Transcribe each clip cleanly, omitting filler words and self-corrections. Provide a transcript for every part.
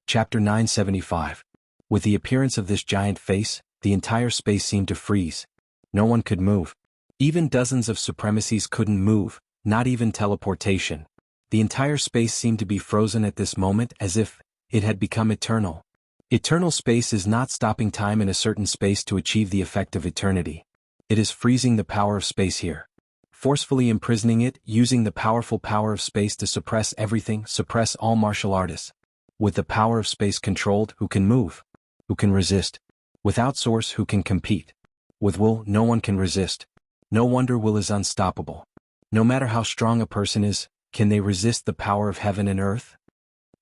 Chapter 975. With the appearance of this giant face, the entire space seemed to freeze. No one could move. Even dozens of supremacies couldn't move, not even teleportation. The entire space seemed to be frozen at this moment as if it had become eternal. Eternal space is not stopping time in a certain space to achieve the effect of eternity. It is freezing the power of space here. Forcefully imprisoning it, using the powerful power of space to suppress everything, suppress all martial artists. With the power of space controlled, who can move? Who can resist? Without source, who can compete? With will, no one can resist. No wonder will is unstoppable. No matter how strong a person is, can they resist the power of heaven and earth?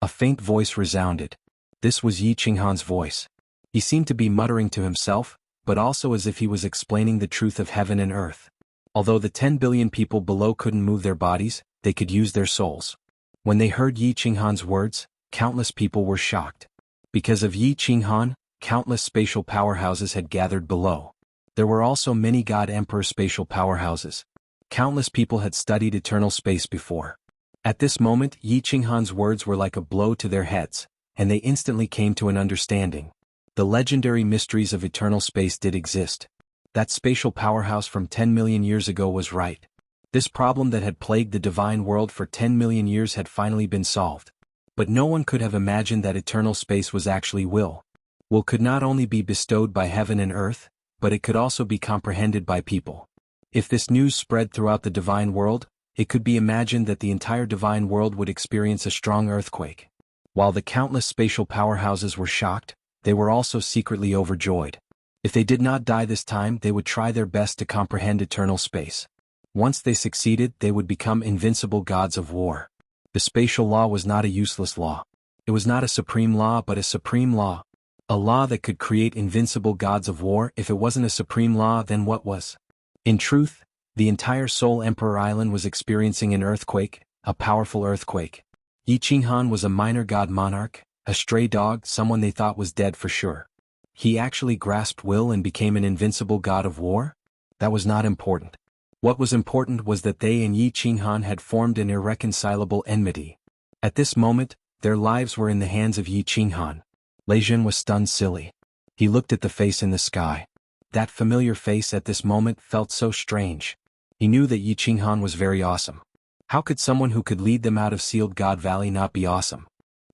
A faint voice resounded. This was Yi Qinghan's voice. He seemed to be muttering to himself, but also as if he was explaining the truth of heaven and earth. Although the 10 billion people below couldn't move their bodies, they could use their souls. When they heard Yi Qinghan's words, countless people were shocked. Because of Yi Qinghan, countless spatial powerhouses had gathered below. There were also many God Emperor spatial powerhouses. Countless people had studied eternal space before. At this moment, Yi Qinghan's words were like a blow to their heads, and they instantly came to an understanding. The legendary mysteries of eternal space did exist. That spatial powerhouse from 10 million years ago was right. This problem that had plagued the divine world for 10 million years had finally been solved. But no one could have imagined that eternal space was actually will. Will could not only be bestowed by heaven and earth, but it could also be comprehended by people. If this news spread throughout the divine world, it could be imagined that the entire divine world would experience a strong earthquake. While the countless spatial powerhouses were shocked, they were also secretly overjoyed. If they did not die this time, they would try their best to comprehend eternal space. Once they succeeded, they would become invincible gods of war. The spatial law was not a useless law. It was not a supreme law but a supreme law. A law that could create invincible gods of war. If it wasn't a supreme law, then what was? In truth, the entire Soul Emperor Island was experiencing an earthquake, a powerful earthquake. Yi Qinghan was a minor god monarch, a stray dog, someone they thought was dead for sure. He actually grasped will and became an invincible god of war? That was not important. What was important was that they and Yi Qinghan had formed an irreconcilable enmity. At this moment, their lives were in the hands of Yi Qinghan. Lei Jun was stunned silly. He looked at the face in the sky. That familiar face at this moment felt so strange. He knew that Yi Qinghan was very awesome. How could someone who could lead them out of Sealed God Valley not be awesome?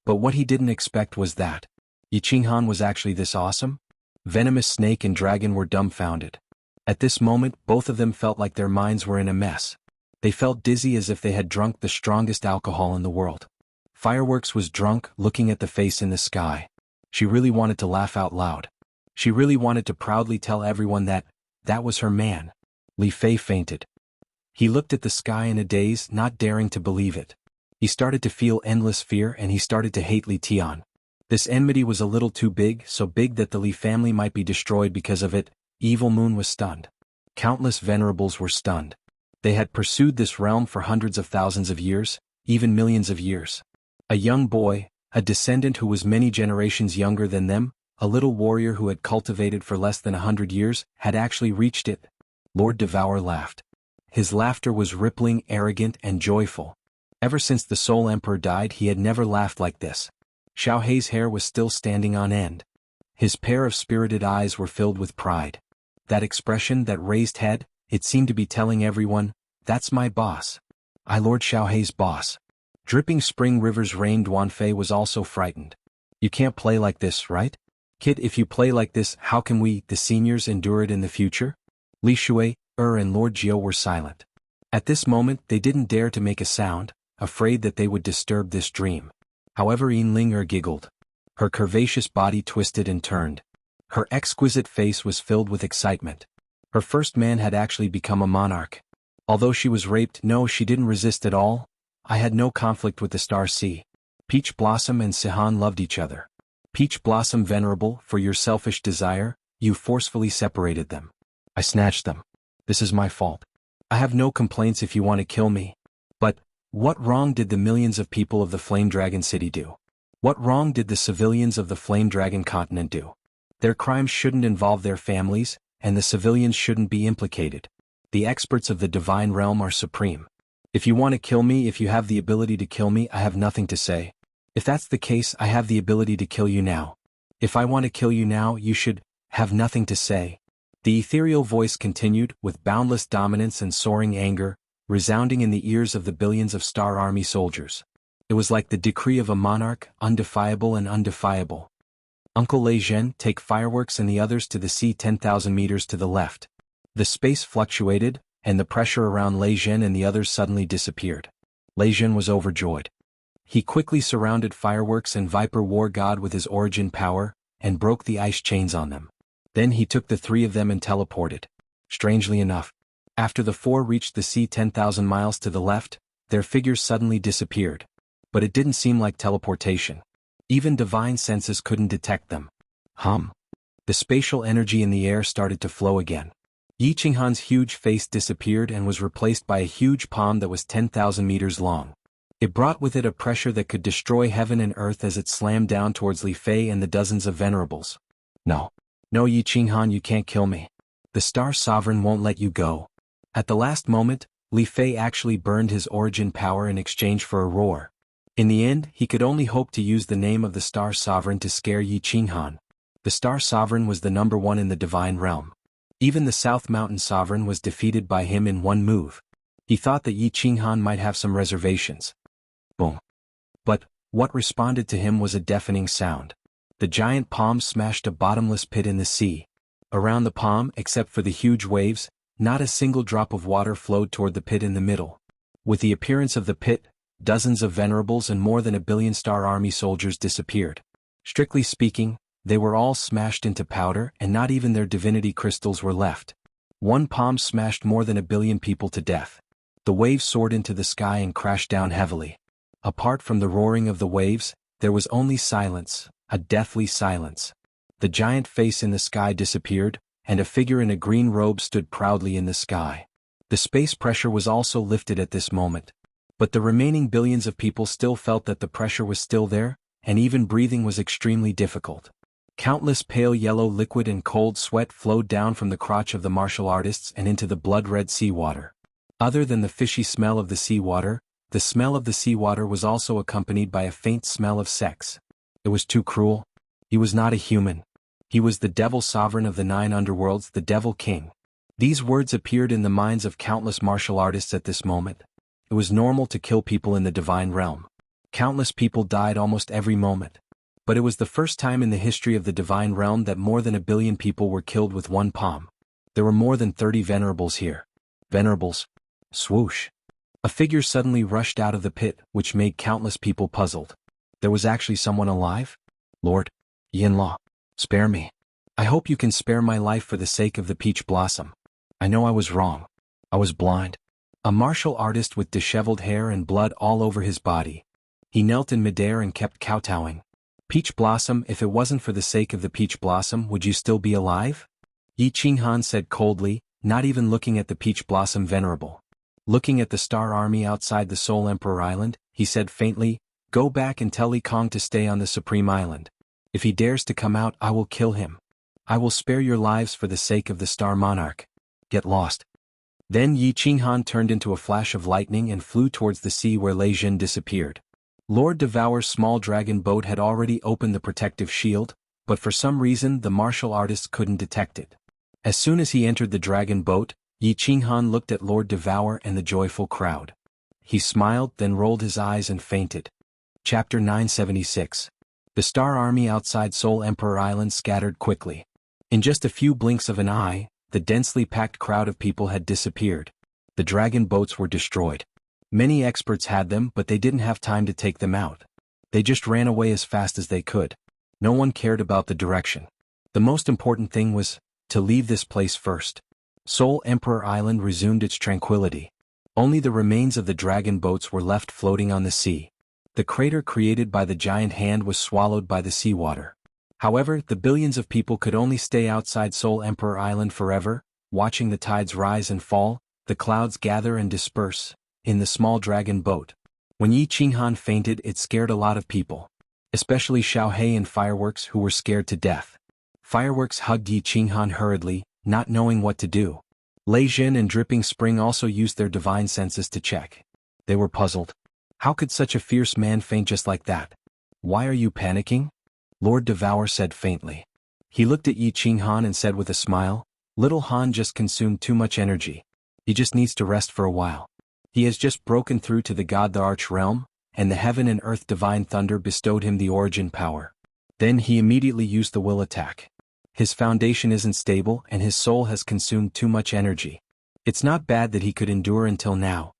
But what he didn't expect was that Yi Qinghan was actually this awesome? Venomous Snake and Dragon were dumbfounded. At this moment, both of them felt like their minds were in a mess. They felt dizzy as if they had drunk the strongest alcohol in the world. Fireworks was drunk, looking at the face in the sky. She really wanted to laugh out loud. She really wanted to proudly tell everyone that was her man. Li Fei fainted. He looked at the sky in a daze, not daring to believe it. He started to feel endless fear and he started to hate Li Tian. This enmity was a little too big, so big that the Li family might be destroyed because of it. Evil Moon was stunned. Countless venerables were stunned. They had pursued this realm for hundreds of thousands of years, even millions of years. A young boy, a descendant who was many generations younger than them, a little warrior who had cultivated for less than 100 years, had actually reached it. Lord Devour laughed. His laughter was rippling, arrogant, and joyful. Ever since the Soul Emperor died, he had never laughed like this. Xiao Hei's hair was still standing on end. His pair of spirited eyes were filled with pride. That expression, that raised head, it seemed to be telling everyone, that's my boss. I Lord Xiao Hei's boss. Dripping Spring River's Rain Duanfei was also frightened. You can't play like this, right? Kid, if you play like this, how can we, the seniors, endure it in the future? Li Shui, and Lord Jiao were silent. At this moment, they didn't dare to make a sound, afraid that they would disturb this dream. However, Ling giggled. Her curvaceous body twisted and turned. Her exquisite face was filled with excitement. Her first man had actually become a monarch. Although she was raped, no, she didn't resist at all. I had no conflict with the Star Sea. Peach Blossom and Sihan loved each other. Peach Blossom venerable, for your selfish desire, you forcefully separated them. I snatched them. This is my fault. I have no complaints if you want to kill me. But what wrong did the millions of people of the Flame Dragon City do? What wrong did the civilians of the Flame Dragon continent do? Their crimes shouldn't involve their families, and the civilians shouldn't be implicated. The experts of the divine realm are supreme. If you want to kill me, if you have the ability to kill me, I have nothing to say. If that's the case, I have the ability to kill you now. If I want to kill you now, you should have nothing to say. The ethereal voice continued, with boundless dominance and soaring anger, resounding in the ears of the billions of Star Army soldiers. It was like the decree of a monarch, undefiable and undefiable. Uncle Lei Zhen, take fireworks and the others to the sea 10,000 meters to the left. The space fluctuated, and the pressure around Lei Zhen and the others suddenly disappeared. Lei Zhen was overjoyed. He quickly surrounded Fireworks and Viper War God with his origin power, and broke the ice chains on them. Then he took the three of them and teleported. Strangely enough, after the four reached the sea 10,000 miles to the left, their figures suddenly disappeared. But it didn't seem like teleportation. Even divine senses couldn't detect them. The spatial energy in the air started to flow again. Yi Qinghan's huge face disappeared and was replaced by a huge palm that was 10,000 meters long. It brought with it a pressure that could destroy heaven and earth as it slammed down towards Li Fei and the dozens of venerables. No, Yi Qinghan, you can't kill me. The Star Sovereign won't let you go. At the last moment, Li Fei actually burned his origin power in exchange for a roar. In the end, he could only hope to use the name of the Star Sovereign to scare Yi Qinghan. The Star Sovereign was the #1 in the divine realm. Even the South Mountain Sovereign was defeated by him in one move. He thought that Yi Qinghan might have some reservations. Boom. But what responded to him was a deafening sound. The giant palm smashed a bottomless pit in the sea. Around the palm, except for the huge waves, not a single drop of water flowed toward the pit in the middle. With the appearance of the pit, dozens of venerables and more than 1 billion Star Army soldiers disappeared. Strictly speaking, they were all smashed into powder, and not even their divinity crystals were left. One palm smashed more than 1 billion people to death. The waves soared into the sky and crashed down heavily. Apart from the roaring of the waves, there was only silence, a deathly silence. The giant face in the sky disappeared, and a figure in a green robe stood proudly in the sky. The space pressure was also lifted at this moment. But the remaining billions of people still felt that the pressure was still there, and even breathing was extremely difficult. Countless pale yellow liquid and cold sweat flowed down from the crotch of the martial artists and into the blood-red seawater. Other than the fishy smell of the seawater, the smell of the seawater was also accompanied by a faint smell of sex. It was too cruel. He was not a human. He was the devil sovereign of the 9 underworlds, the devil king. These words appeared in the minds of countless martial artists at this moment. It was normal to kill people in the divine realm. Countless people died almost every moment. But it was the first time in the history of the divine realm that more than 1 billion people were killed with one palm. There were more than 30 venerables here. Venerables. Swoosh. A figure suddenly rushed out of the pit, which made countless people puzzled. There was actually someone alive? Lord Yinla, spare me. I hope you can spare my life for the sake of the peach blossom. I know I was wrong. I was blind. A martial artist with disheveled hair and blood all over his body. He knelt in midair and kept kowtowing. Peach blossom, if it wasn't for the sake of the peach blossom, would you still be alive? Yi Qinghan said coldly, not even looking at the peach blossom venerable. Looking at the Star Army outside the Soul Emperor Island, he said faintly, "Go back and tell Li Kong to stay on the Supreme Island. If he dares to come out, I will kill him. I will spare your lives for the sake of the Star Monarch. Get lost." Then Yi Qinghan turned into a flash of lightning and flew towards the sea where Lei Zhen disappeared. Lord Devour's small dragon boat had already opened the protective shield, but for some reason the martial artists couldn't detect it. As soon as he entered the dragon boat, Yi Qinghan looked at Lord Devour and the joyful crowd. He smiled, then rolled his eyes and fainted. Chapter 976. The Star Army outside Soul Emperor Island scattered quickly. In just a few blinks of an eye, the densely packed crowd of people had disappeared. The dragon boats were destroyed. Many experts had them, but they didn't have time to take them out. They just ran away as fast as they could. No one cared about the direction. The most important thing was to leave this place first. Soul Emperor Island resumed its tranquility. Only the remains of the dragon boats were left floating on the sea. The crater created by the giant hand was swallowed by the seawater. However, the billions of people could only stay outside Soul Emperor Island forever, watching the tides rise and fall, the clouds gather and disperse, in the small dragon boat. When Yi Qinghan fainted, it scared a lot of people. Especially Xiaohei and Fireworks, who were scared to death. Fireworks hugged Yi Qinghan hurriedly, not knowing what to do. Lei Zhen and Dripping Spring also used their divine senses to check. They were puzzled. How could such a fierce man faint just like that? Why are you panicking? Lord Devour said faintly. He looked at Yi Qinghan and said with a smile, Little Han just consumed too much energy. He just needs to rest for a while. He has just broken through to the God the Arch Realm, and the heaven and earth divine thunder bestowed him the origin power. Then he immediately used the will attack. His foundation isn't stable and his soul has consumed too much energy. It's not bad that he could endure until now.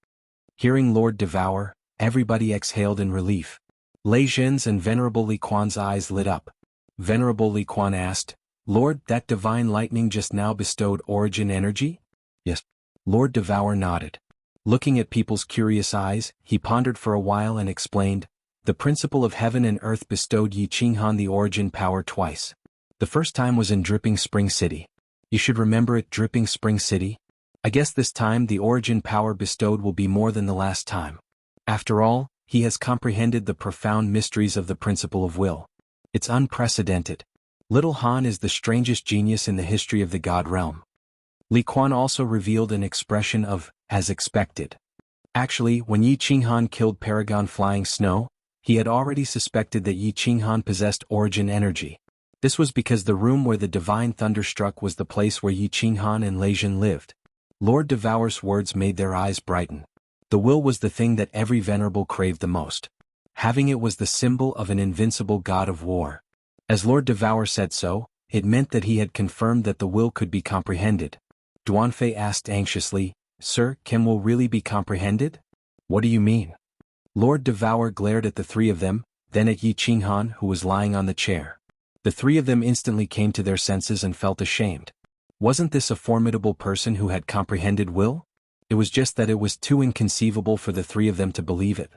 Hearing Lord Devour, everybody exhaled in relief. Lei Zhen's and Venerable Li Quan's eyes lit up. Venerable Li Quan asked, Lord, that divine lightning just now bestowed origin energy? Yes. Lord Devour nodded. Looking at people's curious eyes, he pondered for a while and explained, The principle of heaven and earth bestowed Yi Qinghan the origin power twice. The first time was in Dripping Spring City. You should remember it, Dripping Spring City. I guess this time the origin power bestowed will be more than the last time. After all, he has comprehended the profound mysteries of the principle of will. It's unprecedented. Little Han is the strangest genius in the history of the God realm. Li Quan also revealed an expression of, as expected. Actually, when Yi Qinghan killed Paragon Flying Snow, he had already suspected that Yi Qinghan possessed origin energy. This was because the room where the divine thunder struck was the place where Yi Qinghan and Lei Zhen lived. Lord Devour's words made their eyes brighten. The will was the thing that every venerable craved the most. Having it was the symbol of an invincible god of war. As Lord Devour said so, it meant that he had confirmed that the will could be comprehended. Duanfei asked anxiously, Sir, can will really be comprehended? What do you mean? Lord Devour glared at the three of them, then at Yi Qinghan who was lying on the chair. The three of them instantly came to their senses and felt ashamed. Wasn't this a formidable person who had comprehended will? It was just that it was too inconceivable for the three of them to believe it.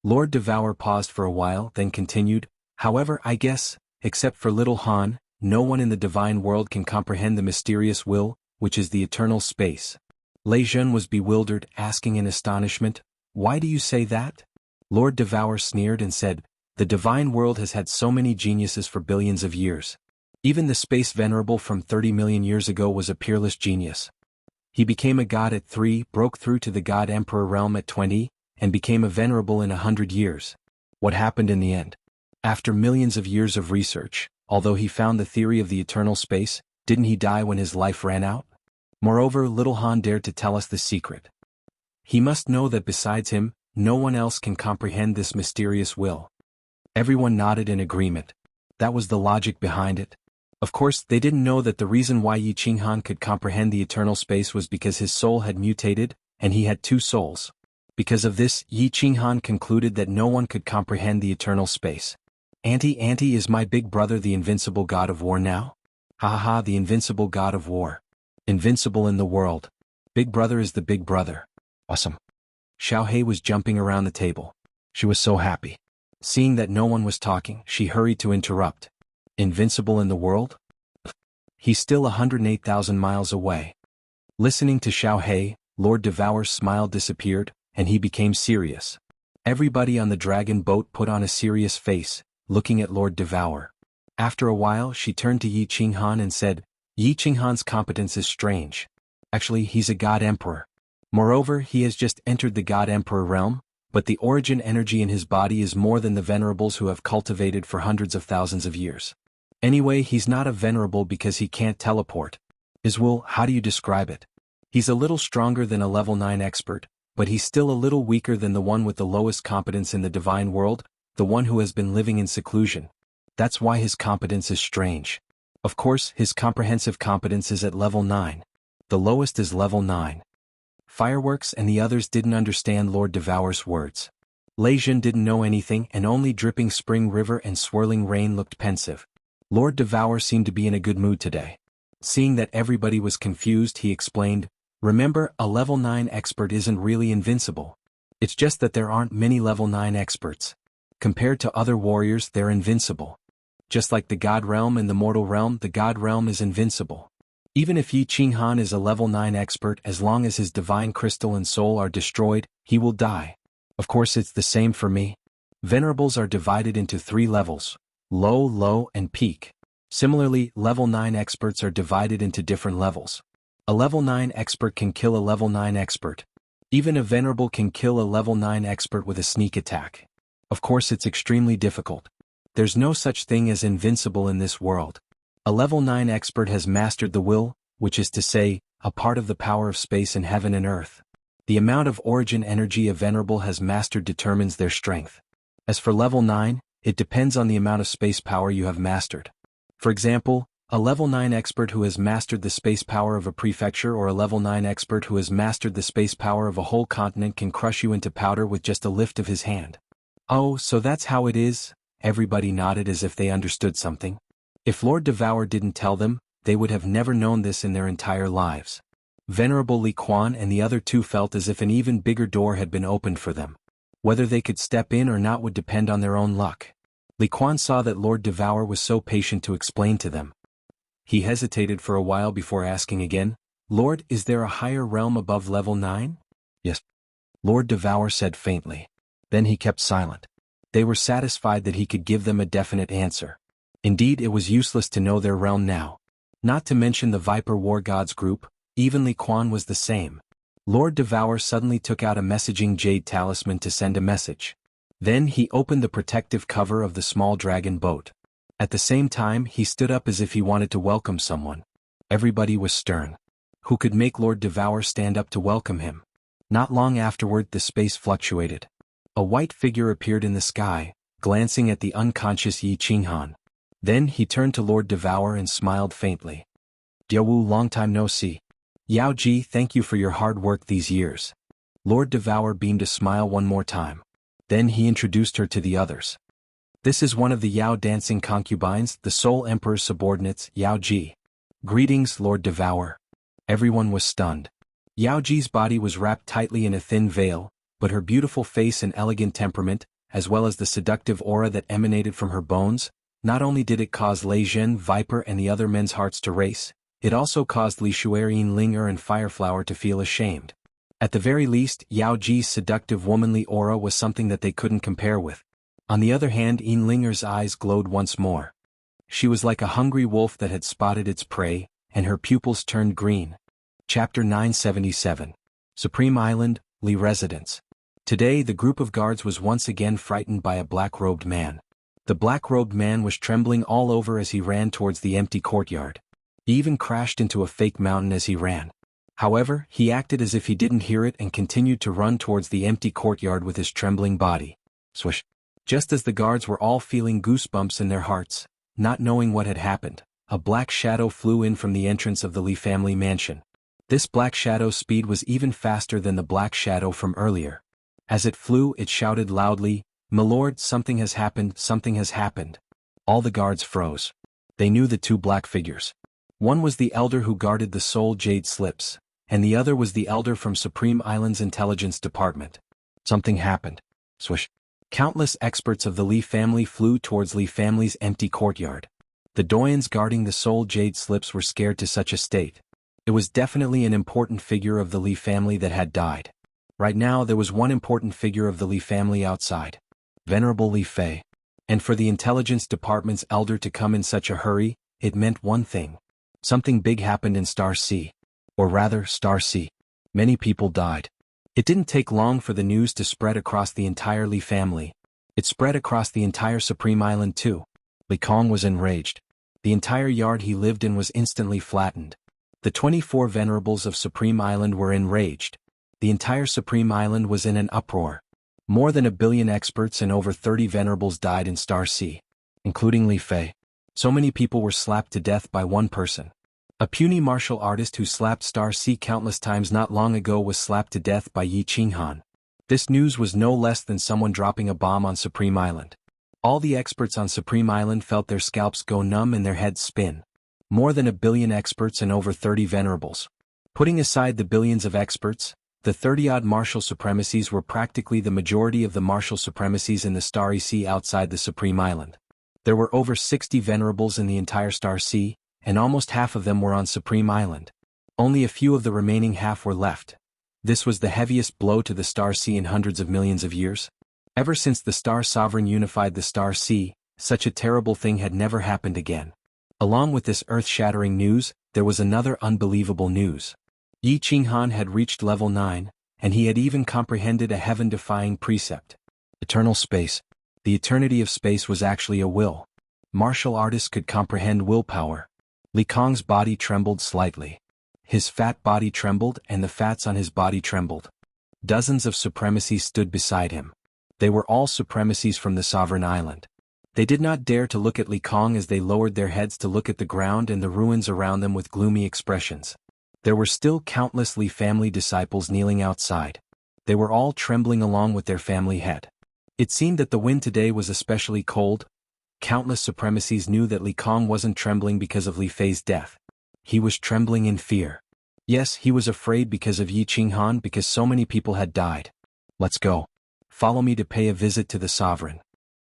Lord Devour paused for a while, then continued, However, I guess, except for little Han, no one in the divine world can comprehend the mysterious will, which is the eternal space. Lei Zhen was bewildered, asking in astonishment, Why do you say that? Lord Devour sneered and said, The divine world has had so many geniuses for billions of years. Even the space venerable from 30 million years ago was a peerless genius. He became a god at 3, broke through to the god emperor realm at 20, and became a venerable in 100 years. What happened in the end? After millions of years of research, although he found the theory of the eternal space, didn't he die when his life ran out? Moreover, little Han dared to tell us the secret. He must know that besides him, no one else can comprehend this mysterious will. Everyone nodded in agreement. That was the logic behind it. Of course, they didn't know that the reason why Yi Qinghan could comprehend the eternal space was because his soul had mutated, and he had two souls. Because of this, Yi Qinghan concluded that no one could comprehend the eternal space. Auntie, is my big brother the invincible god of war now? Ha ha ha, the invincible god of war. Invincible in the world. Big brother is the big brother. Awesome. Xiaohei was jumping around the table. She was so happy. Seeing that no one was talking, she hurried to interrupt. Invincible in the world? He's still 108,000 miles away. Listening to Xiaohei, Lord Devour's smile disappeared, and he became serious. Everybody on the dragon boat put on a serious face, looking at Lord Devour. After a while she turned to Yi Qinghan and said, Yi Qinghan's competence is strange. Actually, he's a god emperor. Moreover, he has just entered the god emperor realm, but the origin energy in his body is more than the venerables who have cultivated for hundreds of thousands of years. Anyway, he's not a venerable because he can't teleport. His will, how do you describe it? He's a little stronger than a level 9 expert, but he's still a little weaker than the one with the lowest competence in the divine world, the one who has been living in seclusion. That's why his competence is strange. Of course, his comprehensive competence is at level 9. The lowest is level 9. Fireworks and the others didn't understand Lord Devour's words. Lei Zhen didn't know anything, and only Dripping Spring River and Swirling Rain looked pensive. Lord Devour seemed to be in a good mood today. Seeing that everybody was confused, he explained, Remember, a level 9 expert isn't really invincible. It's just that there aren't many level 9 experts. Compared to other warriors, they're invincible. Just like the God realm and the mortal realm, the God realm is invincible. Even if Yi Qinghan is a level 9 expert, as long as his divine crystal and soul are destroyed, he will die. Of course, it's the same for me. Venerables are divided into 3 levels: low, low, and peak. Similarly, level 9 experts are divided into different levels. A level 9 expert can kill a level 9 expert. Even a venerable can kill a level 9 expert with a sneak attack. Of course, it's extremely difficult. There's no such thing as invincible in this world. A level 9 expert has mastered the will, which is to say, a part of the power of space in heaven and earth. The amount of origin energy a venerable has mastered determines their strength. As for level 9, it depends on the amount of space power you have mastered. For example, a level 9 expert who has mastered the space power of a prefecture or a level 9 expert who has mastered the space power of a whole continent can crush you into powder with just a lift of his hand. Oh, so that's how it is? Everybody nodded as if they understood something. If Lord Devour didn't tell them, they would have never known this in their entire lives. Venerable Li Quan and the other two felt as if an even bigger door had been opened for them. Whether they could step in or not would depend on their own luck. Li Quan saw that Lord Devour was so patient to explain to them. He hesitated for a while before asking again, "Lord, is there a higher realm above level 9? "Yes," Lord Devour said faintly. Then he kept silent. They were satisfied that he could give them a definite answer. Indeed, it was useless to know their realm now. Not to mention the Viper War Gods group, even Li Quan was the same. Lord Devour suddenly took out a messaging jade talisman to send a message. Then he opened the protective cover of the small dragon boat. At the same time, he stood up as if he wanted to welcome someone. Everybody was stern. Who could make Lord Devour stand up to welcome him? Not long afterward, the space fluctuated. A white figure appeared in the sky, glancing at the unconscious Yi Qinghan. Then he turned to Lord Devour and smiled faintly. "Diawu, long time no see. Yao Ji, thank you for your hard work these years." Lord Devour beamed a smile one more time. Then he introduced her to the others. "This is one of the Yao dancing concubines, the sole emperor's subordinates, Yao Ji." "Greetings, Lord Devour." Everyone was stunned. Yao Ji's body was wrapped tightly in a thin veil, but her beautiful face and elegant temperament, as well as the seductive aura that emanated from her bones, not only did it cause Lei Zhen, Viper and the other men's hearts to race, it also caused Li Shueryin, Linger and Fireflower to feel ashamed. At the very least, Yao Ji's seductive womanly aura was something that they couldn't compare with. On the other hand, Yin Linger's eyes glowed once more. She was like a hungry wolf that had spotted its prey, and her pupils turned green. Chapter 977. Supreme Island, Li Residence. Today the group of guards was once again frightened by a black-robed man. The black-robed man was trembling all over as he ran towards the empty courtyard. He even crashed into a fake mountain as he ran. However, he acted as if he didn't hear it and continued to run towards the empty courtyard with his trembling body. Swish. Just as the guards were all feeling goosebumps in their hearts, not knowing what had happened, a black shadow flew in from the entrance of the Li family mansion. This black shadow's speed was even faster than the black shadow from earlier. As it flew, it shouted loudly, "My lord, something has happened, something has happened." All the guards froze. They knew the two black figures. One was the elder who guarded the soul jade slips, and the other was the elder from Supreme Island's intelligence department. Something happened. Swish. Countless experts of the Li family flew towards Li family's empty courtyard. The doyens guarding the soul jade slips were scared to such a state. It was definitely an important figure of the Li family that had died. Right now there was one important figure of the Li family outside. Venerable Li Fei. And for the intelligence department's elder to come in such a hurry, it meant one thing. Something big happened in Star Sea. Or rather, Star Sea. Many people died. It didn't take long for the news to spread across the entire Li family. It spread across the entire Supreme Island too. Li Kong was enraged. The entire yard he lived in was instantly flattened. The 24 venerables of Supreme Island were enraged. The entire Supreme Island was in an uproar. More than 1 billion experts and over 30 venerables died in Star Sea, including Li Fei. So many people were slapped to death by one person. A puny martial artist who slapped Star Sea countless times not long ago was slapped to death by Yi Qinghan. This news was no less than someone dropping a bomb on Supreme Island. All the experts on Supreme Island felt their scalps go numb and their heads spin. More than 1 billion experts and over 30 venerables. Putting aside the billions of experts, the 30-odd martial supremacies were practically the majority of the martial supremacies in the Starry Sea outside the Supreme Island. There were over 60 venerables in the entire Star Sea, and almost half of them were on Supreme Island. Only a few of the remaining half were left. This was the heaviest blow to the Star Sea in hundreds of millions of years. Ever since the Star Sovereign unified the Star Sea, such a terrible thing had never happened again. Along with this earth-shattering news, there was another unbelievable news. Yi Qinghan had reached level 9, and he had even comprehended a heaven-defying precept. Eternal space. The eternity of space was actually a will. Martial artists could comprehend willpower. Li Kong's body trembled slightly. His fat body trembled and the fats on his body trembled. Dozens of supremacies stood beside him. They were all supremacies from the sovereign island. They did not dare to look at Li Kong as they lowered their heads to look at the ground and the ruins around them with gloomy expressions. There were still countless Li family disciples kneeling outside. They were all trembling along with their family head. It seemed that the wind today was especially cold. Countless supremacies knew that Li Kong wasn't trembling because of Li Fei's death. He was trembling in fear. Yes, he was afraid because of Yi Qinghan, because so many people had died. Let's go. Follow me to pay a visit to the sovereign.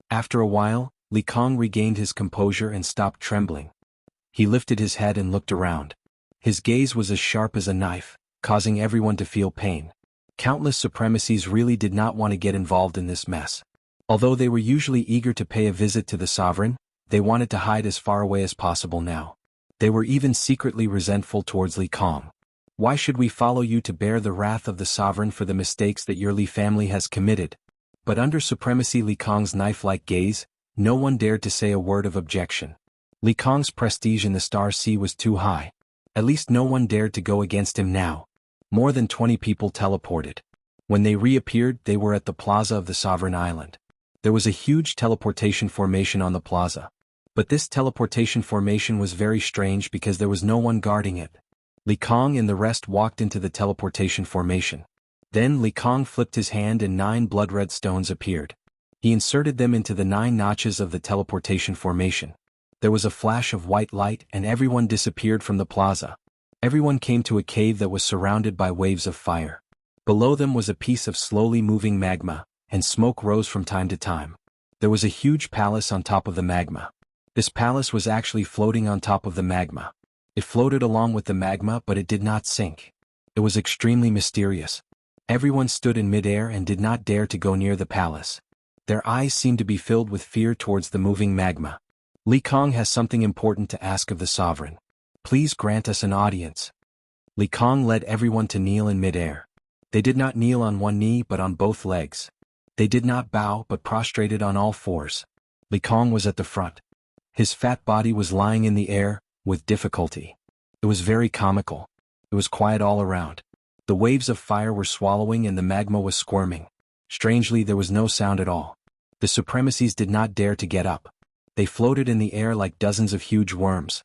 After a while, Li Kong regained his composure and stopped trembling. He lifted his head and looked around. His gaze was as sharp as a knife, causing everyone to feel pain. Countless supremacies really did not want to get involved in this mess. Although they were usually eager to pay a visit to the sovereign, they wanted to hide as far away as possible now. They were even secretly resentful towards Li Kong. Why should we follow you to bear the wrath of the sovereign for the mistakes that your Li family has committed? But under supremacy Li Kong's knife-like gaze, no one dared to say a word of objection. Li Kong's prestige in the Star Sea was too high. At least no one dared to go against him now. More than 20 people teleported. When they reappeared, they were at the plaza of the sovereign island. There was a huge teleportation formation on the plaza. But this teleportation formation was very strange because there was no one guarding it. Li Kong and the rest walked into the teleportation formation. Then Li Kong flipped his hand and 9 blood-red stones appeared. He inserted them into the 9 notches of the teleportation formation. There was a flash of white light and everyone disappeared from the plaza. Everyone came to a cave that was surrounded by waves of fire. Below them was a piece of slowly moving magma, and smoke rose from time to time. There was a huge palace on top of the magma. This palace was actually floating on top of the magma. It floated along with the magma but it did not sink. It was extremely mysterious. Everyone stood in midair and did not dare to go near the palace. Their eyes seemed to be filled with fear towards the moving magma. Li Kong has something important to ask of the sovereign. Please grant us an audience. Li Kong led everyone to kneel in midair. They did not kneel on one knee but on both legs. They did not bow but prostrated on all fours. Li Kong was at the front. His fat body was lying in the air, with difficulty. It was very comical. It was quiet all around. The waves of fire were swallowing and the magma was squirming. Strangely, there was no sound at all. The supremacies did not dare to get up. They floated in the air like dozens of huge worms.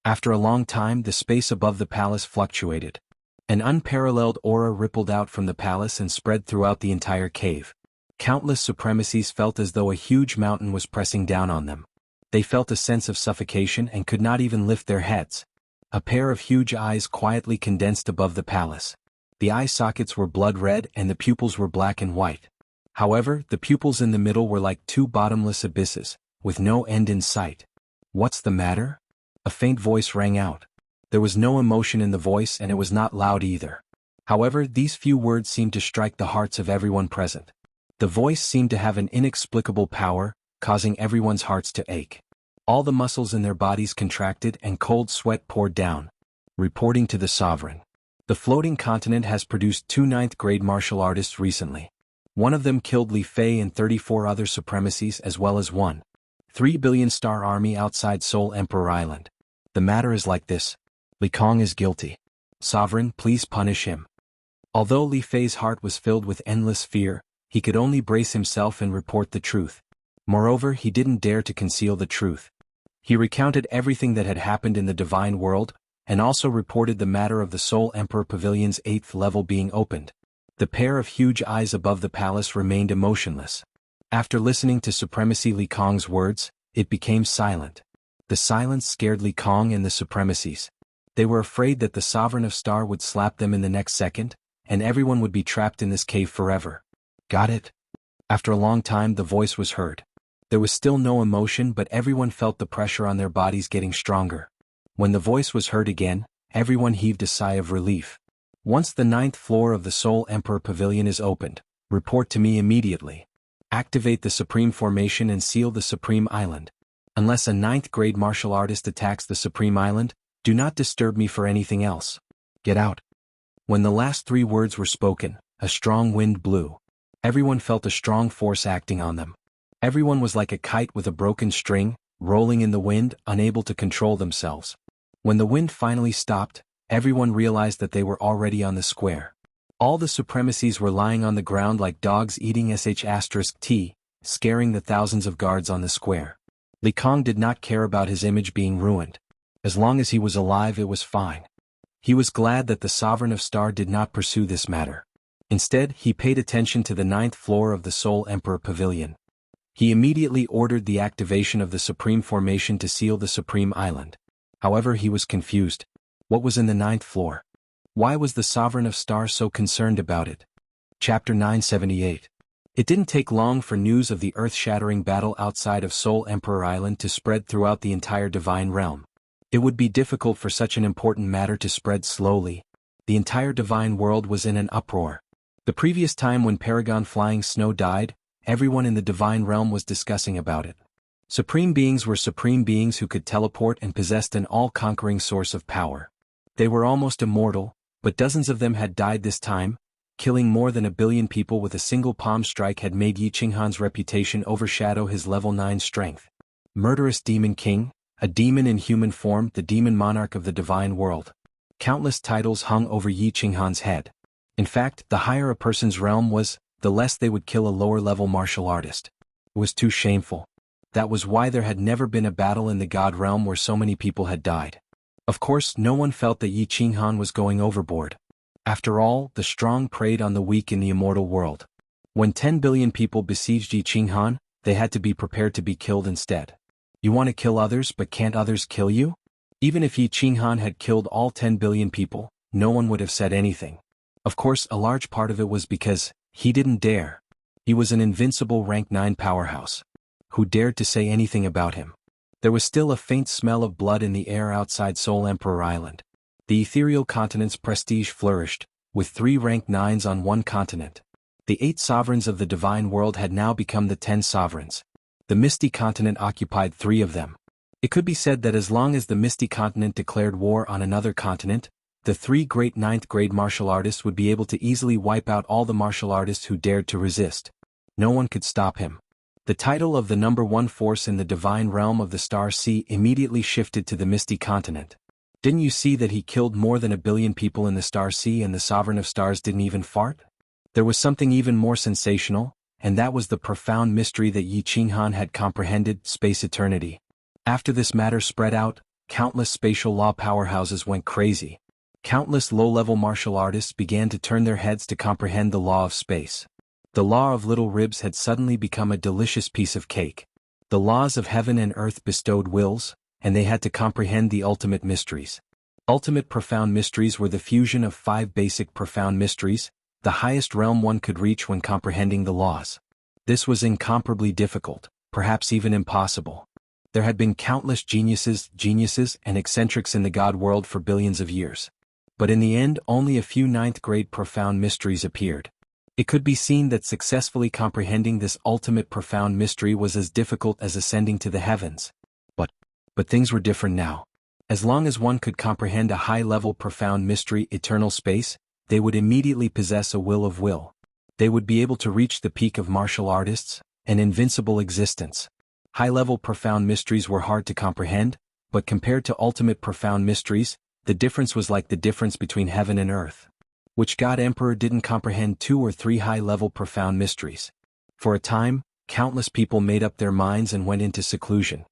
After a long time, the space above the palace fluctuated. An unparalleled aura rippled out from the palace and spread throughout the entire cave. Countless supremacies felt as though a huge mountain was pressing down on them. They felt a sense of suffocation and could not even lift their heads. A pair of huge eyes quietly condensed above the palace. The eye sockets were blood red and the pupils were black and white. However, the pupils in the middle were like 2 bottomless abysses, with no end in sight. What's the matter? A faint voice rang out. There was no emotion in the voice and it was not loud either. However, these few words seemed to strike the hearts of everyone present. The voice seemed to have an inexplicable power, causing everyone's hearts to ache. All the muscles in their bodies contracted and cold sweat poured down. Reporting to the sovereign. The floating continent has produced 2 9th-grade martial artists recently. One of them killed Li Fei and 34 other supremacies as well as 1.3 billion star army outside Seoul Emperor Island. The matter is like this. Li Kong is guilty. Sovereign, please punish him. Although Li Fei's heart was filled with endless fear, he could only brace himself and report the truth. Moreover, he didn't dare to conceal the truth. He recounted everything that had happened in the divine world, and also reported the matter of the Seoul Emperor Pavilion's 8th level being opened. The pair of huge eyes above the palace remained emotionless. After listening to Supremacy Li Kong's words, it became silent. The silence scared Li Kong and the supremacies. They were afraid that the Sovereign of Star would slap them in the next second, and everyone would be trapped in this cave forever. Got it? After a long time the voice was heard. There was still no emotion but everyone felt the pressure on their bodies getting stronger. When the voice was heard again, everyone heaved a sigh of relief. Once the 9th floor of the Seoul Emperor Pavilion is opened, report to me immediately. Activate the Supreme Formation and seal the Supreme Island. Unless a 9th-grade martial artist attacks the Supreme Island, do not disturb me for anything else. Get out. When the last 3 words were spoken, a strong wind blew. Everyone felt a strong force acting on them. Everyone was like a kite with a broken string, rolling in the wind, unable to control themselves. When the wind finally stopped, everyone realized that they were already on the square. All the supremacies were lying on the ground like dogs eating sh*t, scaring the thousands of guards on the square. Li Kong did not care about his image being ruined. As long as he was alive, it was fine. He was glad that the Sovereign of Star did not pursue this matter. Instead, he paid attention to the 9th floor of the Soul Emperor Pavilion. He immediately ordered the activation of the Supreme Formation to seal the Supreme Island. However, he was confused. What was in the 9th floor? Why was the Sovereign of Star so concerned about it? Chapter 978. It didn't take long for news of the earth-shattering battle outside of Soul Emperor Island to spread throughout the entire Divine Realm. It would be difficult for such an important matter to spread slowly. The entire Divine World was in an uproar. The previous time when Paragon Flying Snow died, everyone in the Divine Realm was discussing about it. Supreme beings were supreme beings who could teleport and possessed an all-conquering source of power. They were almost immortal, but dozens of them had died this time. Killing more than 1 billion people with a single palm strike had made Yi Qinghan's reputation overshadow his level 9 strength. Murderous Demon King, a demon in human form, the demon monarch of the divine world. Countless titles hung over Yi Qinghan's head. In fact, the higher a person's realm was, the less they would kill a lower-level martial artist. It was too shameful. That was why there had never been a battle in the God realm where so many people had died. Of course, no one felt that Yi Qinghan was going overboard. After all, the strong preyed on the weak in the immortal world. When 10 billion people besieged Yi Qinghan, they had to be prepared to be killed instead. You want to kill others but can't others kill you? Even if Yi Qinghan had killed all 10 billion people, no one would have said anything. Of course, a large part of it was because he didn't dare. He was an invincible rank 9 powerhouse. Who dared to say anything about him? There was still a faint smell of blood in the air outside Soul Emperor Island. The ethereal continent's prestige flourished, with 3 rank 9s on one continent. The 8 sovereigns of the divine world had now become the 10 sovereigns. The Misty Continent occupied 3 of them. It could be said that as long as the Misty Continent declared war on another continent, the 3 great 9th grade martial artists would be able to easily wipe out all the martial artists who dared to resist. No one could stop him. The title of the number 1 force in the divine realm of the Star Sea immediately shifted to the Misty Continent. Didn't you see that he killed more than 1 billion people in the Star Sea and the Sovereign of Stars didn't even fart? There was something even more sensational, and that was the profound mystery that Yi Qinghan had comprehended: space eternity. After this matter spread out, countless spatial law powerhouses went crazy. Countless low-level martial artists began to turn their heads to comprehend the law of space. The law of little ribs had suddenly become a delicious piece of cake. The laws of heaven and earth bestowed wills, and they had to comprehend the ultimate mysteries. Ultimate profound mysteries were the fusion of 5 basic profound mysteries, the highest realm one could reach when comprehending the laws. This was incomparably difficult, perhaps even impossible. There had been countless geniuses and eccentrics in the God world for billions of years. But in the end, only a few 9th grade profound mysteries appeared. It could be seen that successfully comprehending this ultimate profound mystery was as difficult as ascending to the heavens. But things were different now. As long as one could comprehend a high-level profound mystery, eternal space, they would immediately possess a will of will. They would be able to reach the peak of martial artists, an invincible existence. High-level profound mysteries were hard to comprehend, but compared to ultimate profound mysteries, the difference was like the difference between heaven and earth. Which God Emperor didn't comprehend 2 or 3 high-level profound mysteries? For a time, countless people made up their minds and went into seclusion.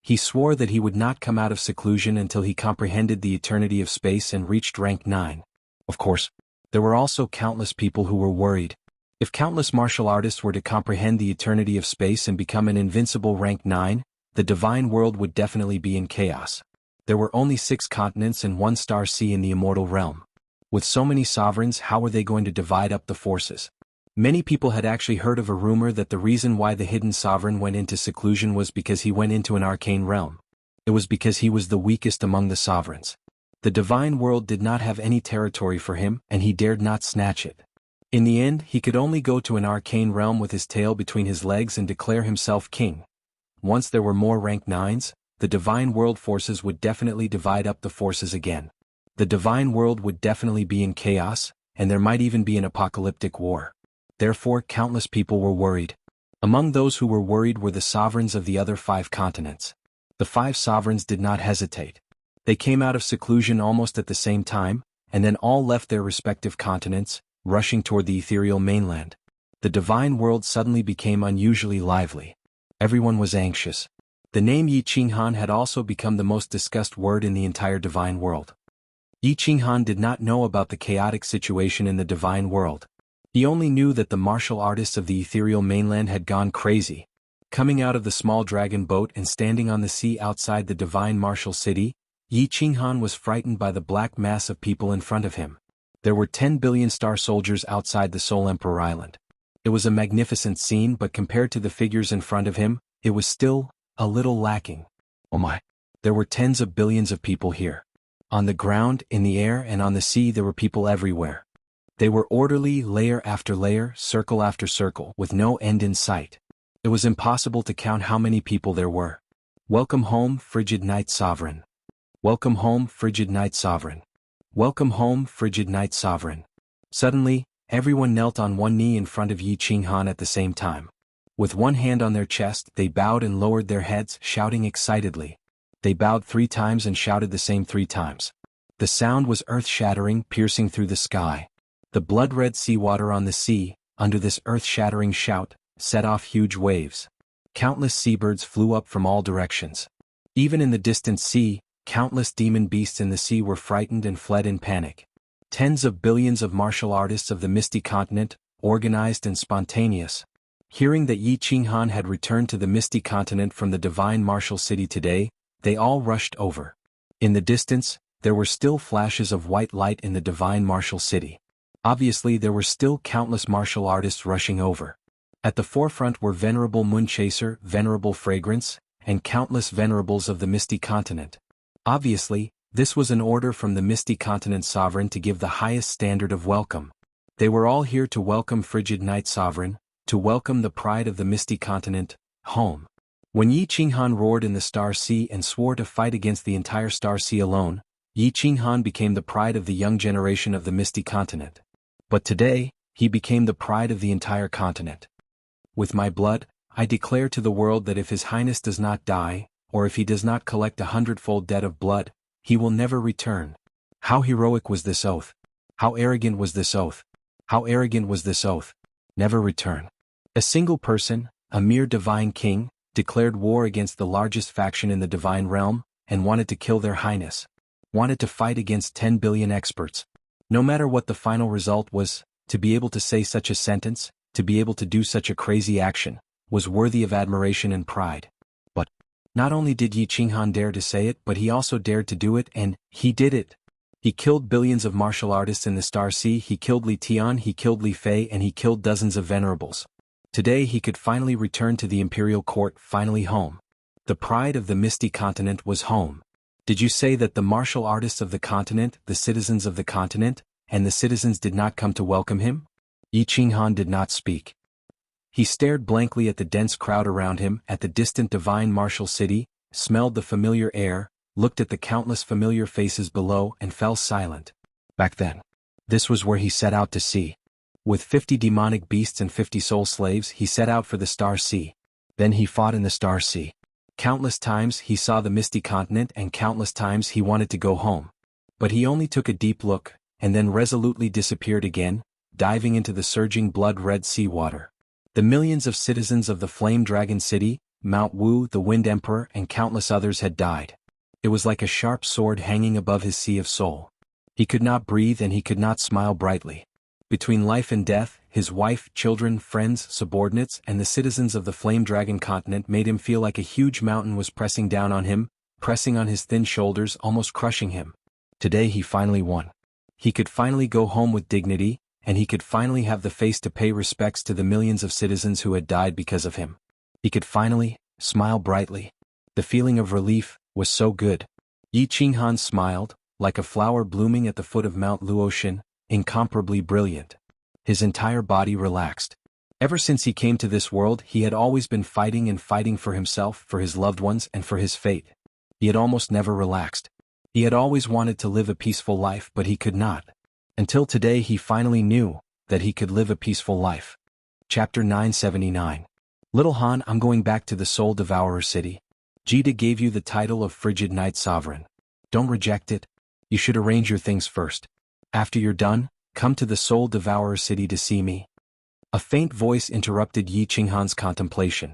He swore that he would not come out of seclusion until he comprehended the eternity of space and reached rank 9. Of course, there were also countless people who were worried. If countless martial artists were to comprehend the eternity of space and become an invincible rank 9, the divine world would definitely be in chaos. There were only 6 continents and 1 star sea in the immortal realm. With so many sovereigns, how were they going to divide up the forces? Many people had actually heard of a rumor that the reason why the hidden sovereign went into seclusion was because he went into an arcane realm. It was because he was the weakest among the sovereigns. The divine world did not have any territory for him, and he dared not snatch it. In the end, he could only go to an arcane realm with his tail between his legs and declare himself king. Once there were more rank 9s, the divine world forces would definitely divide up the forces again. The divine world would definitely be in chaos, and there might even be an apocalyptic war. Therefore, countless people were worried. Among those who were worried were the sovereigns of the other 5 continents. The 5 sovereigns did not hesitate. They came out of seclusion almost at the same time, and then all left their respective continents, rushing toward the ethereal mainland. The divine world suddenly became unusually lively. Everyone was anxious. The name Yi Qinghan had also become the most discussed word in the entire divine world. Yi Qinghan did not know about the chaotic situation in the divine world. He only knew that the martial artists of the ethereal mainland had gone crazy. Coming out of the small dragon boat and standing on the sea outside the divine martial city, Yi Qinghan was frightened by the black mass of people in front of him. There were 10 billion star soldiers outside the Soul Emperor Island. It was a magnificent scene, but compared to the figures in front of him, it was still a little lacking. Oh my! There were tens of billions of people here. On the ground, in the air, and on the sea there were people everywhere. They were orderly, layer after layer, circle after circle, with no end in sight. It was impossible to count how many people there were. Welcome home, frigid night sovereign. Welcome home, frigid night sovereign. Welcome home, frigid night sovereign. Suddenly, everyone knelt on one knee in front of Yi Qinghan at the same time. With one hand on their chest, they bowed and lowered their heads, shouting excitedly. They bowed 3 times and shouted the same 3 times. The sound was earth-shattering, piercing through the sky. The blood-red seawater on the sea, under this earth-shattering shout, set off huge waves. Countless seabirds flew up from all directions. Even in the distant sea, countless demon beasts in the sea were frightened and fled in panic. Tens of billions of martial artists of the Misty Continent, organized and spontaneous. Hearing that Yi Qinghan had returned to the Misty Continent from the divine martial city today, they all rushed over. In the distance, there were still flashes of white light in the divine martial city. Obviously there were still countless martial artists rushing over. At the forefront were Venerable Moonchaser, Venerable Fragrance, and countless venerables of the Misty Continent. Obviously, this was an order from the Misty Continent Sovereign to give the highest standard of welcome. They were all here to welcome Frigid Night Sovereign, to welcome the pride of the Misty Continent, home. When Yi Qinghan roared in the Star Sea and swore to fight against the entire Star Sea alone, Yi Qinghan became the pride of the young generation of the Misty Continent. But today, he became the pride of the entire continent. With my blood, I declare to the world that if His Highness does not die, or if he does not collect 100-fold debt of blood, he will never return. How heroic was this oath! How arrogant was this oath! How arrogant was this oath! Never return. A single person, a mere divine king, declared war against the largest faction in the divine realm, and wanted to kill their highness. Wanted to fight against 10 billion experts. No matter what the final result was, to be able to say such a sentence, to be able to do such a crazy action, was worthy of admiration and pride. But not only did Yi Qinghan dare to say it, but he also dared to do it, and he did it. He killed billions of martial artists in the Star Sea, he killed Li Tian, he killed Li Fei, and he killed dozens of venerables. Today he could finally return to the imperial court, finally home. The pride of the Misty Continent was home. Did you say that the martial artists of the continent, the citizens of the continent, and the citizens did not come to welcome him? Yi Qinghan did not speak. He stared blankly at the dense crowd around him, at the distant divine martial city, smelled the familiar air, looked at the countless familiar faces below, and fell silent. Back then, this was where he set out to see. With 50 demonic beasts and 50 soul slaves, he set out for the Star Sea. Then he fought in the Star Sea. Countless times he saw the Misty Continent, and countless times he wanted to go home. But he only took a deep look, and then resolutely disappeared again, diving into the surging blood-red seawater. The millions of citizens of the Flame Dragon City, Mount Wu, the Wind Emperor, and countless others had died. It was like a sharp sword hanging above his sea of soul. He could not breathe and he could not smile brightly. Between life and death, his wife, children, friends, subordinates, and the citizens of the Flame Dragon continent made him feel like a huge mountain was pressing down on him, pressing on his thin shoulders, almost crushing him. Today he finally won. He could finally go home with dignity, and he could finally have the face to pay respects to the millions of citizens who had died because of him. He could finally smile brightly. The feeling of relief was so good. Yi Qinghan smiled, like a flower blooming at the foot of Mount Luotian, incomparably brilliant. His entire body relaxed. Ever since he came to this world, he had always been fighting and fighting for himself, for his loved ones, and for his fate. He had almost never relaxed. He had always wanted to live a peaceful life, but he could not. Until today he finally knew that he could live a peaceful life. Chapter 979. Little Han, I'm going back to the Soul Devourer city. Jita gave you the title of Frigid Knight Sovereign. Don't reject it. You should arrange your things first. After you're done, come to the Soul Devourer city to see me. A faint voice interrupted Yi Qinghan's contemplation.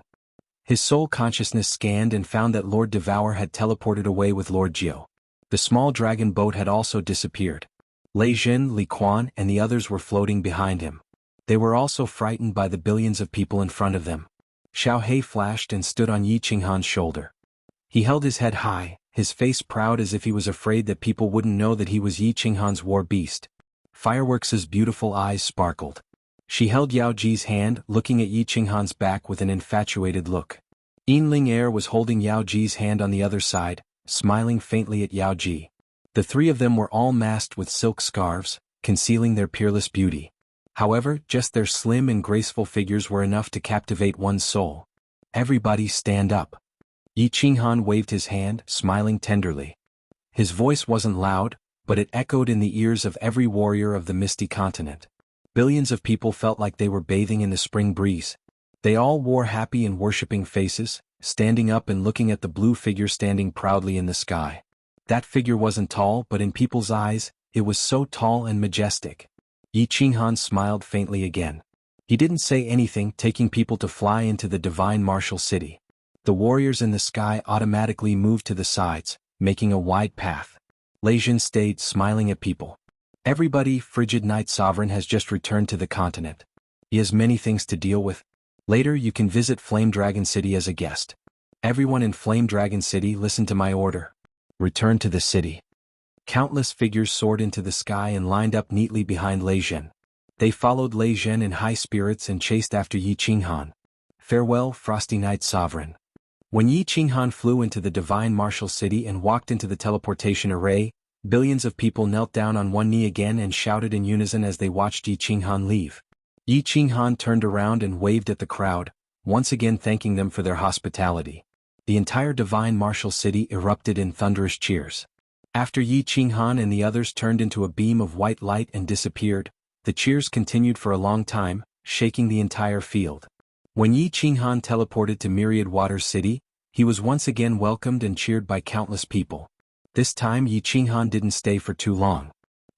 His soul consciousness scanned and found that Lord Devour had teleported away with Lord Jiu. The small dragon boat had also disappeared. Lei Jin, Li Quan, and the others were floating behind him. They were also frightened by the billions of people in front of them. Xiao He flashed and stood on Yi Qinghan's shoulder. He held his head high, his face proud as if he was afraid that people wouldn't know that he was Yi Qinghan's war beast. Fireworks' beautiful eyes sparkled. She held Yao Ji's hand, looking at Yi Qinghan's back with an infatuated look. Yinling Er was holding Yao Ji's hand on the other side, smiling faintly at Yao Ji. The three of them were all masked with silk scarves, concealing their peerless beauty. However, just their slim and graceful figures were enough to captivate one's soul. Everybody stand up. Yi Qinghan waved his hand, smiling tenderly. His voice wasn't loud, but it echoed in the ears of every warrior of the misty continent. Billions of people felt like they were bathing in the spring breeze. They all wore happy and worshipping faces, standing up and looking at the blue figure standing proudly in the sky. That figure wasn't tall, but in people's eyes, it was so tall and majestic. Yi Qinghan smiled faintly again. He didn't say anything, taking people to fly into the divine martial city. The warriors in the sky automatically moved to the sides, making a wide path. Lei Jin stayed, smiling at people. Everybody, Frigid Knight Sovereign has just returned to the continent. He has many things to deal with. Later you can visit Flame Dragon City as a guest. Everyone in Flame Dragon City listen to my order. Return to the city. Countless figures soared into the sky and lined up neatly behind Lei Jin. They followed Lei Jin in high spirits and chased after Yi Qinghan. Farewell, Frosty Knight Sovereign. When Yi Qinghan flew into the divine martial city and walked into the teleportation array, billions of people knelt down on one knee again and shouted in unison as they watched Yi Qinghan leave. Yi Qinghan turned around and waved at the crowd, once again thanking them for their hospitality. The entire divine martial city erupted in thunderous cheers. After Yi Qinghan and the others turned into a beam of white light and disappeared, the cheers continued for a long time, shaking the entire field. When Yi Qinghan teleported to Myriad Waters City, he was once again welcomed and cheered by countless people. This time Yi Qinghan didn't stay for too long.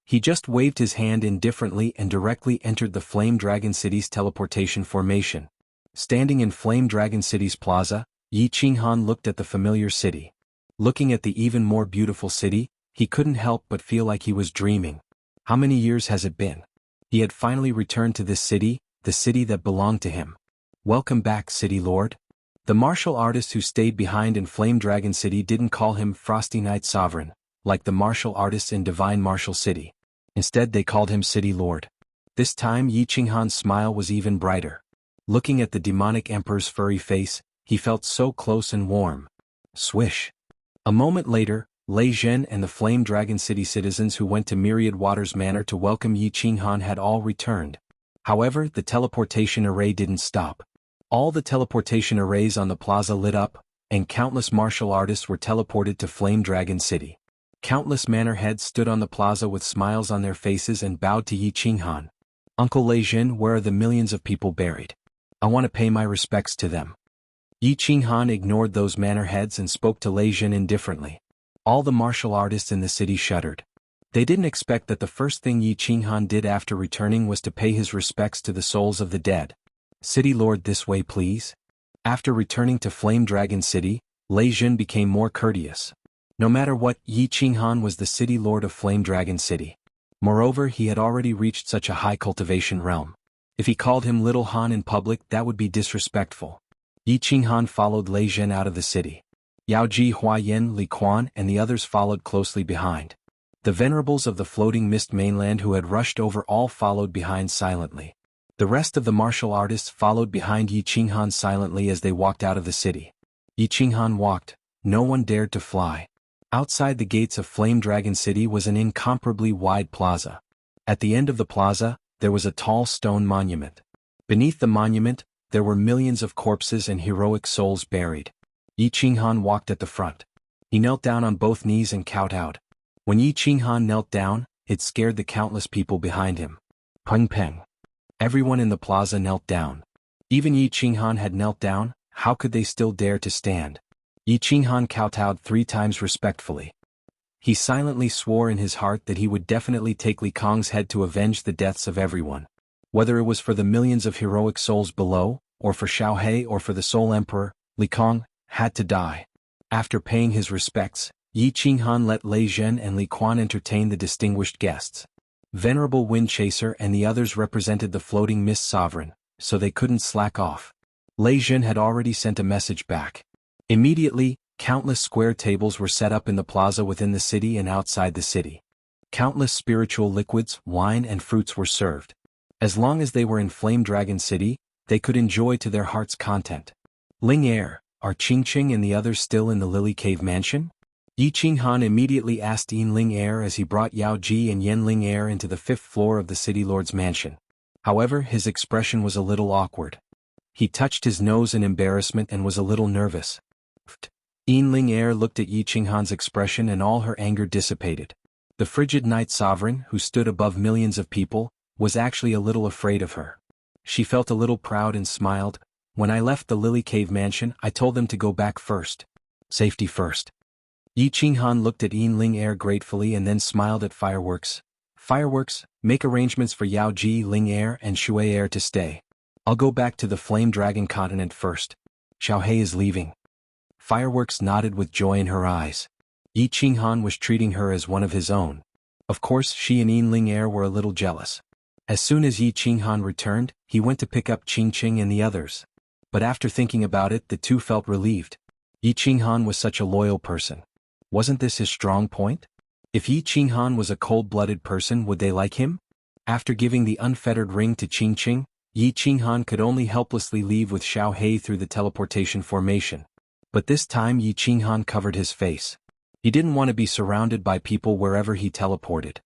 He just waved his hand indifferently and directly entered the Flame Dragon City's teleportation formation. Standing in Flame Dragon City's plaza, Yi Qinghan looked at the familiar city. Looking at the even more beautiful city, he couldn't help but feel like he was dreaming. How many years has it been? He had finally returned to this city, the city that belonged to him. Welcome back, City Lord. The martial artist who stayed behind in Flame Dragon City didn't call him Frosty Knight Sovereign, like the martial artists in Divine Martial City. Instead they called him City Lord. This time Yi Qinghan's smile was even brighter. Looking at the demonic emperor's furry face, he felt so close and warm. Swish. A moment later, Lei Jin and the Flame Dragon City citizens who went to Myriad Waters Manor to welcome Yi Qinghan had all returned. However, the teleportation array didn't stop. All the teleportation arrays on the plaza lit up, and countless martial artists were teleported to Flame Dragon City. Countless manor heads stood on the plaza with smiles on their faces and bowed to Yi Qinghan. Uncle Lei Jin, where are the millions of people buried? I want to pay my respects to them. Yi Qinghan ignored those manor heads and spoke to Lei Jin indifferently. All the martial artists in the city shuddered. They didn't expect that the first thing Yi Qinghan did after returning was to pay his respects to the souls of the dead. City Lord, this way please. After returning to Flame Dragon City, Lei Jin became more courteous. No matter what, Yi Qinghan was the City Lord of Flame Dragon City. Moreover, he had already reached such a high cultivation realm. If he called him Little Han in public, that would be disrespectful. Yi Qinghan followed Lei Jin out of the city. Yao Ji, Hua Yin, Li Quan, and the others followed closely behind. The venerables of the floating mist mainland who had rushed over all followed behind silently. The rest of the martial artists followed behind Yi Qinghan silently as they walked out of the city. Yi Qinghan walked. No one dared to fly. Outside the gates of Flame Dragon City was an incomparably wide plaza. At the end of the plaza, there was a tall stone monument. Beneath the monument, there were millions of corpses and heroic souls buried. Yi Qinghan walked at the front. He knelt down on both knees and kowed out. When Yi Qinghan knelt down, it scared the countless people behind him. Peng peng. Everyone in the plaza knelt down. Even Yi Qinghan had knelt down. How could they still dare to stand? Yi Qinghan kowtowed 3 times respectfully. He silently swore in his heart that he would definitely take Li Kong's head to avenge the deaths of everyone. Whether it was for the millions of heroic souls below, or for Xiaohe or for the Soul Emperor, Li Kong had to die. After paying his respects, Yi Qinghan let Lei Zhen and Li Quan entertain the distinguished guests. Venerable Wind Chaser and the others represented the floating mist sovereign, so they couldn't slack off. Lei Zhen had already sent a message back. Immediately, countless square tables were set up in the plaza within the city and outside the city. Countless spiritual liquids, wine and fruits were served. As long as they were in Flame Dragon City, they could enjoy to their heart's content. Ling Er, are Qingqing and the others still in the Lily Cave Mansion? Yi Qinghan immediately asked Yin Ling Er as he brought Yao Ji and Yen Ling Er into the 5th floor of the city lord's mansion. However, his expression was a little awkward. He touched his nose in embarrassment and was a little nervous. Yin Ling Er looked at Yi Qinghan's expression and all her anger dissipated. The frigid night sovereign, who stood above millions of people, was actually a little afraid of her. She felt a little proud and smiled. When I left the Lily Cave Mansion, I told them to go back first. Safety first. Yi Qinghan looked at Yin Ling Er gratefully and then smiled at Fireworks. Fireworks, make arrangements for Yao Ji, Ling Er and Shui Er to stay. I'll go back to the Flame Dragon continent first. Xiaohe is leaving. Fireworks nodded with joy in her eyes. Yi Qinghan was treating her as one of his own. Of course, she and Yin Ling Er were a little jealous. As soon as Yi Qinghan returned, he went to pick up Qingqing and the others. But after thinking about it, the two felt relieved. Yi Qinghan was such a loyal person. Wasn't this his strong point? If Yi Qinghan was a cold-blooded person, would they like him? After giving the unfettered ring to Qingqing, Yi Qinghan could only helplessly leave with Xiaohe through the teleportation formation. But this time Yi Qinghan covered his face. He didn't want to be surrounded by people wherever he teleported.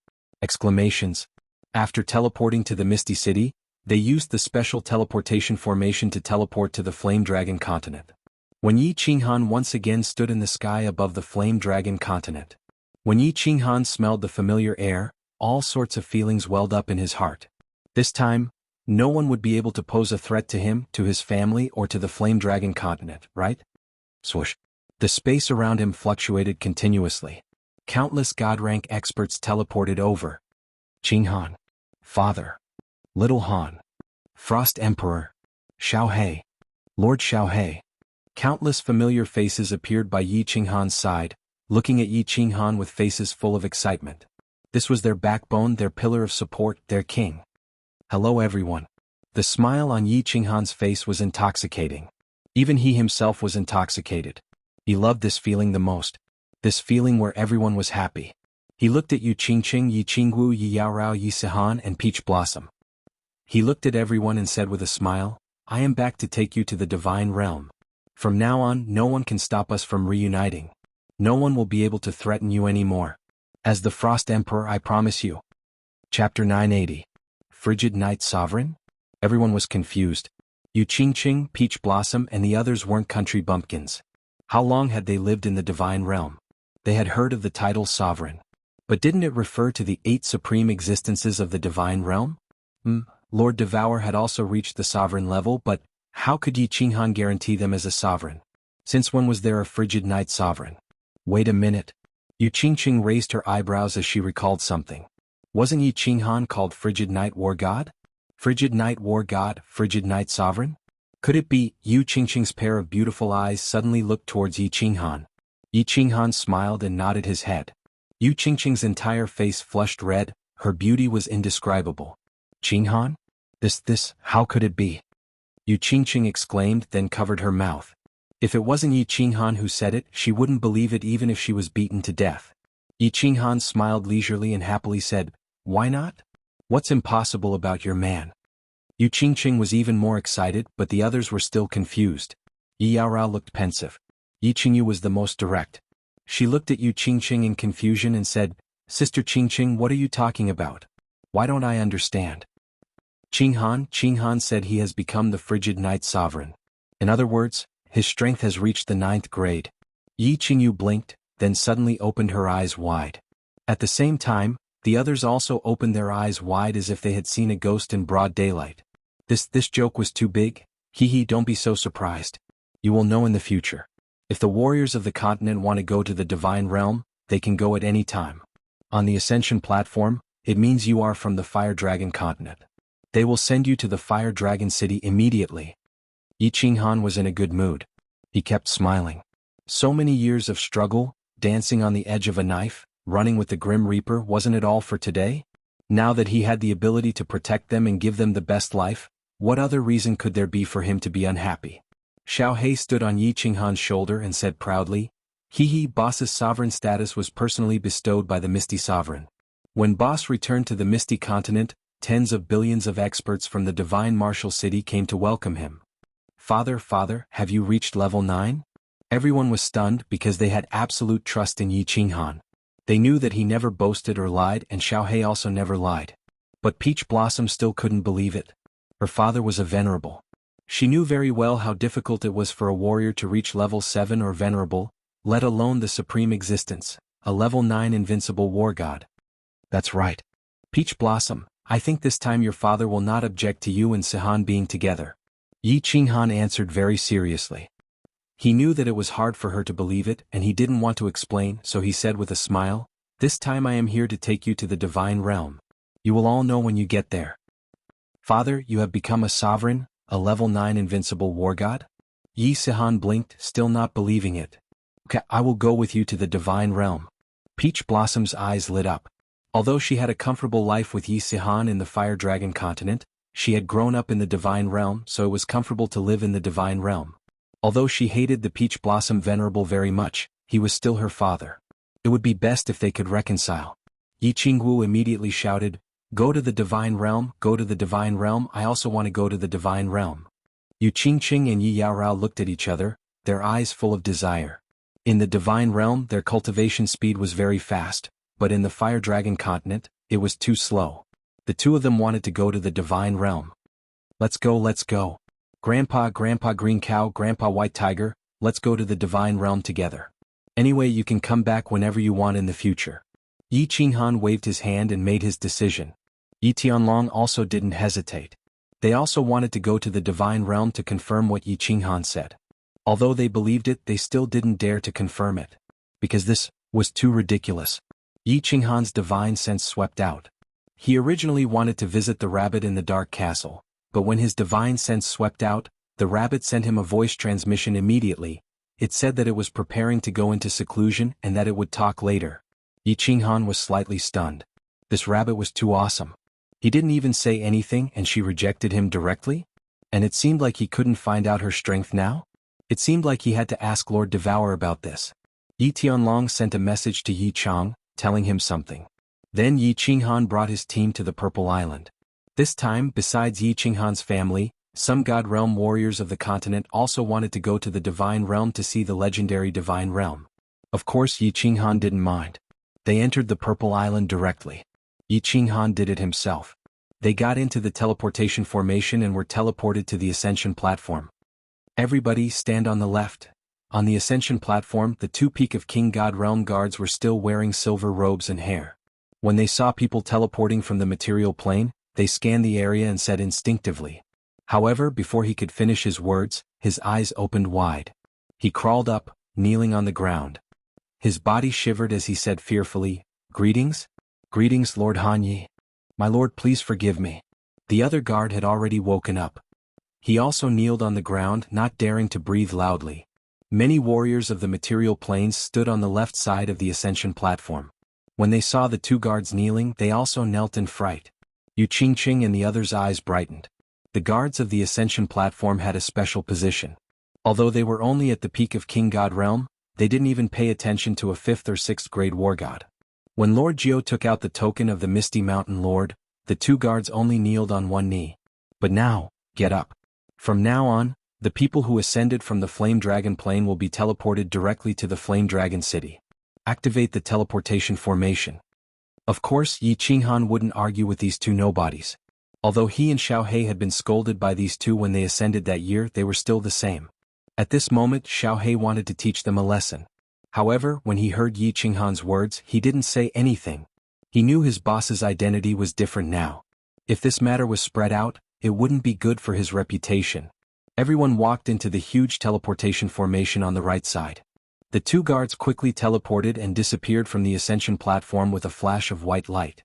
Exclamations. After teleporting to the Misty City, they used the special teleportation formation to teleport to the Flame Dragon continent. When Yi Qinghan once again stood in the sky above the Flame Dragon continent. When Yi Qinghan smelled the familiar air, all sorts of feelings welled up in his heart. This time, no one would be able to pose a threat to him, to his family or to the Flame Dragon continent, right? Swoosh. The space around him fluctuated continuously. Countless God-rank experts teleported over. Qinghan. Father. Little Han. Frost Emperor. Xiaohe. Lord Xiaohe. Countless familiar faces appeared by Yi Qinghan's side, looking at Yi Qinghan with faces full of excitement. This was their backbone, their pillar of support, their king. Hello everyone. The smile on Yi Qinghan's face was intoxicating. Even he himself was intoxicated. He loved this feeling the most. This feeling where everyone was happy. He looked at Yu Qingqing, Yi Qingwu, Yi Yaorao, Yi Sihan and Peach Blossom. He looked at everyone and said with a smile, I am back to take you to the divine realm. From now on, no one can stop us from reuniting. No one will be able to threaten you anymore. As the Frost Emperor, I promise you. Chapter 980. Frigid Night Sovereign? Everyone was confused. Yu Qingqing, Peach Blossom and the others weren't country bumpkins. How long had they lived in the divine realm? They had heard of the title sovereign. But didn't it refer to the 8 supreme existences of the divine realm? Lord Devour had also reached the sovereign level, but how could Yi Qinghan guarantee them as a sovereign? Since when was there a frigid night sovereign? Wait a minute. Yu Qingqing raised her eyebrows as she recalled something. Wasn't Yi Qinghan called Frigid Night War God? Frigid Night War God, Frigid Night Sovereign? Could it be? Yu Qingqing's pair of beautiful eyes suddenly looked towards Yi Qinghan. Yi Qinghan smiled and nodded his head. Yu Qingqing's entire face flushed red, her beauty was indescribable. Qinghan? How could it be? Yu Qingqing exclaimed, then covered her mouth. If it wasn't Yi Qinghan who said it, she wouldn't believe it even if she was beaten to death. Yi Qinghan smiled leisurely and happily said, Why not? What's impossible about your man? Yu Qingqing was even more excited, but the others were still confused. Yi Yaorao looked pensive. Yi Qingyu was the most direct. She looked at Yu Qingqing in confusion and said, Sister Qingqing, what are you talking about? Why don't I understand? Qinghan said he has become the frigid night sovereign. In other words, his strength has reached the 9th grade. Yi Qingyu blinked, then suddenly opened her eyes wide. At the same time, the others also opened their eyes wide as if they had seen a ghost in broad daylight. This joke was too big. Hee, don't be so surprised. You will know in the future. If the warriors of the continent want to go to the divine realm, they can go at any time. On the ascension platform, it means you are from the Fire Dragon continent. They will send you to the Fire Dragon city immediately. Yi Qinghan was in a good mood. He kept smiling. So many years of struggle, dancing on the edge of a knife, running with the Grim Reaper, wasn't it all for today? Now that he had the ability to protect them and give them the best life, what other reason could there be for him to be unhappy? Xiaohe stood on Yi Qinghan's shoulder and said proudly, Boss's sovereign status was personally bestowed by the Misty Sovereign. When Boss returned to the Misty Continent, tens of billions of experts from the Divine Martial City came to welcome him. Father, have you reached level 9? Everyone was stunned because they had absolute trust in Yi Qinghan. They knew that he never boasted or lied, and Xiaohe also never lied. But Peach Blossom still couldn't believe it. Her father was a venerable. She knew very well how difficult it was for a warrior to reach level 7 or venerable, let alone the supreme existence, a level 9 invincible war god. That's right. Peach Blossom, I think this time your father will not object to you and Sihan being together. Yi Qinghan answered very seriously. He knew that it was hard for her to believe it, and he didn't want to explain, so he said with a smile, This time I am here to take you to the divine realm. You will all know when you get there. Father, you have become a sovereign, a level 9 invincible war god? Yi Sihan blinked, still not believing it. Okay, I will go with you to the divine realm. Peach Blossom's eyes lit up. Although she had a comfortable life with Yi Sihan in the Fire Dragon continent, she had grown up in the divine realm, so it was comfortable to live in the divine realm. Although she hated the Peach Blossom Venerable very much, he was still her father. It would be best if they could reconcile. Yi Qingwu immediately shouted, Go to the divine realm, go to the divine realm, I also want to go to the divine realm. Yu Qingqing and Yi Yaorao looked at each other, their eyes full of desire. In the divine realm their cultivation speed was very fast, but in the Fire Dragon continent, it was too slow. The two of them wanted to go to the divine realm. Let's go. Grandpa Green Cow, Grandpa White Tiger, let's go to the divine realm together. Anyway, you can come back whenever you want in the future. Yi Qinghan waved his hand and made his decision. Yi Tianlong also didn't hesitate. They also wanted to go to the divine realm to confirm what Yi Qinghan said. Although they believed it, they still didn't dare to confirm it. Because this was too ridiculous. Yi Qinghan's divine sense swept out. He originally wanted to visit the rabbit in the dark castle, but when his divine sense swept out, the rabbit sent him a voice transmission immediately. It said that it was preparing to go into seclusion and that it would talk later. Yi Qinghan was slightly stunned. This rabbit was too awesome. He didn't even say anything and she rejected him directly? And it seemed like he couldn't find out her strength now? It seemed like he had to ask Lord Devour about this. Yi Tianlong sent a message to Yi Chang, telling him something. Then Yi Qinghan brought his team to the Purple Island. This time, besides Yi Qinghan's family, some God Realm warriors of the continent also wanted to go to the Divine Realm to see the legendary Divine Realm. Of course Yi Qinghan didn't mind. They entered the Purple Island directly. Yi Qinghan did it himself. They got into the teleportation formation and were teleported to the Ascension platform. Everybody stand on the left. On the Ascension platform, the two Peak of King God Realm guards were still wearing silver robes and hair. When they saw people teleporting from the material plane, they scanned the area and said instinctively. However, before he could finish his words, his eyes opened wide. He crawled up, kneeling on the ground. His body shivered as he said fearfully, Greetings? Greetings, Lord Hanyi. My lord, please forgive me. The other guard had already woken up. He also kneeled on the ground, not daring to breathe loudly. Many warriors of the material planes stood on the left side of the Ascension platform. When they saw the two guards kneeling, they also knelt in fright. Yu Qingqing and the others' eyes brightened. The guards of the Ascension platform had a special position. Although they were only at the peak of King God Realm, they didn't even pay attention to a 5th or 6th grade war god. When Lord Jiao took out the token of the Misty Mountain Lord, the two guards only kneeled on one knee. But now, get up. From now on, the people who ascended from the Flame Dragon plane will be teleported directly to the Flame Dragon city. Activate the teleportation formation. Of course, Yi Qinghan wouldn't argue with these two nobodies. Although he and Xiaohe had been scolded by these two when they ascended that year, they were still the same. At this moment, Xiaohe wanted to teach them a lesson. However, when he heard Yi Qinghan's words, he didn't say anything. He knew his boss's identity was different now. If this matter was spread out, it wouldn't be good for his reputation. Everyone walked into the huge teleportation formation on the right side. The two guards quickly teleported and disappeared from the ascension platform with a flash of white light.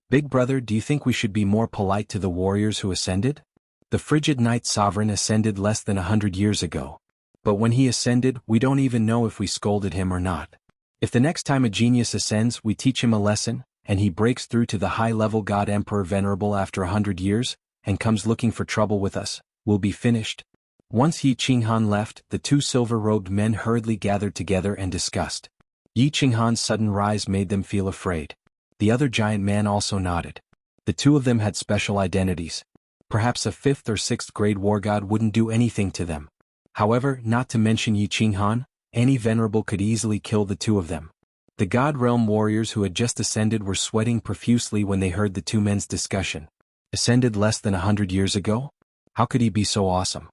Big brother, do you think we should be more polite to the warriors who ascended? The frigid Night Sovereign ascended less than 100 years ago. But when he ascended, we don't even know if we scolded him or not. If the next time a genius ascends we teach him a lesson, and he breaks through to the high-level God Emperor Venerable after 100 years, and comes looking for trouble with us, we'll be finished. Once Yi Qinghan left, the two silver-robed men hurriedly gathered together and discussed. Yi Qinghan's sudden rise made them feel afraid. The other giant man also nodded. The two of them had special identities. Perhaps a 5th or 6th grade war god wouldn't do anything to them. However, not to mention Yi Qinghan, any venerable could easily kill the two of them. The God Realm warriors who had just ascended were sweating profusely when they heard the two men's discussion. Ascended less than 100 years ago? How could he be so awesome?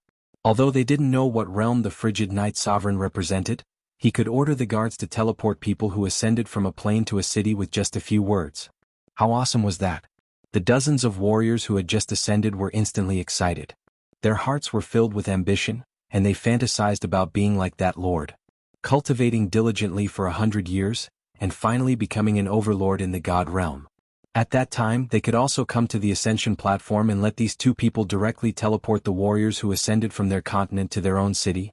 Although they didn't know what realm the frigid Night Sovereign represented, he could order the guards to teleport people who ascended from a plane to a city with just a few words. How awesome was that? The dozens of warriors who had just ascended were instantly excited. Their hearts were filled with ambition, and they fantasized about being like that lord. Cultivating diligently for 100 years, and finally becoming an overlord in the God realm. At that time they could also come to the ascension platform and let these two people directly teleport the warriors who ascended from their continent to their own city.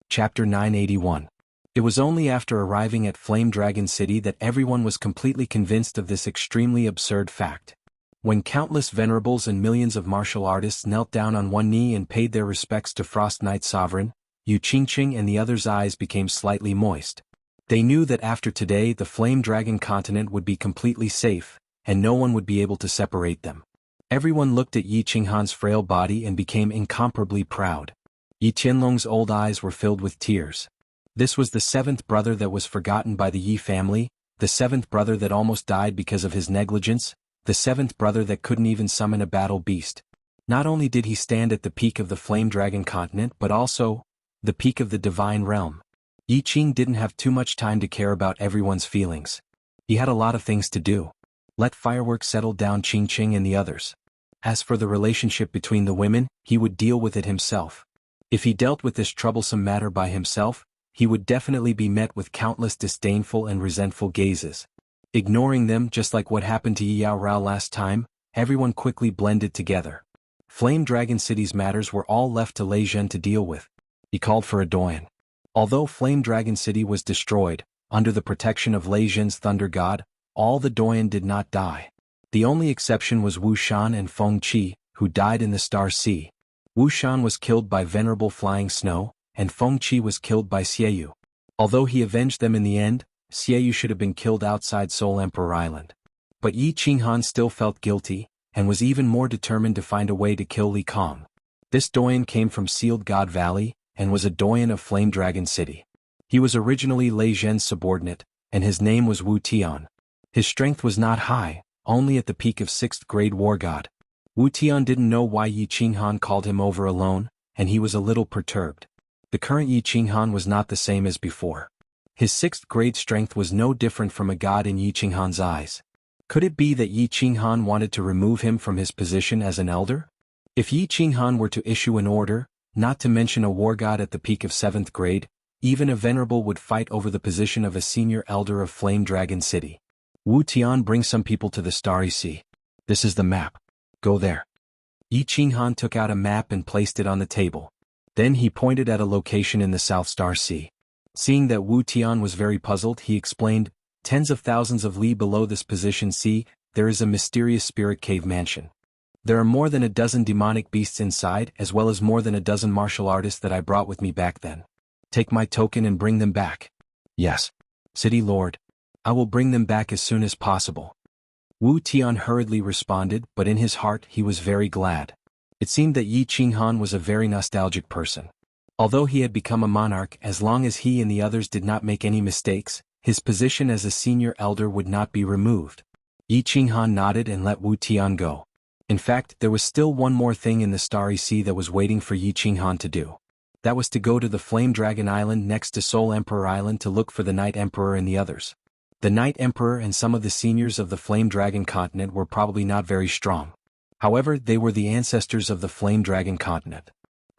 Chapter 981. It was only after arriving at Flame Dragon City that everyone was completely convinced of this extremely absurd fact. When countless venerables and millions of martial artists knelt down on one knee and paid their respects to Frost Night Sovereign, Yu Qingqing and the others' eyes became slightly moist. They knew that after today the Flame Dragon continent would be completely safe, and no one would be able to separate them. Everyone looked at Yi Qinghan's frail body and became incomparably proud. Yi Tianlong's old eyes were filled with tears. This was the 7th brother that was forgotten by the Yi family, the 7th brother that almost died because of his negligence, the 7th brother that couldn't even summon a battle beast. Not only did he stand at the peak of the Flame Dragon continent but also the peak of the Divine Realm. Yi Qing didn't have too much time to care about everyone's feelings. He had a lot of things to do. Let fireworks settle down Qingqing and the others. As for the relationship between the women, he would deal with it himself. If he dealt with this troublesome matter by himself, he would definitely be met with countless disdainful and resentful gazes. Ignoring them just like what happened to Yi Rao last time, everyone quickly blended together. Flame Dragon City's matters were all left to Lei Zhen to deal with. He called for a doyen. Although Flame Dragon City was destroyed, under the protection of Lei Zhen's Thunder God, all the doyen did not die. The only exception was Wu Shan and Feng Qi, who died in the Star Sea. Wu Shan was killed by venerable Flying Snow, and Feng Qi was killed by Xiayu. Although he avenged them in the end, Xiayu should have been killed outside Soul Emperor Island. But Yi Qinghan still felt guilty, and was even more determined to find a way to kill Li Kong. This doyen came from Sealed God Valley, and was a doyen of Flame Dragon City. He was originally Lei Zhen's subordinate, and his name was Wu Tian. His strength was not high, only at the peak of 6th grade war god. Wu Tian didn't know why Yi Qinghan called him over alone, and he was a little perturbed. The current Yi Qinghan was not the same as before. His 6th grade strength was no different from a god in Yi Qinghan's eyes. Could it be that Yi Qinghan wanted to remove him from his position as an elder? If Yi Qinghan were to issue an order, not to mention a war god at the peak of 7th grade, even a venerable would fight over the position of a senior elder of Flame Dragon City. Wu Tian, bring some people to the Starry Sea. This is the map. Go there. Yi Qinghan took out a map and placed it on the table. Then he pointed at a location in the South Star Sea. Seeing that Wu Tian was very puzzled, he explained, tens of thousands of li below this position see, there is a mysterious spirit cave mansion. There are more than a dozen demonic beasts inside, as well as more than a dozen martial artists that I brought with me back then. Take my token and bring them back. Yes. City Lord. I will bring them back as soon as possible. Wu Tian hurriedly responded, but in his heart he was very glad. It seemed that Yi Qinghan was a very nostalgic person. Although he had become a monarch, as long as he and the others did not make any mistakes, his position as a senior elder would not be removed. Yi Qinghan nodded and let Wu Tian go. In fact, there was still one more thing in the Starry Sea that was waiting for Yi Qinghan to do. That was to go to the Flame Dragon Island next to Soul Emperor Island to look for the Night Emperor and the others. The Night Emperor and some of the seniors of the Flame Dragon continent were probably not very strong. However, they were the ancestors of the Flame Dragon continent.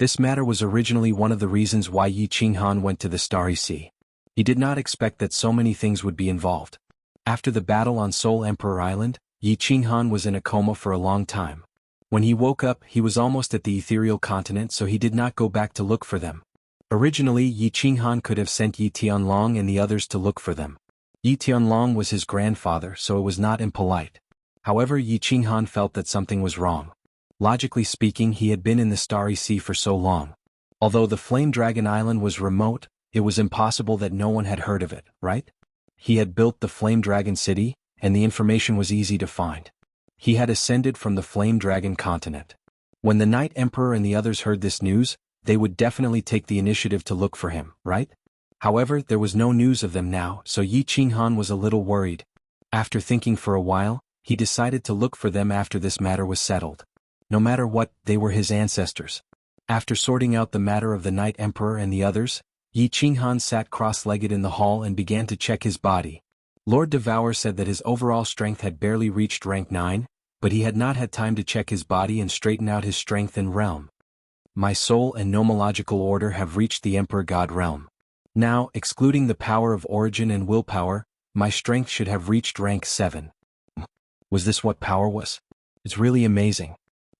This matter was originally one of the reasons why Yi Qinghan went to the Starry Sea. He did not expect that so many things would be involved. After the battle on Seoul Emperor Island, Yi Qinghan was in a coma for a long time. When he woke up, he was almost at the ethereal continent, so he did not go back to look for them. Originally, Yi Qinghan could have sent Yi Tianlong and the others to look for them. Yi Tianlong was his grandfather, so it was not impolite. However, Yi Qinghan felt that something was wrong. Logically speaking, he had been in the Starry Sea for so long. Although the Flame Dragon Island was remote, it was impossible that no one had heard of it, right? He had built the Flame Dragon City, and the information was easy to find. He had ascended from the Flame Dragon continent. When the Night Emperor and the others heard this news, they would definitely take the initiative to look for him, right? However, there was no news of them now, so Yi Qinghan was a little worried. After thinking for a while, he decided to look for them after this matter was settled. No matter what, they were his ancestors. After sorting out the matter of the Night Emperor and the others, Yi Qinghan sat cross-legged in the hall and began to check his body. Lord Devour said that his overall strength had barely reached rank 9, but he had not had time to check his body and straighten out his strength and realm. My soul and nomological order have reached the Emperor God realm. Now, excluding the power of origin and willpower, my strength should have reached rank 7. Was this what power was? It's really amazing.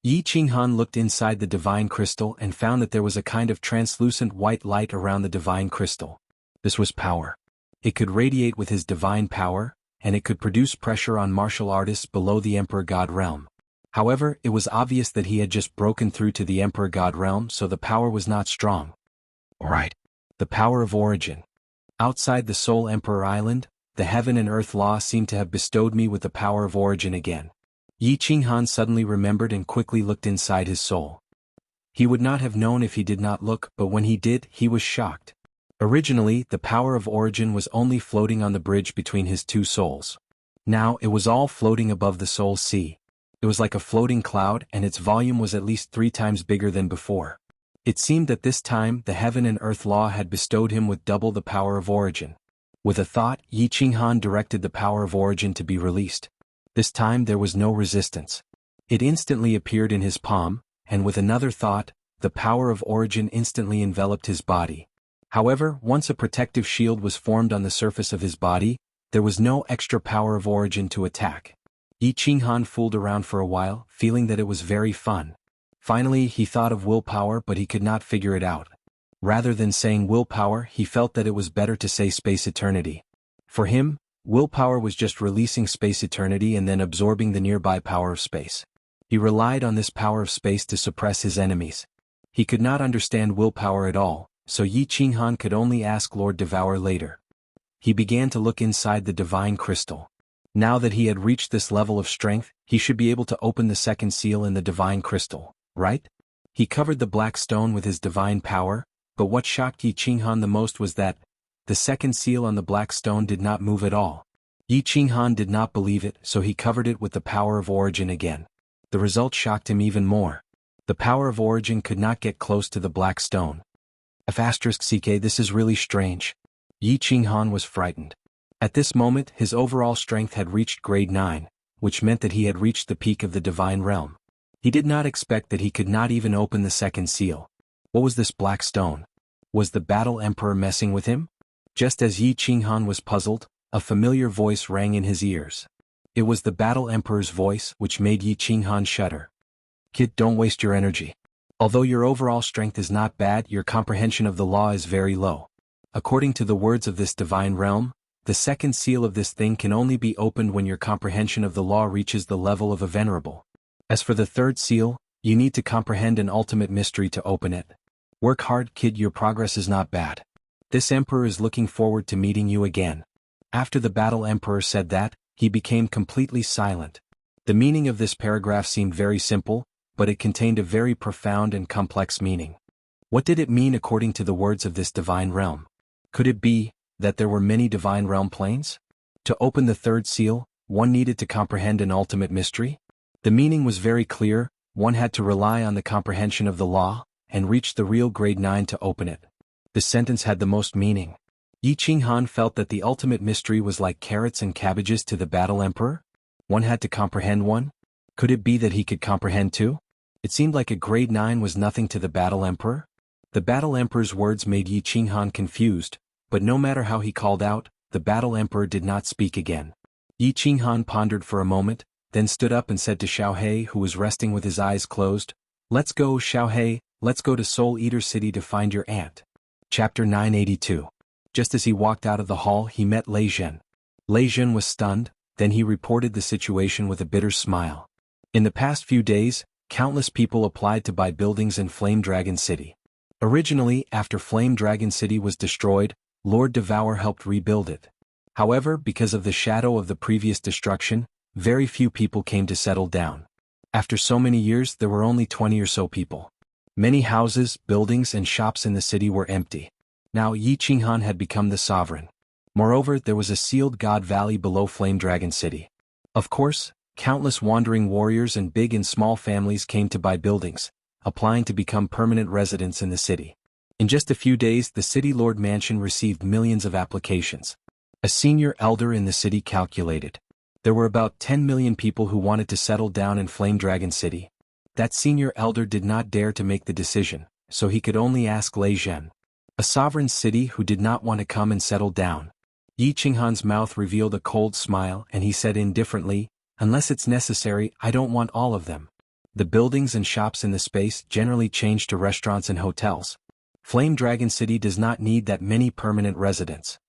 Yi Qinghan looked inside the divine crystal and found that there was a kind of translucent white light around the divine crystal. This was power. It could radiate with his divine power, and it could produce pressure on martial artists below the Emperor God realm. However, it was obvious that he had just broken through to the Emperor God realm, so the power was not strong. Alright. The power of origin. Outside the Seoul Emperor Island, the heaven and earth law seemed to have bestowed me with the power of origin again. Yi Qinghan suddenly remembered and quickly looked inside his soul. He would not have known if he did not look, but when he did, he was shocked. Originally, the power of origin was only floating on the bridge between his two souls. Now, it was all floating above the soul sea. It was like a floating cloud, and its volume was at least 3 times bigger than before. It seemed that this time the heaven and earth law had bestowed him with double the power of origin. With a thought, Yi Qinghan directed the power of origin to be released. This time there was no resistance. It instantly appeared in his palm, and with another thought, the power of origin instantly enveloped his body. However, once a protective shield was formed on the surface of his body, there was no extra power of origin to attack. Yi Qinghan fooled around for a while, feeling that it was very fun. Finally, he thought of willpower, but he could not figure it out. Rather than saying willpower, he felt that it was better to say space eternity. For him, willpower was just releasing space eternity and then absorbing the nearby power of space. He relied on this power of space to suppress his enemies. He could not understand willpower at all, so Yi Qinghan could only ask Lord Devour later. He began to look inside the divine crystal. Now that he had reached this level of strength, he should be able to open the second seal in the divine crystal, right? He covered the black stone with his divine power, but what shocked Yi Qinghan the most was that the second seal on the black stone did not move at all. Yi Qinghan did not believe it, so he covered it with the power of origin again. The result shocked him even more. The power of origin could not get close to the black stone. *CK, this is really strange. Yi Qinghan was frightened. At this moment, his overall strength had reached grade 9, which meant that he had reached the peak of the divine realm. He did not expect that he could not even open the second seal. What was this black stone? Was the Battle Emperor messing with him? Just as Yi Qinghan was puzzled, a familiar voice rang in his ears. It was the Battle Emperor's voice, which made Yi Qinghan shudder. Kid, don't waste your energy. Although your overall strength is not bad, your comprehension of the law is very low. According to the words of this divine realm, the second seal of this thing can only be opened when your comprehension of the law reaches the level of a venerable. As for the third seal, you need to comprehend an ultimate mystery to open it. Work hard, kid, your progress is not bad. This emperor is looking forward to meeting you again. After the Battle Emperor said that, he became completely silent. The meaning of this paragraph seemed very simple, but it contained a very profound and complex meaning. What did it mean according to the words of this divine realm? Could it be that there were many divine realm planes? To open the third seal, one needed to comprehend an ultimate mystery? The meaning was very clear. One had to rely on the comprehension of the law, and reach the real grade 9 to open it. This sentence had the most meaning. Yi Qinghan felt that the ultimate mystery was like carrots and cabbages to the Battle Emperor. One had to comprehend one? Could it be that he could comprehend two? It seemed like a grade 9 was nothing to the Battle Emperor. The Battle Emperor's words made Yi Qinghan confused, but no matter how he called out, the Battle Emperor did not speak again. Yi Qinghan pondered for a moment, then stood up and said to Xiaohe, who was resting with his eyes closed, "Let's go, Xiaohe, let's go to Soul Eater City to find your aunt." Chapter 982. Just as he walked out of the hall, he met Lei Zhen. Lei Zhen was stunned, then he reported the situation with a bitter smile. In the past few days, countless people applied to buy buildings in Flame Dragon City. Originally, after Flame Dragon City was destroyed, Lord Devour helped rebuild it. However, because of the shadow of the previous destruction, very few people came to settle down. After so many years, there were only 20 or so people. Many houses, buildings, and shops in the city were empty. Now Yi Qinghan had become the sovereign. Moreover, there was a sealed god valley below Flame Dragon City. Of course, countless wandering warriors and big and small families came to buy buildings, applying to become permanent residents in the city. In just a few days, the city lord mansion received millions of applications. A senior elder in the city calculated. There were about 10 million people who wanted to settle down in Flame Dragon City. That senior elder did not dare to make the decision, so he could only ask Lei Zhen, a sovereign city who did not want to come and settle down. Yi Qinghan's mouth revealed a cold smile and he said indifferently, "Unless it's necessary, I don't want all of them." The buildings and shops in the space generally changed to restaurants and hotels. Flame Dragon City does not need that many permanent residents.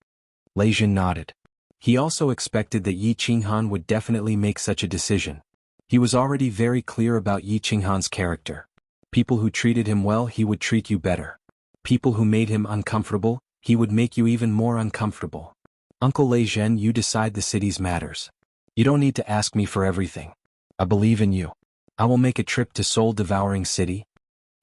Lei Zhen nodded. He also expected that Yi Qinghan would definitely make such a decision. He was already very clear about Yi Qinghan's character. People who treated him well, he would treat you better. People who made him uncomfortable, he would make you even more uncomfortable. Uncle Lei Zhen, you decide the city's matters. You don't need to ask me for everything. I believe in you. I will make a trip to Soul-Devouring City.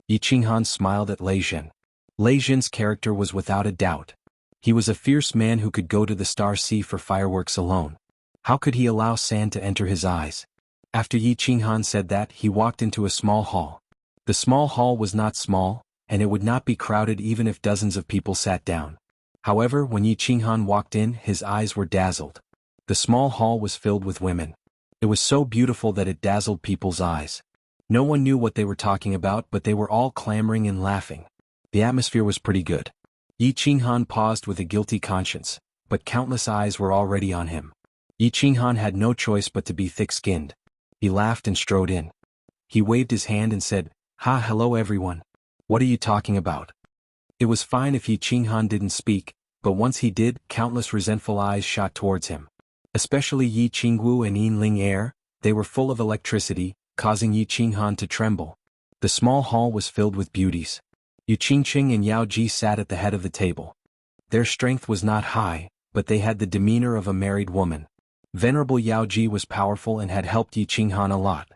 Yi Qinghan smiled at Lei Zhen. Lei Zhen's character was without a doubt. He was a fierce man who could go to the Star Sea for fireworks alone. How could he allow sand to enter his eyes? After Yi Qinghan said that, he walked into a small hall. The small hall was not small, and it would not be crowded even if dozens of people sat down. However, when Yi Qinghan walked in, his eyes were dazzled. The small hall was filled with women. It was so beautiful that it dazzled people's eyes. No one knew what they were talking about, but they were all clamoring and laughing. The atmosphere was pretty good. Yi Qinghan paused with a guilty conscience, but countless eyes were already on him. Yi Qinghan had no choice but to be thick-skinned. He laughed and strode in. He waved his hand and said, "Ha, hello everyone. What are you talking about?" It was fine if Yi Qinghan didn't speak, but once he did, countless resentful eyes shot towards him. Especially Yi Qingwu and Yin Ling Air, they were full of electricity, causing Yi Qinghan to tremble. The small hall was filled with beauties. Yu Qingqing and Yao Ji sat at the head of the table. Their strength was not high, but they had the demeanor of a married woman. Venerable Yao Ji was powerful and had helped Yi Qinghan a lot.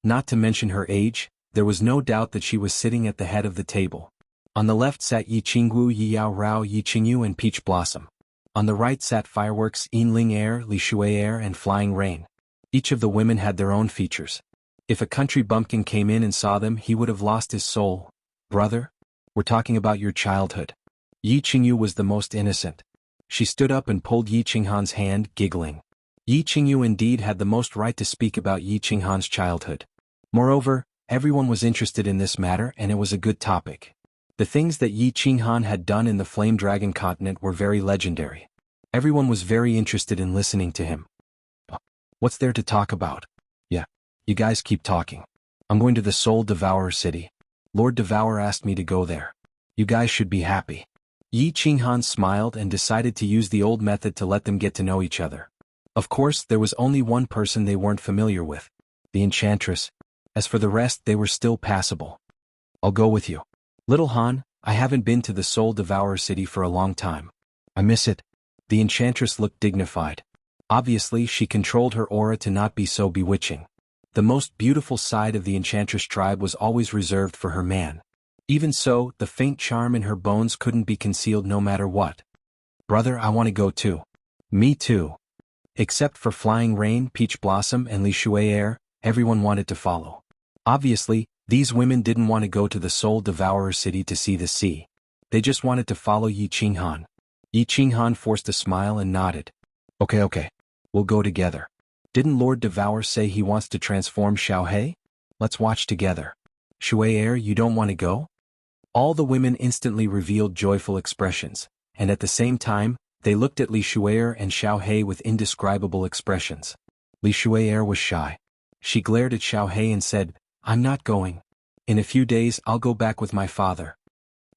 Not to mention her age, there was no doubt that she was sitting at the head of the table. On the left sat Yi Qingwu, Yi Yao Rao, Yi Qingyu and Peach Blossom. On the right sat Fireworks, Yin Ling Air, Li Shui Air and Flying Rain. Each of the women had their own features. If a country bumpkin came in and saw them, he would have lost his soul. "Brother? We're talking about your childhood." Yi Qingyu was the most innocent. She stood up and pulled Yi Qinghan's hand, giggling. Yi Qingyu indeed had the most right to speak about Yi Qinghan's childhood. Moreover, everyone was interested in this matter and it was a good topic. The things that Yi Qinghan had done in the Flame Dragon continent were very legendary. Everyone was very interested in listening to him. What's there to talk about? Yeah, you guys keep talking. I'm going to the Soul Devourer City. Lord Devour asked me to go there. You guys should be happy. Yi Qinghan smiled and decided to use the old method to let them get to know each other. Of course, there was only one person they weren't familiar with. The Enchantress. As for the rest, they were still passable. I'll go with you. Little Han, I haven't been to the Soul Devourer City for a long time. I miss it. The Enchantress looked dignified. Obviously, she controlled her aura to not be so bewitching. The most beautiful side of the Enchantress tribe was always reserved for her man. Even so, the faint charm in her bones couldn't be concealed no matter what. Brother, I want to go too. Me too. Except for Flying Rain, Peach Blossom and Li Shui Air, everyone wanted to follow. Obviously, these women didn't want to go to the Soul Devourer City to see the sea. They just wanted to follow Yi Qinghan. Yi Qinghan forced a smile and nodded. Okay. We'll go together. Didn't Lord Devour say he wants to transform Xiaohe? Let's watch together. Shuai, you don't want to go? All the women instantly revealed joyful expressions, and at the same time, they looked at Li Shuai and Xiao He with indescribable expressions. Li Shuai was shy. She glared at Xiao He and said, I'm not going. In a few days I'll go back with my father.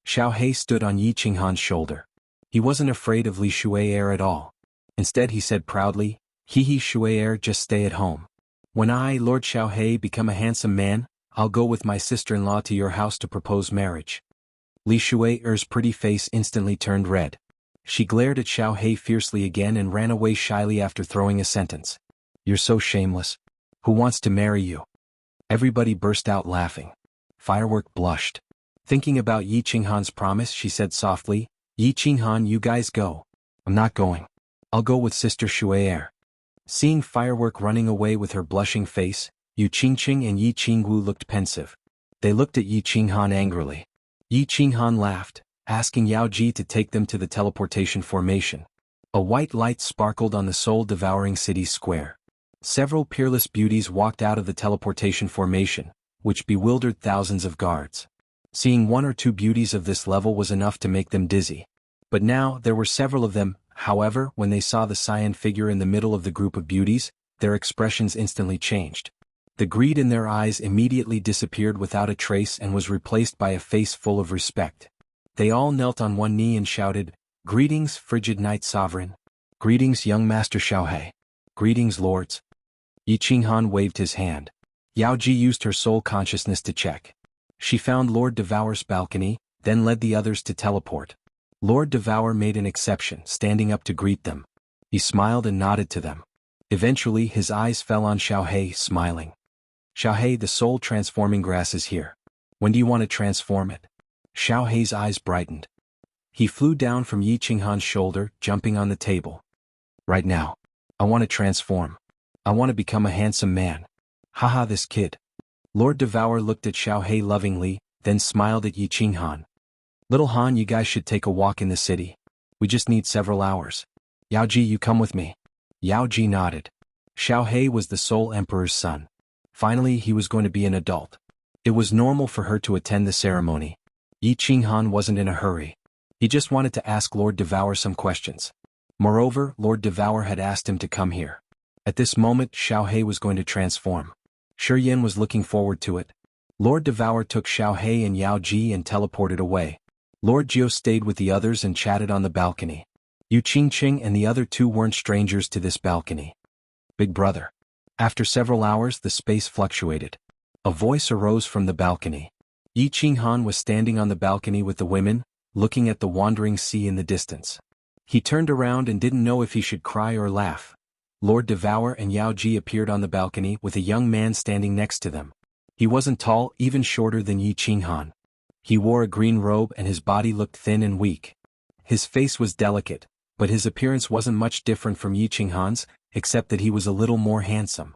Xiao He stood on Yi Qinghan's shoulder. He wasn't afraid of Li Shuai at all. Instead he said proudly, He Shuai, just stay at home. When I, Lord Xiao He, become a handsome man, I'll go with my sister-in-law to your house to propose marriage. Li Shuai's pretty face instantly turned red. She glared at Xiao He fiercely again and ran away shyly after throwing a sentence. You're so shameless. Who wants to marry you? Everybody burst out laughing. Firework blushed. Thinking about Yi Qinghan's promise, she said softly, Yi Qinghan, you guys go. I'm not going. I'll go with Sister Shuai. Seeing Firework running away with her blushing face, Yu Qingqing and Yi Qingwu looked pensive. They looked at Yi Qinghan angrily. Yi Qinghan laughed, asking Yao Ji to take them to the teleportation formation. A white light sparkled on the soul-devouring city square. Several peerless beauties walked out of the teleportation formation, which bewildered thousands of guards. Seeing one or two beauties of this level was enough to make them dizzy. But now there were several of them. However, when they saw the cyan figure in the middle of the group of beauties, their expressions instantly changed. The greed in their eyes immediately disappeared without a trace and was replaced by a face full of respect. They all knelt on one knee and shouted, Greetings, frigid Knight Sovereign. Greetings, young Master Xiao He. Greetings, lords. Yi Qinghan waved his hand. Yao Ji used her soul consciousness to check. She found Lord Devour's balcony, then led the others to teleport. Lord Devour made an exception, standing up to greet them. He smiled and nodded to them. Eventually his eyes fell on Xiao He, smiling. Xiao He, the soul-transforming grass is here. When do you want to transform it? Xiao He's eyes brightened. He flew down from Yi Qinghan's shoulder, jumping on the table. Right now. I want to transform. I want to become a handsome man. Haha, this kid. Lord Devour looked at Xiao He lovingly, then smiled at Yi Qinghan. Little Han, you guys should take a walk in the city. We just need several hours. Yao Ji, you come with me. Yao Ji nodded. Xiao He was the Soul Emperor's son. Finally, he was going to be an adult. It was normal for her to attend the ceremony. Yi Qinghan wasn't in a hurry. He just wanted to ask Lord Devour some questions. Moreover, Lord Devour had asked him to come here. At this moment, Xiao He was going to transform. Shi Yin was looking forward to it. Lord Devour took Xiao He and Yao Ji and teleported away. Lord Jiu stayed with the others and chatted on the balcony. Yu Qingqing and the other two weren't strangers to this balcony. Big brother. After several hours, the space fluctuated. A voice arose from the balcony. Yi Qinghan was standing on the balcony with the women, looking at the wandering sea in the distance. He turned around and didn't know if he should cry or laugh. Lord Devour and Yao Ji appeared on the balcony with a young man standing next to them. He wasn't tall, even shorter than Yi Qinghan. He wore a green robe and his body looked thin and weak. His face was delicate, but his appearance wasn't much different from Yi Qinghan's, except that he was a little more handsome.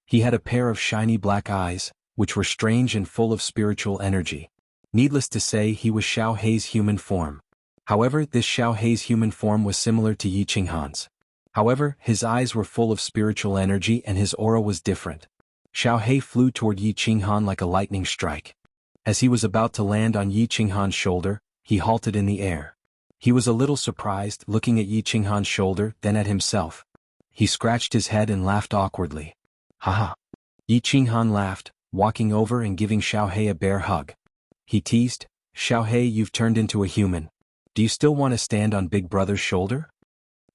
He had a pair of shiny black eyes, which were strange and full of spiritual energy. Needless to say, he was Xiao He's human form. However, this Xiao He's human form was similar to Yi Qinghan's. However, his eyes were full of spiritual energy and his aura was different. Xiao He flew toward Yi Qinghan like a lightning strike. As he was about to land on Yi Qinghan's shoulder, he halted in the air. He was a little surprised, looking at Yi Qinghan's shoulder, then at himself. He scratched his head and laughed awkwardly. Haha. Yi Qinghan laughed, walking over and giving Xiao He a bear hug. He teased, Xiao He, you've turned into a human. Do you still want to stand on Big Brother's shoulder?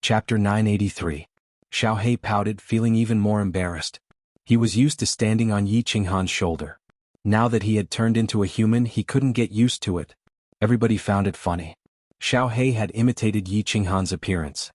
Chapter 983. Xiao He pouted, feeling even more embarrassed. He was used to standing on Yi Qinghan's shoulder. Now that he had turned into a human, he couldn't get used to it. Everybody found it funny. Xiao He had imitated Yi Qinghan's appearance.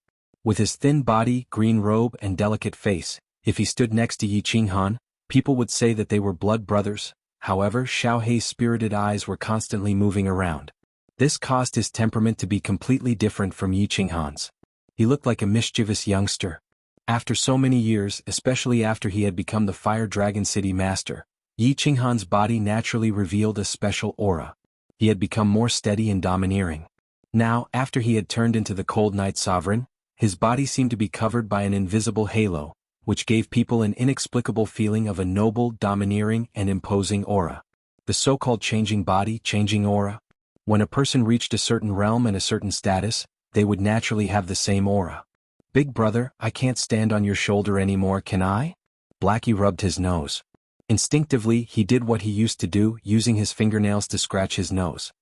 With his thin body, green robe, and delicate face, if he stood next to Yi Qinghan, people would say that they were blood brothers. However, Xiao He's spirited eyes were constantly moving around. This caused his temperament to be completely different from Yi Qinghan's. He looked like a mischievous youngster. After so many years, especially after he had become the Fire Dragon City Master, Yi Qinghan's body naturally revealed a special aura. He had become more steady and domineering. Now, after he had turned into the Cold Night Sovereign, his body seemed to be covered by an invisible halo, which gave people an inexplicable feeling of a noble, domineering, and imposing aura. The so-called changing body, changing aura. When a person reached a certain realm and a certain status, they would naturally have the same aura. Big brother, I can't stand on your shoulder anymore, can I? Blackie rubbed his nose. Instinctively, he did what he used to do, using his fingernails to scratch his nose.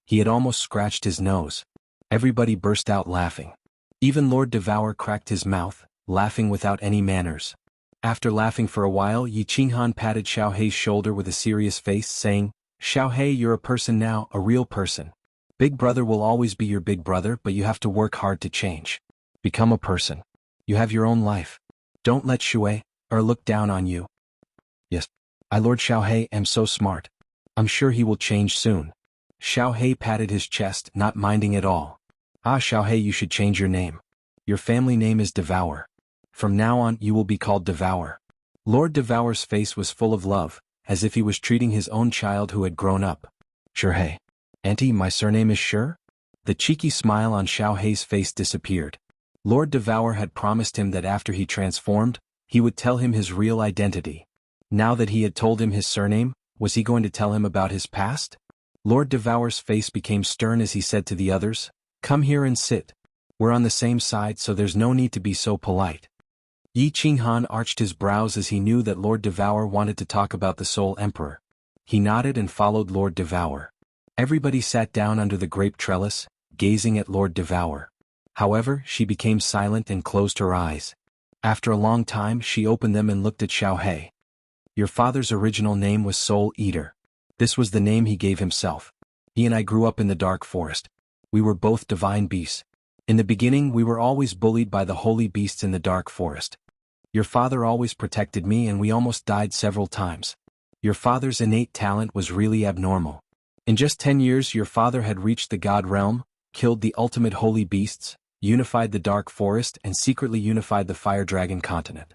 He had almost scratched his nose. Everybody burst out laughing. Even Lord Devour cracked his mouth, laughing without any manners. After laughing for a while, Yi Qinghan patted Xiaohei's shoulder with a serious face, saying, Xiaohei, you're a person now, a real person. Big brother will always be your big brother, but you have to work hard to change. Become a person. You have your own life. Don't let Shui look down on you. Yes, I Lord Xiaohei am so smart. I'm sure he will change soon. Xiaohei patted his chest, not minding at all. Ah, Xiaohei, you should change your name. Your family name is Devour. From now on, you will be called Devour. Lord Devour's face was full of love, as if he was treating his own child who had grown up. Xiaohei. Auntie, my surname is Sure? The cheeky smile on Xiaohei's face disappeared. Lord Devour had promised him that after he transformed, he would tell him his real identity. Now that he had told him his surname, was he going to tell him about his past? Lord Devour's face became stern as he said to the others, Come here and sit. We're on the same side, so there's no need to be so polite. Yi Qinghan arched his brows as he knew that Lord Devour wanted to talk about the Soul Emperor. He nodded and followed Lord Devour. Everybody sat down under the grape trellis, gazing at Lord Devour. However, she became silent and closed her eyes. After a long time, she opened them and looked at Xiaohei. Your father's original name was Soul Eater. This was the name he gave himself. He and I grew up in the dark forest. We were both divine beasts. In the beginning, we were always bullied by the holy beasts in the dark forest. Your father always protected me and we almost died several times. Your father's innate talent was really abnormal. In just 10 years, your father had reached the God realm, killed the ultimate holy beasts, unified the dark forest, and secretly unified the fire dragon continent.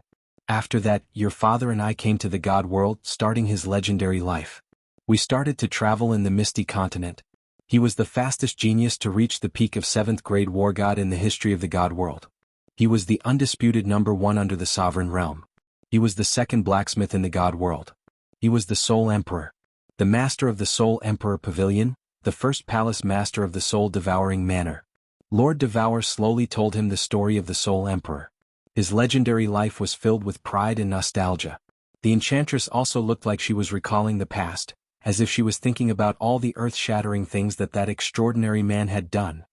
After that, your father and I came to the God world, starting his legendary life. We started to travel in the misty continent. He was the fastest genius to reach the peak of 7th grade war god in the history of the God world. He was the undisputed #1 under the sovereign realm. He was the second blacksmith in the God world. He was the Soul Emperor. The master of the Soul Emperor Pavilion, the first palace master of the soul-devouring manor. Lord Devour slowly told him the story of the Soul Emperor. His legendary life was filled with pride and nostalgia. The enchantress also looked like she was recalling the past, as if she was thinking about all the earth-shattering things that extraordinary man had done.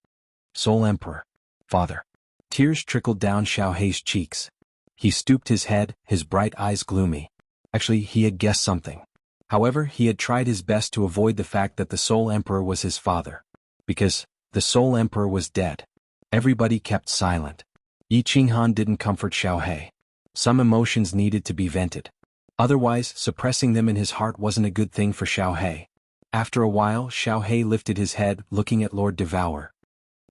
Soul Emperor. Father. Tears trickled down Xiaohei's cheeks. He stooped his head, his bright eyes gloomy. Actually, he had guessed something. However, he had tried his best to avoid the fact that the Soul Emperor was his father. Because the Soul Emperor was dead. Everybody kept silent. Yi Qinghan didn't comfort Xiaohei. Some emotions needed to be vented. Otherwise, suppressing them in his heart wasn't a good thing for Xiaohei. After a while, Xiaohei lifted his head, looking at Lord Devour.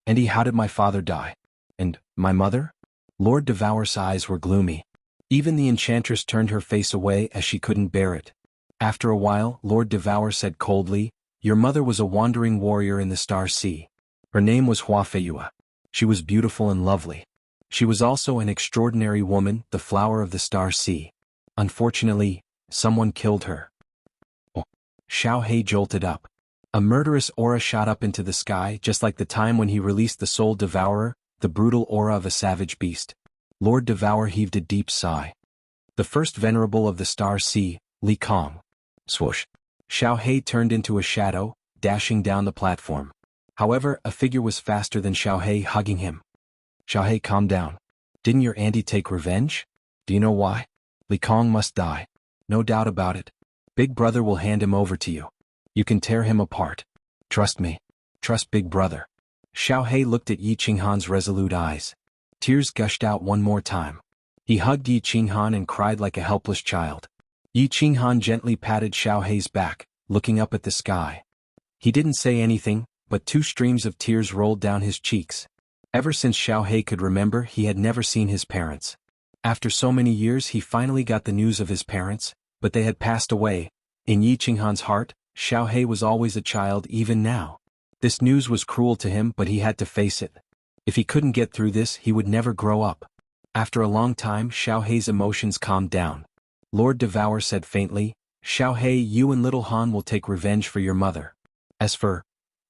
Auntie, how did my father die? And my mother? Lord Devour's eyes were gloomy. Even the enchantress turned her face away as she couldn't bear it. After a while, Lord Devour said coldly, Your mother was a wandering warrior in the Star Sea. Her name was Huafeiyue. She was beautiful and lovely. She was also an extraordinary woman, the flower of the Star Sea. Unfortunately, someone killed her. Oh. Xiaohei jolted up. A murderous aura shot up into the sky just like the time when he released the Soul Devourer, the brutal aura of a savage beast. Lord Devour heaved a deep sigh. The first venerable of the Star Sea, Li Kong. Swoosh. Xiaohei turned into a shadow, dashing down the platform. However, a figure was faster than Xiaohei, hugging him. Xiaohei, calm down. Didn't your auntie take revenge? Do you know why? Li Kong must die. No doubt about it. Big brother will hand him over to you. You can tear him apart. Trust me. Trust Big brother. Xiaohei looked at Yi Qinghan's resolute eyes. Tears gushed out one more time. He hugged Yi Qinghan and cried like a helpless child. Yi Qinghan gently patted Xiaohei's back, looking up at the sky. He didn't say anything, but 2 streams of tears rolled down his cheeks. Ever since Xiaohei could remember, he had never seen his parents. After so many years, he finally got the news of his parents, but they had passed away. In Yi Qinghan's heart, Xiaohei was always a child even now. This news was cruel to him, but he had to face it. If he couldn't get through this, he would never grow up. After a long time, Xiaohei's emotions calmed down. Lord Devour said faintly, Xiaohei, you and little Han will take revenge for your mother. As for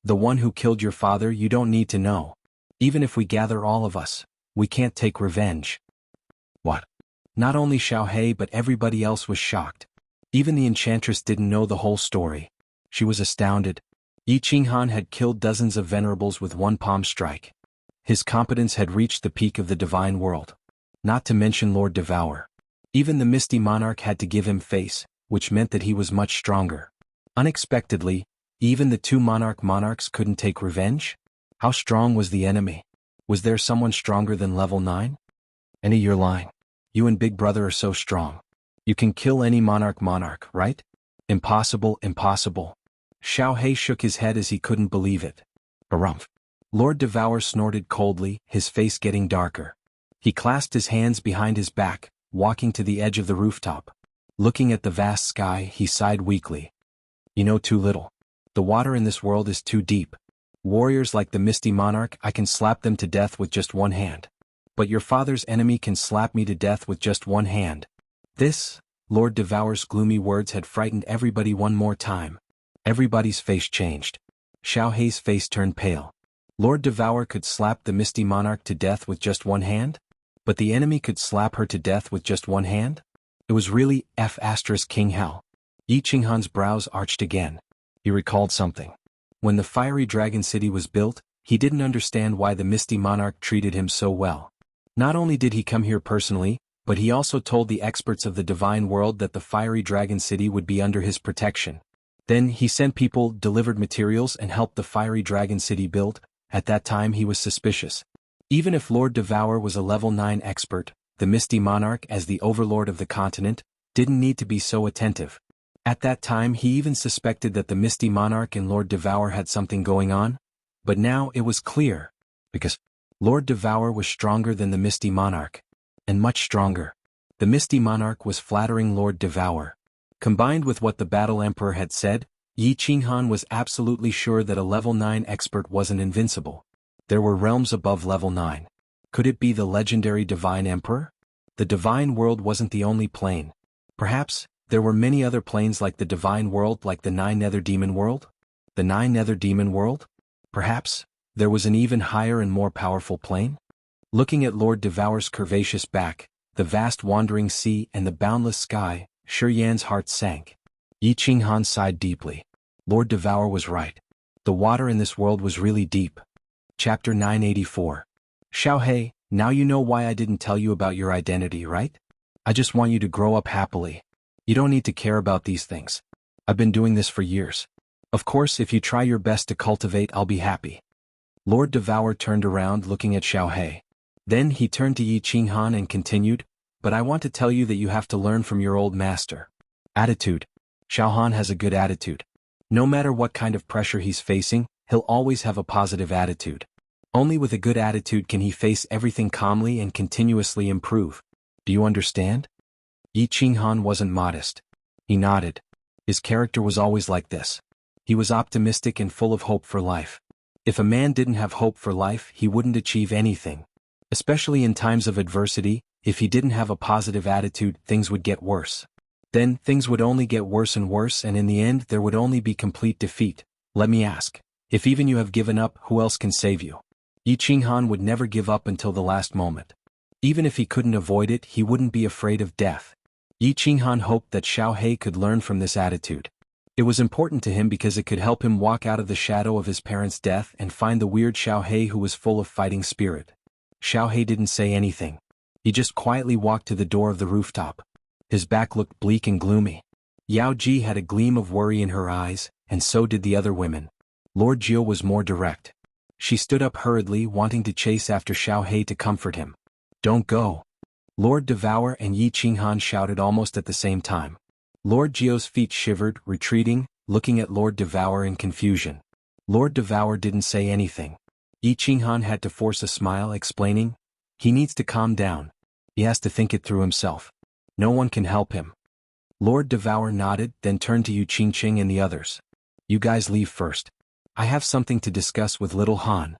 the one who killed your father, you don't need to know. Even if we gather all of us, we can't take revenge. What? Not only Xiaohei but everybody else was shocked. Even the enchantress didn't know the whole story. She was astounded. Yi Qinghan had killed dozens of venerables with one palm strike. His competence had reached the peak of the divine world. Not to mention Lord Devour. Even the Misty Monarch had to give him face, which meant that he was much stronger. Unexpectedly, even the two monarchs couldn't take revenge? How strong was the enemy? Was there someone stronger than level 9? Any, you're lying. You and Big Brother are so strong. You can kill any monarch, right? Impossible, impossible. Xiaohei shook his head as he couldn't believe it. Harumph. Lord Devour snorted coldly, his face getting darker. He clasped his hands behind his back, walking to the edge of the rooftop. Looking at the vast sky, he sighed weakly. You know too little. The water in this world is too deep. Warriors like the Misty Monarch, I can slap them to death with just one hand. But your father's enemy can slap me to death with just one hand. This, Lord Devour's gloomy words had frightened everybody one more time. Everybody's face changed. Xiaohei's face turned pale. Lord Devour could slap the Misty Monarch to death with just one hand? But the enemy could slap her to death with just one hand? It was really King Hell. Yi Qinghan's brows arched again. He recalled something. When the fiery dragon city was built, he didn't understand why the Misty Monarch treated him so well. Not only did he come here personally, but he also told the experts of the divine world that the fiery dragon city would be under his protection. Then he sent people, delivered materials and helped the fiery dragon city build. At that time he was suspicious. Even if Lord Devour was a level 9 expert, the Misty Monarch, as the overlord of the continent, didn't need to be so attentive. At that time he even suspected that the Misty Monarch and Lord Devour had something going on. But now it was clear. Because Lord Devour was stronger than the Misty Monarch. And much stronger. The Misty Monarch was flattering Lord Devour. Combined with what the Battle Emperor had said, Yi Qinghan was absolutely sure that a level 9 expert wasn't invincible. There were realms above level 9. Could it be the legendary Divine Emperor? The Divine World wasn't the only plane. Perhaps, there were many other planes like the Divine World, like the 9 Nether Demon World? The 9 Nether Demon World? Perhaps, there was an even higher and more powerful plane? Looking at Lord Devour's curvaceous back, the vast wandering sea and the boundless sky, Shi Yan's heart sank. Yi Qinghan sighed deeply. Lord Devour was right. The water in this world was really deep. Chapter 984. Xiaohei, now you know why I didn't tell you about your identity, right? I just want you to grow up happily. You don't need to care about these things. I've been doing this for years. Of course, if you try your best to cultivate, I'll be happy. Lord Devour turned around looking at Xiaohei. Then he turned to Yi Qinghan and continued, but I want to tell you that you have to learn from your old master. Attitude. Xiaohan has a good attitude. No matter what kind of pressure he's facing, he'll always have a positive attitude. Only with a good attitude can he face everything calmly and continuously improve. Do you understand? Yi Qinghan wasn't modest. He nodded. His character was always like this. He was optimistic and full of hope for life. If a man didn't have hope for life, he wouldn't achieve anything. Especially in times of adversity, if he didn't have a positive attitude, things would get worse. Then, things would only get worse and worse, and in the end there would only be complete defeat. Let me ask, if even you have given up, who else can save you? Yi Qinghan would never give up until the last moment. Even if he couldn't avoid it, he wouldn't be afraid of death. Yi Qinghan hoped that Xiaohei could learn from this attitude. It was important to him because it could help him walk out of the shadow of his parents' death and find the weird Xiaohei who was full of fighting spirit. Xiaohei didn't say anything. He just quietly walked to the door of the rooftop. His back looked bleak and gloomy. Yao Ji had a gleam of worry in her eyes, and so did the other women. Lord Jiu was more direct. She stood up hurriedly, wanting to chase after Xiaohei to comfort him. Don't go. Lord Devour and Yi Qinghan shouted almost at the same time. Lord Jiu's feet shivered, retreating, looking at Lord Devour in confusion. Lord Devour didn't say anything. Yi Qinghan had to force a smile, explaining, he needs to calm down. He has to think it through himself. No one can help him. Lord Devour nodded, then turned to Yu Qingqing and the others. You guys leave first. I have something to discuss with little Han.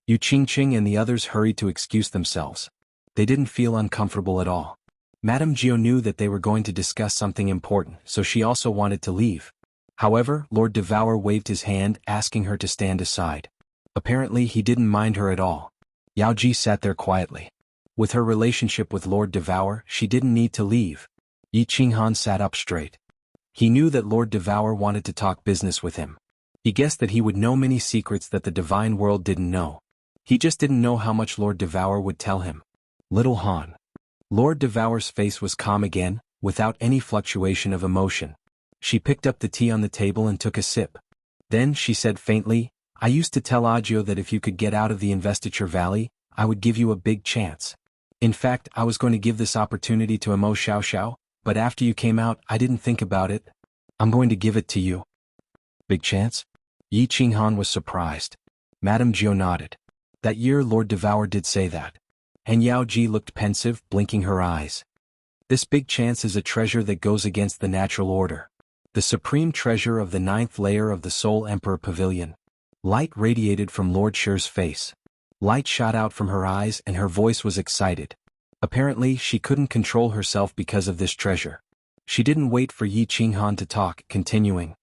Yu Qingqing and the others hurried to excuse themselves. They didn't feel uncomfortable at all. Madame Gio knew that they were going to discuss something important, so she also wanted to leave. However, Lord Devour waved his hand, asking her to stand aside. Apparently he didn't mind her at all. Yao Ji sat there quietly. With her relationship with Lord Devour, she didn't need to leave. Yi Qinghan sat up straight. He knew that Lord Devour wanted to talk business with him. He guessed that he would know many secrets that the divine world didn't know. He just didn't know how much Lord Devour would tell him. Little Han. Lord Devour's face was calm again, without any fluctuation of emotion. She picked up the tea on the table and took a sip. Then she said faintly, I used to tell Agio that if you could get out of the Investiture Valley, I would give you a big chance. In fact, I was going to give this opportunity to Imo Xiao, but after you came out, I didn't think about it. I'm going to give it to you. Big chance? Yi Qinghan was surprised. Madame Gio nodded. That year Lord Devour did say that. And Yao Ji looked pensive, blinking her eyes. This big chance is a treasure that goes against the natural order. The supreme treasure of the 9th layer of the Soul Emperor Pavilion. Light radiated from Lord Shi's face. Light shot out from her eyes and her voice was excited. Apparently she couldn't control herself because of this treasure. She didn't wait for Yi Qinghan to talk, continuing.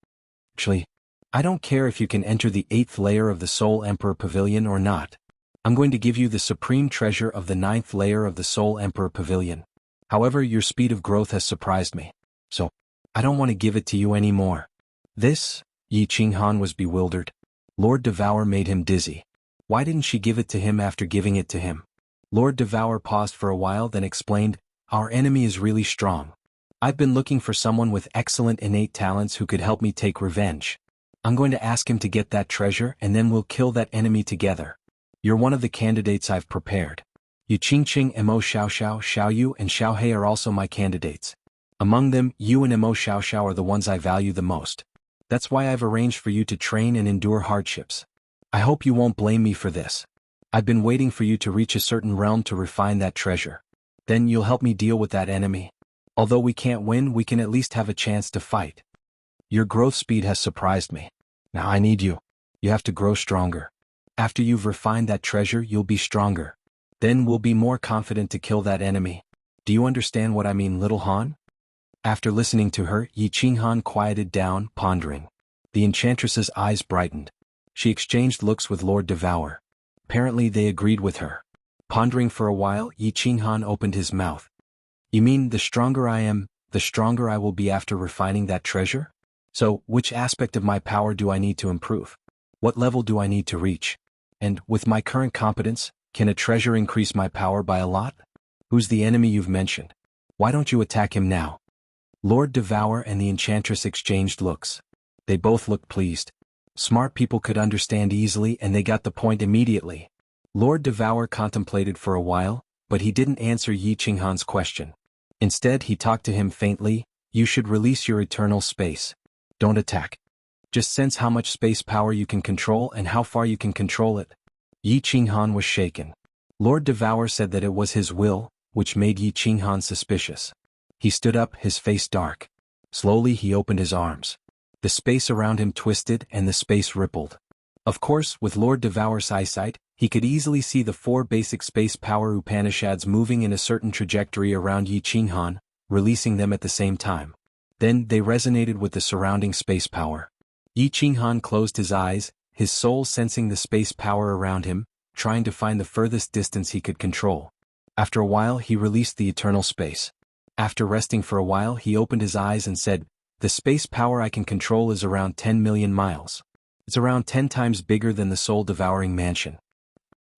Actually, I don't care if you can enter the 8th layer of the Soul Emperor Pavilion or not. I'm going to give you the supreme treasure of the 9th layer of the Soul Emperor Pavilion. However, your speed of growth has surprised me. So, I don't want to give it to you anymore. This? Yi Qinghan was bewildered. Lord Devour made him dizzy. Why didn't she give it to him after giving it to him? Lord Devour paused for a while, then explained, Our enemy is really strong. I've been looking for someone with excellent innate talents who could help me take revenge. I'm going to ask him to get that treasure and then we'll kill that enemy together. You're one of the candidates I've prepared. Yu Qingqing, Imo Xiao, Xiaoyu and Xiaohe are also my candidates. Among them, you and Imo Xiao are the ones I value the most. That's why I've arranged for you to train and endure hardships. I hope you won't blame me for this. I've been waiting for you to reach a certain realm to refine that treasure. Then you'll help me deal with that enemy. Although we can't win, we can at least have a chance to fight. Your growth speed has surprised me. Now I need you. You have to grow stronger. After you've refined that treasure, you'll be stronger. Then we'll be more confident to kill that enemy. Do you understand what I mean, little Han? After listening to her, Yi Qinghan quieted down, pondering. The enchantress's eyes brightened. She exchanged looks with Lord Devour. Apparently they agreed with her. Pondering for a while, Yi Qinghan opened his mouth. You mean the stronger I am, the stronger I will be after refining that treasure? So, which aspect of my power do I need to improve? What level do I need to reach? And, with my current competence, can a treasure increase my power by a lot? Who's the enemy you've mentioned? Why don't you attack him now? Lord Devour and the enchantress exchanged looks. They both looked pleased. Smart people could understand easily and they got the point immediately. Lord Devour contemplated for a while, but he didn't answer Yi Qinghan's question. Instead he talked to him faintly, you should release your eternal space. Don't attack. Just sense how much space power you can control and how far you can control it. Yi Qinghan was shaken. Lord Devour said that it was his will, which made Yi Qinghan suspicious. He stood up, his face dark. Slowly he opened his arms. The space around him twisted and the space rippled. Of course, with Lord Devour's eyesight, he could easily see the 4 basic space power Upanishads moving in a certain trajectory around Yi Qinghan, releasing them at the same time. Then they resonated with the surrounding space power. Yi Qinghan closed his eyes, his soul sensing the space power around him, trying to find the furthest distance he could control. After a while he released the eternal space. After resting for a while he opened his eyes and said, the space power I can control is around 10 million miles. It's around 10 times bigger than the soul-devouring mansion.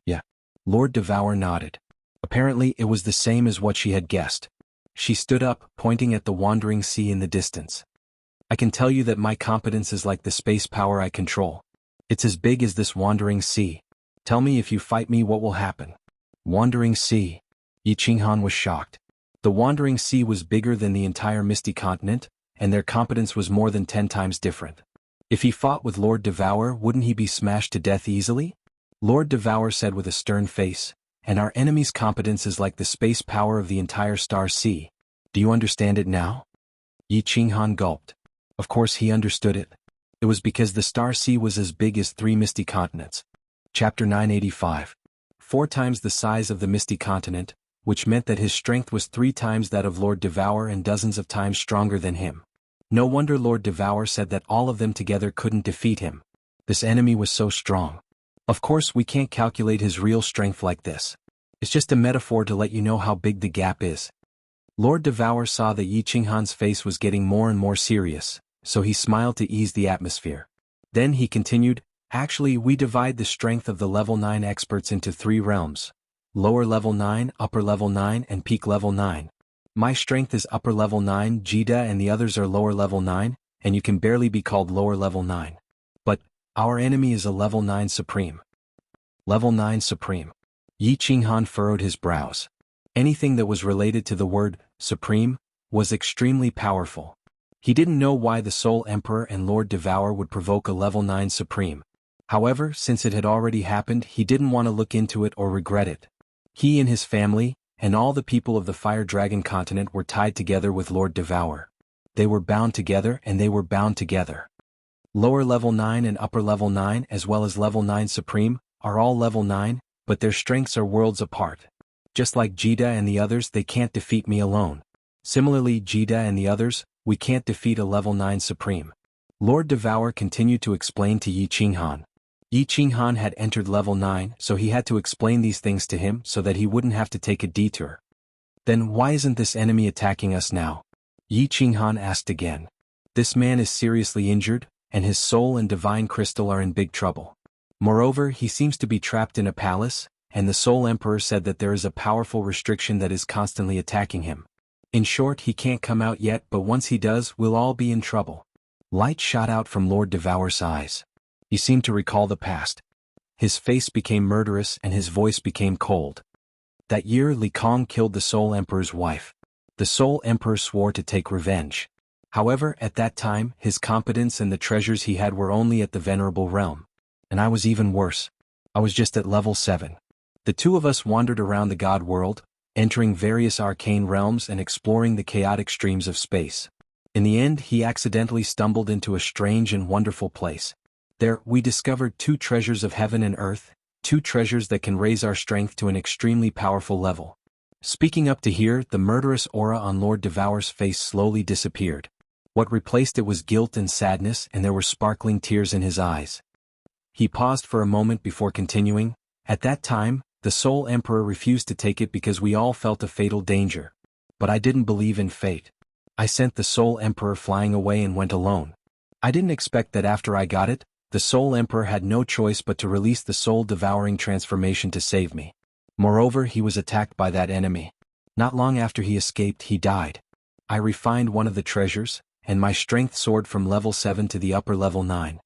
Yeah. Lord Devour nodded. Apparently it was the same as what she had guessed. She stood up, pointing at the wandering sea in the distance. I can tell you that my competence is like the space power I control. It's as big as this wandering sea. Tell me if you fight me what will happen. Wandering sea. Yi Qinghan was shocked. The wandering sea was bigger than the entire Misty Continent, and their competence was more than 10 times different. If he fought with Lord Devour, wouldn't he be smashed to death easily? Lord Devour said with a stern face, and our enemy's competence is like the space power of the entire Star Sea. Do you understand it now? Yi Qinghan gulped. Of course he understood it. It was because the Star Sea was as big as 3 Misty Continents. Chapter 985. 4 times the size of the Misty Continent, which meant that his strength was 3 times that of Lord Devour and dozens of times stronger than him. No wonder Lord Devour said that all of them together couldn't defeat him. This enemy was so strong. Of course we can't calculate his real strength like this. It's just a metaphor to let you know how big the gap is. Lord Devour saw that Yi Qinghan's face was getting more and more serious, so he smiled to ease the atmosphere. Then he continued, actually we divide the strength of the level 9 experts into 3 realms. Lower level 9, upper level 9 and peak level 9. My strength is upper level 9 Jida and the others are lower level 9, and you can barely be called lower level 9. But, our enemy is a level 9 supreme. Level 9 supreme. Yi Qinghan furrowed his brows. Anything that was related to the word, supreme, was extremely powerful. He didn't know why the Soul Emperor and Lord Devour would provoke a level 9 supreme. However, since it had already happened, he didn't want to look into it or regret it. He and his family, and all the people of the Fire Dragon continent were tied together with Lord Devour. They were bound together and they were bound together. Lower level 9 and upper level 9 as well as level 9 supreme, are all level 9, but their strengths are worlds apart. Just like Jida and the others, they can't defeat me alone. Similarly, Jida and the others, we can't defeat a level 9 supreme. Lord Devour continued to explain to Yi Qinghan. Yi Qinghan had entered level 9, so he had to explain these things to him so that he wouldn't have to take a detour. Then why isn't this enemy attacking us now? Yi Qinghan asked again. This man is seriously injured, and his soul and divine crystal are in big trouble. Moreover, he seems to be trapped in a palace, and the Soul Emperor said that there is a powerful restriction that is constantly attacking him. In short, he can't come out yet, but once he does, we'll all be in trouble. Light shot out from Lord Devour's eyes. He seemed to recall the past. His face became murderous and his voice became cold. That year Li Kong killed the Soul Emperor's wife. The Soul Emperor swore to take revenge. However, at that time, his competence and the treasures he had were only at the Venerable Realm. And I was even worse. I was just at level 7. The two of us wandered around the God world, entering various arcane realms and exploring the chaotic streams of space. In the end, he accidentally stumbled into a strange and wonderful place. There, we discovered 2 treasures of heaven and earth, 2 treasures that can raise our strength to an extremely powerful level. Speaking up to here, the murderous aura on Lord Devour's face slowly disappeared. What replaced it was guilt and sadness, and there were sparkling tears in his eyes. He paused for a moment before continuing. At that time, the Soul Emperor refused to take it because we all felt a fatal danger. But I didn't believe in fate. I sent the Soul Emperor flying away and went alone. I didn't expect that after I got it, the Soul Emperor had no choice but to release the soul-devouring transformation to save me. Moreover, he was attacked by that enemy. Not long after he escaped, he died. I refined one of the treasures, and my strength soared from level 7 to the upper level 9.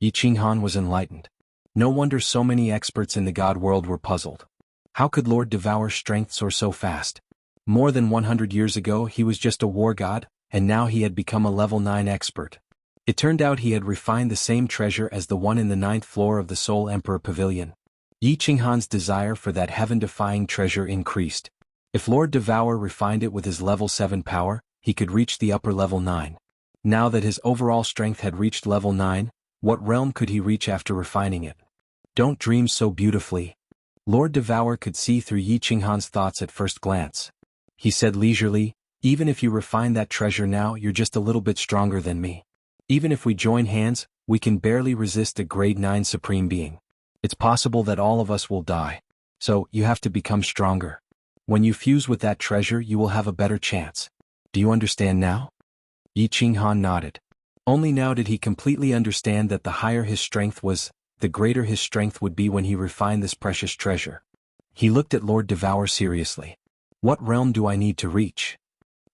Yi Qinghan was enlightened. No wonder so many experts in the God world were puzzled. How could Lord Devour's strength soar so fast? More than 100 years ago he was just a war god, and now he had become a level 9 expert. It turned out he had refined the same treasure as the one in the 9th floor of the Soul Emperor Pavilion. Yi Qinghan's desire for that heaven-defying treasure increased. If Lord Devour refined it with his level 7 power, he could reach the upper level 9. Now that his overall strength had reached level 9, what realm could he reach after refining it? Don't dream so beautifully. Lord Devour could see through Yi Qinghan's thoughts at first glance. He said leisurely, even if you refine that treasure now, you're just a little bit stronger than me. Even if we join hands, we can barely resist a grade 9 supreme being. It's possible that all of us will die. So, you have to become stronger. When you fuse with that treasure, you will have a better chance. Do you understand now? Yi Qinghan nodded. Only now did he completely understand that the higher his strength was, the greater his strength would be when he refined this precious treasure. He looked at Lord Devour seriously. What realm do I need to reach?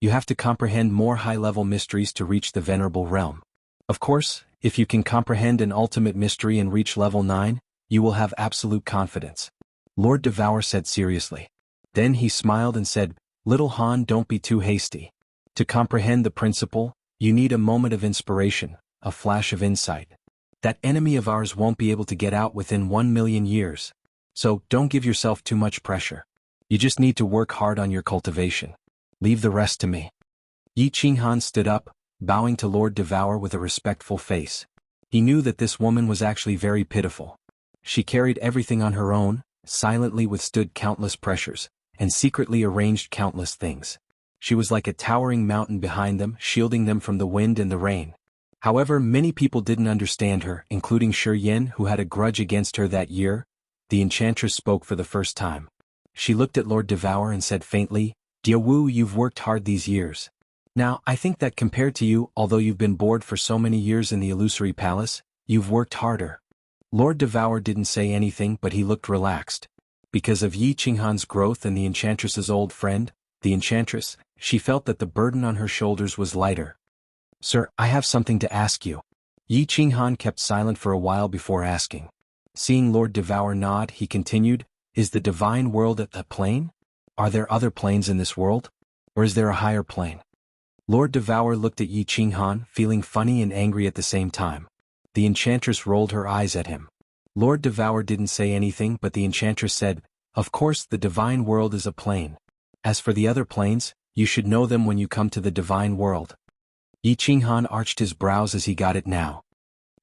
You have to comprehend more high-level mysteries to reach the Venerable Realm. Of course, if you can comprehend an ultimate mystery and reach level 9, you will have absolute confidence. Lord Devour said seriously. Then he smiled and said, Little Han, don't be too hasty. To comprehend the principle, you need a moment of inspiration, a flash of insight. That enemy of ours won't be able to get out within 1,000,000 years. So, don't give yourself too much pressure. You just need to work hard on your cultivation. Leave the rest to me. Yi Qinghan stood up, bowing to Lord Devour with a respectful face. He knew that this woman was actually very pitiful. She carried everything on her own, silently withstood countless pressures, and secretly arranged countless things. She was like a towering mountain behind them, shielding them from the wind and the rain. However, many people didn't understand her, including Shi Yin, who had a grudge against her that year. The enchantress spoke for the first time. She looked at Lord Devour and said faintly, "Jianghu, you've worked hard these years. Now, I think that compared to you, although you've been bored for so many years in the illusory palace, you've worked harder." Lord Devour didn't say anything, but he looked relaxed. Because of Yi Qinghan's growth and the enchantress's old friend, the enchantress, she felt that the burden on her shoulders was lighter. "Sir, I have something to ask you." Yi Qinghan kept silent for a while before asking. Seeing Lord Devour nod, he continued, "Is the divine world at the plane? Are there other planes in this world? Or is there a higher plane?" Lord Devour looked at Yi Qinghan, feeling funny and angry at the same time. The enchantress rolled her eyes at him. Lord Devour didn't say anything, but the enchantress said, "Of course the divine world is a plane. As for the other planes, you should know them when you come to the divine world." Yi Qinghan arched his brows as he got it now.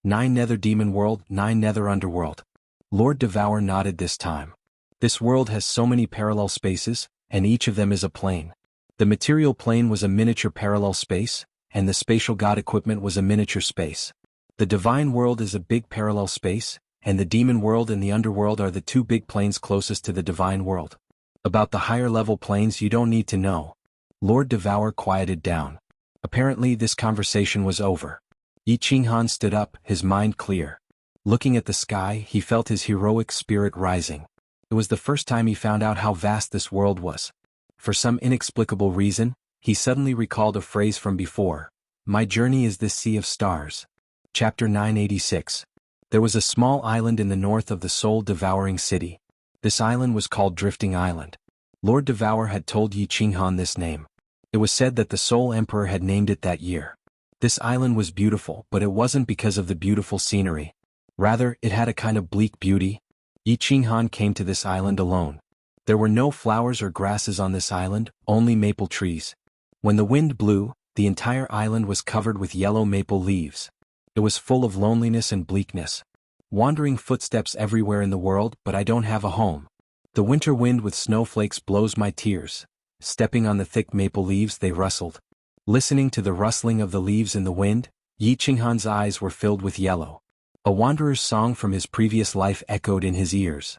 9 Nether Demon World, 9 Nether Underworld. Lord Devour nodded this time. This world has so many parallel spaces, and each of them is a plane. The material plane was a miniature parallel space, and the spatial god equipment was a miniature space. The divine world is a big parallel space, and the demon world and the underworld are the 2 big planes closest to the divine world. About the higher level planes you don't need to know. Lord Devour quieted down. Apparently this conversation was over. Yi Qinghan stood up, his mind clear. Looking at the sky, he felt his heroic spirit rising. It was the first time he found out how vast this world was. For some inexplicable reason, he suddenly recalled a phrase from before. "My journey is this sea of stars." Chapter 986. There was a small island in the north of the soul-devouring city. This island was called Drifting Island. Lord Devour had told Yi Qinghan this name. It was said that the Soul Emperor had named it that year. This island was beautiful, but it wasn't because of the beautiful scenery. Rather, it had a kind of bleak beauty. Yi Qinghan came to this island alone. There were no flowers or grasses on this island, only maple trees. When the wind blew, the entire island was covered with yellow maple leaves. It was full of loneliness and bleakness. Wandering footsteps everywhere in the world, but I don't have a home. The winter wind with snowflakes blows my tears. Stepping on the thick maple leaves they rustled. Listening to the rustling of the leaves in the wind, Yi Qinghan's eyes were filled with yellow. A wanderer's song from his previous life echoed in his ears.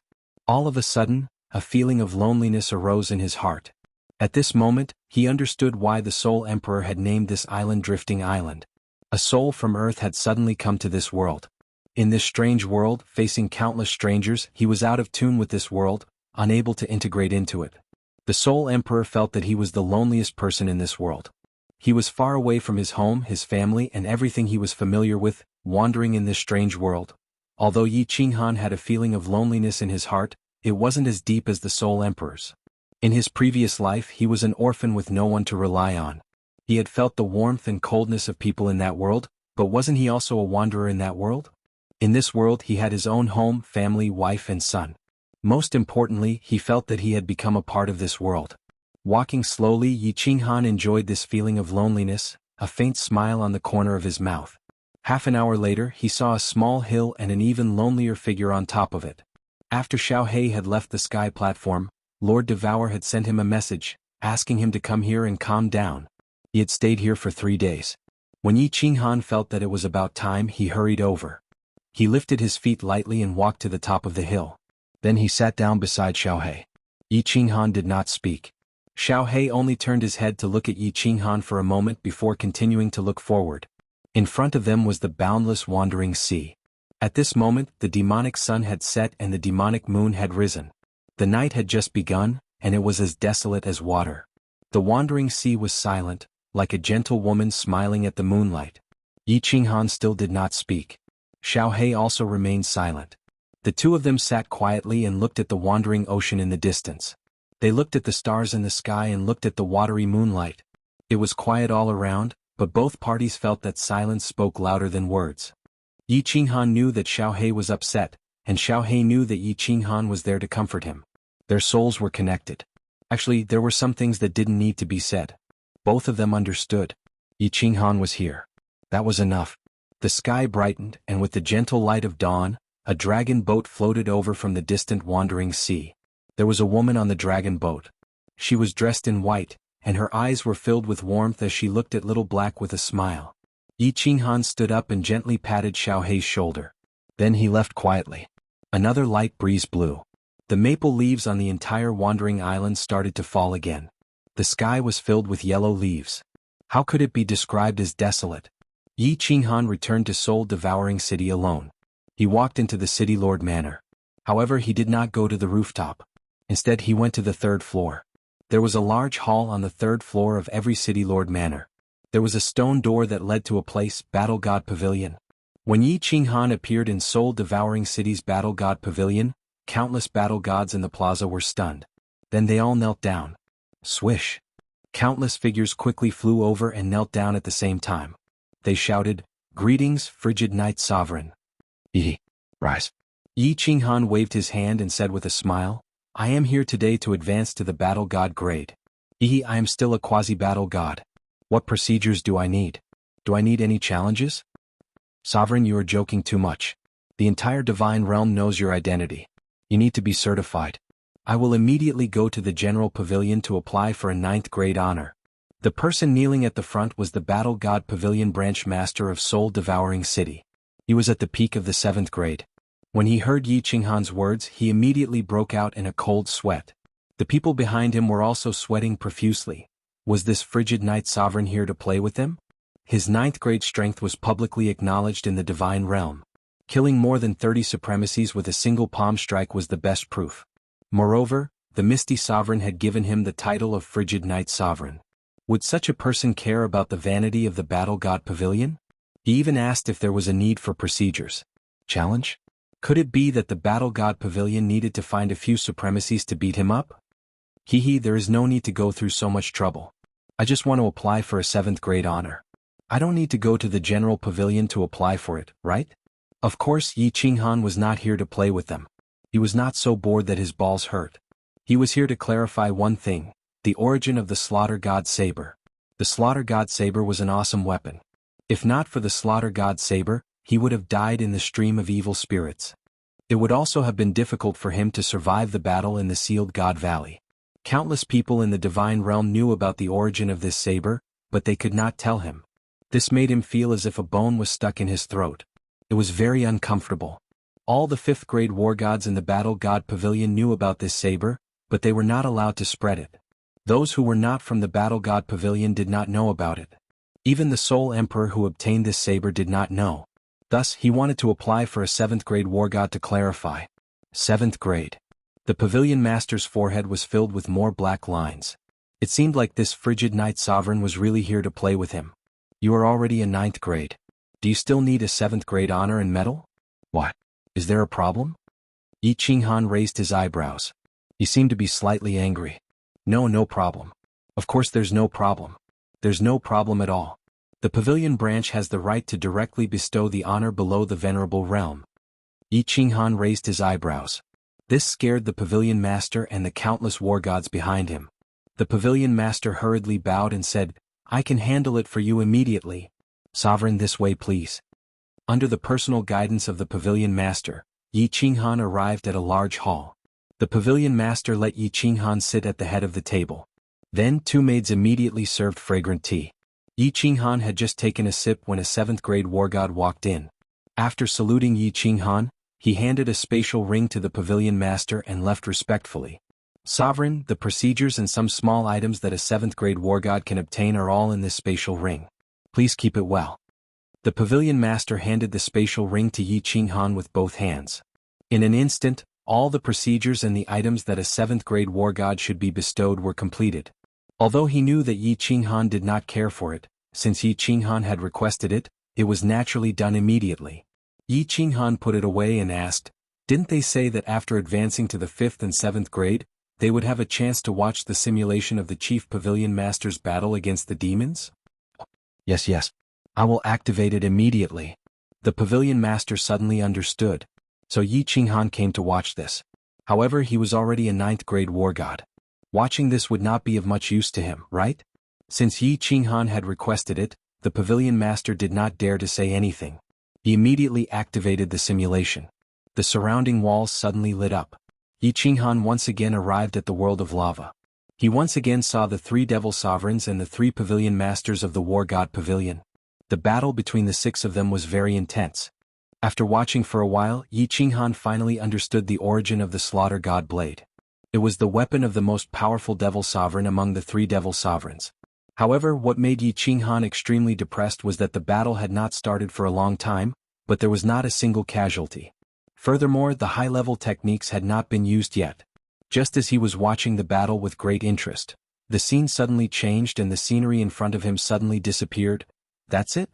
All of a sudden, a feeling of loneliness arose in his heart. At this moment, he understood why the Soul Emperor had named this island Drifting Island. A soul from Earth had suddenly come to this world. In this strange world, facing countless strangers, he was out of tune with this world, unable to integrate into it. The Soul Emperor felt that he was the loneliest person in this world. He was far away from his home, his family, and everything he was familiar with, wandering in this strange world. Although Yi Qinghan had a feeling of loneliness in his heart, it wasn't as deep as the Soul Emperor's. In his previous life he was an orphan with no one to rely on. He had felt the warmth and coldness of people in that world, but wasn't he also a wanderer in that world? In this world he had his own home, family, wife and son. Most importantly, he felt that he had become a part of this world. Walking slowly, Yi Qinghan enjoyed this feeling of loneliness, a faint smile on the corner of his mouth. Half an hour later he saw a small hill and an even lonelier figure on top of it. After Xianxia had left the sky platform, Lord Devour had sent him a message, asking him to come here and calm down. He had stayed here for 3 days. When Yi Qinghan felt that it was about time, he hurried over. He lifted his feet lightly and walked to the top of the hill. Then he sat down beside Xianxia. Yi Qinghan did not speak. Xianxia only turned his head to look at Yi Qinghan for a moment before continuing to look forward. In front of them was the boundless wandering sea. At this moment, the demonic sun had set and the demonic moon had risen. The night had just begun, and it was as desolate as water. The wandering sea was silent, like a gentle woman smiling at the moonlight. Yi Qinghan still did not speak. Xianxia also remained silent. The two of them sat quietly and looked at the wandering ocean in the distance. They looked at the stars in the sky and looked at the watery moonlight. It was quiet all around, but both parties felt that silence spoke louder than words. Yi Qinghan knew that Xianxia was upset, and Xianxia knew that Yi Qinghan was there to comfort him. Their souls were connected. Actually, there were some things that didn't need to be said. Both of them understood. Yi Qinghan was here. That was enough. The sky brightened, and with the gentle light of dawn, a dragon boat floated over from the distant wandering sea. There was a woman on the dragon boat. She was dressed in white, and her eyes were filled with warmth as she looked at Little Black with a smile. Yi Qinghan stood up and gently patted Xiao Hei's shoulder. Then he left quietly. Another light breeze blew. The maple leaves on the entire wandering island started to fall again. The sky was filled with yellow leaves. How could it be described as desolate? Yi Qinghan returned to soul-devouring city alone. He walked into the city lord manor. However, he did not go to the rooftop. Instead, he went to the third floor. There was a large hall on the third floor of every city lord manor. There was a stone door that led to a place, Battle God Pavilion. When Yi Qinghan appeared in soul-devouring city's Battle God Pavilion, countless battle gods in the plaza were stunned. Then they all knelt down. Swish! Countless figures quickly flew over and knelt down at the same time. They shouted, "Greetings, frigid Night Sovereign." Rise. Yi Qinghan waved his hand and said with a smile, "I am here today to advance to the Battle God grade. I am still a quasi-battle god. What procedures do I need? Do I need any challenges?" "Sovereign, you are joking too much. The entire divine realm knows your identity. You need to be certified. I will immediately go to the General Pavilion to apply for a 9th grade honor." The person kneeling at the front was the Battle God Pavilion branch master of soul-devouring city. He was at the peak of the 7th grade. When he heard Yi Qinghan's words, he immediately broke out in a cold sweat. The people behind him were also sweating profusely. Was this frigid Night Sovereign here to play with him? His 9th grade strength was publicly acknowledged in the divine realm. Killing more than 30 supremacies with a single palm strike was the best proof. Moreover, the Misty Sovereign had given him the title of Frigid Night Sovereign. Would such a person care about the vanity of the Battle God Pavilion? He even asked if there was a need for procedures. Challenge? Could it be that the Battle God Pavilion needed to find a few supremacies to beat him up? There is no need to go through so much trouble. I just want to apply for a 7th grade honor. I don't need to go to the General Pavilion to apply for it, right? Of course, Yi Qinghan was not here to play with them. He was not so bored that his balls hurt. He was here to clarify one thing, the origin of the Slaughter God Saber. The Slaughter God Saber was an awesome weapon. If not for the Slaughter God Saber, he would have died in the stream of evil spirits. It would also have been difficult for him to survive the battle in the Sealed God Valley. Countless people in the divine realm knew about the origin of this saber, but they could not tell him. This made him feel as if a bone was stuck in his throat. It was very uncomfortable. All the 5th grade war gods in the Battle God Pavilion knew about this saber, but they were not allowed to spread it. Those who were not from the Battle God Pavilion did not know about it. Even the Soul Emperor who obtained this saber did not know. Thus, he wanted to apply for a 7th grade war god to clarify. 7th grade. The pavilion master's forehead was filled with more black lines. It seemed like this frigid Night Sovereign was really here to play with him. You are already in 9th grade. Do you still need a 7th grade honor and medal? What? Is there a problem? Yi Qinghan raised his eyebrows. He seemed to be slightly angry. No problem. Of course there's no problem. There's no problem at all. The pavilion branch has the right to directly bestow the honor below the venerable realm. Yi Qinghan raised his eyebrows. This scared the pavilion master and the countless war gods behind him. The pavilion master hurriedly bowed and said, "I can handle it for you immediately. Sovereign, this way please." Under the personal guidance of the pavilion master, Yi Qinghan arrived at a large hall. The pavilion master let Yi Qinghan sit at the head of the table. Then 2 maids immediately served fragrant tea. Yi Qinghan had just taken a sip when a 7th grade war god walked in. After saluting Yi Qinghan, he handed a spatial ring to the pavilion master and left respectfully. "Sovereign, the procedures and some small items that a 7th grade war god can obtain are all in this spatial ring. Please keep it well." The pavilion master handed the spatial ring to Yi Qinghan with both hands. In an instant, all the procedures and the items that a 7th grade war god should be bestowed were completed. Although he knew that Yi Qinghan did not care for it, since Yi Qinghan had requested it, it was naturally done immediately. Yi Qinghan put it away and asked, "Didn't they say that after advancing to the 5th and 7th grade, they would have a chance to watch the simulation of the chief pavilion master's battle against the demons?" Yes. I will activate it immediately." The pavilion master suddenly understood. So Yi Qinghan came to watch this. However, he was already a 9th grade war god. Watching this would not be of much use to him, right? Since Yi Qinghan had requested it, the pavilion master did not dare to say anything. He immediately activated the simulation. The surrounding walls suddenly lit up. Yi Qinghan once again arrived at the world of lava. He once again saw the 3 devil sovereigns and the 3 pavilion masters of the war god pavilion. The battle between the 6 of them was very intense. After watching for a while, Yi Qinghan finally understood the origin of the slaughter god blade. It was the weapon of the most powerful devil sovereign among the 3 devil sovereigns. However, what made Yi Qinghan extremely depressed was that the battle had not started for a long time, but there was not a single casualty. Furthermore, the high-level techniques had not been used yet. Just as he was watching the battle with great interest, the scene suddenly changed and the scenery in front of him suddenly disappeared. That's it?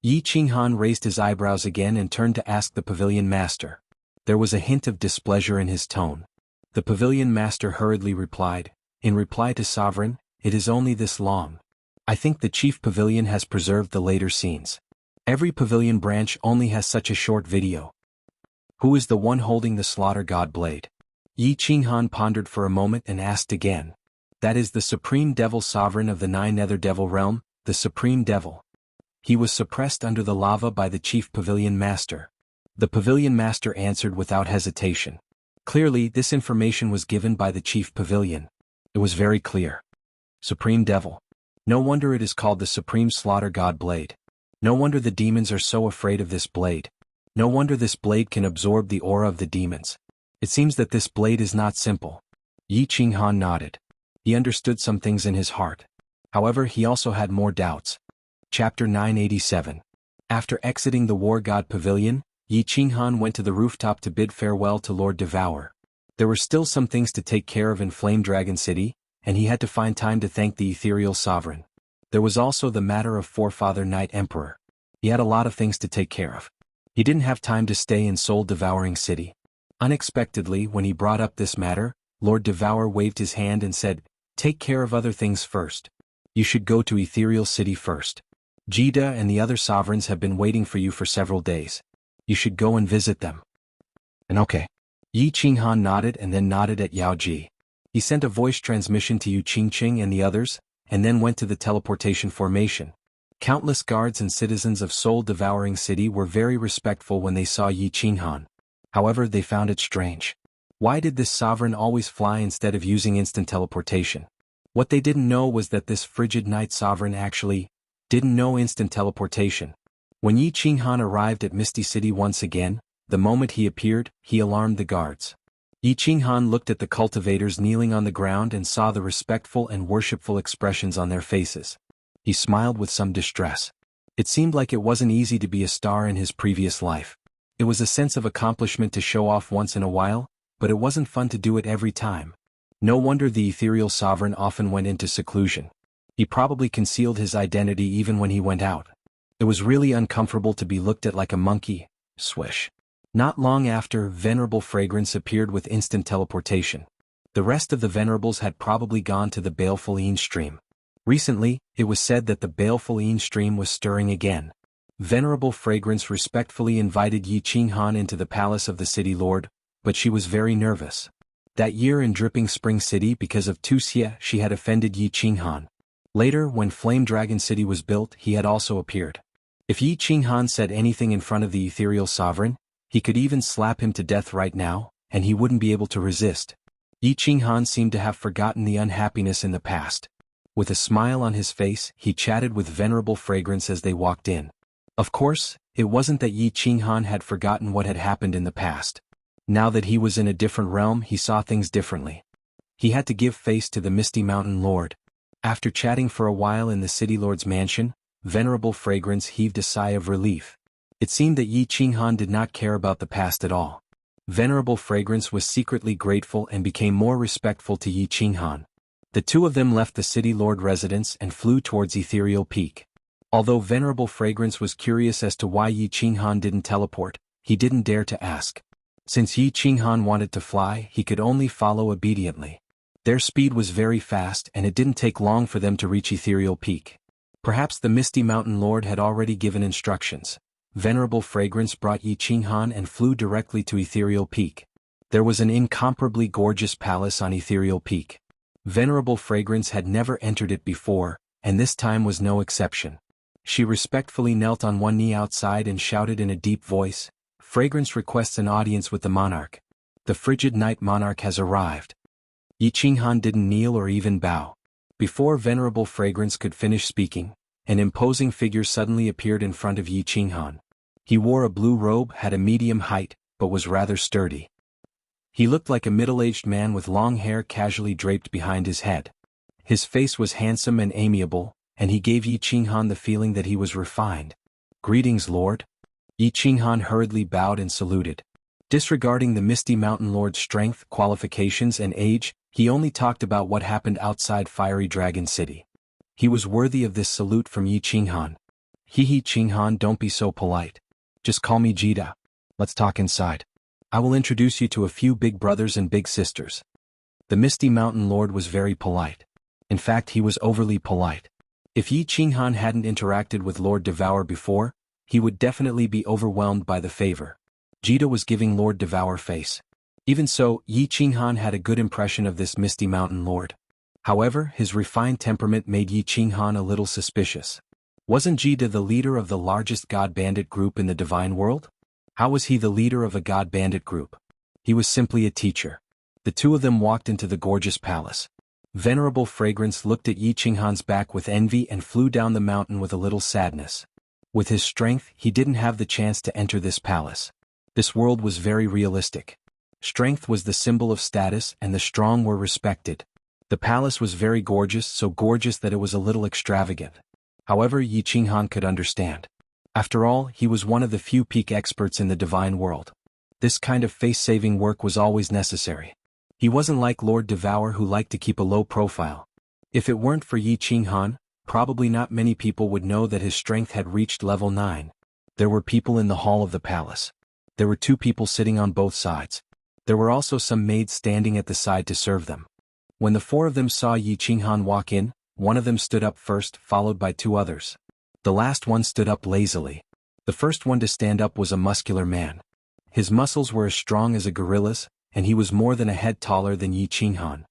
Yi Qinghan raised his eyebrows again and turned to ask the pavilion master. There was a hint of displeasure in his tone. The pavilion master hurriedly replied, "In reply to sovereign, it is only this long. I think the chief pavilion has preserved the later scenes. Every pavilion branch only has such a short video." Who is the one holding the slaughter god blade? Yi Qinghan pondered for a moment and asked again. That is the supreme devil sovereign of the 9 nether devil realm, the supreme devil. He was suppressed under the lava by the chief pavilion master. The pavilion master answered without hesitation. Clearly, this information was given by the chief pavilion. It was very clear. Supreme devil. No wonder it is called the supreme slaughter god blade. No wonder the demons are so afraid of this blade. No wonder this blade can absorb the aura of the demons. It seems that this blade is not simple. Yi Qinghan nodded. He understood some things in his heart. However, he also had more doubts. Chapter 987. After exiting the war god pavilion, Yi Qinghan went to the rooftop to bid farewell to Lord Devour. There were still some things to take care of in Flame Dragon City, and he had to find time to thank the ethereal sovereign. There was also the matter of Forefather Night Emperor. He had a lot of things to take care of. He didn't have time to stay in Soul Devouring City. Unexpectedly, when he brought up this matter, Lord Devour waved his hand and said, "Take care of other things first. You should go to Ethereal City first. Jida and the other sovereigns have been waiting for you for several days. You should go and visit them." And okay. Yi Qinghan nodded and then nodded at Yao Ji. He sent a voice transmission to Yu Qingqing and the others, and then went to the teleportation formation. Countless guards and citizens of Soul Devouring City were very respectful when they saw Yi Qinghan. However, they found it strange. Why did this sovereign always fly instead of using instant teleportation? What they didn't know was that this frigid night sovereign actually didn't know instant teleportation. When Yi Qinghan arrived at Misty City once again, the moment he appeared, he alarmed the guards. Yi Qinghan looked at the cultivators kneeling on the ground and saw the respectful and worshipful expressions on their faces. He smiled with some distress. It seemed like it wasn't easy to be a star in his previous life. It was a sense of accomplishment to show off once in a while, but it wasn't fun to do it every time. No wonder the ethereal sovereign often went into seclusion. He probably concealed his identity even when he went out. It was really uncomfortable to be looked at like a monkey. Swish. Not long after, Venerable Fragrance appeared with instant teleportation. The rest of the Venerables had probably gone to the Baleful Een stream. Recently, it was said that the Baleful Een stream was stirring again. Venerable Fragrance respectfully invited Yi Qinghan into the palace of the city lord, but she was very nervous. That year in Dripping Spring City, because of Wuxia, she had offended Yi Qinghan. Later, when Flame Dragon City was built, he had also appeared. If Yi Qinghan said anything in front of the ethereal sovereign, he could even slap him to death right now, and he wouldn't be able to resist. Yi Qinghan seemed to have forgotten the unhappiness in the past. With a smile on his face, he chatted with Venerable Fragrance as they walked in. Of course, it wasn't that Yi Qinghan had forgotten what had happened in the past. Now that he was in a different realm, he saw things differently. He had to give face to the Misty Mountain Lord. After chatting for a while in the City Lord's mansion, Venerable Fragrance heaved a sigh of relief. It seemed that Yi Qinghan did not care about the past at all. Venerable Fragrance was secretly grateful and became more respectful to Yi Qinghan. The two of them left the City Lord residence and flew towards Ethereal Peak. Although Venerable Fragrance was curious as to why Yi Qinghan didn't teleport, he didn't dare to ask. Since Yi Qinghan wanted to fly, he could only follow obediently. Their speed was very fast and it didn't take long for them to reach Ethereal Peak. Perhaps the Misty Mountain Lord had already given instructions. Venerable Fragrance brought Yi Qinghan and flew directly to Ethereal Peak. There was an incomparably gorgeous palace on Ethereal Peak. Venerable Fragrance had never entered it before, and this time was no exception. She respectfully knelt on one knee outside and shouted in a deep voice, "Fragrance requests an audience with the monarch. The frigid night monarch has arrived." Yi Qinghan didn't kneel or even bow. Before Venerable Fragrance could finish speaking, an imposing figure suddenly appeared in front of Yi Qinghan. He wore a blue robe, had a medium height, but was rather sturdy. He looked like a middle-aged man with long hair casually draped behind his head. His face was handsome and amiable, and he gave Yi Qinghan the feeling that he was refined. "Greetings, Lord." Yi Qinghan hurriedly bowed and saluted. Disregarding the Misty Mountain Lord's strength, qualifications and age, he only talked about what happened outside Fiery Dragon City. He was worthy of this salute from Yi Qinghan. Yi Qinghan, don't be so polite. Just call me Jida. Let's talk inside. I will introduce you to a few big brothers and big sisters. The Misty Mountain Lord was very polite. In fact, he was overly polite. If Yi Qinghan hadn't interacted with Lord Devour before, he would definitely be overwhelmed by the favor. Jida was giving Lord Devour face. Even so, Yi Qinghan had a good impression of this Misty Mountain Lord. However, his refined temperament made Yi Qinghan a little suspicious. Wasn't Jida the leader of the largest god bandit group in the divine world? How was he the leader of a god bandit group? He was simply a teacher. The two of them walked into the gorgeous palace. Venerable Fragrance looked at Yi Qinghan's back with envy and flew down the mountain with a little sadness. With his strength, he didn't have the chance to enter this palace. This world was very realistic. Strength was the symbol of status and the strong were respected. The palace was very gorgeous, so gorgeous that it was a little extravagant. However, Yi Qinghan could understand. After all, he was one of the few peak experts in the divine world. This kind of face-saving work was always necessary. He wasn't like Lord Devour who liked to keep a low profile. If it weren't for Yi Qinghan, probably not many people would know that his strength had reached level 9. There were people in the hall of the palace. There were 2 people sitting on both sides. There were also some maids standing at the side to serve them. When the 4 of them saw Yi Qinghan walk in, one of them stood up first, followed by 2 others. The last one stood up lazily. The first one to stand up was a muscular man. His muscles were as strong as a gorilla's, and he was more than a head taller than Yi Qinghan.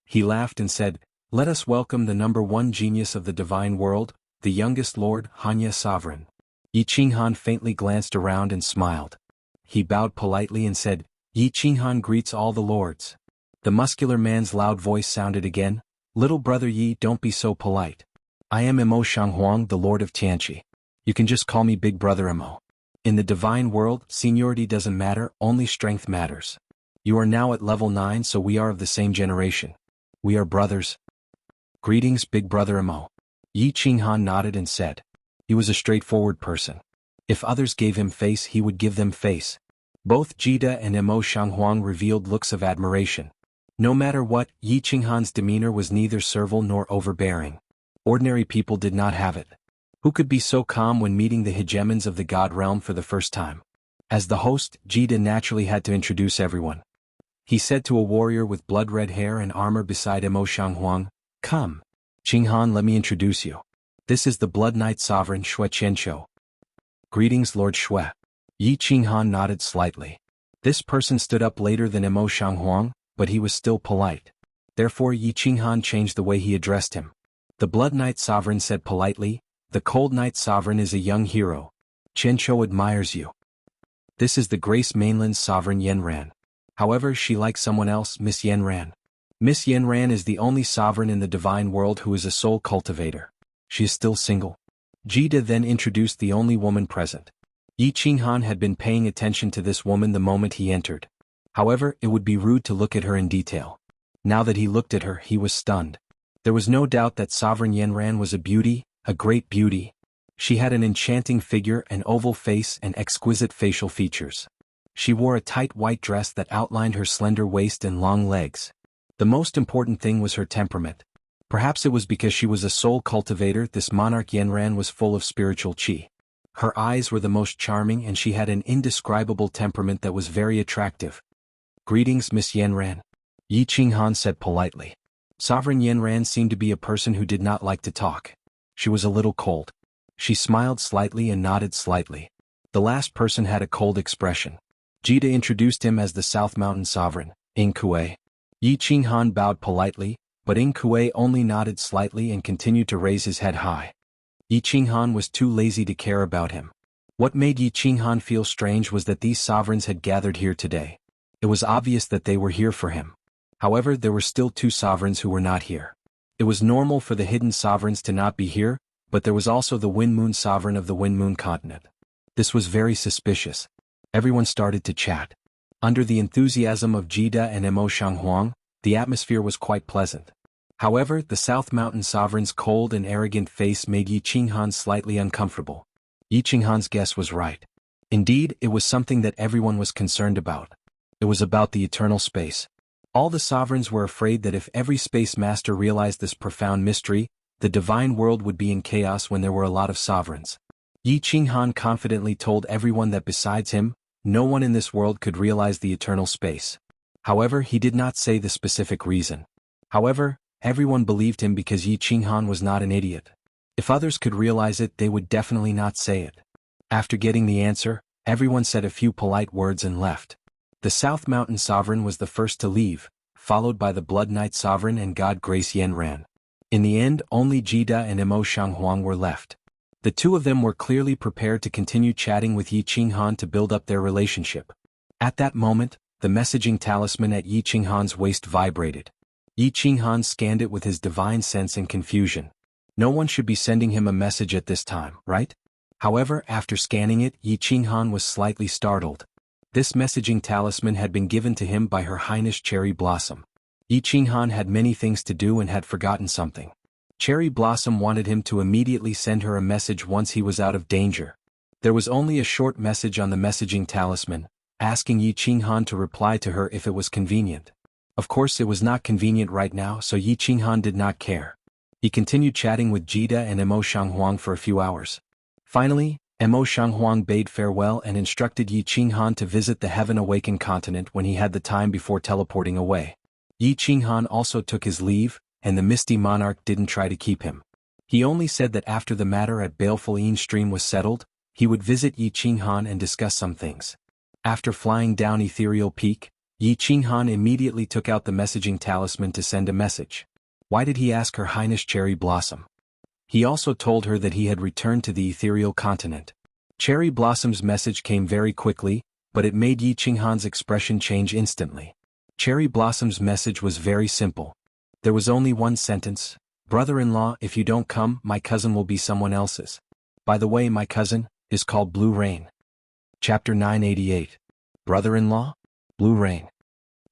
He laughed and said, "Let us welcome the #1 genius of the divine world, the youngest Lord, Xianxia Sovereign." Yi Qinghan faintly glanced around and smiled. He bowed politely and said, "Yi Qinghan greets all the lords." The muscular man's loud voice sounded again, "Little brother Yi, don't be so polite. I am Imo Shanghuang, the Lord of Tianqi. You can just call me Big Brother Imo. In the divine world, seniority doesn't matter, only strength matters. You are now at level 9, so we are of the same generation. We are brothers." "Greetings, Big Brother Imo." Yi Qinghan nodded and said. He was a straightforward person. If others gave him face, he would give them face. Both Jida and Imo Shanghuang revealed looks of admiration. No matter what, Yi Qinghan's demeanor was neither servile nor overbearing. Ordinary people did not have it. Who could be so calm when meeting the hegemons of the god realm for the first time? As the host, Jida naturally had to introduce everyone. He said to a warrior with blood-red hair and armor beside Imo Shanghuang, "Come. Qinghan, let me introduce you. This is the Blood Knight Sovereign Xue Qianqiu." "Greetings, Lord Xue." Yi Qinghan nodded slightly. This person stood up later than Imo Shanghuang, but he was still polite. Therefore Yi Qinghan changed the way he addressed him. The Blood Knight Sovereign said politely, "The Cold Knight Sovereign is a young hero. Qianqiu admires you. This is the Grace Mainland's Sovereign Yanran. However, she likes someone else, Miss Yanran. Miss Yanran is the only sovereign in the divine world who is a soul cultivator. She is still single." Jida then introduced the only woman present. Yi Qinghan had been paying attention to this woman the moment he entered. However, it would be rude to look at her in detail. Now that he looked at her, he was stunned. There was no doubt that Sovereign Yanran was a beauty, a great beauty. She had an enchanting figure, an oval face, and exquisite facial features. She wore a tight white dress that outlined her slender waist and long legs. The most important thing was her temperament. Perhaps it was because she was a soul cultivator, this monarch Yanran was full of spiritual qi. Her eyes were the most charming and she had an indescribable temperament that was very attractive. "Greetings, Miss Yanran." Yi Qinghan said politely. Sovereign Yanran seemed to be a person who did not like to talk. She was a little cold. She smiled slightly and nodded slightly. The last person had a cold expression. Jida introduced him as the South Mountain Sovereign, Ing Kuei. Yi Qinghan bowed politely, but Ing Kuei only nodded slightly and continued to raise his head high. Yi Qinghan was too lazy to care about him. What made Yi Qinghan feel strange was that these sovereigns had gathered here today. It was obvious that they were here for him. However, there were still 2 sovereigns who were not here. It was normal for the hidden sovereigns to not be here, but there was also the Wind Moon sovereign of the Wind Moon continent. This was very suspicious. Everyone started to chat. Under the enthusiasm of Jida and Mo Shanghuang, the atmosphere was quite pleasant. However, the South Mountain sovereign's cold and arrogant face made Yi Qinghan slightly uncomfortable. Yi Qinghan's guess was right. Indeed, it was something that everyone was concerned about. It was about the eternal space. All the sovereigns were afraid that if every space master realized this profound mystery, the divine world would be in chaos when there were a lot of sovereigns. Yi Qinghan confidently told everyone that besides him, no one in this world could realize the eternal space. However, he did not say the specific reason. However, everyone believed him because Yi Qinghan was not an idiot. If others could realize it, they would definitely not say it. After getting the answer, everyone said a few polite words and left. The South Mountain Sovereign was the first to leave, followed by the Blood Knight Sovereign and God Grace Yanran. In the end, only Jida and Mo Shanghuang were left. The 2 of them were clearly prepared to continue chatting with Yi Qinghan to build up their relationship. At that moment, the messaging talisman at Yi Qinghan's waist vibrated. Yi Qinghan scanned it with his divine sense and confusion. No one should be sending him a message at this time, right? However, after scanning it, Yi Qinghan was slightly startled. This messaging talisman had been given to him by Her Highness Cherry Blossom. Yi Qinghan had many things to do and had forgotten something. Cherry Blossom wanted him to immediately send her a message once he was out of danger. There was only a short message on the messaging talisman, asking Yi Qinghan to reply to her if it was convenient. Of course, it was not convenient right now, so Yi Qinghan did not care. He continued chatting with Jida and Mo Shanghuang for a few hours. Finally, Mo Shanghuang bade farewell and instructed Yi Qinghan to visit the Heaven-Awakened continent when he had the time before teleporting away. Yi Qinghan also took his leave, and the Misty Monarch didn't try to keep him. He only said that after the matter at Baleful Een Stream was settled, he would visit Yi Qinghan and discuss some things. After flying down Ethereal Peak, Yi Qinghan immediately took out the messaging talisman to send a message. Why did he ask Her Highness Cherry Blossom? He also told her that he had returned to the ethereal continent. Cherry Blossom's message came very quickly, but it made Yi Qinghan's expression change instantly. Cherry Blossom's message was very simple. There was only one sentence: "Brother-in-law, if you don't come, my cousin will be someone else's. By the way, my cousin is called Blue Rain." Chapter 988. Brother-in-law? Blue Rain.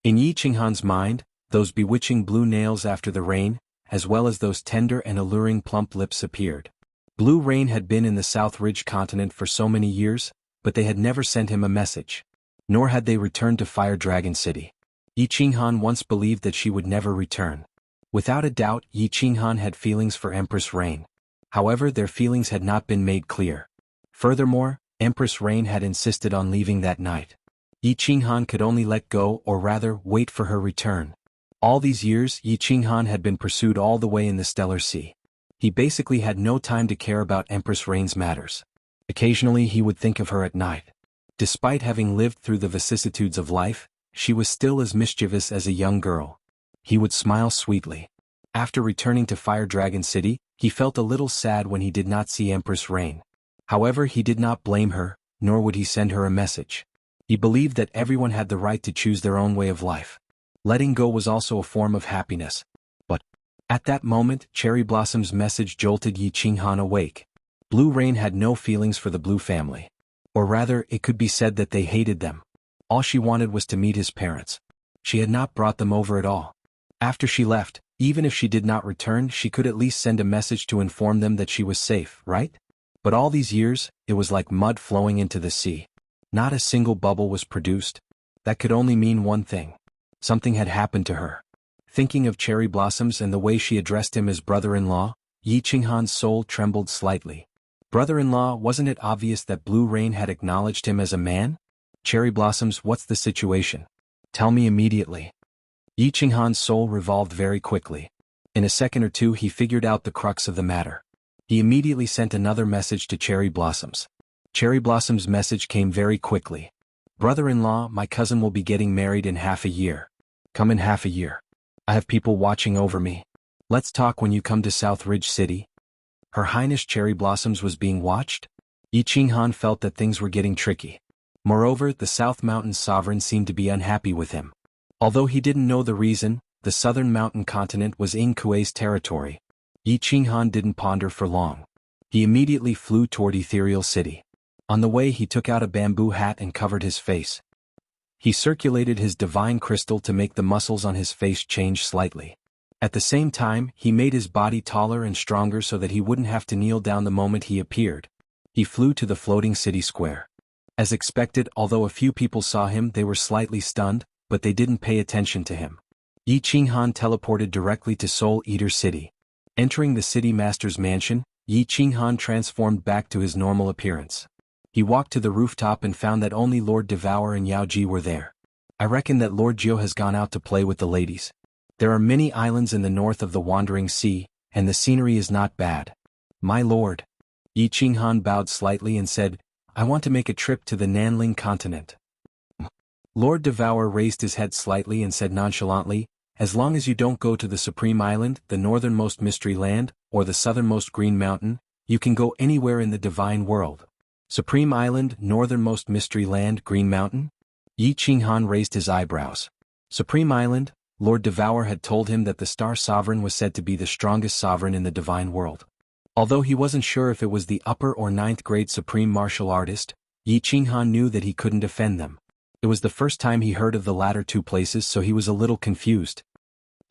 In Yi Qinghan's mind, those bewitching blue nails after the rain, as well as those tender and alluring plump lips appeared. Blue Rain had been in the South Ridge continent for so many years, but they had never sent him a message. Nor had they returned to Fire Dragon City. Yi Qinghan once believed that she would never return. Without a doubt, Yi Qinghan had feelings for Empress Rain. However, their feelings had not been made clear. Furthermore, Empress Rain had insisted on leaving that night. Yi Qinghan could only let go, or rather, wait for her return. All these years, Yi Qinghan had been pursued all the way in the Stellar Sea. He basically had no time to care about Empress Rain's matters. Occasionally he would think of her at night. Despite having lived through the vicissitudes of life, she was still as mischievous as a young girl. He would smile sweetly. After returning to Fire Dragon City, he felt a little sad when he did not see Empress Rain. However, he did not blame her, nor would he send her a message. He believed that everyone had the right to choose their own way of life. Letting go was also a form of happiness. But at that moment, Cherry Blossom's message jolted Yi Qinghan awake. Blue Rain had no feelings for the Blue family. Or rather, it could be said that they hated them. All she wanted was to meet his parents. She had not brought them over at all. After she left, even if she did not return, she could at least send a message to inform them that she was safe, right? But all these years, it was like mud flowing into the sea. Not a single bubble was produced. That could only mean one thing. Something had happened to her. Thinking of Cherry Blossoms and the way she addressed him as brother-in-law, Yi Qinghan's soul trembled slightly. Brother-in-law, wasn't it obvious that Blue Rain had acknowledged him as a man? Cherry Blossoms, what's the situation? Tell me immediately. Yi Qinghan's soul revolved very quickly. In a second or two he figured out the crux of the matter. He immediately sent another message to Cherry Blossoms. Cherry Blossom's message came very quickly. Brother-in-law, my cousin will be getting married in half a year. Come in half a year. I have people watching over me. Let's talk when you come to South Ridge City. Her Highness Cherry Blossoms was being watched? Yi Qinghan felt that things were getting tricky. Moreover, the South Mountain Sovereign seemed to be unhappy with him. Although he didn't know the reason, the southern mountain continent was Ing Kuei's territory. Yi Qinghan didn't ponder for long. He immediately flew toward Ethereal City. On the way he took out a bamboo hat and covered his face. He circulated his divine crystal to make the muscles on his face change slightly. At the same time, he made his body taller and stronger so that he wouldn't have to kneel down the moment he appeared. He flew to the floating city square. As expected, although a few people saw him, they were slightly stunned, but they didn't pay attention to him. Yi Qinghan teleported directly to Soul Eater City. Entering the city master's mansion, Yi Qinghan transformed back to his normal appearance. He walked to the rooftop and found that only Lord Devour and Yao Ji were there. I reckon that Lord Jiu has gone out to play with the ladies. There are many islands in the north of the Wandering Sea, and the scenery is not bad. My lord. Yi Qinghan bowed slightly and said, I want to make a trip to the Nanling continent. Lord Devour raised his head slightly and said nonchalantly, as long as you don't go to the Supreme Island, the northernmost Mystery Land, or the southernmost Green Mountain, you can go anywhere in the divine world. Supreme Island, northernmost Mystery Land, Green Mountain? Yi Qinghan raised his eyebrows. Supreme Island? Lord Devour had told him that the Star Sovereign was said to be the strongest sovereign in the divine world. Although he wasn't sure if it was the upper or ninth grade supreme martial artist, Yi Qinghan knew that he couldn't defend them. It was the first time he heard of the latter two places, so he was a little confused.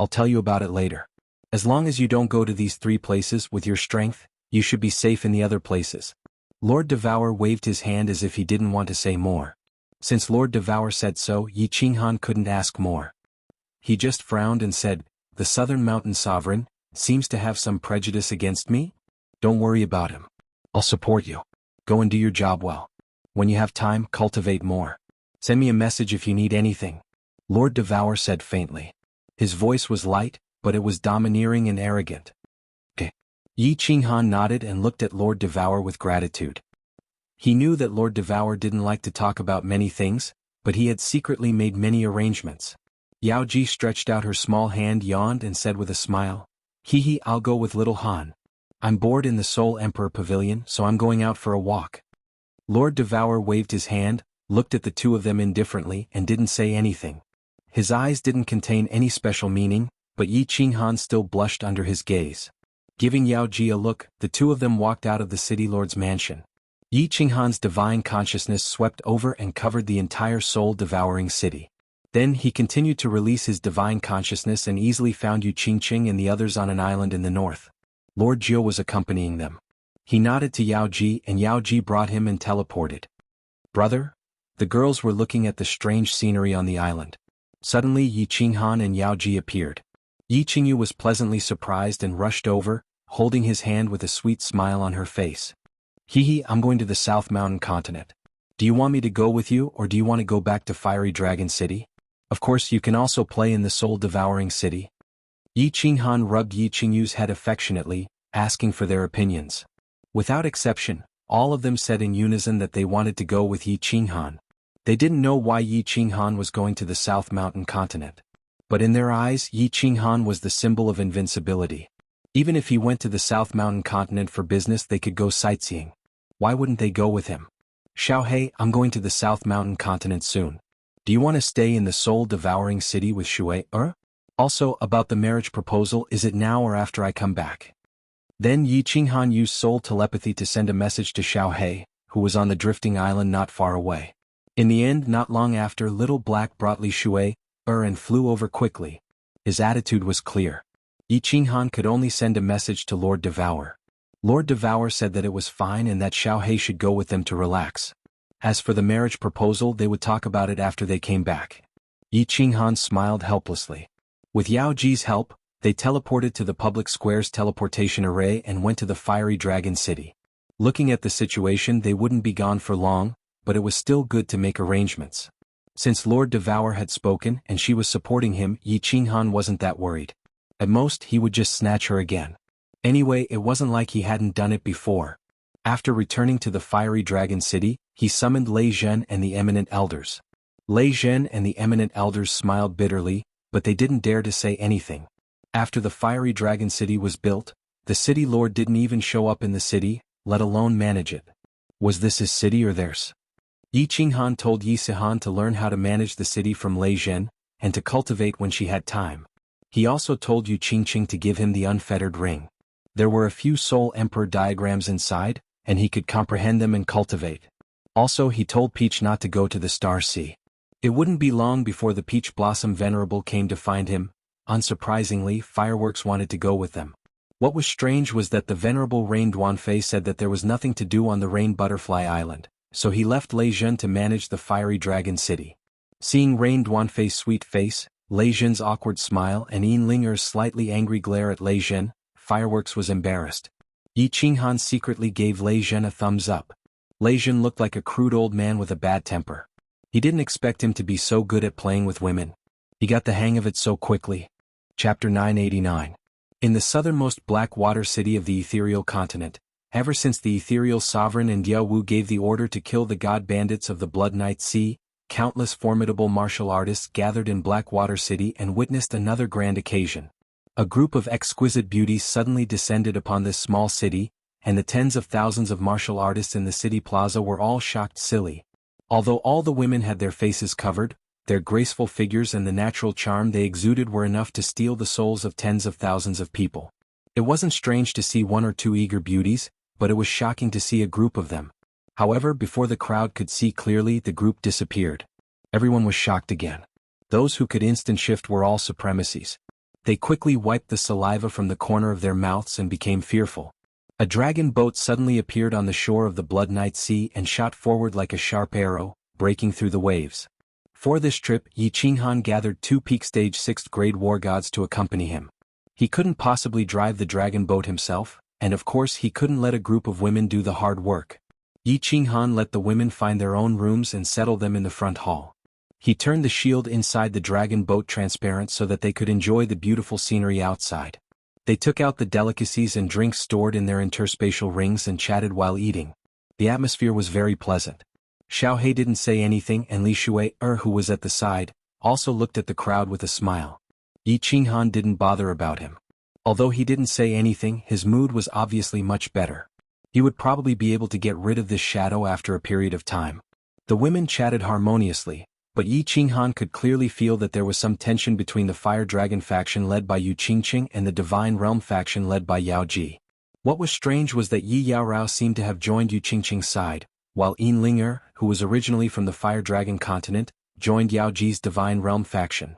I'll tell you about it later. As long as you don't go to these three places with your strength, you should be safe in the other places. Lord Devour waved his hand as if he didn't want to say more. Since Lord Devour said so, Yi Qinghan couldn't ask more. He just frowned and said, the Southern Mountain Sovereign seems to have some prejudice against me? Don't worry about him. I'll support you. Go and do your job well. When you have time, cultivate more. Send me a message if you need anything. Lord Devour said faintly. His voice was light, but it was domineering and arrogant. Okay. Yi Qinghan nodded and looked at Lord Devour with gratitude. He knew that Lord Devour didn't like to talk about many things, but he had secretly made many arrangements. Yao Ji stretched out her small hand, yawned and said with a smile, Hee, I'll go with little Han. I'm bored in the Soul Emperor Pavilion, so I'm going out for a walk. Lord Devour waved his hand, looked at the two of them indifferently and didn't say anything. His eyes didn't contain any special meaning, but Yi Qinghan still blushed under his gaze. Giving Yao Ji a look, the two of them walked out of the city lord's mansion. Yi Qinghan's divine consciousness swept over and covered the entire soul-devouring city. Then he continued to release his divine consciousness and easily found Yu Qingqing and the others on an island in the north. Lord Jiu was accompanying them. He nodded to Yao Ji and Yao Ji brought him and teleported. Brother? The girls were looking at the strange scenery on the island. Suddenly Yi Qinghan and Yao Ji appeared. Yi Qingyu was pleasantly surprised and rushed over, holding his hand with a sweet smile on her face. Hee, I'm going to the South Mountain continent. Do you want me to go with you or do you want to go back to Fiery Dragon City? Of course you can also play in the soul-devouring city. Yi Qinghan rubbed Yi Qingyu's head affectionately, asking for their opinions. Without exception, all of them said in unison that they wanted to go with Yi Qinghan. They didn't know why Yi Qinghan was going to the South Mountain continent. But in their eyes, Yi Qinghan was the symbol of invincibility. Even if he went to the South Mountain continent for business, they could go sightseeing. Why wouldn't they go with him? Xiaohei, I'm going to the South Mountain continent soon. Do you want to stay in the soul-devouring city with Shui? Also, about the marriage proposal, is it now or after I come back? Then Yi Qinghan used soul telepathy to send a message to Xiaohei, who was on the drifting island not far away. In the end, not long after, little black brought Li Shui, and flew over quickly. His attitude was clear. Yi Qinghan could only send a message to Lord Devour. Lord Devour said that it was fine and that Xiaohei should go with them to relax. As for the marriage proposal, they would talk about it after they came back. Yi Qinghan smiled helplessly. With Yao Ji's help, they teleported to the public square's teleportation array and went to the Fiery Dragon City. Looking at the situation, they wouldn't be gone for long, but it was still good to make arrangements. Since Lord Devour had spoken and she was supporting him, Yi Qinghan wasn't that worried. At most, he would just snatch her again. Anyway, it wasn't like he hadn't done it before. After returning to the Fiery Dragon City, he summoned Lei Zhen and the Eminent Elders. Lei Zhen and the Eminent Elders smiled bitterly, but they didn't dare to say anything. After the Fiery Dragon City was built, the city lord didn't even show up in the city, let alone manage it. Was this his city or theirs? Yi Qinghan told Yi Sihan to learn how to manage the city from Lei Zhen, and to cultivate when she had time. He also told Xianxia to give him the unfettered ring. There were a few Soul Emperor diagrams inside, and he could comprehend them and cultivate. Also, he told Peach not to go to the Star Sea. It wouldn't be long before the Peach Blossom Venerable came to find him. Unsurprisingly, Fireworks wanted to go with them. What was strange was that the Venerable Rain Duanfei said that there was nothing to do on the Rain Butterfly Island, so he left Lei Zhen to manage the Fiery Dragon City. Seeing Rain Duanfei's sweet face, Lei Zhen's awkward smile and Linger's slightly angry glare at Lei Zhen, Fireworks was embarrassed. Xianxia secretly gave Lei Zhen a thumbs up. Lei Zhen looked like a crude old man with a bad temper. He didn't expect him to be so good at playing with women. He got the hang of it so quickly. Chapter 989. In the southernmost black water city of the ethereal continent, ever since the ethereal sovereign and Jianghu gave the order to kill the god bandits of the Blood Night Sea, countless formidable martial artists gathered in Blackwater City and witnessed another grand occasion. A group of exquisite beauties suddenly descended upon this small city, and the tens of thousands of martial artists in the city plaza were all shocked silly. Although all the women had their faces covered, their graceful figures and the natural charm they exuded were enough to steal the souls of tens of thousands of people. It wasn't strange to see one or two eager beauties, but it was shocking to see a group of them. However, before the crowd could see clearly, the group disappeared. Everyone was shocked again. Those who could instant shift were all supremacies. They quickly wiped the saliva from the corner of their mouths and became fearful. A dragon boat suddenly appeared on the shore of the Blood Night Sea and shot forward like a sharp arrow, breaking through the waves. For this trip, Xianxia gathered 2 peak stage 6th grade war gods to accompany him. He couldn't possibly drive the dragon boat himself, and of course he couldn't let a group of women do the hard work. Xianxia let the women find their own rooms and settle them in the front hall. He turned the shield inside the dragon boat transparent so that they could enjoy the beautiful scenery outside. They took out the delicacies and drinks stored in their interspatial rings and chatted while eating. The atmosphere was very pleasant. Xiaohei didn't say anything, and Li Shui, who was at the side, also looked at the crowd with a smile. Xianxia didn't bother about him. Although he didn't say anything, his mood was obviously much better. He would probably be able to get rid of this shadow after a period of time. The women chatted harmoniously, but Xianxia could clearly feel that there was some tension between the Fire Dragon faction led by Xianxia and the Divine Realm faction led by Yao Ji. What was strange was that Yi Yaorao seemed to have joined Xianxia's side, while Linger, who was originally from the Fire Dragon continent, joined Yao Ji's Divine Realm faction.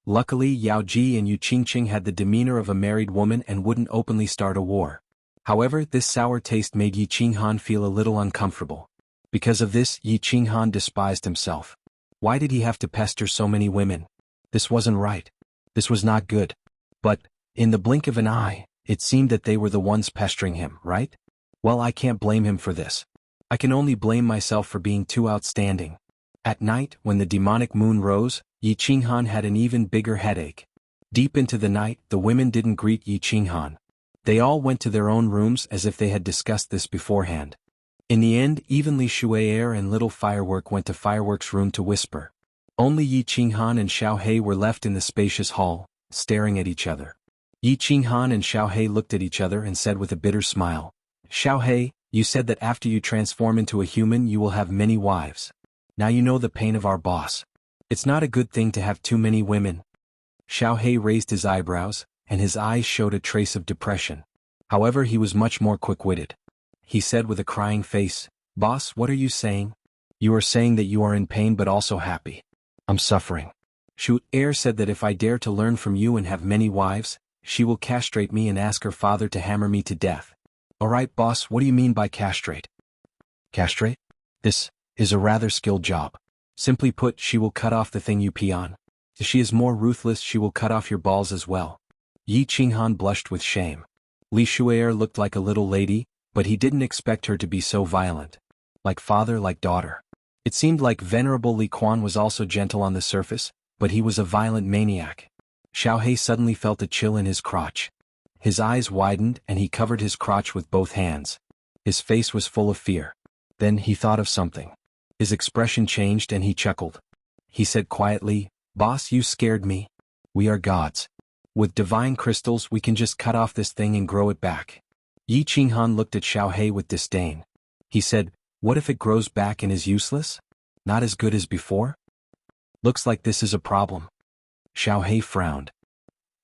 Luckily, Yao Ji and Xianxia had the demeanor of a married woman and wouldn't openly start a war. However, this sour taste made Xianxia feel a little uncomfortable. Because of this, Xianxia despised himself. Why did he have to pester so many women? This wasn't right. This was not good. But, in the blink of an eye, it seemed that they were the ones pestering him, right? Well, I can't blame him for this. I can only blame myself for being too outstanding. At night, when the demonic moon rose, Xianxia had an even bigger headache. Deep into the night, the women didn't greet Xianxia. They all went to their own rooms as if they had discussed this beforehand. In the end, even Li Shuier and Little Firework went to Firework's room to whisper. Only Xianxia and Xiaohei were left in the spacious hall, staring at each other. Xianxia and Xiaohei looked at each other and said with a bitter smile, "Xiaohei, you said that after you transform into a human you will have many wives. Now you know the pain of our boss. It's not a good thing to have too many women." Xiaohei raised his eyebrows, and his eyes showed a trace of depression. However, he was much more quick-witted. He said with a crying face, "Boss, what are you saying? You are saying that you are in pain but also happy. I'm suffering." Shu-er said that if I dare to learn from you and have many wives, she will castrate me and ask her father to hammer me to death. Alright boss, what do you mean by castrate? Castrate? This is a rather skilled job. Simply put, she will cut off the thing you pee on. If she is more ruthless, she will cut off your balls as well. Xianxia blushed with shame. Li Shuier looked like a little lady, but he didn't expect her to be so violent. Like father, like daughter. It seemed like Venerable Li Quan was also gentle on the surface, but he was a violent maniac. Xiaohei suddenly felt a chill in his crotch. His eyes widened and he covered his crotch with both hands. His face was full of fear. Then he thought of something. His expression changed and he chuckled. He said quietly, "Boss, you scared me. We are gods. With divine crystals we can just cut off this thing and grow it back." Xianxia looked at Xiaohei with disdain. He said, "What if it grows back and is useless? Not as good as before? Looks like this is a problem." Xiaohei frowned.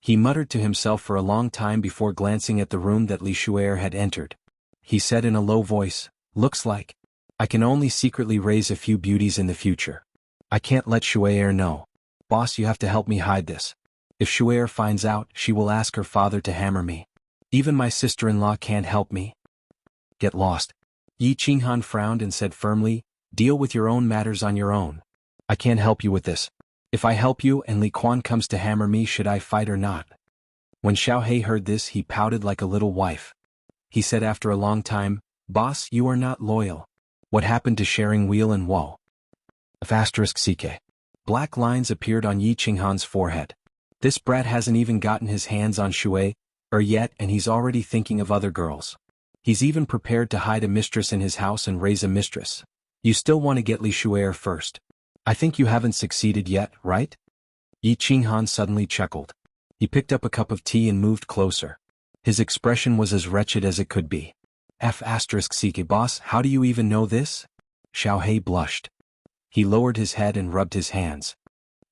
He muttered to himself for a long time before glancing at the room that Li Shu'er had entered. He said in a low voice, "Looks like I can only secretly raise a few beauties in the future. I can't let Shu'er know. Boss, you have to help me hide this. If Shu'er finds out, she will ask her father to hammer me. Even my sister-in-law can't help me." "Get lost." Yi Qinghan frowned and said firmly, "Deal with your own matters on your own. I can't help you with this. If I help you and Li Quan comes to hammer me, should I fight or not?" When Xiaohei heard this, he pouted like a little wife. He said after a long time, "Boss, you are not loyal. What happened to sharing wheel and woe?" *CK. Black lines appeared on Yi Qinghan's forehead. This brat hasn't even gotten his hands on Shu'er yet, and he's already thinking of other girls. He's even prepared to hide a mistress in his house and raise a mistress. You still want to get Li Shu'er first. I think you haven't succeeded yet, right? Yi Qinghan suddenly chuckled. He picked up a cup of tea and moved closer. His expression was as wretched as it could be. *CK. Boss, how do you even know this? Xiaohei blushed. He lowered his head and rubbed his hands.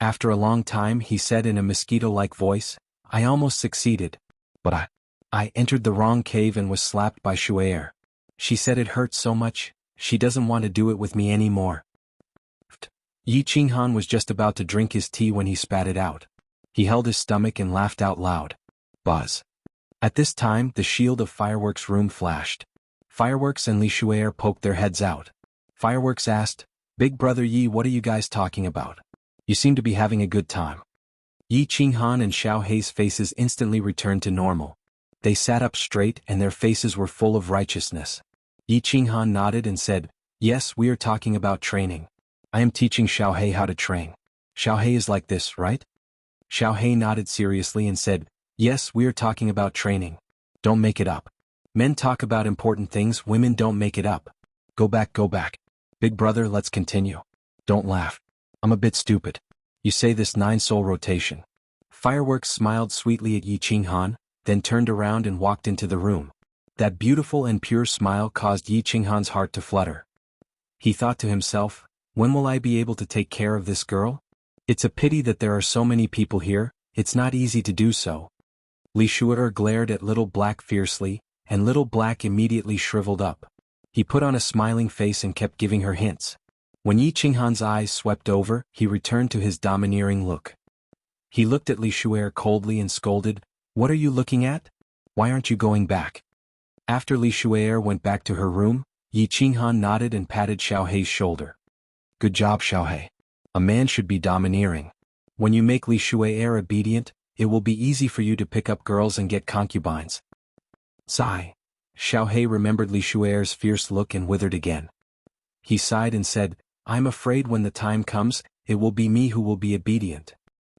After a long time he said in a mosquito-like voice, "I almost succeeded. But I entered the wrong cave and was slapped by Shu'er. She said it hurt so much, she doesn't want to do it with me anymore." Yi Qinghan was just about to drink his tea when he spat it out. He held his stomach and laughed out loud. Buzz. At this time the shield of Fireworks' room flashed. Fireworks and Li Shu'er poked their heads out. Fireworks asked, "Big brother Yi, what are you guys talking about? You seem to be having a good time." Yi Qinghan and Xiaohei's faces instantly returned to normal. They sat up straight and their faces were full of righteousness. Yi Qinghan nodded and said, "Yes, we are talking about training. I am teaching Xiaohei how to train. Xiaohei is like this, right?" Xiaohei nodded seriously and said, "Yes, we are talking about training. Don't make it up. Men talk about important things, women don't make it up. Go back, go back. Big brother, let's continue. Don't laugh. I'm a bit stupid. You say this 9-soul rotation." Fireworks smiled sweetly at Yi Qinghan, then turned around and walked into the room. That beautiful and pure smile caused Yi Qinghan's heart to flutter. He thought to himself, when will I be able to take care of this girl? It's a pity that there are so many people here, it's not easy to do so. Li Shu'er glared at Little Black fiercely, and Little Black immediately shriveled up. He put on a smiling face and kept giving her hints. When Yi Qinghan's eyes swept over, he returned to his domineering look. He looked at Li Shu'er coldly and scolded, "What are you looking at? Why aren't you going back?" After Li Shu'er went back to her room, Yi Qinghan nodded and patted Xiaohei's shoulder. "Good job, Xiaohei. A man should be domineering. When you make Li Shu'er obedient, it will be easy for you to pick up girls and get concubines." Sigh. Xiaohei remembered Li Shu'er's fierce look and withered again. He sighed and said, "I'm afraid when the time comes, it will be me who will be obedient."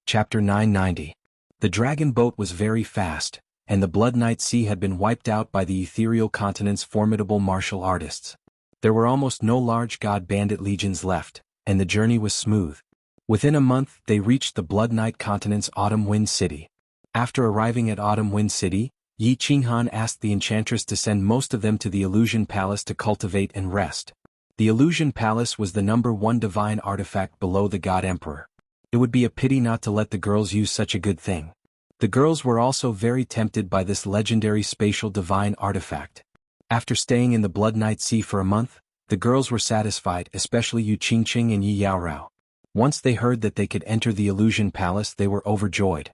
Chapter 990. The dragon boat was very fast, and the Blood Night Sea had been wiped out by the ethereal continent's formidable martial artists. There were almost no large god bandit legions left, and the journey was smooth. Within a month they reached the Blood Night continent's Autumn Wind City. After arriving at Autumn Wind City, Yi Qinghan asked the enchantress to send most of them to the Illusion Palace to cultivate and rest. The Illusion Palace was the #1 divine artifact below the God Emperor. It would be a pity not to let the girls use such a good thing. The girls were also very tempted by this legendary spatial divine artifact. After staying in the Blood Night Sea for a month, the girls were satisfied, especially Yu Qingqing and Yi Yaorao. Once they heard that they could enter the Illusion Palace, they were overjoyed.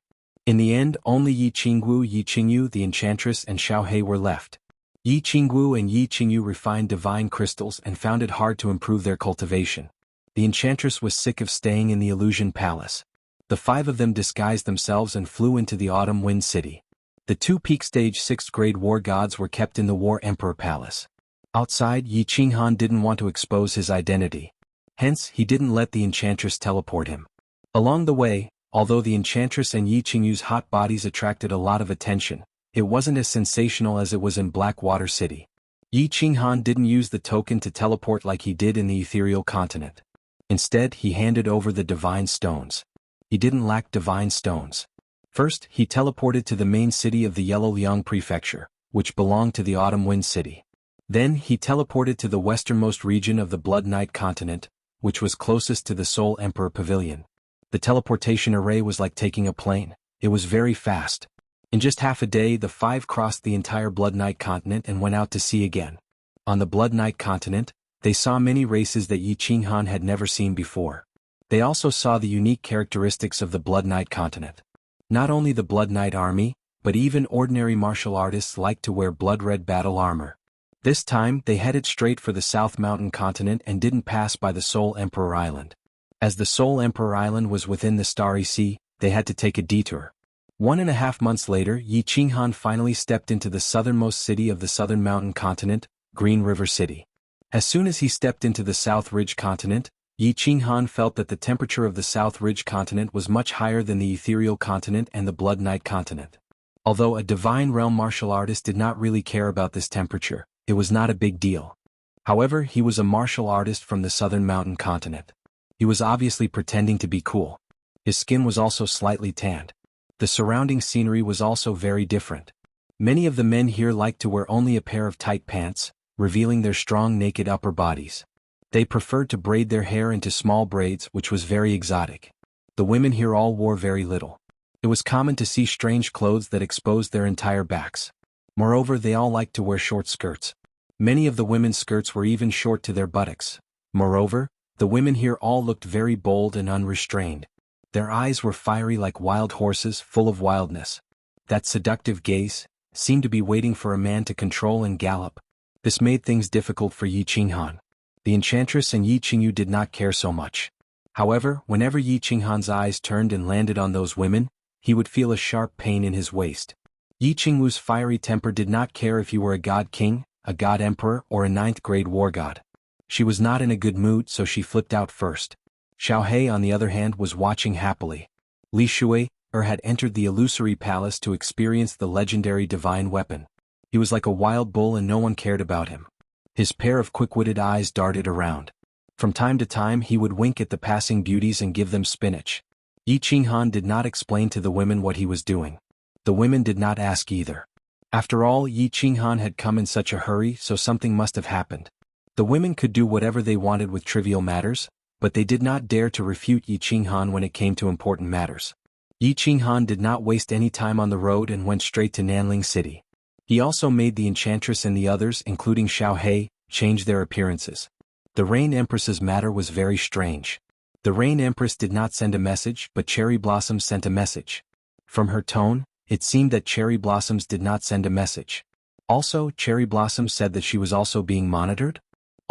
In the end, only Yi Qingwu, Yi Qingyu, the enchantress, and Xiaohei were left. Yi Qingwu and Yi Qingyu refined divine crystals and found it hard to improve their cultivation. The enchantress was sick of staying in the Illusion Palace. The 5 of them disguised themselves and flew into the Autumn Wind City. The 2 peak stage 6th grade war gods were kept in the War Emperor Palace. Outside, Yi Qinghan didn't want to expose his identity. Hence, he didn't let the enchantress teleport him. Along the way, although the enchantress and Yi Qingyu's hot bodies attracted a lot of attention, it wasn't as sensational as it was in Blackwater City. Yi Qinghan didn't use the token to teleport like he did in the ethereal continent. Instead, he handed over the divine stones. He didn't lack divine stones. First, he teleported to the main city of the Yellow Liang Prefecture, which belonged to the Autumn Wind City. Then he teleported to the westernmost region of the Blood Night continent, which was closest to the Soul Emperor Pavilion. The teleportation array was like taking a plane. It was very fast. In just half a day, the five crossed the entire Blood Knight continent and went out to sea again. On the Blood Knight continent, they saw many races that Yi Qinghan had never seen before. They also saw the unique characteristics of the Blood Knight continent. Not only the Blood Knight army, but even ordinary martial artists liked to wear blood-red battle armor. This time, they headed straight for the South Mountain continent and didn't pass by the Soul Emperor Island. As the Soul Emperor Island was within the Starry Sea, they had to take a detour. 1.5 months later, Yi Qinghan finally stepped into the southernmost city of the Southern Mountain continent, Green River City. As soon as he stepped into the South Ridge continent, Yi Qinghan felt that the temperature of the South Ridge continent was much higher than the Ethereal continent and the Blood Knight continent. Although a Divine Realm martial artist did not really care about this temperature, it was not a big deal. However, he was a martial artist from the Southern Mountain continent. He was obviously pretending to be cool. His skin was also slightly tanned. The surrounding scenery was also very different. Many of the men here liked to wear only a pair of tight pants, revealing their strong naked upper bodies. They preferred to braid their hair into small braids, which was very exotic. The women here all wore very little. It was common to see strange clothes that exposed their entire backs. Moreover, they all liked to wear short skirts. Many of the women's skirts were even short to their buttocks. Moreover, the women here all looked very bold and unrestrained. Their eyes were fiery like wild horses, full of wildness. That seductive gaze seemed to be waiting for a man to control and gallop. This made things difficult for Yi Qinghan. The enchantress and Yi Qingyu did not care so much. However, whenever Yi Qinghan's eyes turned and landed on those women, he would feel a sharp pain in his waist. Yi Qingyu's fiery temper did not care if you were a god king, a god emperor, or a 9th-grade war god. She was not in a good mood, so she flipped out first. Xiaohe, on the other hand, was watching happily. Li Shui had entered the illusory palace to experience the legendary divine weapon. He was like a wild bull and no one cared about him. His pair of quick-witted eyes darted around. From time to time he would wink at the passing beauties and give them spinach. Yi Qinghan did not explain to the women what he was doing. The women did not ask either. After all, Yi Qinghan had come in such a hurry, so something must have happened. The women could do whatever they wanted with trivial matters, but they did not dare to refute Yi Qinghan when it came to important matters. Yi Qinghan did not waste any time on the road and went straight to Nanling City. He also made the enchantress and the others, including Xiaohe, change their appearances. The Rain Empress's matter was very strange. The Rain Empress did not send a message, but Cherry Blossoms sent a message. From her tone, it seemed that Cherry Blossoms did not send a message. Also, Cherry Blossoms said that she was also being monitored?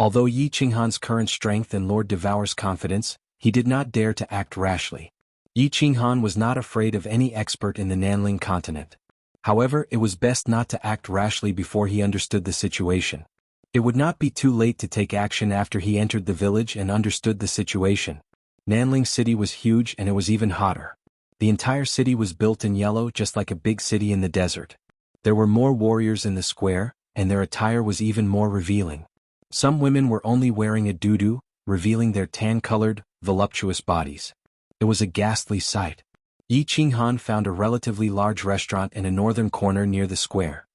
Although Yi Qinghan's current strength and Lord Devour's confidence, he did not dare to act rashly. Yi Qinghan was not afraid of any expert in the Nanling continent. However, it was best not to act rashly before he understood the situation. It would not be too late to take action after he entered the village and understood the situation. Nanling City was huge and it was even hotter. The entire city was built in yellow, just like a big city in the desert. There were more warriors in the square, and their attire was even more revealing. Some women were only wearing a doudou, revealing their tan-colored, voluptuous bodies. It was a ghastly sight. Yi Qinghan found a relatively large restaurant in a northern corner near the square.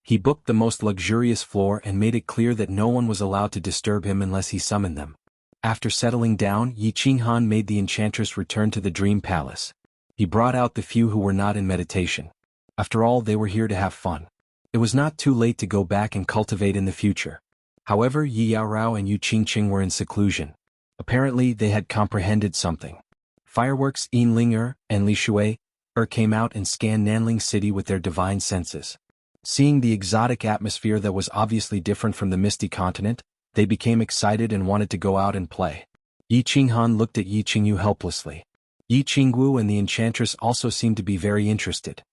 He booked the most luxurious floor and made it clear that no one was allowed to disturb him unless he summoned them. After settling down, Yi Qinghan made the enchantress return to the dream palace. He brought out the few who were not in meditation. After all, they were here to have fun. It was not too late to go back and cultivate in the future. However, Yi Yaorao and Yu Qingqing were in seclusion. Apparently, they had comprehended something. Fireworks, Yin Ling and Li Shui came out and scanned Nanling City with their divine senses. Seeing the exotic atmosphere that was obviously different from the misty continent, they became excited and wanted to go out and play. Yi Qinghan looked at Yi Qingyu helplessly. Yi Qingwu and the enchantress also seemed to be very interested.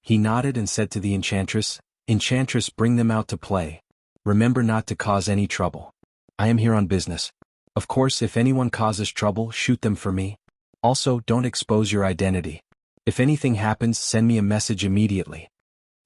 He nodded and said to the enchantress, "Enchantress, bring them out to play. Remember not to cause any trouble. I am here on business. Of course, if anyone causes trouble, shoot them for me. Also, don't expose your identity. If anything happens, send me a message immediately."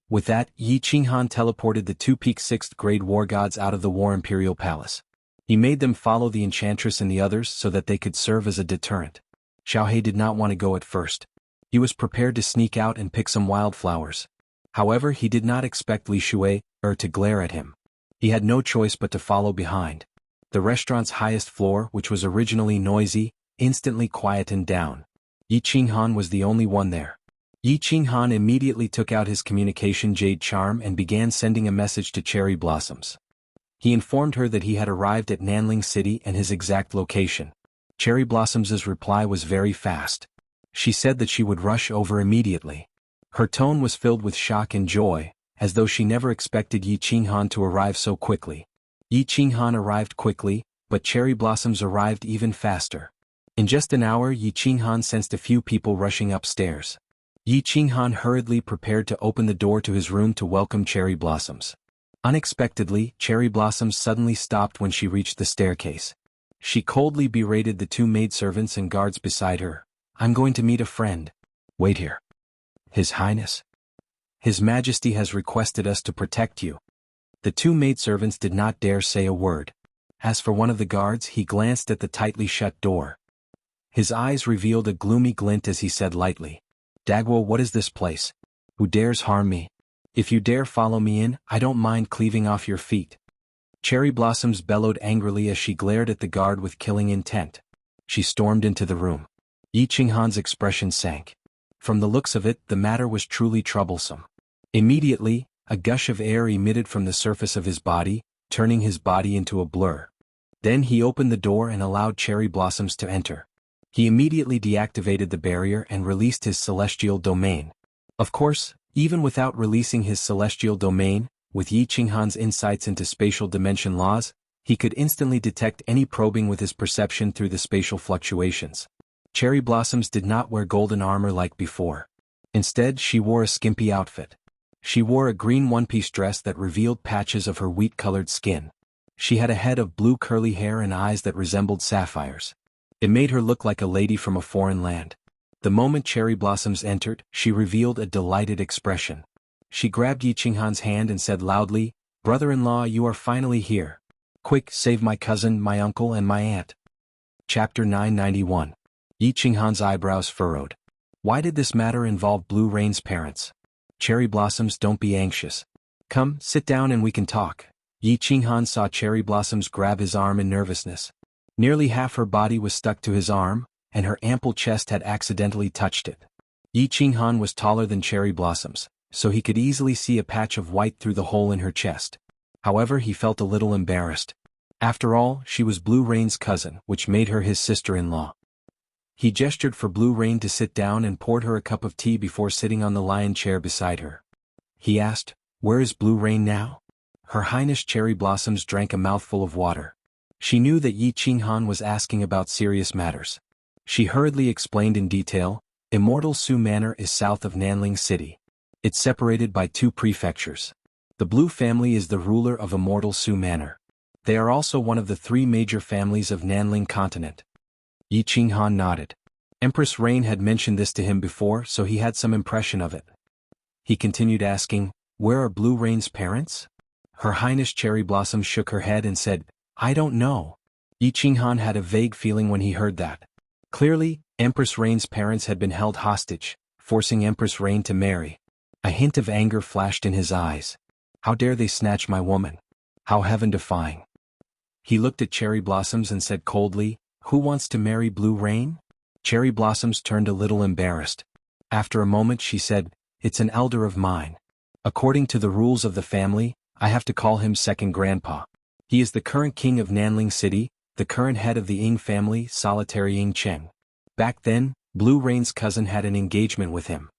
With that, Yi Qinghan teleported the two peak 6th grade war gods out of the War Imperial Palace. He made them follow the enchantress and the others so that they could serve as a deterrent. Xiaohe did not want to go at first. He was prepared to sneak out and pick some wildflowers. However, he did not expect Li Shui to glare at him. He had no choice but to follow behind. The restaurant's highest floor, which was originally noisy, instantly quietened down. Yi Qinghan was the only one there. Yi Qinghan immediately took out his communication jade charm and began sending a message to Cherry Blossoms. He informed her that he had arrived at Nanling City and his exact location. Cherry Blossoms's reply was very fast. She said that she would rush over immediately. Her tone was filled with shock and joy, as though she never expected Yi Qinghan to arrive so quickly. Yi Qinghan arrived quickly, but Cherry Blossoms arrived even faster. In just an hour, Yi Qinghan sensed a few people rushing upstairs. Yi Qinghan hurriedly prepared to open the door to his room to welcome Cherry Blossoms. Unexpectedly, Cherry Blossoms suddenly stopped when she reached the staircase. She coldly berated the two maidservants and guards beside her. "I'm going to meet a friend. Wait here. His Highness. His Majesty has requested us to protect you." The two maidservants did not dare say a word. As for one of the guards, he glanced at the tightly shut door. His eyes revealed a gloomy glint as he said lightly, "Dagwo, what is this place? Who dares harm me? If you dare follow me in, I don't mind cleaving off your feet." Cherry Blossoms bellowed angrily as she glared at the guard with killing intent. She stormed into the room. Yi Qinghan's expression sank. From the looks of it, the matter was truly troublesome. Immediately, a gush of air emitted from the surface of his body, turning his body into a blur. Then he opened the door and allowed Cherry Blossoms to enter. He immediately deactivated the barrier and released his celestial domain. Of course, even without releasing his celestial domain, with Yi Qinghan's insights into spatial dimension laws, he could instantly detect any probing with his perception through the spatial fluctuations. Cherry Blossoms did not wear golden armor like before. Instead, she wore a skimpy outfit. She wore a green one-piece dress that revealed patches of her wheat-colored skin. She had a head of blue curly hair and eyes that resembled sapphires. It made her look like a lady from a foreign land. The moment Cherry Blossoms entered, she revealed a delighted expression. She grabbed Yi Qinghan's hand and said loudly, "Brother-in-law, you are finally here. Quick, save my cousin, my uncle, and my aunt." Chapter 991. Yi Qinghan's eyebrows furrowed. Why did this matter involve Blue Rain's parents? "Cherry Blossoms, don't be anxious. Come, sit down and we can talk." Yi Qinghan saw Cherry Blossoms grab his arm in nervousness. Nearly half her body was stuck to his arm, and her ample chest had accidentally touched it. Yi Qinghan was taller than Cherry Blossoms, so he could easily see a patch of white through the hole in her chest. However, he felt a little embarrassed. After all, she was Blue Rain's cousin, which made her his sister-in-law. He gestured for Blue Rain to sit down and poured her a cup of tea before sitting on the lion chair beside her. He asked, "Where is Blue Rain now?" Her Highness Cherry Blossoms drank a mouthful of water. She knew that Yi Qinghan was asking about serious matters. She hurriedly explained in detail, Immortal Su Manor is south of Nanling City. It's separated by 2 prefectures. The Blue family is the ruler of Immortal Su Manor. They are also one of the 3 major families of Nanling Continent. Yi Qinghan nodded. Empress Rain had mentioned this to him before, so he had some impression of it. He continued asking, "Where are Blue Rain's parents?" Her Highness Cherry Blossom shook her head and said, "I don't know." Yi Qinghan had a vague feeling when he heard that. Clearly, Empress Rain's parents had been held hostage, forcing Empress Rain to marry. A hint of anger flashed in his eyes. How dare they snatch my woman? How heaven-defying. He looked at Cherry Blossoms and said coldly, "Who wants to marry Blue Rain?" Cherry Blossoms turned a little embarrassed. After a moment she said, "It's an elder of mine. According to the rules of the family, I have to call him second grandpa. He is the current king of Nanling City, the current head of the Ying family, Solitary Ying Cheng. Back then, Blue Rain's cousin had an engagement with him."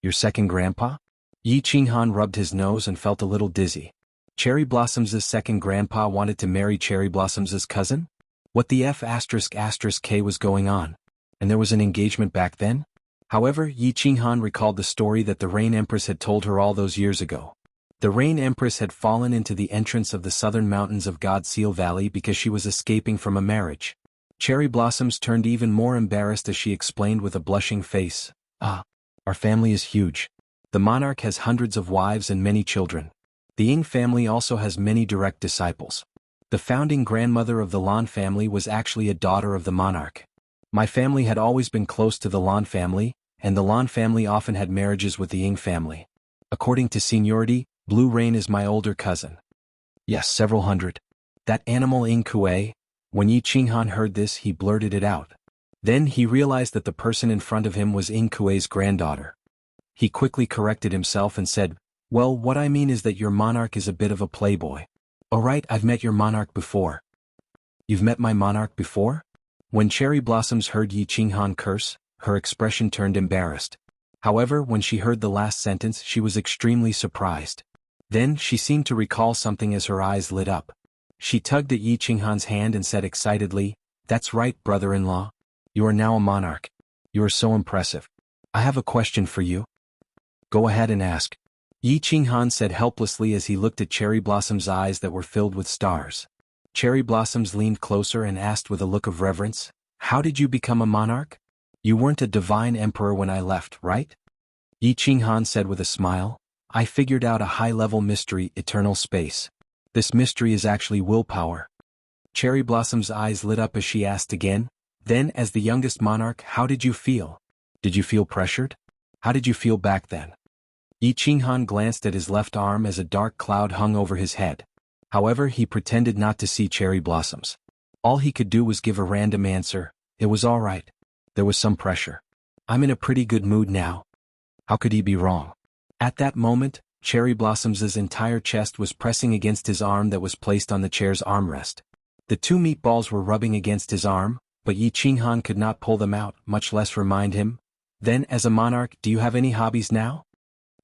"Your second grandpa?" Yi Qinghan rubbed his nose and felt a little dizzy. Cherry Blossoms's second grandpa wanted to marry Cherry Blossoms's cousin? What the F***K was going on? And there was an engagement back then? However, Yi Qinghan recalled the story that the Rain Empress had told her all those years ago. The Rain Empress had fallen into the entrance of the southern mountains of God Seal Valley because she was escaping from a marriage. Cherry Blossoms turned even more embarrassed as she explained with a blushing face, Our family is huge. The monarch has hundreds of wives and many children. The Ying family also has many direct disciples. The founding grandmother of the Lan family was actually a daughter of the monarch. My family had always been close to the Lan family, and the Lan family often had marriages with the Ying family. According to seniority, Blue Rain is my older cousin. Yes, several hundred. That animal Ying Kuei." When Yi Qinghan heard this, he blurted it out. Then he realized that the person in front of him was Ying Kuei's granddaughter. He quickly corrected himself and said, "Well, what I mean is that your monarch is a bit of a playboy." "Alright, I've met your monarch before." "You've met my monarch before?" When Cherry Blossoms heard Yi Qinghan curse, her expression turned embarrassed. However, when she heard the last sentence, she was extremely surprised. Then, she seemed to recall something as her eyes lit up. She tugged at Yi Qinghan's hand and said excitedly, "That's right, brother-in-law. You are now a monarch. You are so impressive. I have a question for you." "Go ahead and ask." Yi Qinghan said helplessly as he looked at Cherry Blossom's eyes that were filled with stars. Cherry Blossoms leaned closer and asked with a look of reverence, "How did you become a monarch? You weren't a divine emperor when I left, right?" Yi Qinghan said with a smile, "I figured out a high-level mystery, eternal space. This mystery is actually willpower." Cherry Blossom's eyes lit up as she asked again, "Then, as the youngest monarch, how did you feel? Did you feel pressured? How did you feel back then?" Yi Qinghan glanced at his left arm as a dark cloud hung over his head. However, he pretended not to see Cherry Blossoms. All he could do was give a random answer, "It was all right. There was some pressure. I'm in a pretty good mood now." How could he be wrong? At that moment, Cherry Blossom's entire chest was pressing against his arm that was placed on the chair's armrest. The two meatballs were rubbing against his arm, but Yi Qinghan could not pull them out, much less remind him. "Then, as a monarch, do you have any hobbies now?"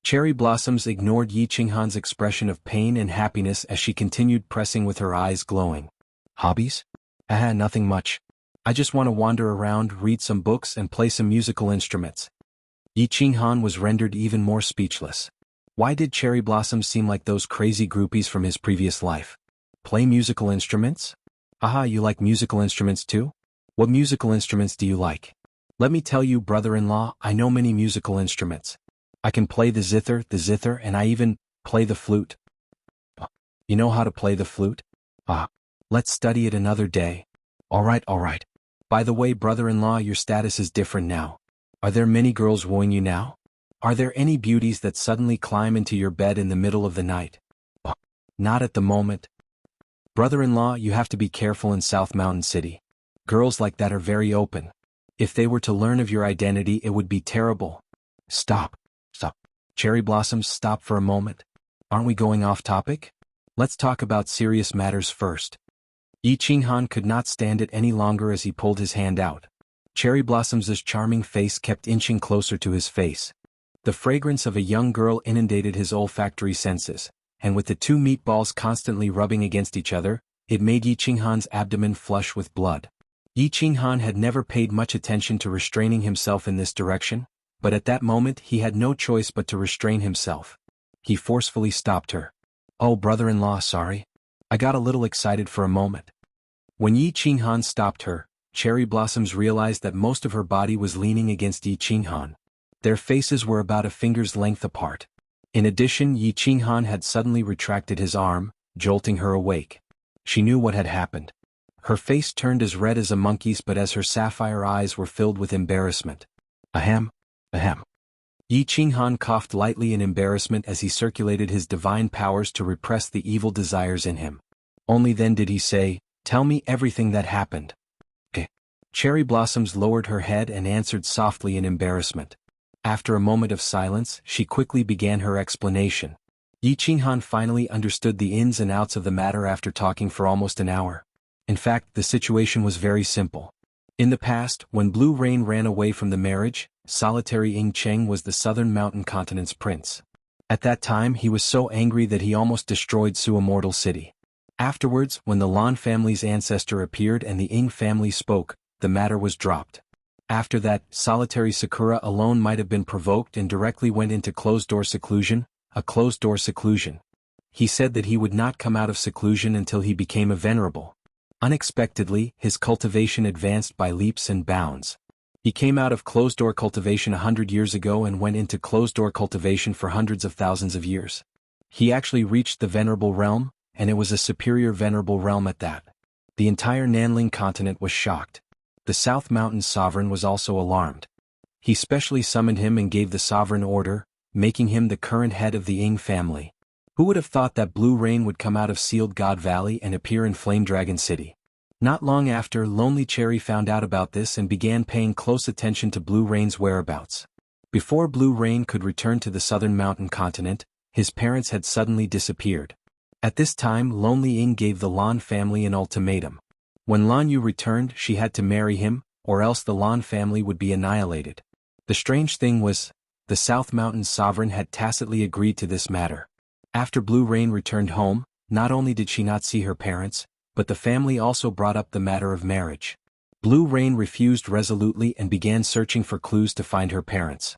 Cherry Blossoms ignored Yi Qinghan's expression of pain and happiness as she continued pressing with her eyes glowing. "Hobbies? Nothing much. I just want to wander around, read some books and play some musical instruments." Yi Qinghan was rendered even more speechless. Why did Cherry Blossoms seem like those crazy groupies from his previous life? Play musical instruments? Aha, you like musical instruments too? What musical instruments do you like? Let me tell you, brother-in-law, I know many musical instruments. I can play the zither, and I even play the flute. You know how to play the flute? Let's study it another day. All right. By the way, brother-in-law, your status is different now. Are there many girls wooing you now? Are there any beauties that suddenly climb into your bed in the middle of the night? Not at the moment. Brother-in-law, you have to be careful in South Mountain City. Girls like that are very open. If they were to learn of your identity, it would be terrible. Stop. Cherry Blossoms, stop for a moment. Aren't we going off topic? Let's talk about serious matters first. Yi Qinghan could not stand it any longer as he pulled his hand out. Cherry Blossom's charming face kept inching closer to his face. The fragrance of a young girl inundated his olfactory senses, and with the two meatballs constantly rubbing against each other, it made Yi Qinghan's abdomen flush with blood. Yi Qinghan had never paid much attention to restraining himself in this direction, but at that moment he had no choice but to restrain himself. He forcefully stopped her. "Oh, brother-in-law, sorry. I got a little excited for a moment." When Yi Qinghan stopped her, Cherry Blossoms realized that most of her body was leaning against Yi Qinghan. Their faces were about a finger's length apart. In addition, Yi Qinghan had suddenly retracted his arm, jolting her awake. She knew what had happened. Her face turned as red as a monkey's, but as her sapphire eyes were filled with embarrassment. Ahem. Yi Qinghan coughed lightly in embarrassment as he circulated his divine powers to repress the evil desires in him. Only then did he say, "Tell me everything that happened." Cherry Blossoms lowered her head and answered softly in embarrassment. After a moment of silence, she quickly began her explanation. Yi Qinghan finally understood the ins and outs of the matter after talking for almost an hour. In fact, the situation was very simple. In the past, when Blue Rain ran away from the marriage, solitary Ying Cheng was the southern mountain continent's prince. At that time he was so angry that he almost destroyed Immortal city. Afterwards, when the Lan family's ancestor appeared and the Ying family spoke, the matter was dropped. After that, solitary Sakura alone might have been provoked and directly went into closed-door seclusion, a closed-door seclusion. He said that he would not come out of seclusion until he became a venerable. Unexpectedly, his cultivation advanced by leaps and bounds. He came out of closed-door cultivation 100 years ago and went into closed-door cultivation for hundreds of thousands of years. He actually reached the venerable realm, and it was a superior venerable realm at that. The entire Nanling continent was shocked. The South Mountain sovereign was also alarmed. He specially summoned him and gave the sovereign order, making him the current head of the Ying family. Who would have thought that Blue Rain would come out of Sealed God Valley and appear in Flame Dragon City? Not long after, Lonely Cherry found out about this and began paying close attention to Blue Rain's whereabouts. Before Blue Rain could return to the southern mountain continent, his parents had suddenly disappeared. At this time, Lonely Ying gave the Lan family an ultimatum. When Lan Yu returned, she had to marry him, or else the Lan family would be annihilated. The strange thing was, the South Mountain's sovereign had tacitly agreed to this matter. After Blue Rain returned home, not only did she not see her parents, but the family also brought up the matter of marriage. Blue Rain refused resolutely and began searching for clues to find her parents.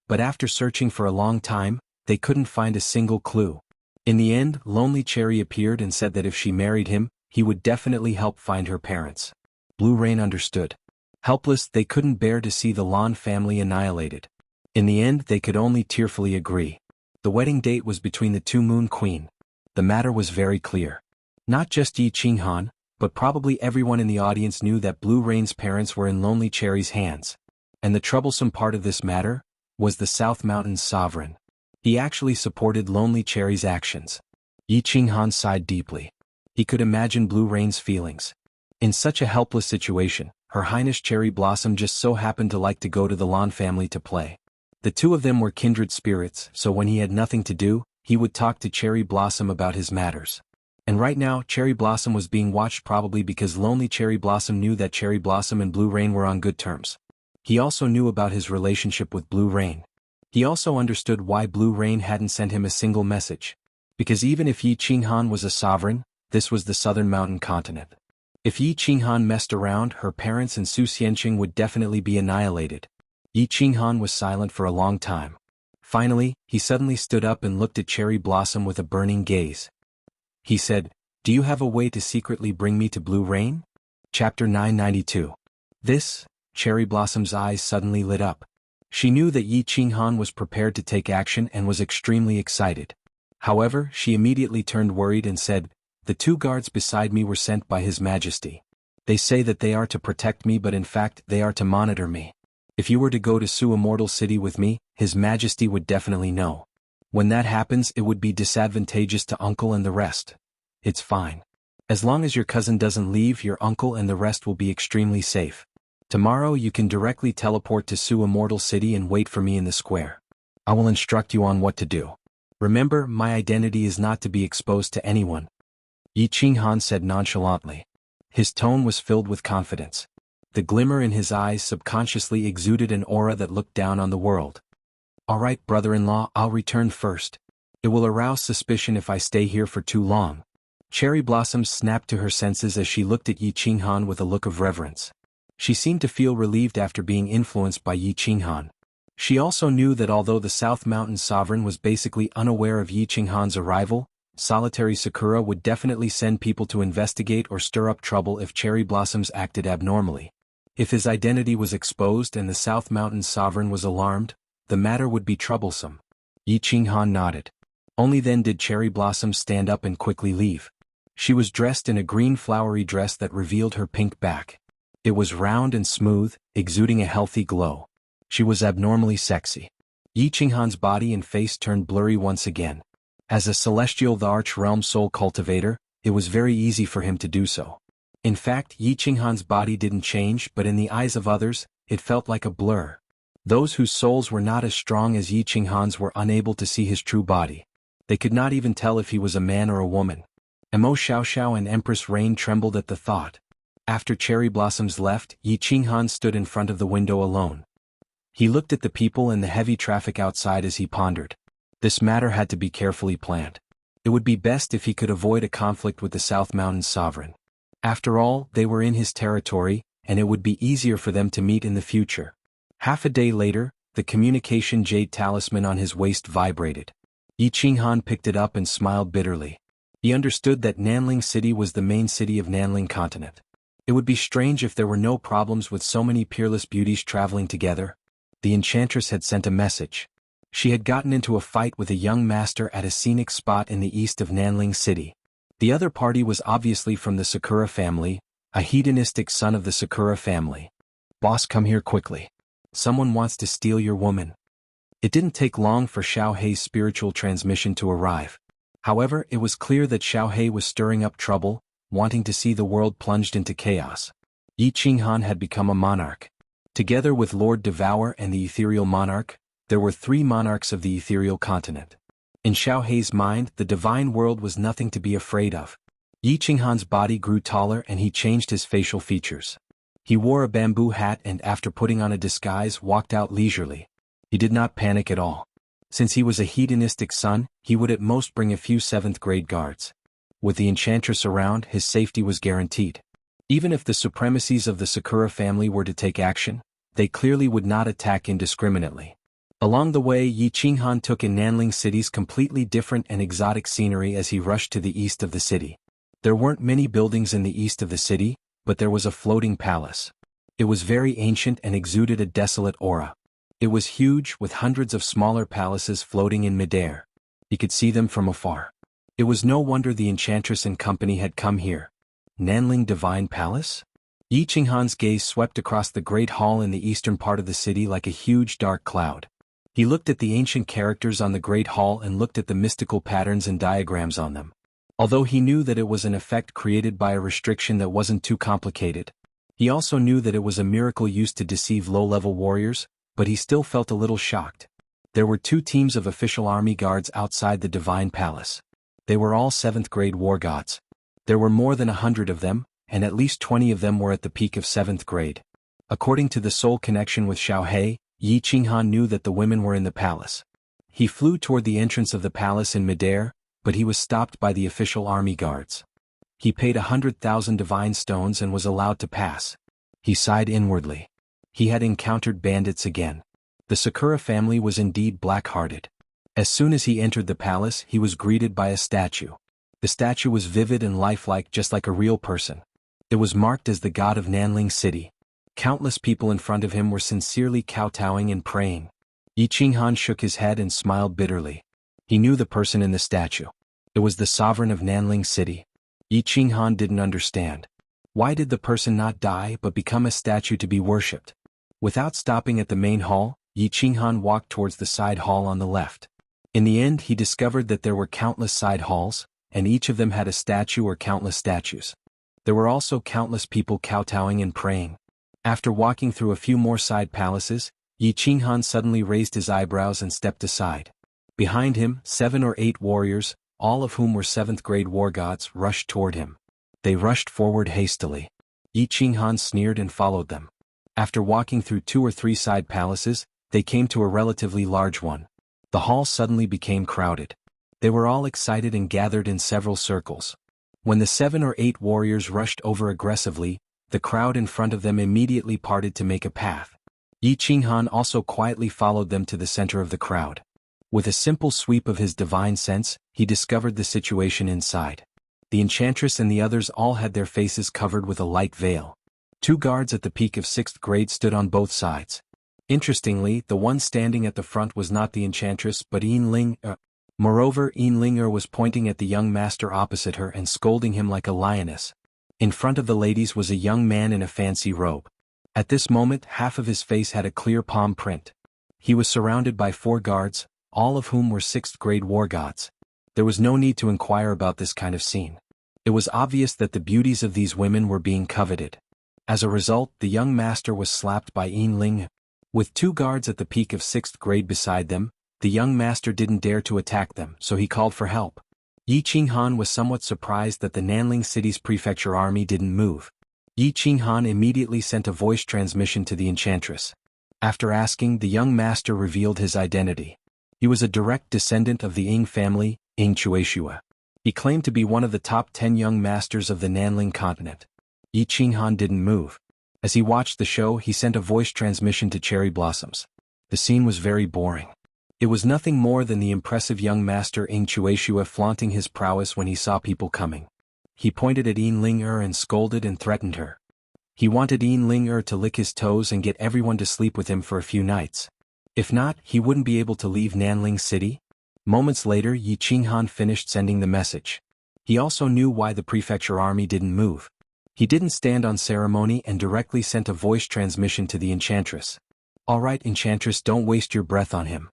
But after searching for a long time, they couldn't find a single clue. In the end, Lonely Cherry appeared and said that if she married him, he would definitely help find her parents. Blue Rain understood. Helpless, they couldn't bear to see the Lan family annihilated. In the end, they could only tearfully agree. The wedding date was between the two Moon Queen. The matter was very clear. Not just Yi Qinghan, but probably everyone in the audience knew that Blue Rain's parents were in Lonely Cherry's hands. And the troublesome part of this matter was the South Mountain's sovereign. He actually supported Lonely Cherry's actions. Yi Qinghan sighed deeply. He could imagine Blue Rain's feelings. In such a helpless situation, Her Highness Cherry Blossom just so happened to like to go to the Lan family to play. The two of them were kindred spirits, so when he had nothing to do, he would talk to Cherry Blossom about his matters. And right now, Cherry Blossom was being watched probably because Lonely Cherry Blossom knew that Cherry Blossom and Blue Rain were on good terms. He also knew about his relationship with Blue Rain. He also understood why Blue Rain hadn't sent him a single message. Because even if Yi Qinghan was a sovereign, this was the southern mountain continent. If Yi Qinghan messed around, her parents and Su Xianxia would definitely be annihilated. Yi Qinghan was silent for a long time. Finally, he suddenly stood up and looked at Cherry Blossom with a burning gaze. He said, "Do you have a way to secretly bring me to Blue Rain?" Chapter 992. This, Cherry Blossom's eyes suddenly lit up. She knew that Yi Qinghan was prepared to take action and was extremely excited. However, she immediately turned worried and said, "The two guards beside me were sent by His Majesty. They say that they are to protect me, but in fact they are to monitor me. If you were to go to Su Immortal City with me, His Majesty would definitely know. When that happens, it would be disadvantageous to Uncle and the rest. It's fine. As long as your cousin doesn't leave, your uncle and the rest will be extremely safe. Tomorrow you can directly teleport to Su Immortal City and wait for me in the square. I will instruct you on what to do. Remember, my identity is not to be exposed to anyone." Yi Qinghan said nonchalantly. His tone was filled with confidence. The glimmer in his eyes subconsciously exuded an aura that looked down on the world. "All right, brother-in-law, I'll return first. It will arouse suspicion if I stay here for too long." Cherry Blossom snapped to her senses as she looked at Yi Qinghan with a look of reverence. She seemed to feel relieved after being influenced by Yi Qinghan. She also knew that although the South Mountain Sovereign was basically unaware of Yi Qinghan's arrival, Solitary Sakura would definitely send people to investigate or stir up trouble if Cherry Blossoms acted abnormally. If his identity was exposed and the South Mountain Sovereign was alarmed, the matter would be troublesome. Yi Qinghan nodded. Only then did Cherry Blossom stand up and quickly leave. She was dressed in a green flowery dress that revealed her pink back. It was round and smooth, exuding a healthy glow. She was abnormally sexy. Yi Qinghan's body and face turned blurry once again. As a celestial the Arch-Realm Soul Cultivator, it was very easy for him to do so. In fact, Yi Qinghan's body didn't change, but in the eyes of others, it felt like a blur. Those whose souls were not as strong as Yi Qinghan's were unable to see his true body. They could not even tell if he was a man or a woman. Emo Xiaoxiao and Empress Rain trembled at the thought. After Cherry Blossoms left, Yi Qinghan stood in front of the window alone. He looked at the people and the heavy traffic outside as he pondered. This matter had to be carefully planned. It would be best if he could avoid a conflict with the South Mountain Sovereign. After all, they were in his territory, and it would be easier for them to meet in the future. Half a day later, the communication jade talisman on his waist vibrated. Yi Qinghan picked it up and smiled bitterly. He understood that Nanling City was the main city of Nanling Continent. It would be strange if there were no problems with so many peerless beauties traveling together. The enchantress had sent a message. She had gotten into a fight with a young master at a scenic spot in the east of Nanling City. The other party was obviously from the Sakura family, a hedonistic son of the Sakura family. "Boss, come here quickly. Someone wants to steal your woman." It didn't take long for Xiao Hei's spiritual transmission to arrive. However, it was clear that Xiao Hei was stirring up trouble. wanting to see the world plunged into chaos. Yi Qinghan had become a monarch. Together with Lord Devour and the ethereal monarch, there were 3 monarchs of the ethereal continent. In Xiaohei's mind, the divine world was nothing to be afraid of. Yi Qinghan's body grew taller and he changed his facial features. He wore a bamboo hat and after putting on a disguise walked out leisurely. He did not panic at all. Since he was a hedonistic son, he would at most bring a few 7th-grade guards. With the enchantress around, his safety was guaranteed. Even if the supremacies of the Sakura family were to take action, they clearly would not attack indiscriminately. Along the way, Yi Qinghan took in Nanling City's completely different and exotic scenery as he rushed to the east of the city. There weren't many buildings in the east of the city, but there was a floating palace. It was very ancient and exuded a desolate aura. It was huge, with hundreds of smaller palaces floating in midair. He could see them from afar. It was no wonder the enchantress and company had come here. Nanling Divine Palace? Yi Qinghan's gaze swept across the great hall in the eastern part of the city like a huge dark cloud. He looked at the ancient characters on the great hall and looked at the mystical patterns and diagrams on them. Although he knew that it was an effect created by a restriction that wasn't too complicated, he also knew that it was a miracle used to deceive low-level warriors, but he still felt a little shocked. There were 2 teams of official army guards outside the Divine Palace. They were all 7th-grade war gods. There were more than 100 of them, and at least 20 of them were at the peak of 7th grade. According to the soul connection with Xiaohei, Yi Qinghan knew that the women were in the palace. He flew toward the entrance of the palace in midair, but he was stopped by the official army guards. He paid 100,000 divine stones and was allowed to pass. He sighed inwardly. He had encountered bandits again. The Sakura family was indeed black-hearted. As soon as he entered the palace, he was greeted by a statue. The statue was vivid and lifelike, just like a real person. It was marked as the god of Nanling City. Countless people in front of him were sincerely kowtowing and praying. Yi Qinghan shook his head and smiled bitterly. He knew the person in the statue. It was the sovereign of Nanling City. Yi Qinghan didn't understand. Why did the person not die but become a statue to be worshipped? Without stopping at the main hall, Yi Qinghan walked towards the side hall on the left. In the end, he discovered that there were countless side halls, and each of them had a statue or countless statues. There were also countless people kowtowing and praying. After walking through a few more side palaces, Yi Qinghan suddenly raised his eyebrows and stepped aside. Behind him, 7 or 8 warriors, all of whom were 7th-grade war gods, rushed toward him. They rushed forward hastily. Yi Qinghan sneered and followed them. After walking through 2 or 3 side palaces, they came to a relatively large one. The hall suddenly became crowded. They were all excited and gathered in several circles. When the 7 or 8 warriors rushed over aggressively, the crowd in front of them immediately parted to make a path. Yi Qinghan also quietly followed them to the center of the crowd. With a simple sweep of his divine sense, he discovered the situation inside. The enchantress and the others all had their faces covered with a light veil. 2 guards at the peak of 6th grade stood on both sides. Interestingly, the one standing at the front was not the enchantress but Yin Moreover, Yin Ling was pointing at the young master opposite her and scolding him like a lioness. In front of the ladies was a young man in a fancy robe. At this moment, half of his face had a clear palm print. He was surrounded by 4 guards, all of whom were 6th-grade war gods. There was no need to inquire about this kind of scene. It was obvious that the beauties of these women were being coveted. As a result, the young master was slapped by Yin Ling. With 2 guards at the peak of 6th grade beside them, the young master didn't dare to attack them, so he called for help. Yi Qinghan was somewhat surprised that the Nanling City's prefecture army didn't move. Yi Qinghan immediately sent a voice transmission to the enchantress. After asking, the young master revealed his identity. He was a direct descendant of the Ying family, Ying Chueshua. He claimed to be one of the top 10 young masters of the Nanling continent. Yi Qinghan didn't move. As he watched the show, he sent a voice transmission to Cherry Blossoms. The scene was very boring. It was nothing more than the impressive young master Ying Chueshua flaunting his prowess when he saw people coming. He pointed at Yin Ling and scolded and threatened her. He wanted Yin Ling to lick his toes and get everyone to sleep with him for a few nights. If not, he wouldn't be able to leave Nanling City. Moments later, Yi Qinghan finished sending the message. He also knew why the prefecture army didn't move. He didn't stand on ceremony and directly sent a voice transmission to the enchantress. "All right, enchantress, don't waste your breath on him.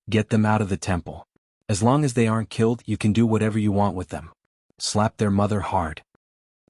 Get them out of the temple. As long as they aren't killed, you can do whatever you want with them. Slap their mother hard."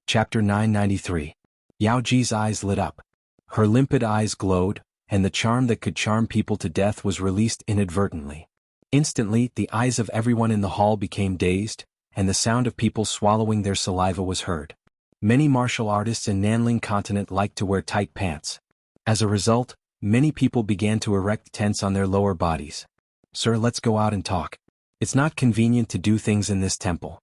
Chapter 993. Yao Ji's eyes lit up. Her limpid eyes glowed, and the charm that could charm people to death was released inadvertently. Instantly, the eyes of everyone in the hall became dazed, and the sound of people swallowing their saliva was heard. Many martial artists in Nanling continent liked to wear tight pants. As a result, many people began to erect tents on their lower bodies. "Sir, let's go out and talk. It's not convenient to do things in this temple."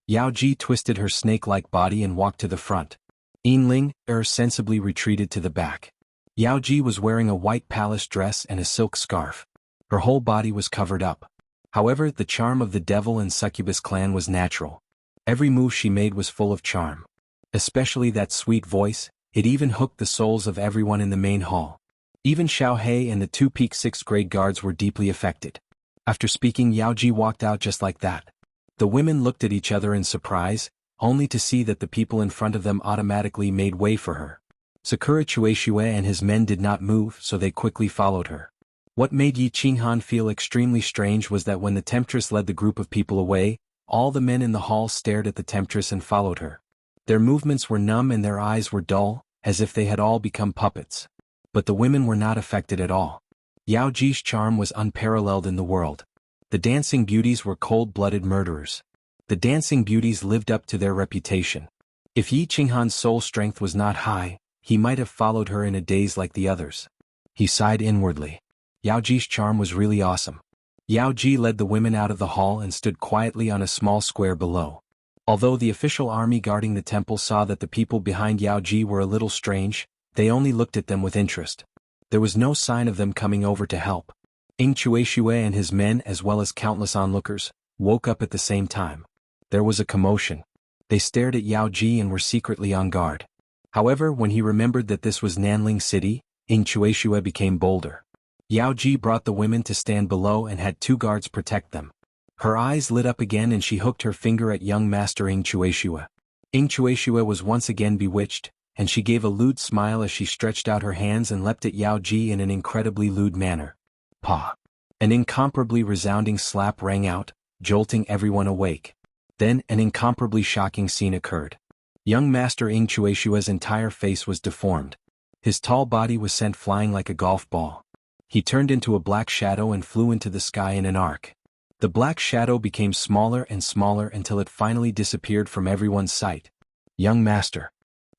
Yao Ji twisted her snake-like body and walked to the front. Yinling sensibly retreated to the back. Yao Ji was wearing a white palace dress and a silk scarf. Her whole body was covered up. However, the charm of the devil and succubus clan was natural. Every move she made was full of charm. Especially that sweet voice, it even hooked the souls of everyone in the main hall. Even Xiao He and the two peak 6th grade guards were deeply affected. After speaking, Yao Ji walked out just like that. The women looked at each other in surprise, only to see that the people in front of them automatically made way for her. Sakura Chueshue and his men did not move, so they quickly followed her. What made Yi Qinghan feel extremely strange was that when the temptress led the group of people away, all the men in the hall stared at the temptress and followed her. Their movements were numb and their eyes were dull, as if they had all become puppets. But the women were not affected at all. Yao Ji's charm was unparalleled in the world. The dancing beauties were cold-blooded murderers. The dancing beauties lived up to their reputation. If Yi Qinghan's soul strength was not high, he might have followed her in a daze like the others. He sighed inwardly. Yao Ji's charm was really awesome. Yao Ji led the women out of the hall and stood quietly on a small square below. Although the official army guarding the temple saw that the people behind Yao Ji were a little strange, they only looked at them with interest. There was no sign of them coming over to help. Ing Chueshue and his men, as well as countless onlookers, woke up at the same time. There was a commotion. They stared at Yao Ji and were secretly on guard. However, when he remembered that this was Nanling City, Ing Chueshue became bolder. Yao Ji brought the women to stand below and had 2 guards protect them. Her eyes lit up again and she hooked her finger at young master Ing Chueshue. Ing Chueshue was once again bewitched, and she gave a lewd smile as she stretched out her hands and leapt at Yao Ji in an incredibly lewd manner. Pa! An incomparably resounding slap rang out, jolting everyone awake. Then an incomparably shocking scene occurred. Young master Ing Chueshue's entire face was deformed. His tall body was sent flying like a golf ball. He turned into a black shadow and flew into the sky in an arc. The black shadow became smaller and smaller until it finally disappeared from everyone's sight. Young master.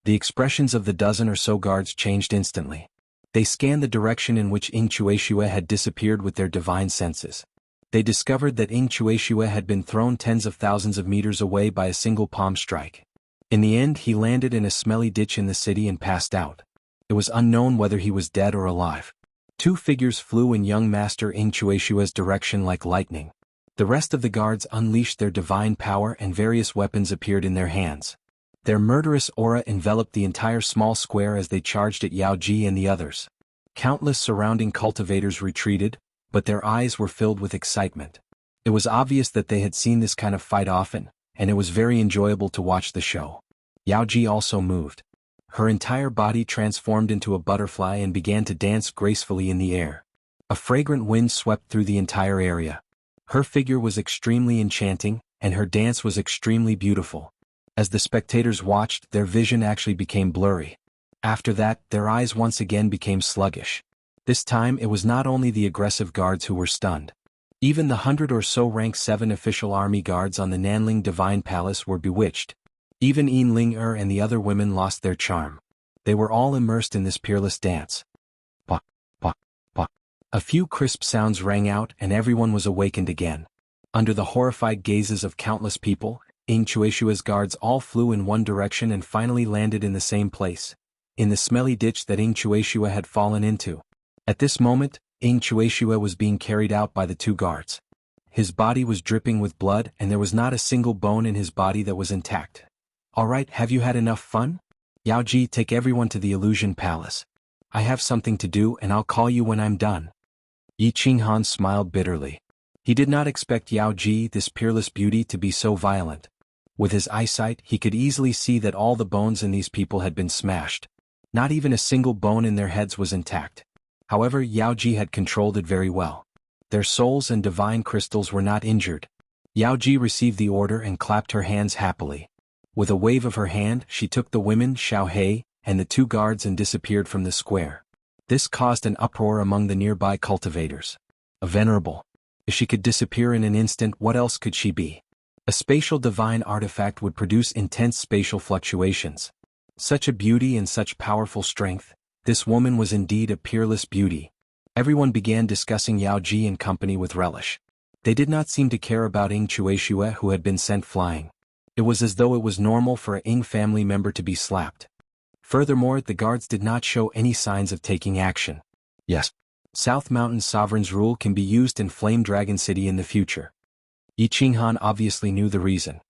The expressions of the dozen or so guards changed instantly. They scanned the direction in which Ing Chueshue had disappeared with their divine senses. They discovered that Ing Chueshue had been thrown tens of thousands of meters away by a single palm strike. In the end, he landed in a smelly ditch in the city and passed out. It was unknown whether he was dead or alive. 2 figures flew in young master Ing Chueshue's direction like lightning. The rest of the guards unleashed their divine power and various weapons appeared in their hands. Their murderous aura enveloped the entire small square as they charged at Yao Ji and the others. Countless surrounding cultivators retreated, but their eyes were filled with excitement. It was obvious that they had seen this kind of fight often, and it was very enjoyable to watch the show. Yao Ji also moved. Her entire body transformed into a butterfly and began to dance gracefully in the air. A fragrant wind swept through the entire area. Her figure was extremely enchanting, and her dance was extremely beautiful. As the spectators watched, their vision actually became blurry. After that, their eyes once again became sluggish. This time it was not only the aggressive guards who were stunned. Even the 100 or so rank 7 official army guards on the Nanling Divine Palace were bewitched. Even Yinling and the other women lost their charm. They were all immersed in this peerless dance. Pa, pa, pa. A few crisp sounds rang out and everyone was awakened again. Under the horrified gazes of countless people, Ing Chueshue's guards all flew in one direction and finally landed in the same place, in the smelly ditch that Ing Chueshue had fallen into. At this moment, Ing Chueshue was being carried out by the 2 guards. His body was dripping with blood and there was not a single bone in his body that was intact. "Alright, have you had enough fun? Yao Ji, take everyone to the Illusion Palace. I have something to do and I'll call you when I'm done." Yi Qinghan smiled bitterly. He did not expect Yao Ji, this peerless beauty, to be so violent. With his eyesight, he could easily see that all the bones in these people had been smashed. Not even a single bone in their heads was intact. However, Yao Ji had controlled it very well. Their souls and divine crystals were not injured. Yao Ji received the order and clapped her hands happily. With a wave of her hand, she took the women, Xiao and the 2 guards and disappeared from the square. This caused an uproar among the nearby cultivators. A venerable. If she could disappear in an instant, what else could she be? A spatial divine artifact would produce intense spatial fluctuations. Such a beauty and such powerful strength, this woman was indeed a peerless beauty. Everyone began discussing Yao Ji and company with relish. They did not seem to care about Ying Chuexue who had been sent flying. It was as though it was normal for a Ying family member to be slapped. Furthermore, the guards did not show any signs of taking action. Yes. South Mountain Sovereign's rule can be used in Flame Dragon City in the future. Yi Qinghan obviously knew the reason.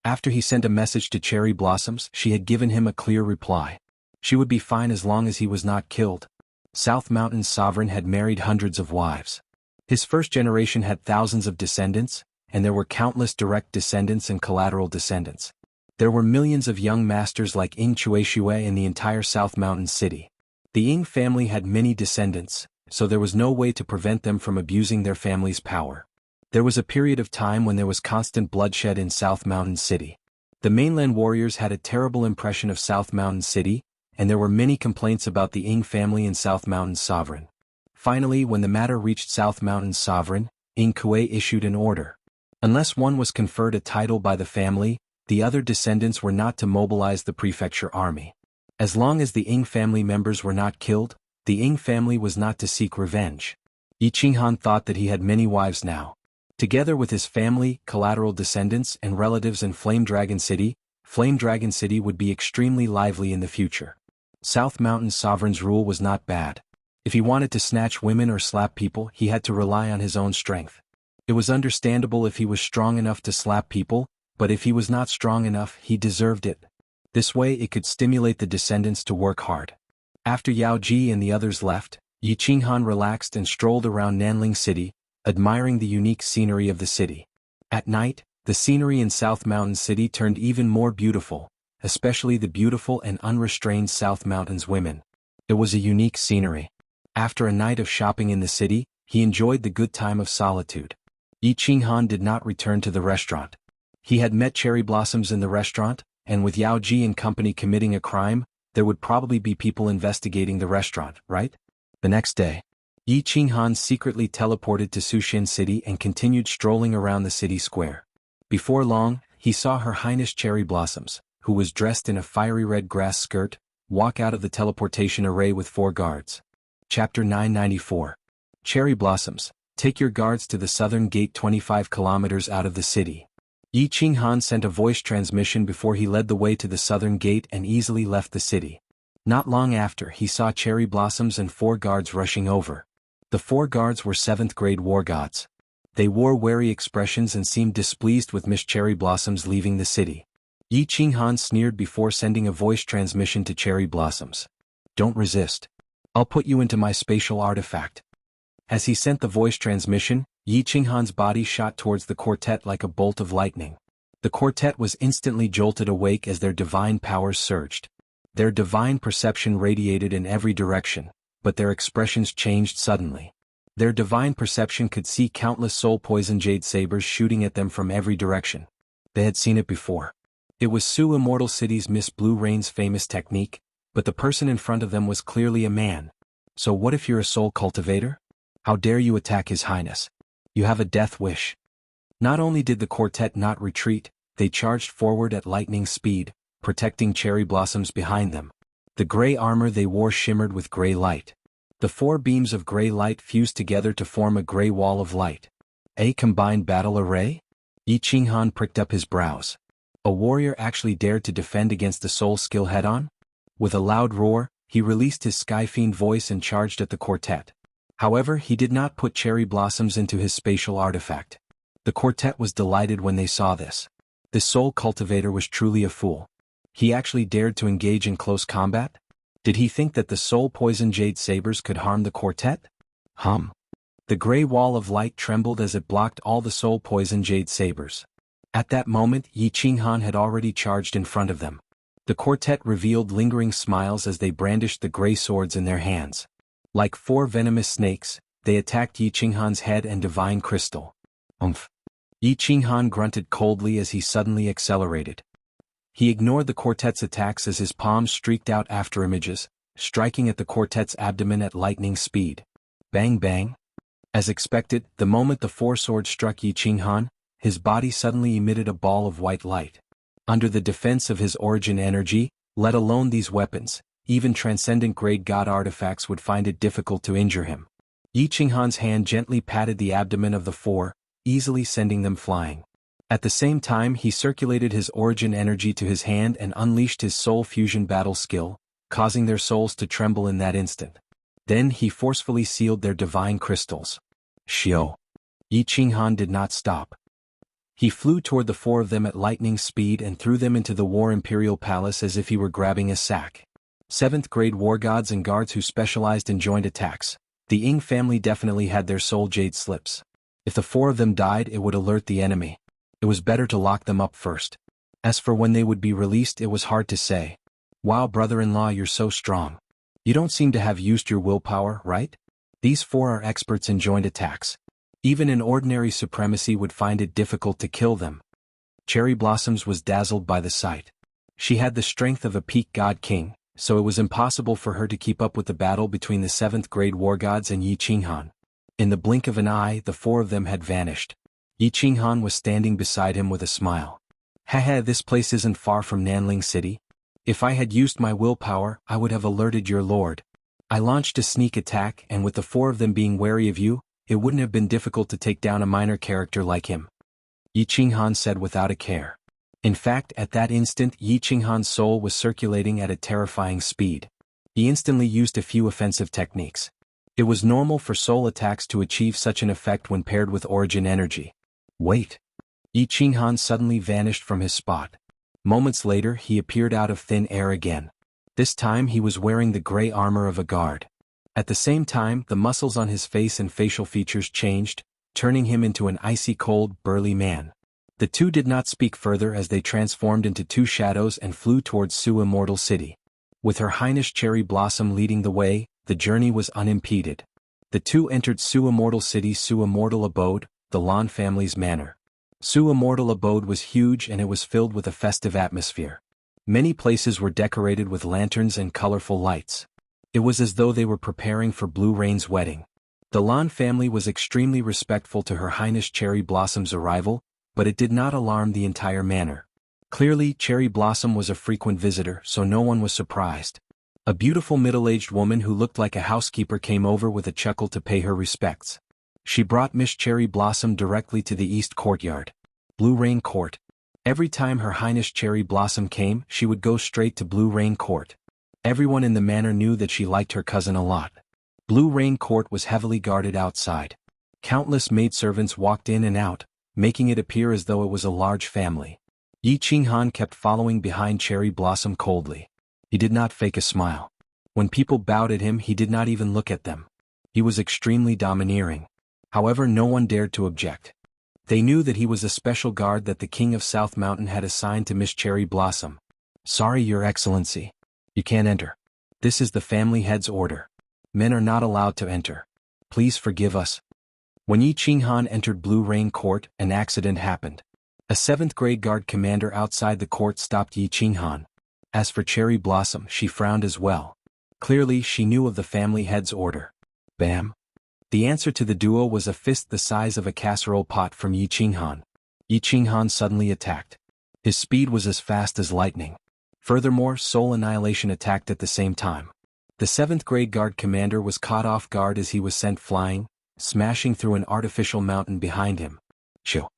After he sent a message to Cherry Blossoms, she had given him a clear reply. She would be fine as long as he was not killed. South Mountain's sovereign had married hundreds of wives. His first generation had thousands of descendants, and there were countless direct descendants and collateral descendants. There were millions of young masters like Ying Chuexue in the entire South Mountain city. The Ying family had many descendants, so there was no way to prevent them from abusing their family's power. There was a period of time when there was constant bloodshed in South Mountain City. The mainland warriors had a terrible impression of South Mountain City, and there were many complaints about the Ying family and South Mountain's sovereign. Finally, when the matter reached South Mountain's sovereign, Ying Kuei issued an order. Unless one was conferred a title by the family, the other descendants were not to mobilize the prefecture army. As long as the Ying family members were not killed, the Ying family was not to seek revenge. Yi Qinghan thought that he had many wives now. Together with his family, collateral descendants and relatives in Flame Dragon City would be extremely lively in the future. South Mountain Sovereign's rule was not bad. If he wanted to snatch women or slap people, he had to rely on his own strength. It was understandable if he was strong enough to slap people, but if he was not strong enough, he deserved it. This way it could stimulate the descendants to work hard. After Yao Ji and the others left, Yi Qinghan relaxed and strolled around Nanling City, admiring the unique scenery of the city. At night, the scenery in South Mountain City turned even more beautiful, especially the beautiful and unrestrained South Mountain's women. It was a unique scenery. After a night of shopping in the city, he enjoyed the good time of solitude. Yi Qinghan did not return to the restaurant. He had met Cherry Blossoms in the restaurant, and with Yao Ji and company committing a crime, there would probably be people investigating the restaurant, right? The next day, Yi Qinghan secretly teleported to Sushin City and continued strolling around the city square. Before long, he saw Her Highness Cherry Blossoms, who was dressed in a fiery red grass skirt, walk out of the teleportation array with 4 guards. Chapter 994. Cherry Blossoms, take your guards to the southern gate 25 kilometers out of the city. Yi Qinghan sent a voice transmission before he led the way to the southern gate and easily left the city. Not long after, he saw Cherry Blossoms and 4 guards rushing over. The 4 guards were 7th grade war gods. They wore wary expressions and seemed displeased with Miss Cherry Blossoms leaving the city. Yi Qinghan sneered before sending a voice transmission to Cherry Blossoms. Don't resist. I'll put you into my spatial artifact. As he sent the voice transmission, Yi Qinghan's body shot towards the quartet like a bolt of lightning. The quartet was instantly jolted awake as their divine powers surged. Their divine perception radiated in every direction, but their expressions changed suddenly. Their divine perception could see countless soul-poison jade sabers shooting at them from every direction. They had seen it before. It was Su Immortal City's Miss Blue Rain's famous technique, but the person in front of them was clearly a man. So what if you're a soul cultivator? How dare you attack His Highness? You have a death wish. Not only did the quartet not retreat, they charged forward at lightning speed, protecting Cherry Blossoms behind them. The gray armor they wore shimmered with gray light. The 4 beams of gray light fused together to form a gray wall of light. A combined battle array? Yi Qinghan pricked up his brows. A warrior actually dared to defend against the soul skill head-on? With a loud roar, he released his Skyfiend voice and charged at the quartet. However, he did not put Cherry Blossoms into his spatial artifact. The quartet was delighted when they saw this. This soul cultivator was truly a fool. He actually dared to engage in close combat? Did he think that the soul-poison jade sabers could harm the quartet? The gray wall of light trembled as it blocked all the soul-poison jade sabers. At that moment, Yi Qinghan had already charged in front of them. The quartet revealed lingering smiles as they brandished the gray swords in their hands. Like 4 venomous snakes, they attacked Yi Qinghan's head and divine crystal. Yi Qinghan grunted coldly as he suddenly accelerated. He ignored the quartet's attacks as his palms streaked out after images, striking at the quartet's abdomen at lightning speed. Bang bang. As expected, the moment the four swords struck Yi Qinghan, his body suddenly emitted a ball of white light. Under the defense of his origin energy, let alone these weapons, even transcendent grade god artifacts would find it difficult to injure him. Yi Qinghan's hand gently patted the abdomen of the four, easily sending them flying. At the same time he circulated his origin energy to his hand and unleashed his soul fusion battle skill, causing their souls to tremble in that instant. Then he forcefully sealed their divine crystals. Xiao. Yi Qinghan did not stop. He flew toward the four of them at lightning speed and threw them into the War Imperial Palace as if he were grabbing a sack. 7th grade war gods and guards who specialized in joint attacks. The Ying family definitely had their soul jade slips. If the four of them died, it would alert the enemy. It was better to lock them up first. As for when they would be released, it was hard to say. Wow, brother-in-law, you're so strong. You don't seem to have used your willpower, right? These four are experts in joint attacks. Even an ordinary supremacy would find it difficult to kill them. Cherry Blossoms was dazzled by the sight. She had the strength of a peak god king, so it was impossible for her to keep up with the battle between the 7th grade war gods and Yi Qinghan. In the blink of an eye, the four of them had vanished. Yi Qinghan was standing beside him with a smile. Haha, this place isn't far from Nanling City. If I had used my willpower, I would have alerted your lord. I launched a sneak attack, and with the four of them being wary of you, it wouldn't have been difficult to take down a minor character like him. Yi Qinghan said without a care. In fact, at that instant Yi Qinghan's soul was circulating at a terrifying speed. He instantly used a few offensive techniques. It was normal for soul attacks to achieve such an effect when paired with origin energy. Wait. Yi Qinghan suddenly vanished from his spot. Moments later he appeared out of thin air again. This time he was wearing the gray armor of a guard. At the same time, the muscles on his face and facial features changed, turning him into an icy cold, burly man. The two did not speak further as they transformed into two shadows and flew towards Su Immortal City. With Her Highness Cherry Blossom leading the way, the journey was unimpeded. The two entered Su Immortal City's Su Immortal Abode, the Lan family's manor. Su Immortal Abode was huge and it was filled with a festive atmosphere. Many places were decorated with lanterns and colorful lights. It was as though they were preparing for Blue Rain's wedding. The Lan family was extremely respectful to Her Highness Cherry Blossom's arrival, but it did not alarm the entire manor. Clearly, Cherry Blossom was a frequent visitor, so no one was surprised. A beautiful middle-aged woman who looked like a housekeeper came over with a chuckle to pay her respects. She brought Miss Cherry Blossom directly to the East Courtyard. Blue Rain Court. Every time Her Highness Cherry Blossom came, she would go straight to Blue Rain Court. Everyone in the manor knew that she liked her cousin a lot. Blue Rain Court was heavily guarded outside. Countless maidservants walked in and out, making it appear as though it was a large family. Yi Qinghan kept following behind Cherry Blossom coldly. He did not fake a smile. When people bowed at him, he did not even look at them. He was extremely domineering. However, no one dared to object. They knew that he was a special guard that the King of South Mountain had assigned to Miss Cherry Blossom. Sorry, Your Excellency. You can't enter. This is the family head's order. Men are not allowed to enter. Please forgive us. When Yi Qinghan entered Blue Rain Court, an accident happened. A 7th grade guard commander outside the court stopped Yi Qinghan. As for Cherry Blossom, she frowned as well. Clearly, she knew of the family head's order. Bam. The answer to the duo was a fist the size of a casserole pot from Yi Qinghan. Yi Qinghan suddenly attacked. His speed was as fast as lightning. Furthermore, Soul Annihilation attacked at the same time. The 7th grade guard commander was caught off guard as he was sent flying, smashing through an artificial mountain behind him. So.